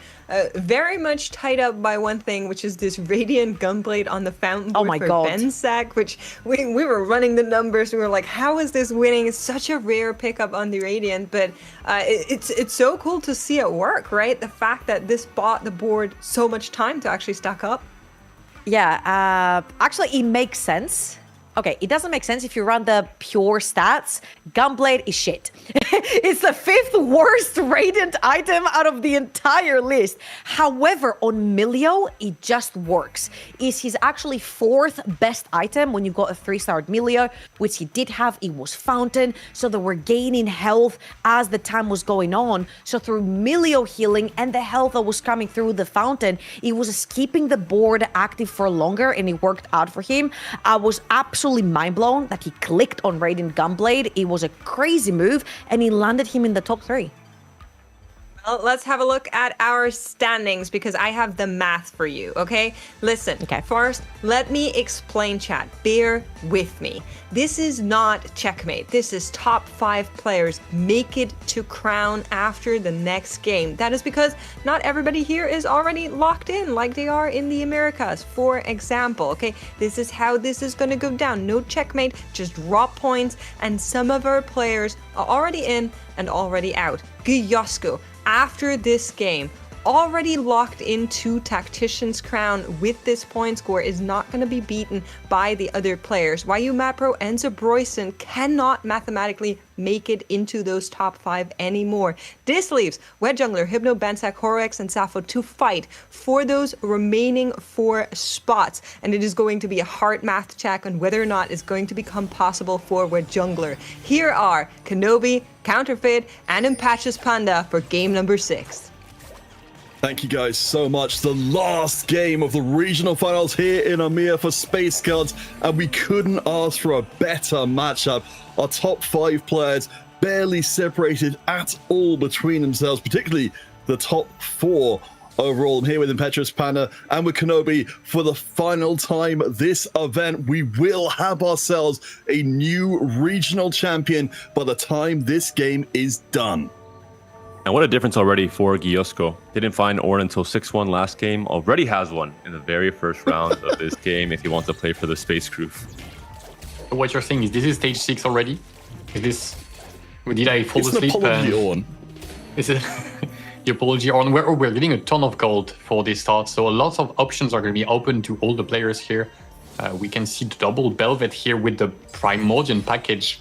very much tied up by one thing, which is this Radiant Gunblade on the fountain board for Bensac, which we were running the numbers. We were like, how is this winning? It's such a rare pickup on the Radiant, but it's so cool to see it work, right? The fact that this bought the board so much time to actually stack up. Yeah, actually, it makes sense. Okay, it doesn't make sense if you run the pure stats. Gunblade is shit. It's the 5th worst Radiant item out of the entire list. However, on Milio, it just works. Is his actually 4th best item when you got a 3-star Milio, which he did have. It was Fountain, so they were gaining health as the time was going on. So through Milio healing and the health that was coming through the Fountain, it was keeping the board active for longer and it worked out for him. I was absolutely mind blown that he clicked on Radiant Gunblade. It was a crazy move and he landed him in the top 3. Well, let's have a look at our standings because I have the math for you, okay? Listen, first, let me explain, chat. Bear with me. This is not checkmate. This is top 5 players make it to crown after the next game. That is because not everybody here is already locked in like they are in the Americas, for example, okay? This is how this is going to go down. No checkmate, just drop points, and some of our players are already in and already out. Giosko, after this game, already locked into Tactician's crown with this point score, is not going to be beaten by the other players. YU Mapro and Zabroyson cannot mathematically make it into those top 5 anymore. This leaves Wet Jungler, Hypno, Bensac, Horox, and Sappho to fight for those remaining 4 spots. And it is going to be a hard math check on whether or not it's going to become possible for Wet Jungler. Here are Kenobi, Counterfeit, and Impatches Panda for game number 6. Thank you guys so much. The last game of the regional finals here in EMEA for Space Gods, and we couldn't ask for a better matchup. Our top 5 players barely separated at all between themselves, particularly the top 4 overall. I'm here with Impetuous Panda and with Kenobi for the final time this event. We will have ourselves a new regional champion by the time this game is done. And what a difference already for Giosko. Didn't find Ornn until 6-1 last game. Already has one in the very first round of this game if he wants to play for the Space Groove. What you're saying is this is stage 6 already? Is this... Did I fall asleep? It's an apology, Ornn. Is it... the apology, Ornn. We're getting a ton of gold for this start, so lots of options are going to be open to all the players here. We can see the double Belvet here with the Primordial package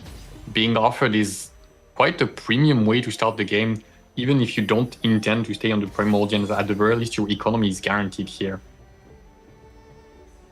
being offered is quite a premium way to start the game. even if you don't intend to stay on the Primordials, at the very least your economy is guaranteed here.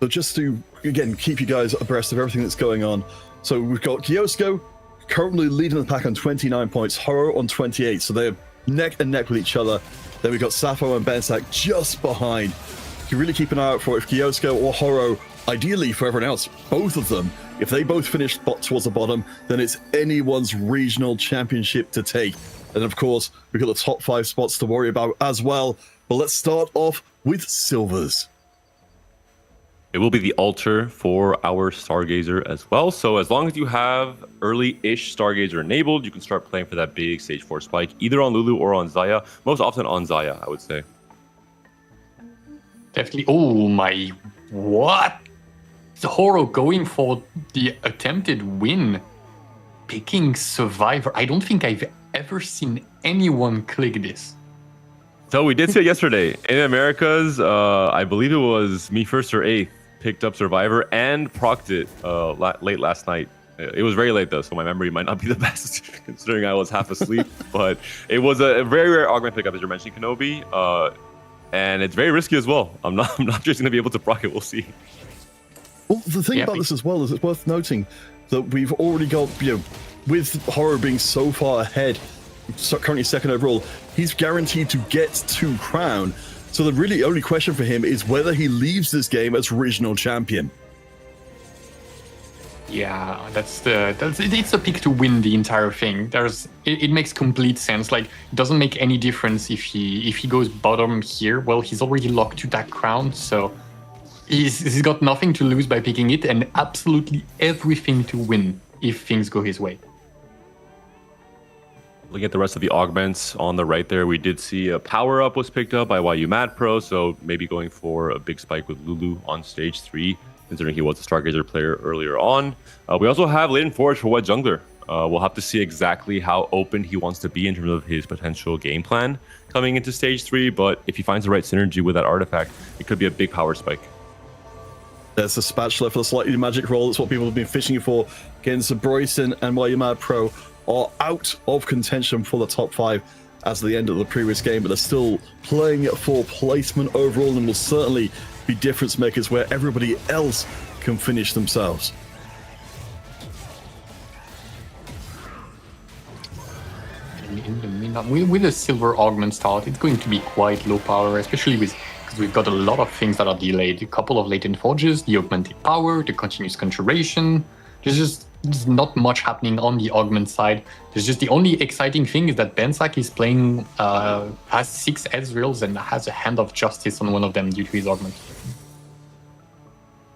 So just to, again, keep you guys abreast of everything that's going on. So we've got Kiosko currently leading the pack on 29 points, Horo on 28, so they're neck and neck with each other. Then we've got Sappho and Bensak just behind. You can really keep an eye out for if Kiosko or Horo, ideally for everyone else, both of them, if they both finish towards the bottom, then it's anyone's regional championship to take. And of course, we've got the top 5 spots to worry about as well. But let's start off with Silvers. It will be the altar for our Stargazer as well. So as long as you have early-ish Stargazer enabled, you can start playing for that big stage 4 spike, either on Lulu or on Xayah. Most often on Xayah, I would say. Definitely. Oh my, what? Horo going for the attempted win, picking Survivor. I don't think I've ever seen anyone click this. So we did see it yesterday. In Americas, I believe it was Me First or Eighth picked up Survivor and procced it late last night. It was very late though, so my memory might not be the best considering I was half asleep. But it was a very rare augment pickup, as you're mentioning, Kenobi. And it's very risky as well. I'm not just going to be able to proc it. We'll see. Well, the thing about this as well is it's worth noting that we've already got, with Horo being so far ahead, currently second overall, he's guaranteed to get to Crown. So the really only question for him is whether he leaves this game as regional champion. Yeah, it's a pick to win the entire thing. It makes complete sense. Like, it doesn't make any difference if he goes bottom here. Well, he's already locked to that crown, so he's got nothing to lose by picking it, and absolutely everything to win if things go his way. Looking at the rest of the augments on the right there, we did see a power-up was picked up by YU Mad Pro, so maybe going for a big spike with Lulu on stage 3, considering he was a Stargazer player earlier on. We also have Latent Forge for White Jungler. We'll have to see exactly how open he wants to be in terms of his potential game plan coming into stage 3, but if he finds the right synergy with that artifact, it could be a big power spike. There's a spatula for the slightly magic roll. That's what people have been fishing for. Again, so Bryson and YU Mad Pro are out of contention for the top 5 as of the end of the previous game, but they're still playing for placement overall and will certainly be difference makers where everybody else can finish themselves. In the meantime, with a silver augment start, it's going to be quite low power, especially because we've got a lot of things that are delayed. A couple of latent forges, the augmented power, the continuous conjuration. There's not much happening on the augment side. There's just the only exciting thing is that Bensak is playing, has 6 Ezreals and has a Hand of Justice on one of them due to his augment.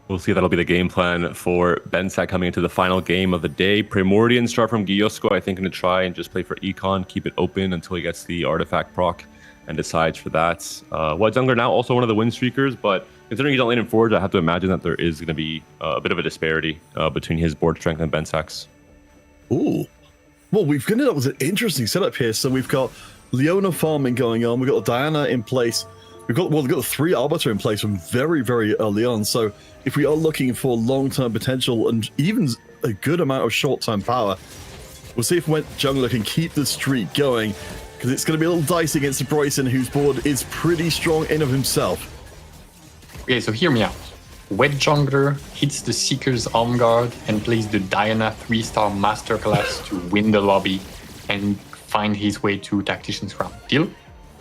We'll see. That'll be the game plan for Bensak coming into the final game of the day. Primordian start from Giosko, I think, going to try and just play for Econ, keep it open until he gets the artifact proc and decides for that. White Jungler now also one of the win streakers, but considering he's on lane and forge, I have to imagine that there is going to be a bit of a disparity between his board strength and Bensak's. Ooh. Well, we've ended up with an interesting setup here. So we've got Leona farming going on. We've got Diana in place. We've got the 3 Arbiter in place from very, very early on. So if we are looking for long-term potential and even a good amount of short-term power, we'll see if White Jungler can keep the streak going, because it's going to be a little dicey against Bryson, whose board is pretty strong in of himself. Okay, so hear me out. White Jungler hits the Seeker's Arm Guard and plays the Diana 3-star Masterclass to win the lobby and find his way to Tactician's crown. Deal?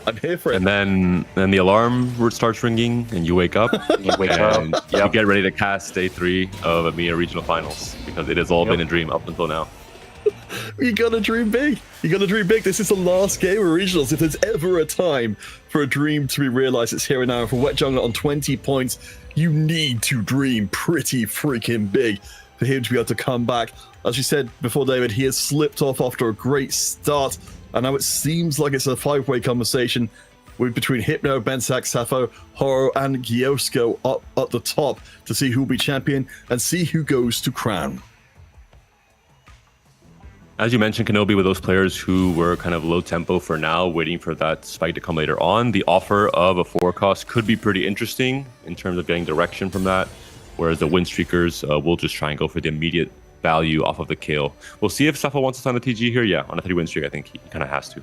I'm here for it. And then the alarm starts ringing, and you wake up. You wake up. You get ready to cast day 3 of EMEA Regional Finals, because it has all been a dream up until now. You gotta dream big. You gotta dream big. This is the last game of regionals. If there's ever a time for a dream to be realized, it's here and now. For White Jungler on 20 points, you need to dream pretty freaking big for him to be able to come back. As you said before, David, he has slipped off after a great start, and now it seems like it's a 5-way conversation between Hypno, Bensak, Sappho, Horo, and Giosko up at the top to see who will be champion and see who goes to Crown. As you mentioned, Kenobi, with those players who were kind of low tempo for now, waiting for that spike to come later on, the offer of a 4 cost could be pretty interesting in terms of getting direction from that, whereas the win streakers will just try and go for the immediate value off of the kill. We'll see if Sappho wants to sign the TG here. Yeah, on a 3 win streak, I think he kind of has to.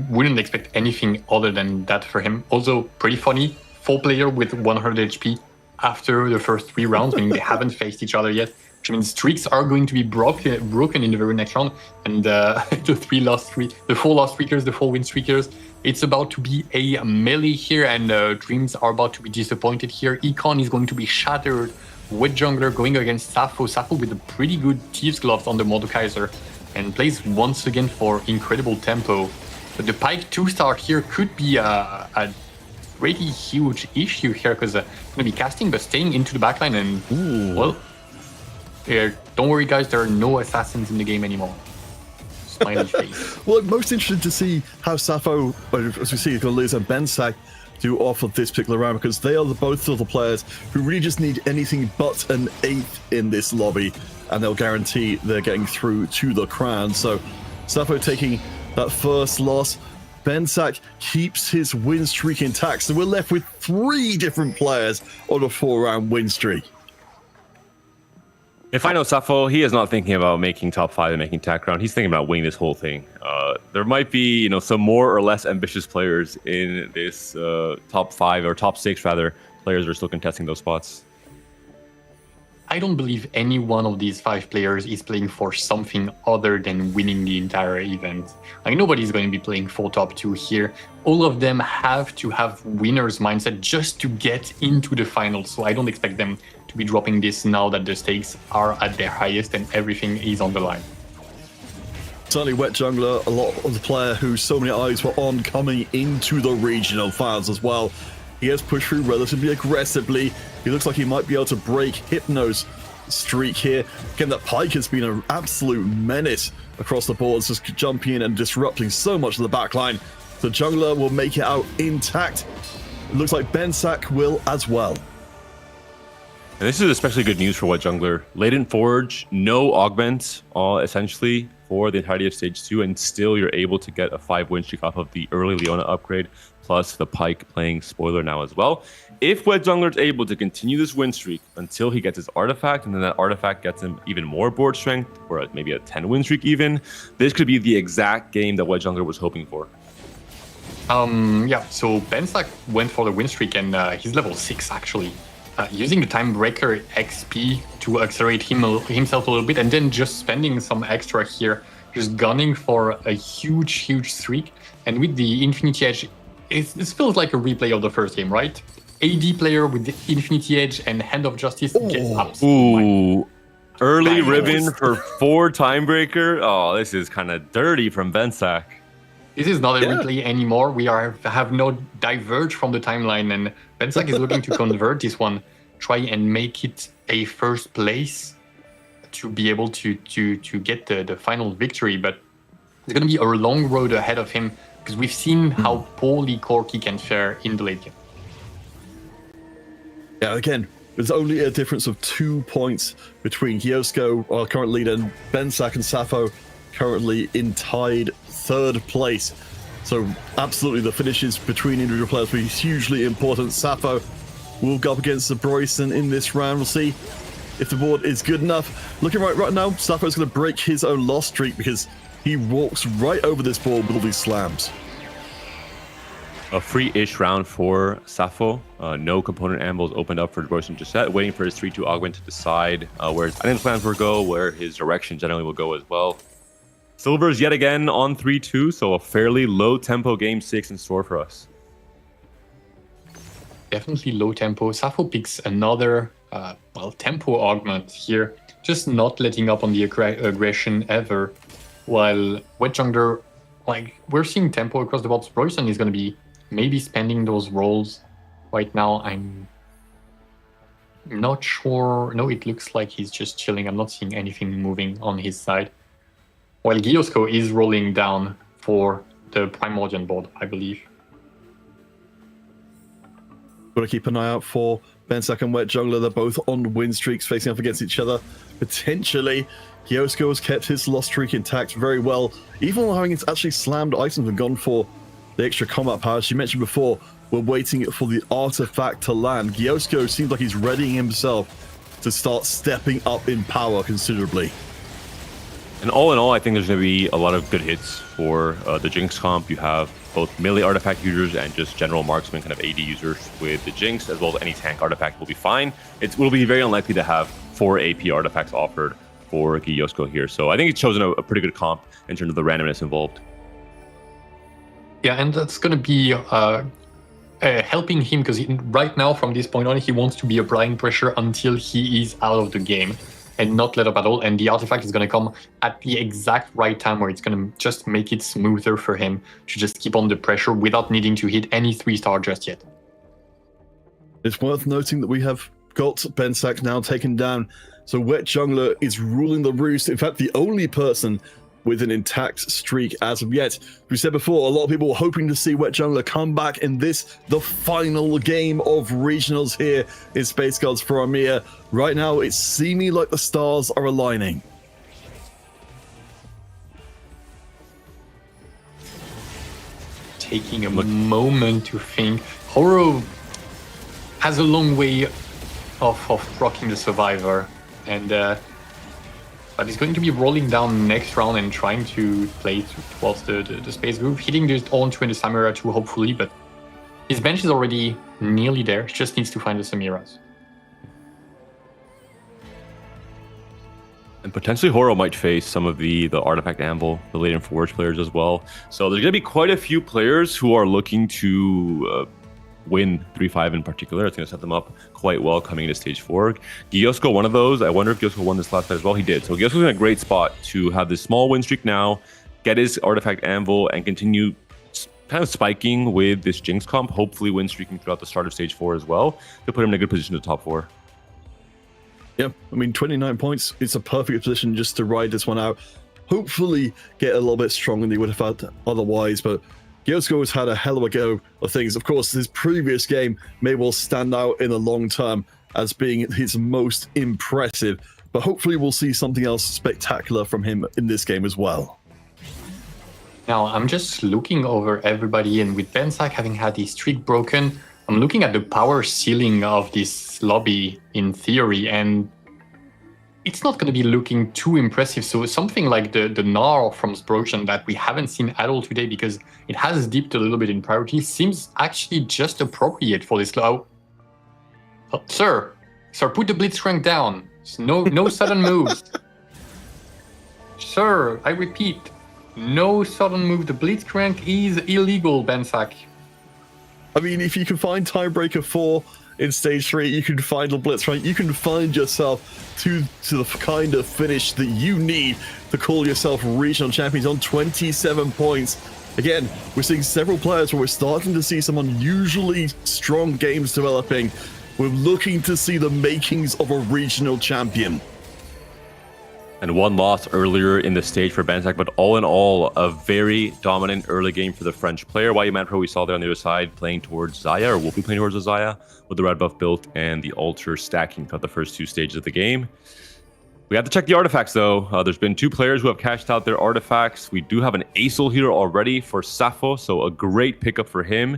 wouldn't expect anything other than that for him. Also, pretty funny, 4-player with 100 HP after the first 3 rounds, meaning they haven't faced each other yet, which means streaks are going to be broken in the very next round. And the 4 lost streakers, the 4 win streakers, it's about to be a melee here, and Dreams are about to be disappointed here. Econ is going to be shattered. Wet Jungler going against Sappho. Sappho with a pretty good Thieves Gloves on the Mordekaiser, and plays once again for incredible tempo. But the Pike 2-star here could be a pretty huge issue here, because going to be casting but staying into the backline, and well, don't worry guys, there are no assassins in the game anymore. Smiley face. Well, I'm most interested to see how Sappho, as we see, is going to lose, and Bensak do off of this particular round, because they are both of the players who really just need anything but an 8th in this lobby, and they'll guarantee they're getting through to the crown. So Sappho taking that first loss. Bensak keeps his win streak intact, so we're left with 3 different players on a 4-round win streak. If I know Sappho, he is not thinking about making top 5 and making TAC round. He's thinking about winning this whole thing. There might be, some more or less ambitious players in this top 5 or top 6 rather. Players are still contesting those spots. I don't believe any one of these 5 players is playing for something other than winning the entire event. Like, nobody's going to be playing for top 2 here. All of them have to have winner's mindset just to get into the finals. So I don't expect them to be dropping this now that the stakes are at their highest and everything is on the line. Certainly Wet Jungler, a lot of the player who so many eyes were on coming into the regional finals as well. He has pushed through relatively aggressively. He looks like he might be able to break Hypno's streak here. Again, that Pike has been an absolute menace across the boards, just jumping in and disrupting so much of the backline. The Jungler will make it out intact. It looks like Bensak will as well. And this is especially good news for Wet Jungler. Latent Forge, no augment, essentially, for the entirety of Stage 2, and still you're able to get a 5-win streak off of the early Leona upgrade, plus the Pike playing spoiler now as well. If Wet Jungler is able to continue this win streak until he gets his artifact, and then that artifact gets him even more board strength, or maybe a 10-win streak even, this could be the exact game that Wet Jungler was hoping for. Yeah, so Bensak went for the win streak, and he's level 6 actually. Using the Timebreaker XP to accelerate himself a little bit, and then just spending some extra here, just gunning for a huge streak. And with the Infinity Edge, it feels like a replay of the first game, right? AD player with the Infinity Edge and Hand of Justice gets absolutely early ribbon for 4 Timebreaker. Oh, this is kind of dirty from Bensak. This is not a replay anymore. We have no diverge from the timeline, and Bensak is looking to convert this one, try and make it a first place to be able to get the final victory. But it's going to be a long road ahead of him, because we've seen how poorly Corki can fare in the late game. Yeah, again, there's only a difference of 2 points between Hyosko, our current leader, and Bensak and Sappho currently in tied 3rd place. So absolutely the finishes between individual players will be hugely important. Sappho will go up against the Bryson in this round. We'll see if the board is good enough. Looking right now, Sappho's going to break his own loss streak, because he walks right over this board with all these slams. A free-ish round for Sappho. No component ambles opened up for Bryson just set, waiting for his 3-2 augment to decide where his item slams will go, where his direction generally will go as well. Silver's yet again on 3-2, so a fairly low-tempo Game 6 in store for us. Definitely low tempo. Sappho picks another, tempo augment here, just not letting up on the aggression ever, while Wet Jungler, we're seeing tempo across the board. Bryson is going to be maybe spending those rolls right now. I'm not sure. No, it looks like he's just chilling. I'm not seeing anything moving on his side. While Giosko is rolling down for the Primordial board, I believe. Got to keep an eye out for Bensak and Wet Jungler. They're both on win streaks, facing off against each other. Potentially, Giosko has kept his loss streak intact very well, even while having actually slammed items and gone for the extra combat power. As you mentioned before, we're waiting for the artifact to land. Giosko seems like he's readying himself to start stepping up in power considerably. And all in all, I think there's going to be a lot of good hits for the Jinx comp. You have both melee artifact users and just general marksman kind of AD users with the Jinx, as well as any tank artifact will be fine. It will be very unlikely to have 4 AP artifacts offered for Giosko here. So I think he's chosen a pretty good comp in terms of the randomness involved. Yeah, and that's going to be helping him because right now, from this point on, he wants to be applying pressure until he is out of the game and not let up at all. And the artifact is going to come at the exact right time where it's going to just make it smoother for him to just keep on the pressure without needing to hit any 3-star just yet. It's worth noting that we have got Bensak now taken down. So Wet Jungler is ruling the roost. In fact, the only person with an intact streak as of yet. We said before, a lot of people were hoping to see Wet Jungler come back in this, the final game of regionals here in Space Gods for EMEA. Right now, it's seeming like the stars are aligning. Taking a moment to think. Horo has a long way of rocking the Survivor, and but he's going to be rolling down next round and trying to play towards the space group, hitting the onto and the Samira too, hopefully, but his bench is already nearly there. He just needs to find the Samiras. And potentially Horo might face some of the Artifact Anvil, the Laden Forge players as well. So there's going to be quite a few players who are looking to win 3-5 in particular. It's going to set them up quite well coming into stage 4. Giosko, one of those. I wonder if Giosko won this last fight as well. He did. So Giosko's in a great spot to have this small win streak now, get his Artifact Anvil, and continue kind of spiking with this Jinx comp, hopefully win streaking throughout the start of stage 4 as well, to put him in a good position to top 4. Yeah, I mean, 29 points. It's a perfect position just to ride this one out. Hopefully get a little bit stronger than he would have had otherwise, but Giosko has had a hell of a go of things. Of course, his previous game may well stand out in the long term as being his most impressive, but hopefully we'll see something else spectacular from him in this game as well. Now, I'm just looking over everybody, and with Bensak having had his streak broken, I'm looking at the power ceiling of this lobby in theory, and it's not going to be looking too impressive. So something like the Gnar from Sprotion that we haven't seen at all today because it has dipped a little bit in priority seems actually just appropriate for this low. Oh, sir, put the Blitzcrank down. No sudden moves. Sir, I repeat, no sudden move. The Blitzcrank is illegal, Bensak. I mean, if you can find Tiebreaker 4 in stage 3, you can find a Blitzcrank, you can find yourself to the kind of finish that you need to call yourself regional champions on 27 points. Again, we're seeing several players where we're starting to see some unusually strong games developing. We're looking to see the makings of a regional champion. And one loss earlier in the stage for Bensak, but all in all, a very dominant early game for the French player. YU Pro we saw there on the other side playing towards Xayah, or will be playing towards the Xayah, with the red buff built and the altar stacking throughout the first 2 stages of the game. We have to check the artifacts though. There's been 2 players who have cashed out their artifacts. We do have an Acel here already for Sappho, so a great pickup for him.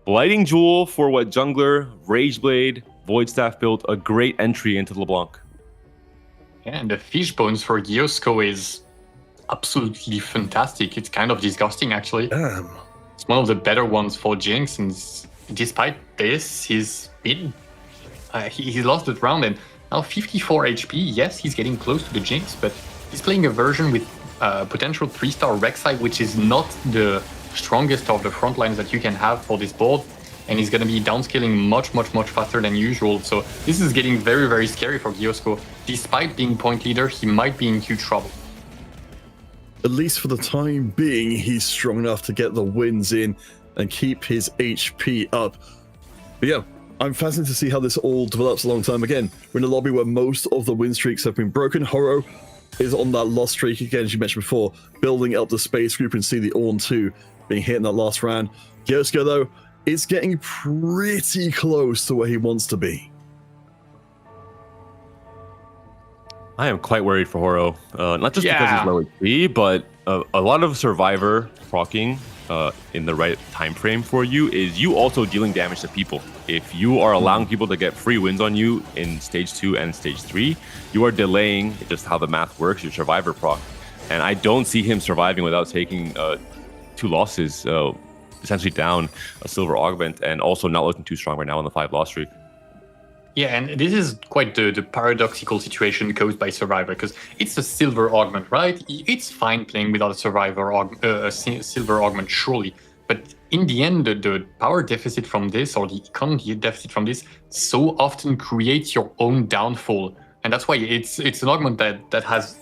Blighting Jewel for Wet Jungler, Rageblade, Void Staff built, a great entry into LeBlanc. Yeah, and the fish bones for Giosko is absolutely fantastic. It's kind of disgusting, actually. Damn. It's one of the better ones for Jinx, and despite this, he's been he lost the round, and now 54 HP. Yes, he's getting close to the Jinx, but he's playing a version with potential 3-star Rek'Sai, which is not the strongest of the front lines that you can have for this board. And he's going to be downscaling much faster than usual. So this is getting very scary for Giosko. Despite being point leader, he might be in huge trouble. At least for the time being, he's strong enough to get the wins in and keep his HP up. But yeah, I'm fascinated to see how this all develops long term. Again, we're in a lobby where most of the win streaks have been broken. Horo is on that loss streak, again, as you mentioned before, building up the space group and see the Ornn 2 being hit in that last round. Giosko, though, is getting pretty close to where he wants to be. I am quite worried for Horo. Not just because he's low HP, but a lot of Survivor proccing in the right time frame for you is you also dealing damage to people. If you are allowing people to get free wins on you in stage 2 and stage 3, you are delaying just how the math works, your Survivor proc. and I don't see him surviving without taking 2 losses, essentially down a silver augment, and also not looking too strong right now on the 5-loss streak. Yeah, and this is quite the paradoxical situation caused by Survivor, because it's a silver augment, right? It's fine playing without a silver augment, surely. But in the end, the power deficit from this, or the economy deficit from this, so often creates your own downfall. And that's why it's an augment that has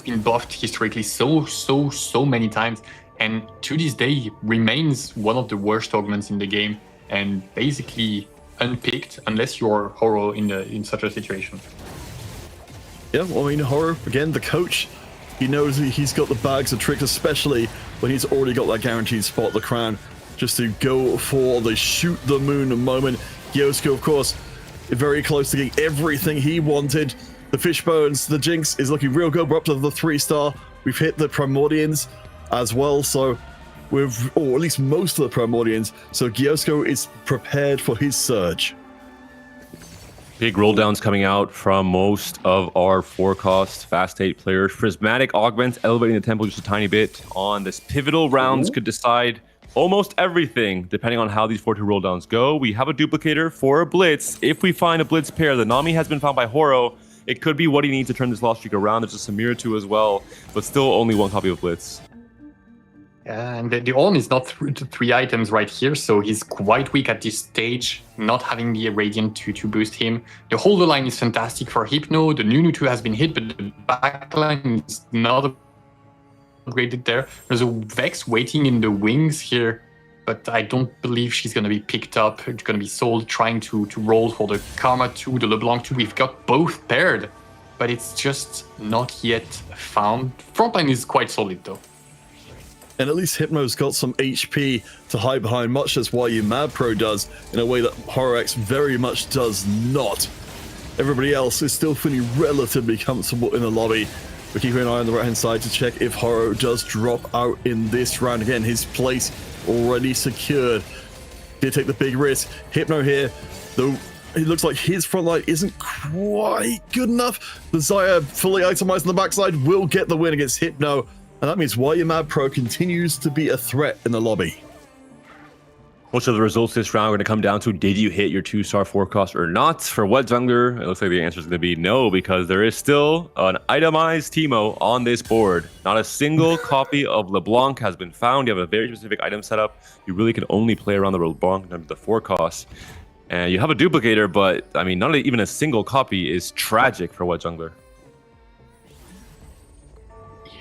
been buffed historically so many times, and to this day remains one of the worst augments in the game, and basically unpicked unless you're Horo in such a situation. Yeah, well, I mean, Horo, again, the coach, he knows he's got the bags of tricks, especially when he's already got that guaranteed spot at the crown, just to go for the shoot the moon moment. Yosko, of course, very close to getting everything he wanted. The Fishbones, the Jinx is looking real good. We're up to the 3-star. We've hit the Primordians as well, so or at least most of the Primordians, so Yosko is prepared for his surge. Big roll downs coming out from most of our forecast Fast 8 players. Prismatic augments elevating the tempo just a tiny bit on this pivotal rounds could decide almost everything depending on how these 4-2 roll downs go. We have a duplicator for a blitz. If we find a blitz pair, the Nami has been found by Horo. It could be what he needs to turn this loss streak around. There's a Samira too as well, but still only 1 copy of blitz. And the Ornn is not 3 items right here, so he's quite weak at this stage, not having the Radiant to boost him. The holder line is fantastic for Hypno. The Nunu 2 has been hit, but the backline is not upgraded there. There's a Vex waiting in the wings here, but I don't believe she's going to be picked up. It's going to be sold, trying to roll for the Karma 2, the LeBlanc 2. We've got both paired, but it's just not yet found. Frontline is quite solid, though. And at least Hypno's got some HP to hide behind, much as YU Mad Pro does, in a way that HorrorX very much does not. Everybody else is still feeling relatively comfortable in the lobby. We're keeping an eye on the right-hand side to check if Horo does drop out in this round. Again, his place already secured. Did take the big risk. Hypno here, though it looks like his front line isn't quite good enough. The Xayah fully itemized on the backside will get the win against Hypno. And that means YU Mad Pro continues to be a threat in the lobby. Most of the results this round are going to come down to, did you hit your 2-star forecast or not? For Wet Jungler, it looks like the answer is going to be no, because there is still an itemized Teemo on this board. Not a single copy of LeBlanc has been found. You have a very specific item setup. You really can only play around the LeBlanc in terms of the forecast. And you have a duplicator, but I mean, not even a single copy is tragic for Wet Jungler.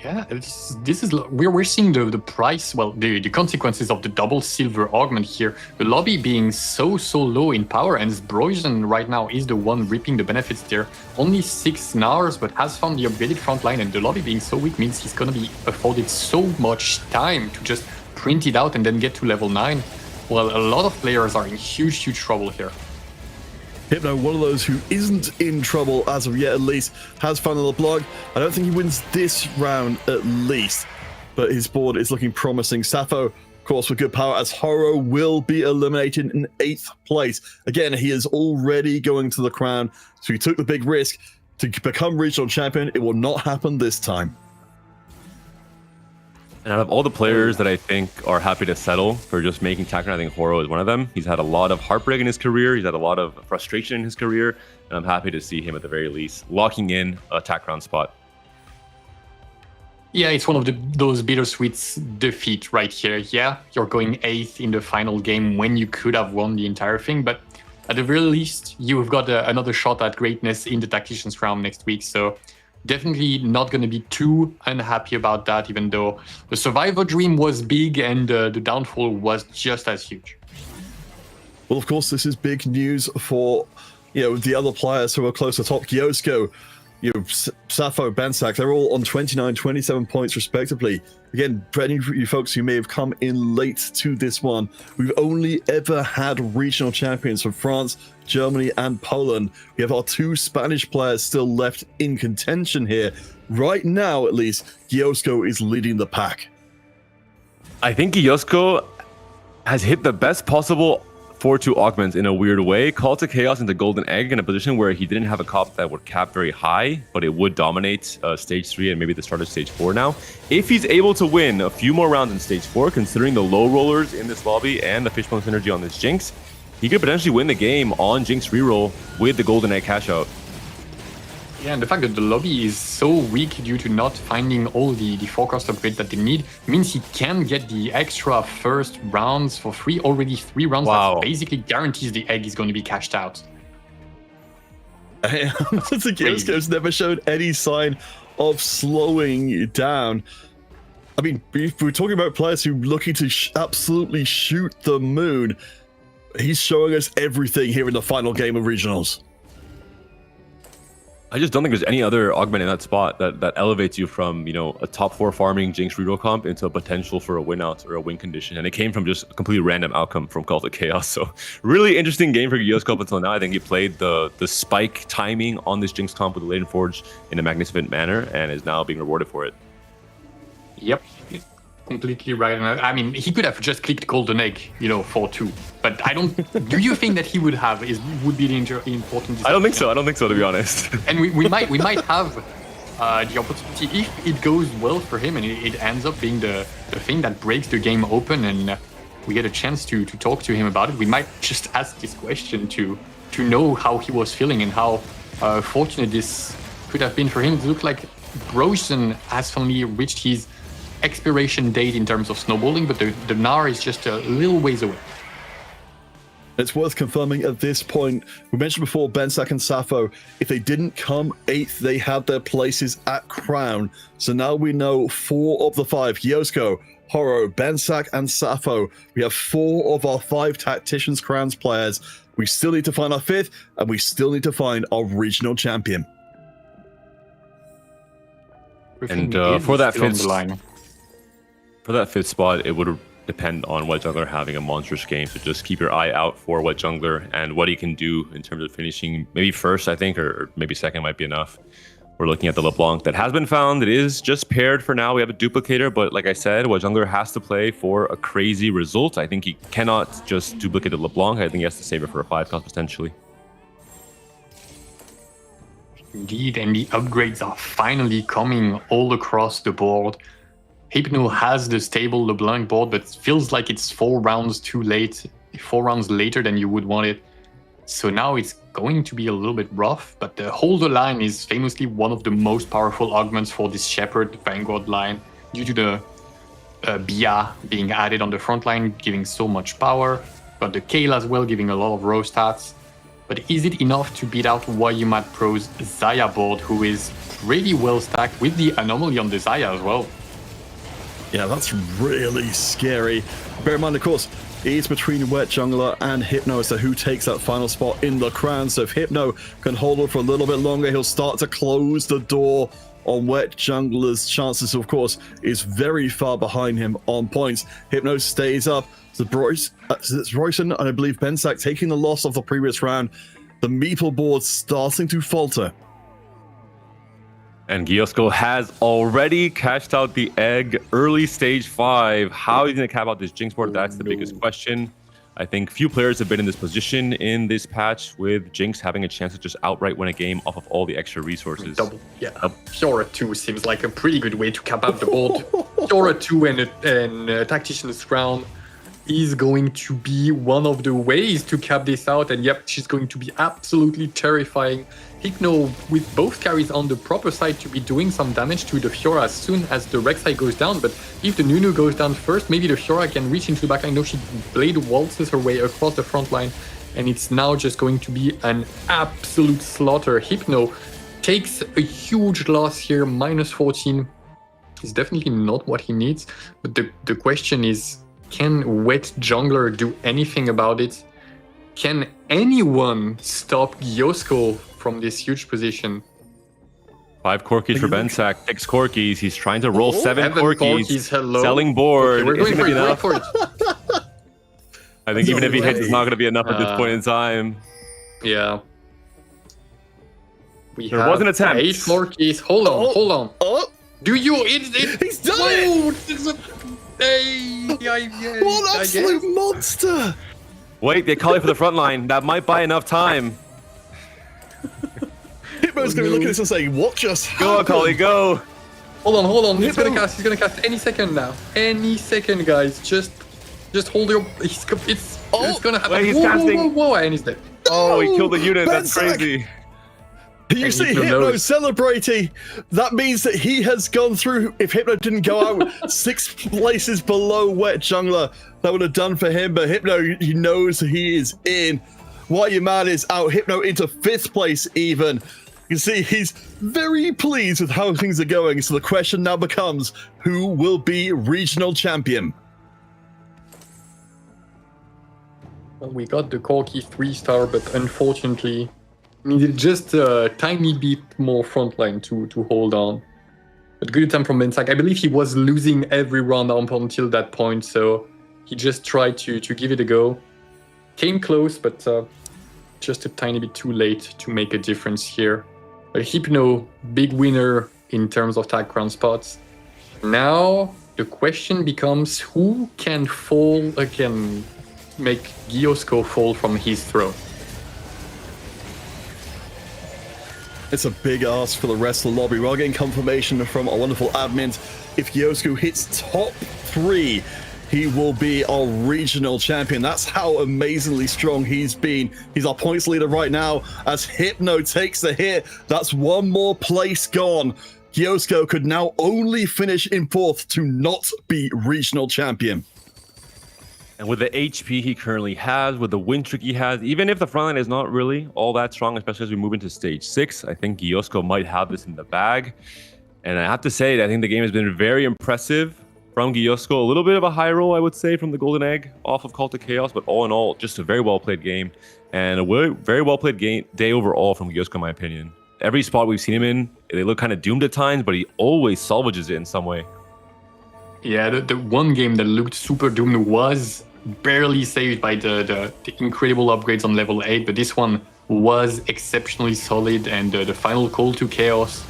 Yeah, this is we're seeing the price, well, the consequences of the double silver augment here. The lobby being so low in power, and Broizen right now is the one reaping the benefits there. Only 6 Nars, but has found the upgraded front line, and the lobby being so weak means he's gonna be afforded so much time to just print it out and then get to level 9. Well, a lot of players are in huge trouble here. Hypno, one of those who isn't in trouble as of yet, at least, has found the LeBlanc. I don't think he wins this round, at least, but his board is looking promising. Sappho, of course, with good power, as Horo will be eliminated in 8th place. Again, he is already going to the crown, so he took the big risk to become regional champion. It will not happen this time. And out of all the players that I think are happy to settle for just making Tactician, I think Horo is one of them. He's had a lot of heartbreak in his career. He's had a lot of frustration in his career. And I'm happy to see him, at the very least, locking in a Tactician spot. Yeah, it's one of those bittersweet defeat right here. Yeah, you're going 8th in the final game when you could have won the entire thing. But at the very least, you've got another shot at greatness in the Tacticians round next week. So definitely not going to be too unhappy about that, even though the survivor dream was big and the downfall was just as huge. Well, of course, this is big news for the other players who are close to top. Yosko, Sappho, Bansack, they're all on 29, 27 points respectively. Again, for any of you folks who may have come in late to this one, we've only ever had regional champions from France, Germany, and Poland. We have our 2 Spanish players still left in contention here. Right now, at least, Yosko is leading the pack. I think Yosko has hit the best possible 4-2 augments in a weird way. Call to Chaos into Golden Egg in a position where he didn't have a comp that would cap very high, but it would dominate stage 3 and maybe the start of stage 4 now. If he's able to win a few more rounds in stage 4, considering the low rollers in this lobby and the Fishbone synergy on this Jinx, he could potentially win the game on Jinx reroll with the Golden Egg cash out. Yeah, and the fact that the lobby is so weak due to not finding all the forecast upgrades that they need means he can get the extra first rounds for free. Already 3 rounds. Wow. That basically guarantees the egg is going to be cashed out. The Ghost never showed any sign of slowing down. I mean, if we're talking about players who are looking to absolutely shoot the moon, he's showing us everything here in the final game of regionals. I just don't think there's any other augment in that spot that elevates you from, you know, a top 4 farming Jinx reroll comp into a potential for a win out or a win condition. And it came from just a completely random outcome from Call to Chaos. So really interesting game for Giosko up until now. I think he played the spike timing on this Jinx comp with the Laden Forge in a magnificent manner and is now being rewarded for it. Yep, completely right. I mean, he could have just clicked Golden Egg, you know, 4-2. But I don't. Do you think that he would be the important? I don't think so. I don't think so, to be honest. And we might have the opportunity if it goes well for him and it ends up being the thing that breaks the game open and we get a chance to talk to him about it. We might just ask this question to know how he was feeling and how fortunate this could have been for him. It looked like Brosen has finally reached his expiration date in terms of snowballing, but the Gnar is just a little ways away. It's worth confirming at this point. We mentioned before Bensak and Sappho. If they didn't come 8th, they had their places at Crown. So now we know 4 of the 5. Yosko, Horo, Bensak, and Sappho. We have 4 of our 5 Tacticians Crowns players. We still need to find our 5th, and we still need to find our regional champion. And for that 5th spot, it would depend on Wet Jungler having a monstrous game. So just keep your eye out for Wet Jungler and what he can do in terms of finishing maybe first, I think, or maybe second might be enough. We're looking at the LeBlanc that has been found. It is just paired for now. We have a duplicator, but like I said, Wet Jungler has to play for a crazy result. I think he cannot just duplicate the LeBlanc. I think he has to save it for a 5 cost potentially. Indeed, and the upgrades are finally coming all across the board. Hypno has the stable LeBlanc board, but feels like it's 4 rounds too late, 4 rounds later than you would want it. So now it's going to be a little bit rough, but the Holder line is famously one of the most powerful augments for this Shepherd Vanguard line due to the Bia being added on the front line, giving so much power, but the Kale as well, giving a lot of row stats. But is it enough to beat out Wayumat Pro's Xayah board, who is pretty well stacked with the anomaly on the Xayah as well? Yeah, that's really scary. Bear in mind, of course, it's between Wet Jungler and Hypno as to who takes that final spot in the crown. So if Hypno can hold on for a little bit longer, he'll start to close the door on Wet Jungler's chances, of course, is very far behind him on points. Hypno stays up. So Royson and I believe Bensak taking the loss of the previous round. The Meeple board starting to falter. And Giosko has already cashed out the egg early stage 5. How is he going to cap out this Jinx board? That's the biggest question. I think few players have been in this position in this patch with Jinx having a chance to just outright win a game off of all the extra resources. Fiora 2 seems like a pretty good way to cap out the board. Fiora 2 and Tactician's Crown is going to be one of the ways to cap this out, and yep, she's going to be absolutely terrifying. Hypno with both carries on the proper side to be doing some damage to the Fiora as soon as the Rek'Sai goes down, but if the Nunu goes down first, maybe the Fiora can reach into the backline. No, she blade waltzes her way across the front line, and it's now just going to be an absolute slaughter. Hypno takes a huge loss here, minus 14. It's definitely not what he needs, but the question is, can Wet Jungler do anything about it? Can anyone stop Giosko from this huge position? 5 Corkis for Bensak, 6 Corkis. He's trying to roll 7 Corkis. Hello. Selling board. Okay, we're going for it, enough. I think even if he hits, it's not going to be enough at this point in time. Yeah. There was an attempt. 8 Corkis. Hold on. Do you? He's done it! What What absolute monster! Wait, they call it for the front line. That might buy enough time. Hypno's going to be looking at this and saying, what just happened? Go, Akali, go. Hold on. He's gonna cast any second now. Any second, guys. Just hold your. It's gonna happen. Wait, he's casting. Whoa, and he's dead. Oh, he killed the unit. That's Bensack. crazy. You see Hypno celebrating. That means that he has gone through. If Hypno didn't go out 6 places below Wet Jungler, that would have done for him. But Hypno, he knows he is in. Why You Mad is out. Hypno into 5th place even. You can see he's very pleased with how things are going. So the question now becomes, who will be regional champion? Well, we got the Corki 3-star, but unfortunately, needed just a tiny bit more frontline to hold on. But good attempt from Bensack. I believe he was losing every round up until that point, so he just tried to give it a go. Came close, but just a tiny bit too late to make a difference here. But Hypno, big winner in terms of tag crown spots. Now the question becomes, who can make Giosko fall from his throne? It's a big ask for the rest of the lobby. We're getting confirmation from our wonderful admins. If Giosko hits top 3, he will be our regional champion. That's how amazingly strong he's been. He's our points leader right now as Hypno takes the hit. That's 1 more place gone. Giosko could now only finish in 4th to not be regional champion. And with the HP he currently has, with the win streak he has, even if the frontline is not really all that strong, especially as we move into stage 6, I think Giosko might have this in the bag. And I have to say, I think the game has been very impressive from Giosko. A little bit of a high roll, I would say, from the Golden Egg off of Call to Chaos, but all in all, just a very well-played game. And a very well-played day overall from Giosko, in my opinion. Every spot we've seen him in, they look kind of doomed at times, but he always salvages it in some way. Yeah, the one game that looked super doomed was barely saved by the incredible upgrades on level 8, but this one was exceptionally solid, and the final Call to Chaos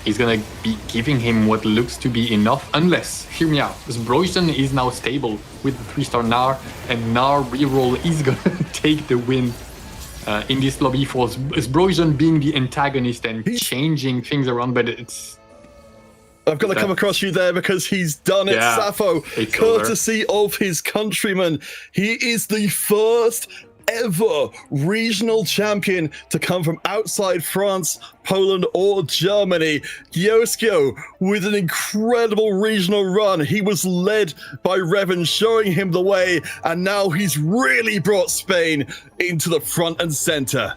is gonna be giving him what looks to be enough, unless, hear me out, Zbrojsen is now stable with the 3-star Gnar, and Gnar reroll is gonna take the win in this lobby for Zbrojsen being the antagonist and changing things around, but it's... I've got to come across you there because he's done it, Sappho, courtesy of his countrymen. He is the first ever regional champion to come from outside France, Poland, or Germany. Giosko with an incredible regional run. He was led by Revan, showing him the way, and now he's really brought Spain into the front and center.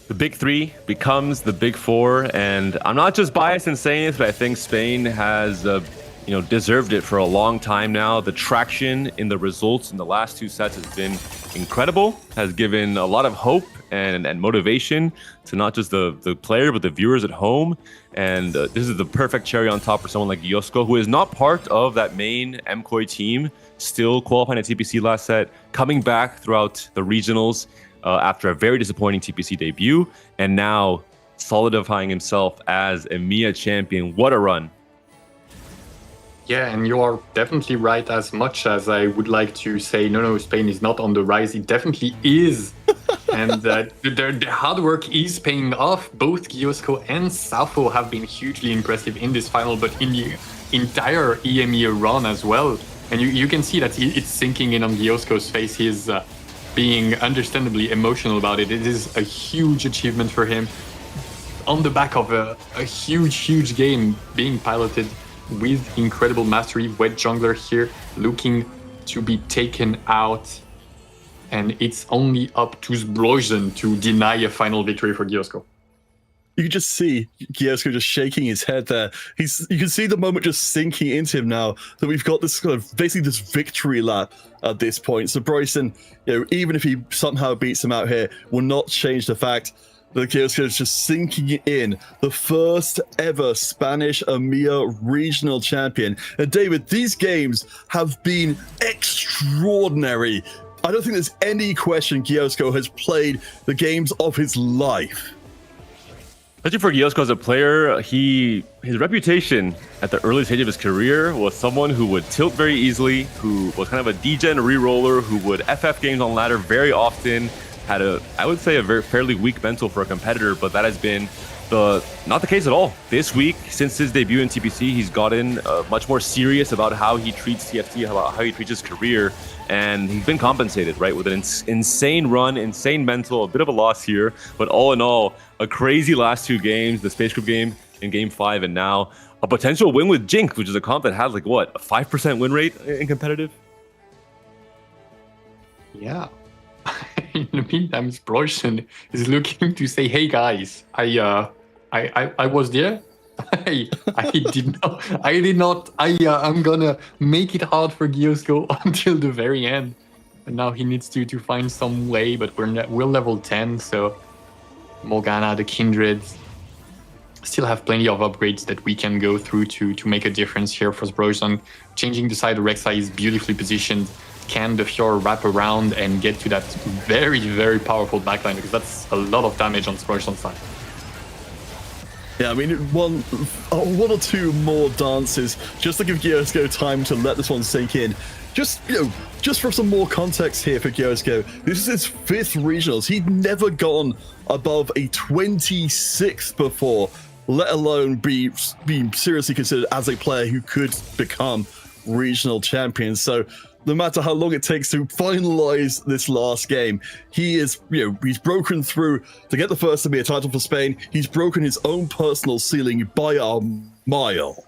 The big 3 becomes the big 4, and I'm not just biased in saying this, but I think Spain has deserved it for a long time now. The traction in the results in the last 2 sets has been incredible, has given a lot of hope and motivation to not just the player, but the viewers at home. And this is the perfect cherry on top for someone like Giosko, who is not part of that main MKOI team, still qualifying at TPC last set, coming back throughout the regionals after a very disappointing TPC debut, and now solidifying himself as EMEA champion. What a run. Yeah, and you are definitely right. As much as I would like to say, no, Spain is not on the rise, it definitely is. And their hard work is paying off. Both Giosko and Sappho have been hugely impressive in this final, but in the entire EMEA run as well. And you can see that it's sinking in on Giosko's face. He's being understandably emotional about it. It is a huge achievement for him. On the back of a huge game being piloted with incredible mastery. Wet Jungler here looking to be taken out, and it's only up to Zbrojsen to deny a final victory for Giosko. You can just see Giosko just shaking his head there. You can see the moment just sinking into him now that we've got this kind of basically this victory lap at this point. So Bryson, even if he somehow beats him out here, will not change the fact that Giosko is just sinking in, the first ever Spanish EMEA regional champion. And David, these games have been extraordinary. I don't think there's any question Giosko has played the games of his life. Especially for Giosko as a player, his reputation at the early stage of his career was someone who would tilt very easily, who was kind of a degen reroller, who would FF games on ladder very often, had I would say, a very fairly weak mental for a competitor, but that has been not the case at all. This week, since his debut in TPC, he's gotten much more serious about how he treats TFT, about how he treats his career, and he's been compensated, right, with an insane run, insane mental, a bit of a loss here, but all in all, a crazy last 2 games, the Space Group game in Game 5, and now a potential win with Jinx, which is a comp that has, like, what, a 5% win rate in competitive? Yeah. In the meantime, Sproisen is looking to say, "Hey guys, I was there. I did not. I'm gonna make it hard for Giosko until the very end. And now he needs to find some way. But we're level 10, so Morgana, the Kindreds, still have plenty of upgrades that we can go through to make a difference here for Sproisen. Changing the side, Rek'Sai is beautifully positioned. Can the Fiora wrap around and get to that very, very powerful backline? Because that's a lot of damage on Sproisen's side. Yeah, I mean, one or two more dances just to give Giosko time to let this one sink in. Just for some more context here for Giosko, this is his 5th regionals. He'd never gone above a 26th before, let alone being seriously considered as a player who could become regional champion. So no matter how long it takes to finalize this last game, he's broken through to get the first EMEA title for Spain. He's broken his own personal ceiling by a mile.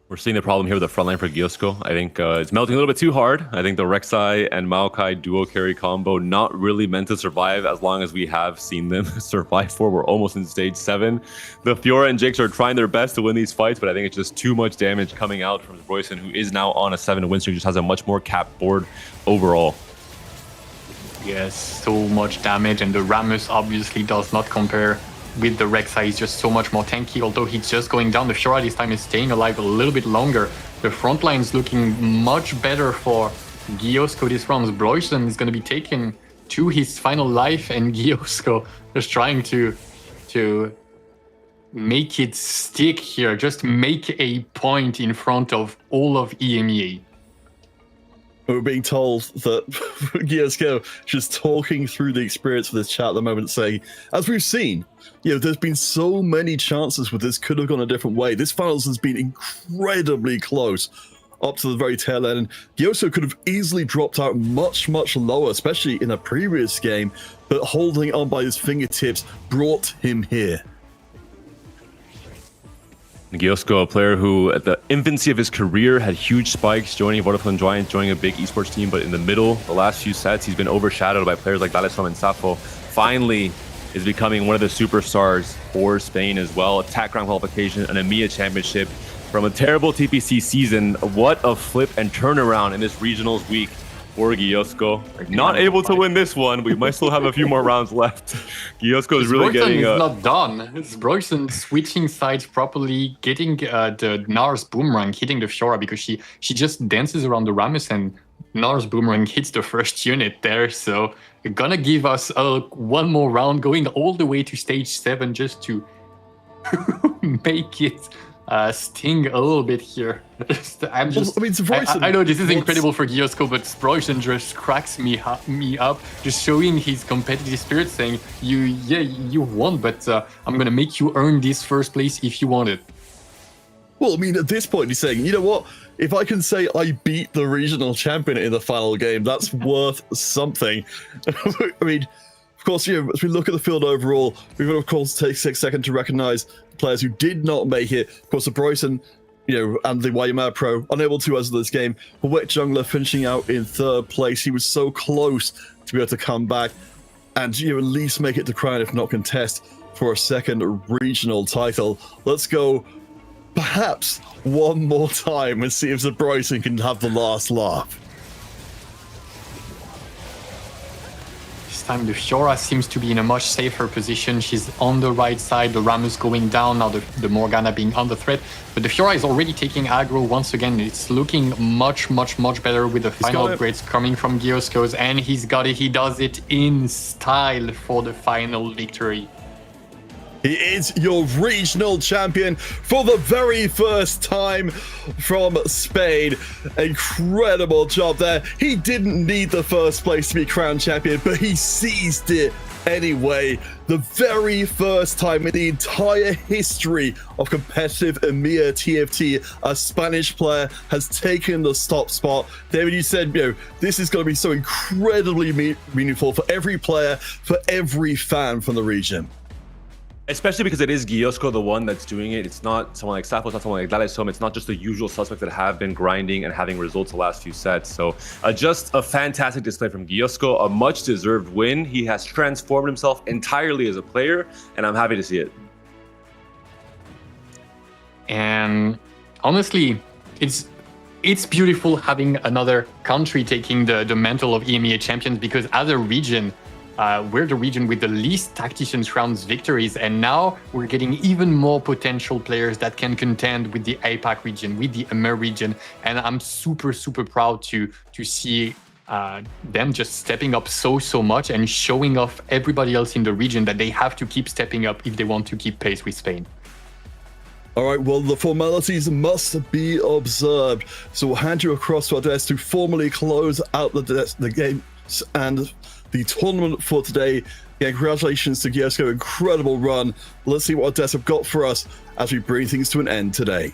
We're seeing the problem here with the front line for Giosko. I think it's melting a little bit too hard. I think the Rek'Sai and Maokai duo carry combo not really meant to survive as long as we have seen them survive for. We're almost in stage 7. The Fiora and Jinx are trying their best to win these fights, but I think it's just too much damage coming out from Sproisen, who is now on a 7 win streak, just has a much more capped board overall. Yes, so much damage, and the Rammus obviously does not compare with the Rek'Sai. He's just so much more tanky, although he's just going down. The Fiora this time is staying alive a little bit longer. The front line is looking much better for Giosko this round. Sproisen is going to be taken to his final life, and Giosko just trying to make it stick here, just make a point in front of all of EMEA. We're being told that Giosko just talking through the experience of this chat at the moment, saying, as we've seen, there's been so many chances where this could have gone a different way. This finals has been incredibly close up to the very tail end. And Giosko could have easily dropped out much, much lower, especially in a previous game, but holding on by his fingertips brought him here. Giosko, a player who at the infancy of his career had huge spikes, joining Vodafone Giants, joining a big esports team, but in the middle, the last few sets, he's been overshadowed by players like D'Alessandro and Safo. Finally is becoming one of the superstars for Spain as well. A TAC Grand qualification, an EMEA championship from a terrible TPC season. What a flip and turnaround in this regionals week for Giosko. Not able to win this one. We might still have a few more rounds left. Giosko is really getting... Sproisen is not done. Sproisen switching sides properly, getting the Nars boomerang, hitting the Fiora, because she just dances around the Rammus, and Nars boomerang hits the first unit there. So gonna give us one more round, going all the way to stage 7 just to make it sting a little bit here. I know this is incredible for Giosko, but Sproisen just cracks me up, just showing his competitive spirit, saying, you won, but I'm gonna make you earn this first place if you want it. Well, I mean, at this point, he's saying, you know what? If I can say I beat the regional champion in the final game, that's worth something. I mean, of course, as we look at the field overall, we've got to, of course, take 6 seconds to recognize players who did not make it. Of course, the Bryson, and the YMR Pro unable to as of this game. But Wet Jungler finishing out in 3rd place. He was so close to be able to come back and at least make it to crown, if not contest, for a 2nd regional title. Let's go perhaps one more time and see if the Bryson can have the last laugh. time. The Fiora seems to be in a much safer position. She's on the right side, the Rammus going down, now the Morgana being under threat. But the Fiora is already taking aggro once again. It's looking much better with the final upgrades coming from Giosko's, and he's got it. He does it in style for the final victory. He is your regional champion for the very first time from Spain. Incredible job there. He didn't need the first place to be crowned champion, but he seized it anyway. The very first time in the entire history of competitive EMEA TFT, a Spanish player has taken the top spot. David, you said, this is going to be so incredibly meaningful for every player, for every fan from the region. Especially because it is Giosko the one that's doing it. It's not someone like Sapo, it's not someone like Dalesom. It's not just the usual suspects that have been grinding and having results the last few sets. So just a fantastic display from Giosko, a much-deserved win. He has transformed himself entirely as a player, and I'm happy to see it. And honestly, it's beautiful having another country taking the mantle of EMEA champions, because as a region, we're the region with the least Tacticians rounds victories, and now we're getting even more potential players that can contend with the APAC region, with the EMEA region, and I'm super proud to see them just stepping up so much and showing off everybody else in the region that they have to keep stepping up if they want to keep pace with Spain. All right, well, the formalities must be observed, so we'll hand you across to our desk to formally close out the game and the tournament for today. Again, congratulations to Giosko, incredible run. Let's see what our desks have got for us as we bring things to an end today.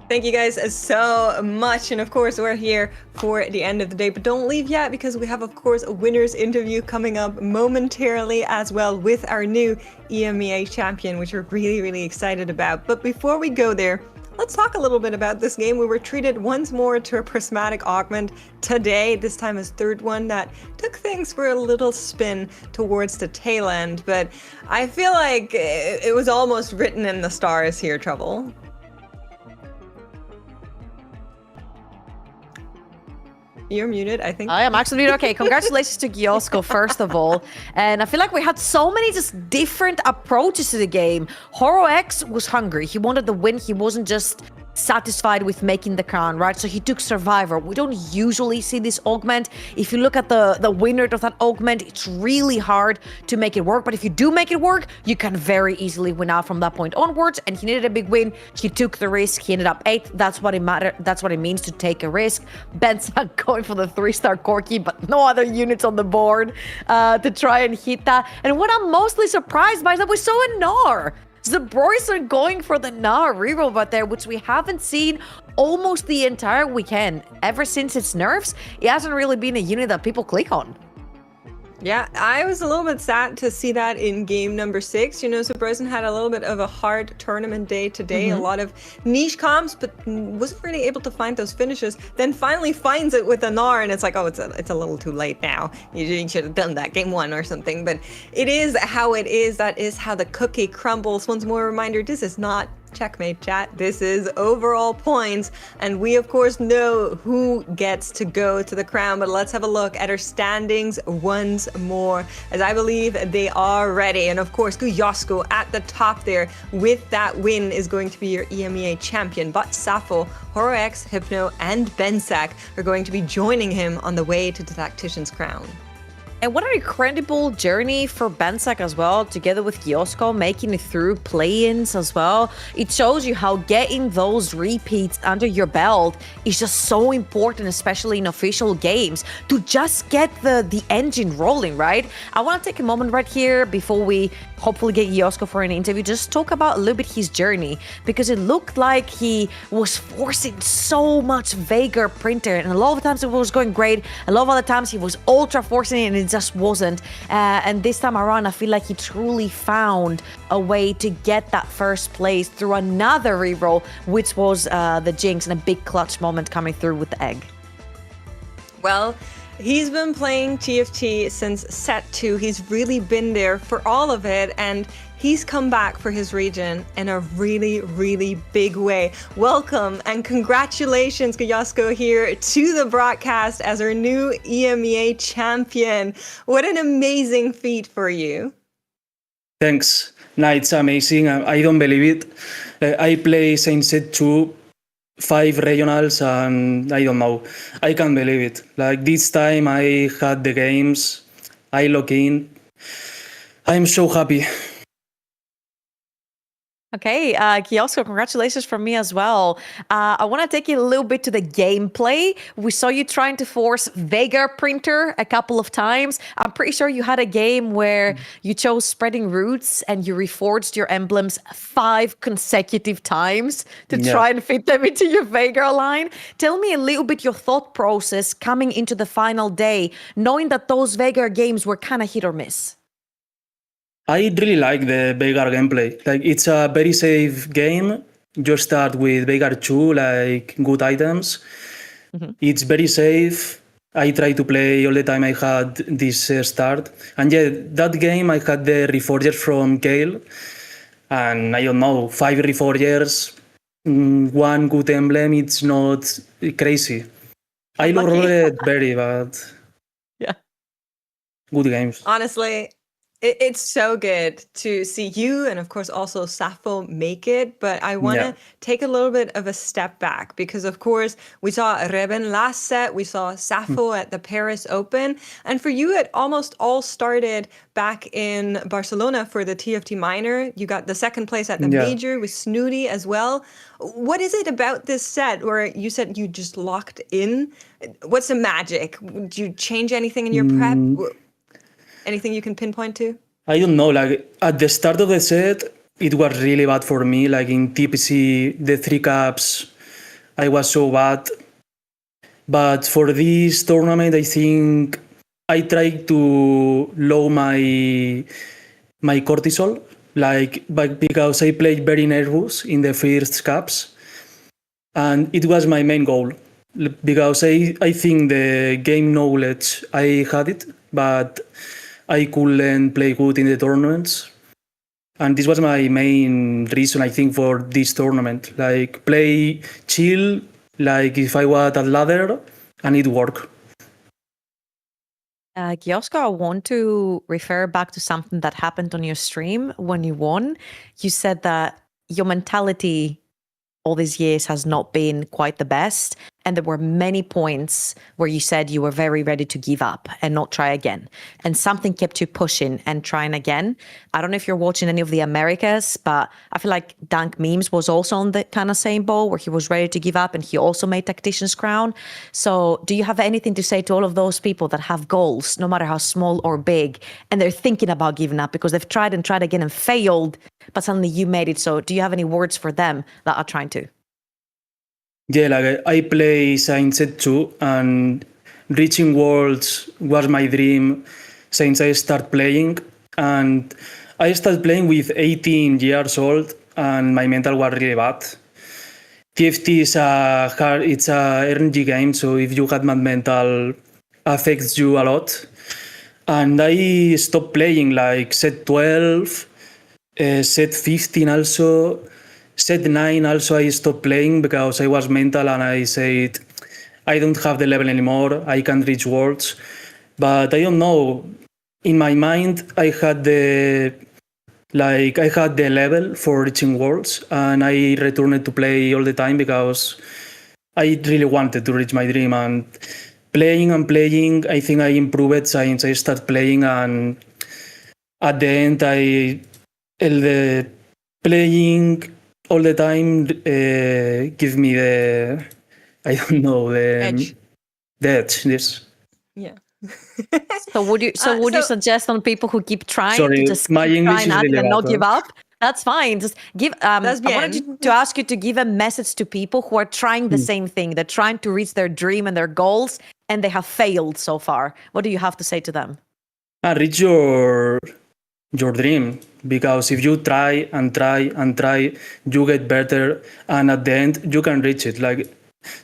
Thank you guys so much. And of course, we're here for the end of the day, but don't leave yet, because we have, of course, a winner's interview coming up momentarily as well with our new EMEA champion, which we're really excited about. But before we go there, let's talk a little bit about this game. We were treated once more to a prismatic augment today, this time as third one, that took things for a little spin towards the tail end, but I feel like it was almost written in the stars here, Trouble. You're muted, I think. I am actually muted. Okay, congratulations to Giosko, first of all. And I feel like we had so many just different approaches to the game. HoroX was hungry. He wanted the win. He wasn't just satisfied with making the crown, right? So he took Survivor. We don't usually see this augment. If you look at the winner of that augment, it's really hard to make it work. But if you do make it work, you can very easily win out from that point onwards. And he needed a big win. He took the risk. He ended up 8th. That's what it mattered. That's what it means to take a risk. Bensak going for the 3-star Corki, but no other units on the board to try and hit that. And what I'm mostly surprised by is that we saw a Gnar. Zabroyson going for the Gnar reroll right there, which we haven't seen almost the entire weekend. Ever since its nerfs, it hasn't really been a unit that people click on. Yeah, I was a little bit sad to see that in game number 6. You know, Zabroyson had a little bit of a hard tournament day today, a lot of niche comps, but wasn't really able to find those finishes. Then finally finds it with a Gnar, and it's like, oh, it's a little too late now. You should have done that game 1 or something. But it is how it is. That is how the cookie crumbles. Once more, a reminder, this is not checkmate, chat. This is overall points, and we of course know who gets to go to the crown, but let's have a look at our standings once more, as I believe they are ready. And of course, Giosko at the top there with that win is going to be your EMEA champion, but Safo, HoroX, Hypno, and Bensak are going to be joining him on the way to the Tactician's crown. And what an incredible journey for Bensak as well, together with Giosko, making it through play-ins as well. It shows you how getting those repeats under your belt is just so important, especially in official games, to just get the engine rolling, right? I want to take a moment right here before we hopefully get Giosko for an interview, just talk about a little bit his journey, because it looked like he was forcing so much Veigar printer, and a lot of times it was going great, a lot of other times he was ultra forcing it and it just wasn't. And this time around, I feel like he truly found a way to get that first place through another reroll, which was the Jinx, and a big clutch moment coming through with the egg. Well, He's been playing TFT since set 2. He's really been there for all of it, and he's come back for his region in a really, really big way. Welcome and congratulations, Gayasko, here to the broadcast as our new EMEA champion. What an amazing feat for you. Thanks. No, it's amazing. I don't believe it. I play since set 2, 5 regionals, and I don't know. I can't believe it. Like this time I had the games, I log in. I'm so happy. Okay, Kiosko, congratulations from me as well. I want to take you a little bit to the gameplay. We saw you trying to force Vega Printer a couple of times. I'm pretty sure you had a game where you chose spreading roots and you reforged your emblems 5 consecutive times to try and fit them into your Vega line. Tell me a little bit your thought process coming into the final day, knowing that those Vega games were kind of hit or miss. I really like the Veigar gameplay. Like it's a very safe game. You start with Veigar 2, like good items. It's very safe. I try to play all the time I had this start. And yeah, that game I had the Reforgers from Kale. And I don't know, 5 Reforgers, 1 good emblem, it's not crazy. I love it very, but good games. Honestly, it's so good to see you and, of course, also Sappho make it. But I want to take a little bit of a step back because, of course, we saw Reben last set. We saw Sappho at the Paris Open. And for you, it almost all started back in Barcelona for the TFT Minor. You got the 2nd place at the Major with Snooty as well. What is it about this set where you said you just locked in? What's the magic? Did you change anything in your prep? Anything you can pinpoint to? I don't know, like at the start of the set, it was really bad for me. Like in TPC, the 3 caps, I was so bad. But for this tournament, I think I tried to lower my cortisol, but because I played very nervous in the first caps. And it was my main goal. Because I think the game knowledge, I had it, but I couldn't play good in the tournaments. And this was my main reason, I think, for this tournament. Like, play chill, like if I was at ladder, and it worked. Kiosko, I want to refer back to something that happened on your stream when you won. You said that your mentality all these years has not been quite the best. And there were many points where you said you were very ready to give up and not try again. And something kept you pushing and trying again. I don't know if you're watching any of the Americas, but I feel like Dank Memes was also on the kind of same boat where he was ready to give up and he also made Tactician's crown. So do you have anything to say to all of those people that have goals, no matter how small or big, and they're thinking about giving up because they've tried and tried again and failed, but suddenly you made it. So do you have any words for them that are trying to? Yeah, like I play since set 2 and reaching worlds was my dream since I started playing. And I started playing with 18 years old and my mental was really bad. TFT is it's a RNG game, so if you had bad mental, affects you a lot. And I stopped playing like set 12, set 15 also. Set 9 also I stopped playing because I was mental and I said, I don't have the level anymore, I can't reach worlds. But I don't know, in my mind I had the level for reaching worlds and I returned to play all the time because I really wanted to reach my dream. And playing, I think I improved since I started playing, and at the end the playing all the time give me the edge. Yes. Yeah. So would you suggest on people who keep trying to just my keep English trying is at really it and not bad, give up? That's fine. Just give. I bien. wanted to ask you to give a message to people who are trying the same thing. They're trying to reach their dream and their goals, and they have failed so far. What do you have to say to them? Reach your dream, because if you try and try and try, you get better, and at the end you can reach it. Like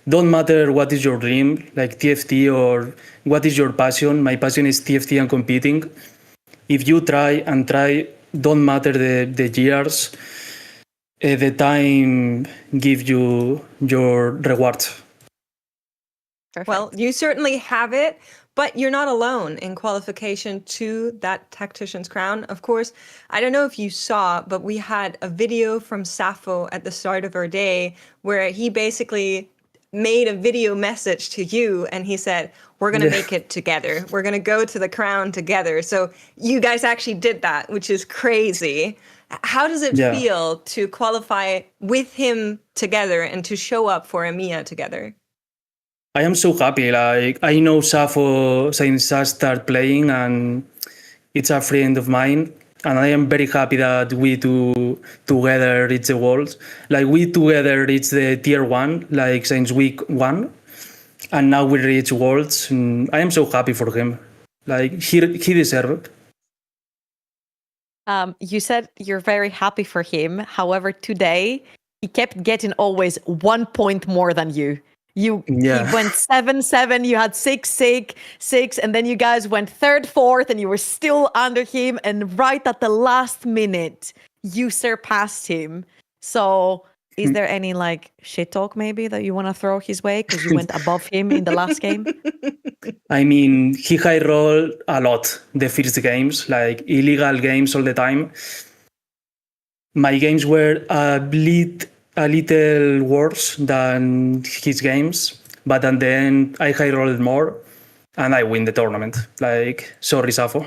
don't matter what is your dream, like TFT, or what is your passion. My passion is TFT and competing. If you try and try, don't matter the years, the time give you your reward. Perfect. Well, you certainly have it, but you're not alone in qualification to that Tactician's crown. Of course, I don't know if you saw, but we had a video from Sappho at the start of our day where he basically made a video message to you and he said, we're going to make it together. We're going to go to the crown together. So you guys actually did that, which is crazy. How does it feel to qualify with him together and to show up for EMEA together? I am so happy. Like, I know Sappho since I started playing, and it's a friend of mine. And I am very happy that we two together reach the world. Like, we together reach the tier 1, like since week 1. And now we reach worlds. And I am so happy for him. Like, he deserved it. You said you're very happy for him. However, today he kept getting always 1 point more than you. He went 7-7, you had 6-6, and then you guys went 3rd, 4th, and you were still under him. And right at the last minute, you surpassed him. So is there any like shit talk maybe that you want to throw his way because you went above him in the last game? I mean, he high rolled a lot the first games, like illegal games all the time. My games were a little worse than his games, but at the end I high rolled more and I win the tournament. Like, sorry, Sappho.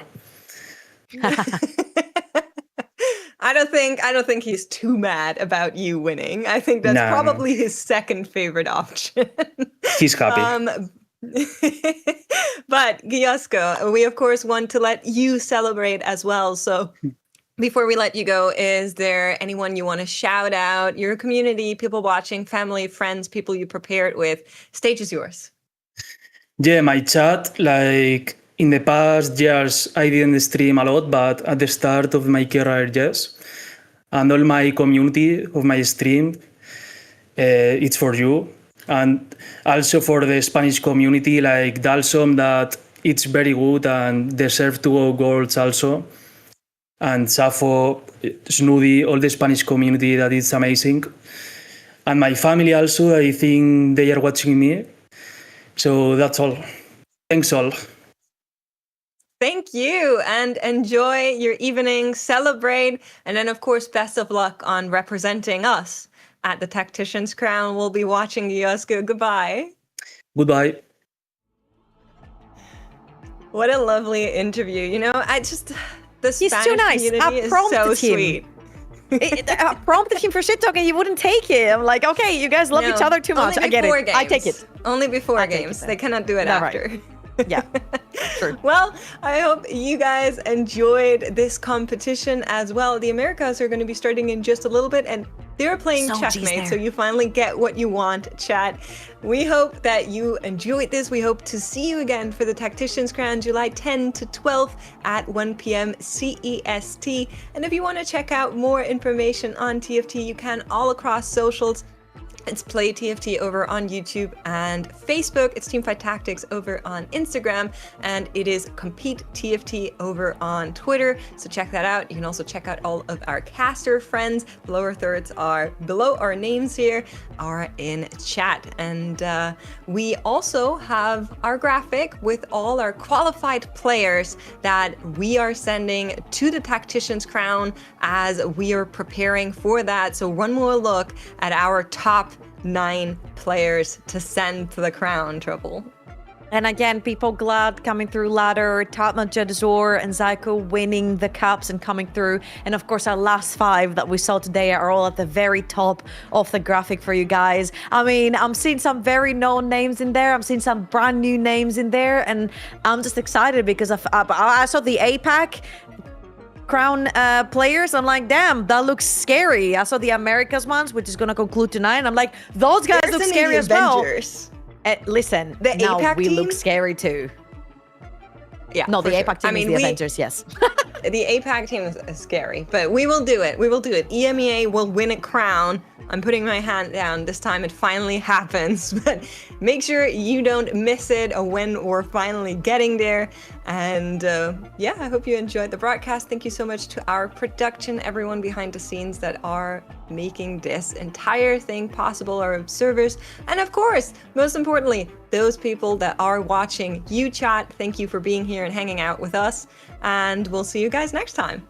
I don't think he's too mad about you winning. I think that's probably his second favorite option. He's happy. But Gyusko, we of course want to let you celebrate as well. So before we let you go, is there anyone you want to shout out? Your community, people watching, family, friends, people you prepared with. Stage is yours. Yeah, my chat, like in the past years, I didn't stream a lot, but at the start of my career, yes. And all my community of my stream, it's for you. And also for the Spanish community, like Dalsom, that it's very good and deserve to go golds also. And Sappho, Snoody, all the Spanish community, that is amazing. And my family also, I think they are watching me. So that's all. Thanks all. Thank you, and enjoy your evening, celebrate, and then of course, best of luck on representing us at the Tactician's Crown. We'll be watching Gyusko. Goodbye. Goodbye. What a lovely interview. You know, the He's Spanish too nice. community is so sweet. I prompted him for shit talk and he wouldn't take it. I'm like, okay, you guys love each other too much. I get it. Games. I take it. Only before games. They cannot do it after. Right. Yeah. Sure. Well, I hope you guys enjoyed this competition as well. The Americas are going to be starting in just a little bit, and they're playing checkmate, so you finally get what you want, chat. We hope that you enjoyed this. We hope to see you again for the Tactician's Crown, July 10 to 12 at 1 p.m. CEST. And if you want to check out more information on TFT, you can all across socials. It's Play TFT over on YouTube and Facebook. It's Teamfight Tactics over on Instagram, and it is Compete TFT over on Twitter. So check that out. You can also check out all of our caster friends. Below our names here are in chat. And we also have our graphic with all our qualified players that we are sending to the Tactician's Crown as we are preparing for that. So one more look at our top 9 players to send to the crown, Trouble. And again, people glad coming through ladder, Tatma Jedzor and Zyko winning the cups and coming through. And of course, our last 5 that we saw today are all at the very top of the graphic for you guys. I mean, I'm seeing some very known names in there. I'm seeing some brand new names in there. And I'm just excited because I saw the APAC crown players. I'm like, damn, that looks scary. I saw the Americas ones, which is going to conclude tonight. And I'm like, those guys look scary as well. Listen, the now APAC we team? Look scary too. Yeah, no, the APAC team is the Avengers, yes. The APAC team is scary, but we will do it. We will do it. EMEA will win a crown I'm putting my hand down. This time it finally happens. But make sure you don't miss it when we're finally getting there. And yeah, I hope you enjoyed the broadcast. Thank you so much to our production, everyone behind the scenes that are making this entire thing possible, our observers, and of course, most importantly, those people that are watching you chat. Thank you for being here and hanging out with us, and we'll see you guys next time.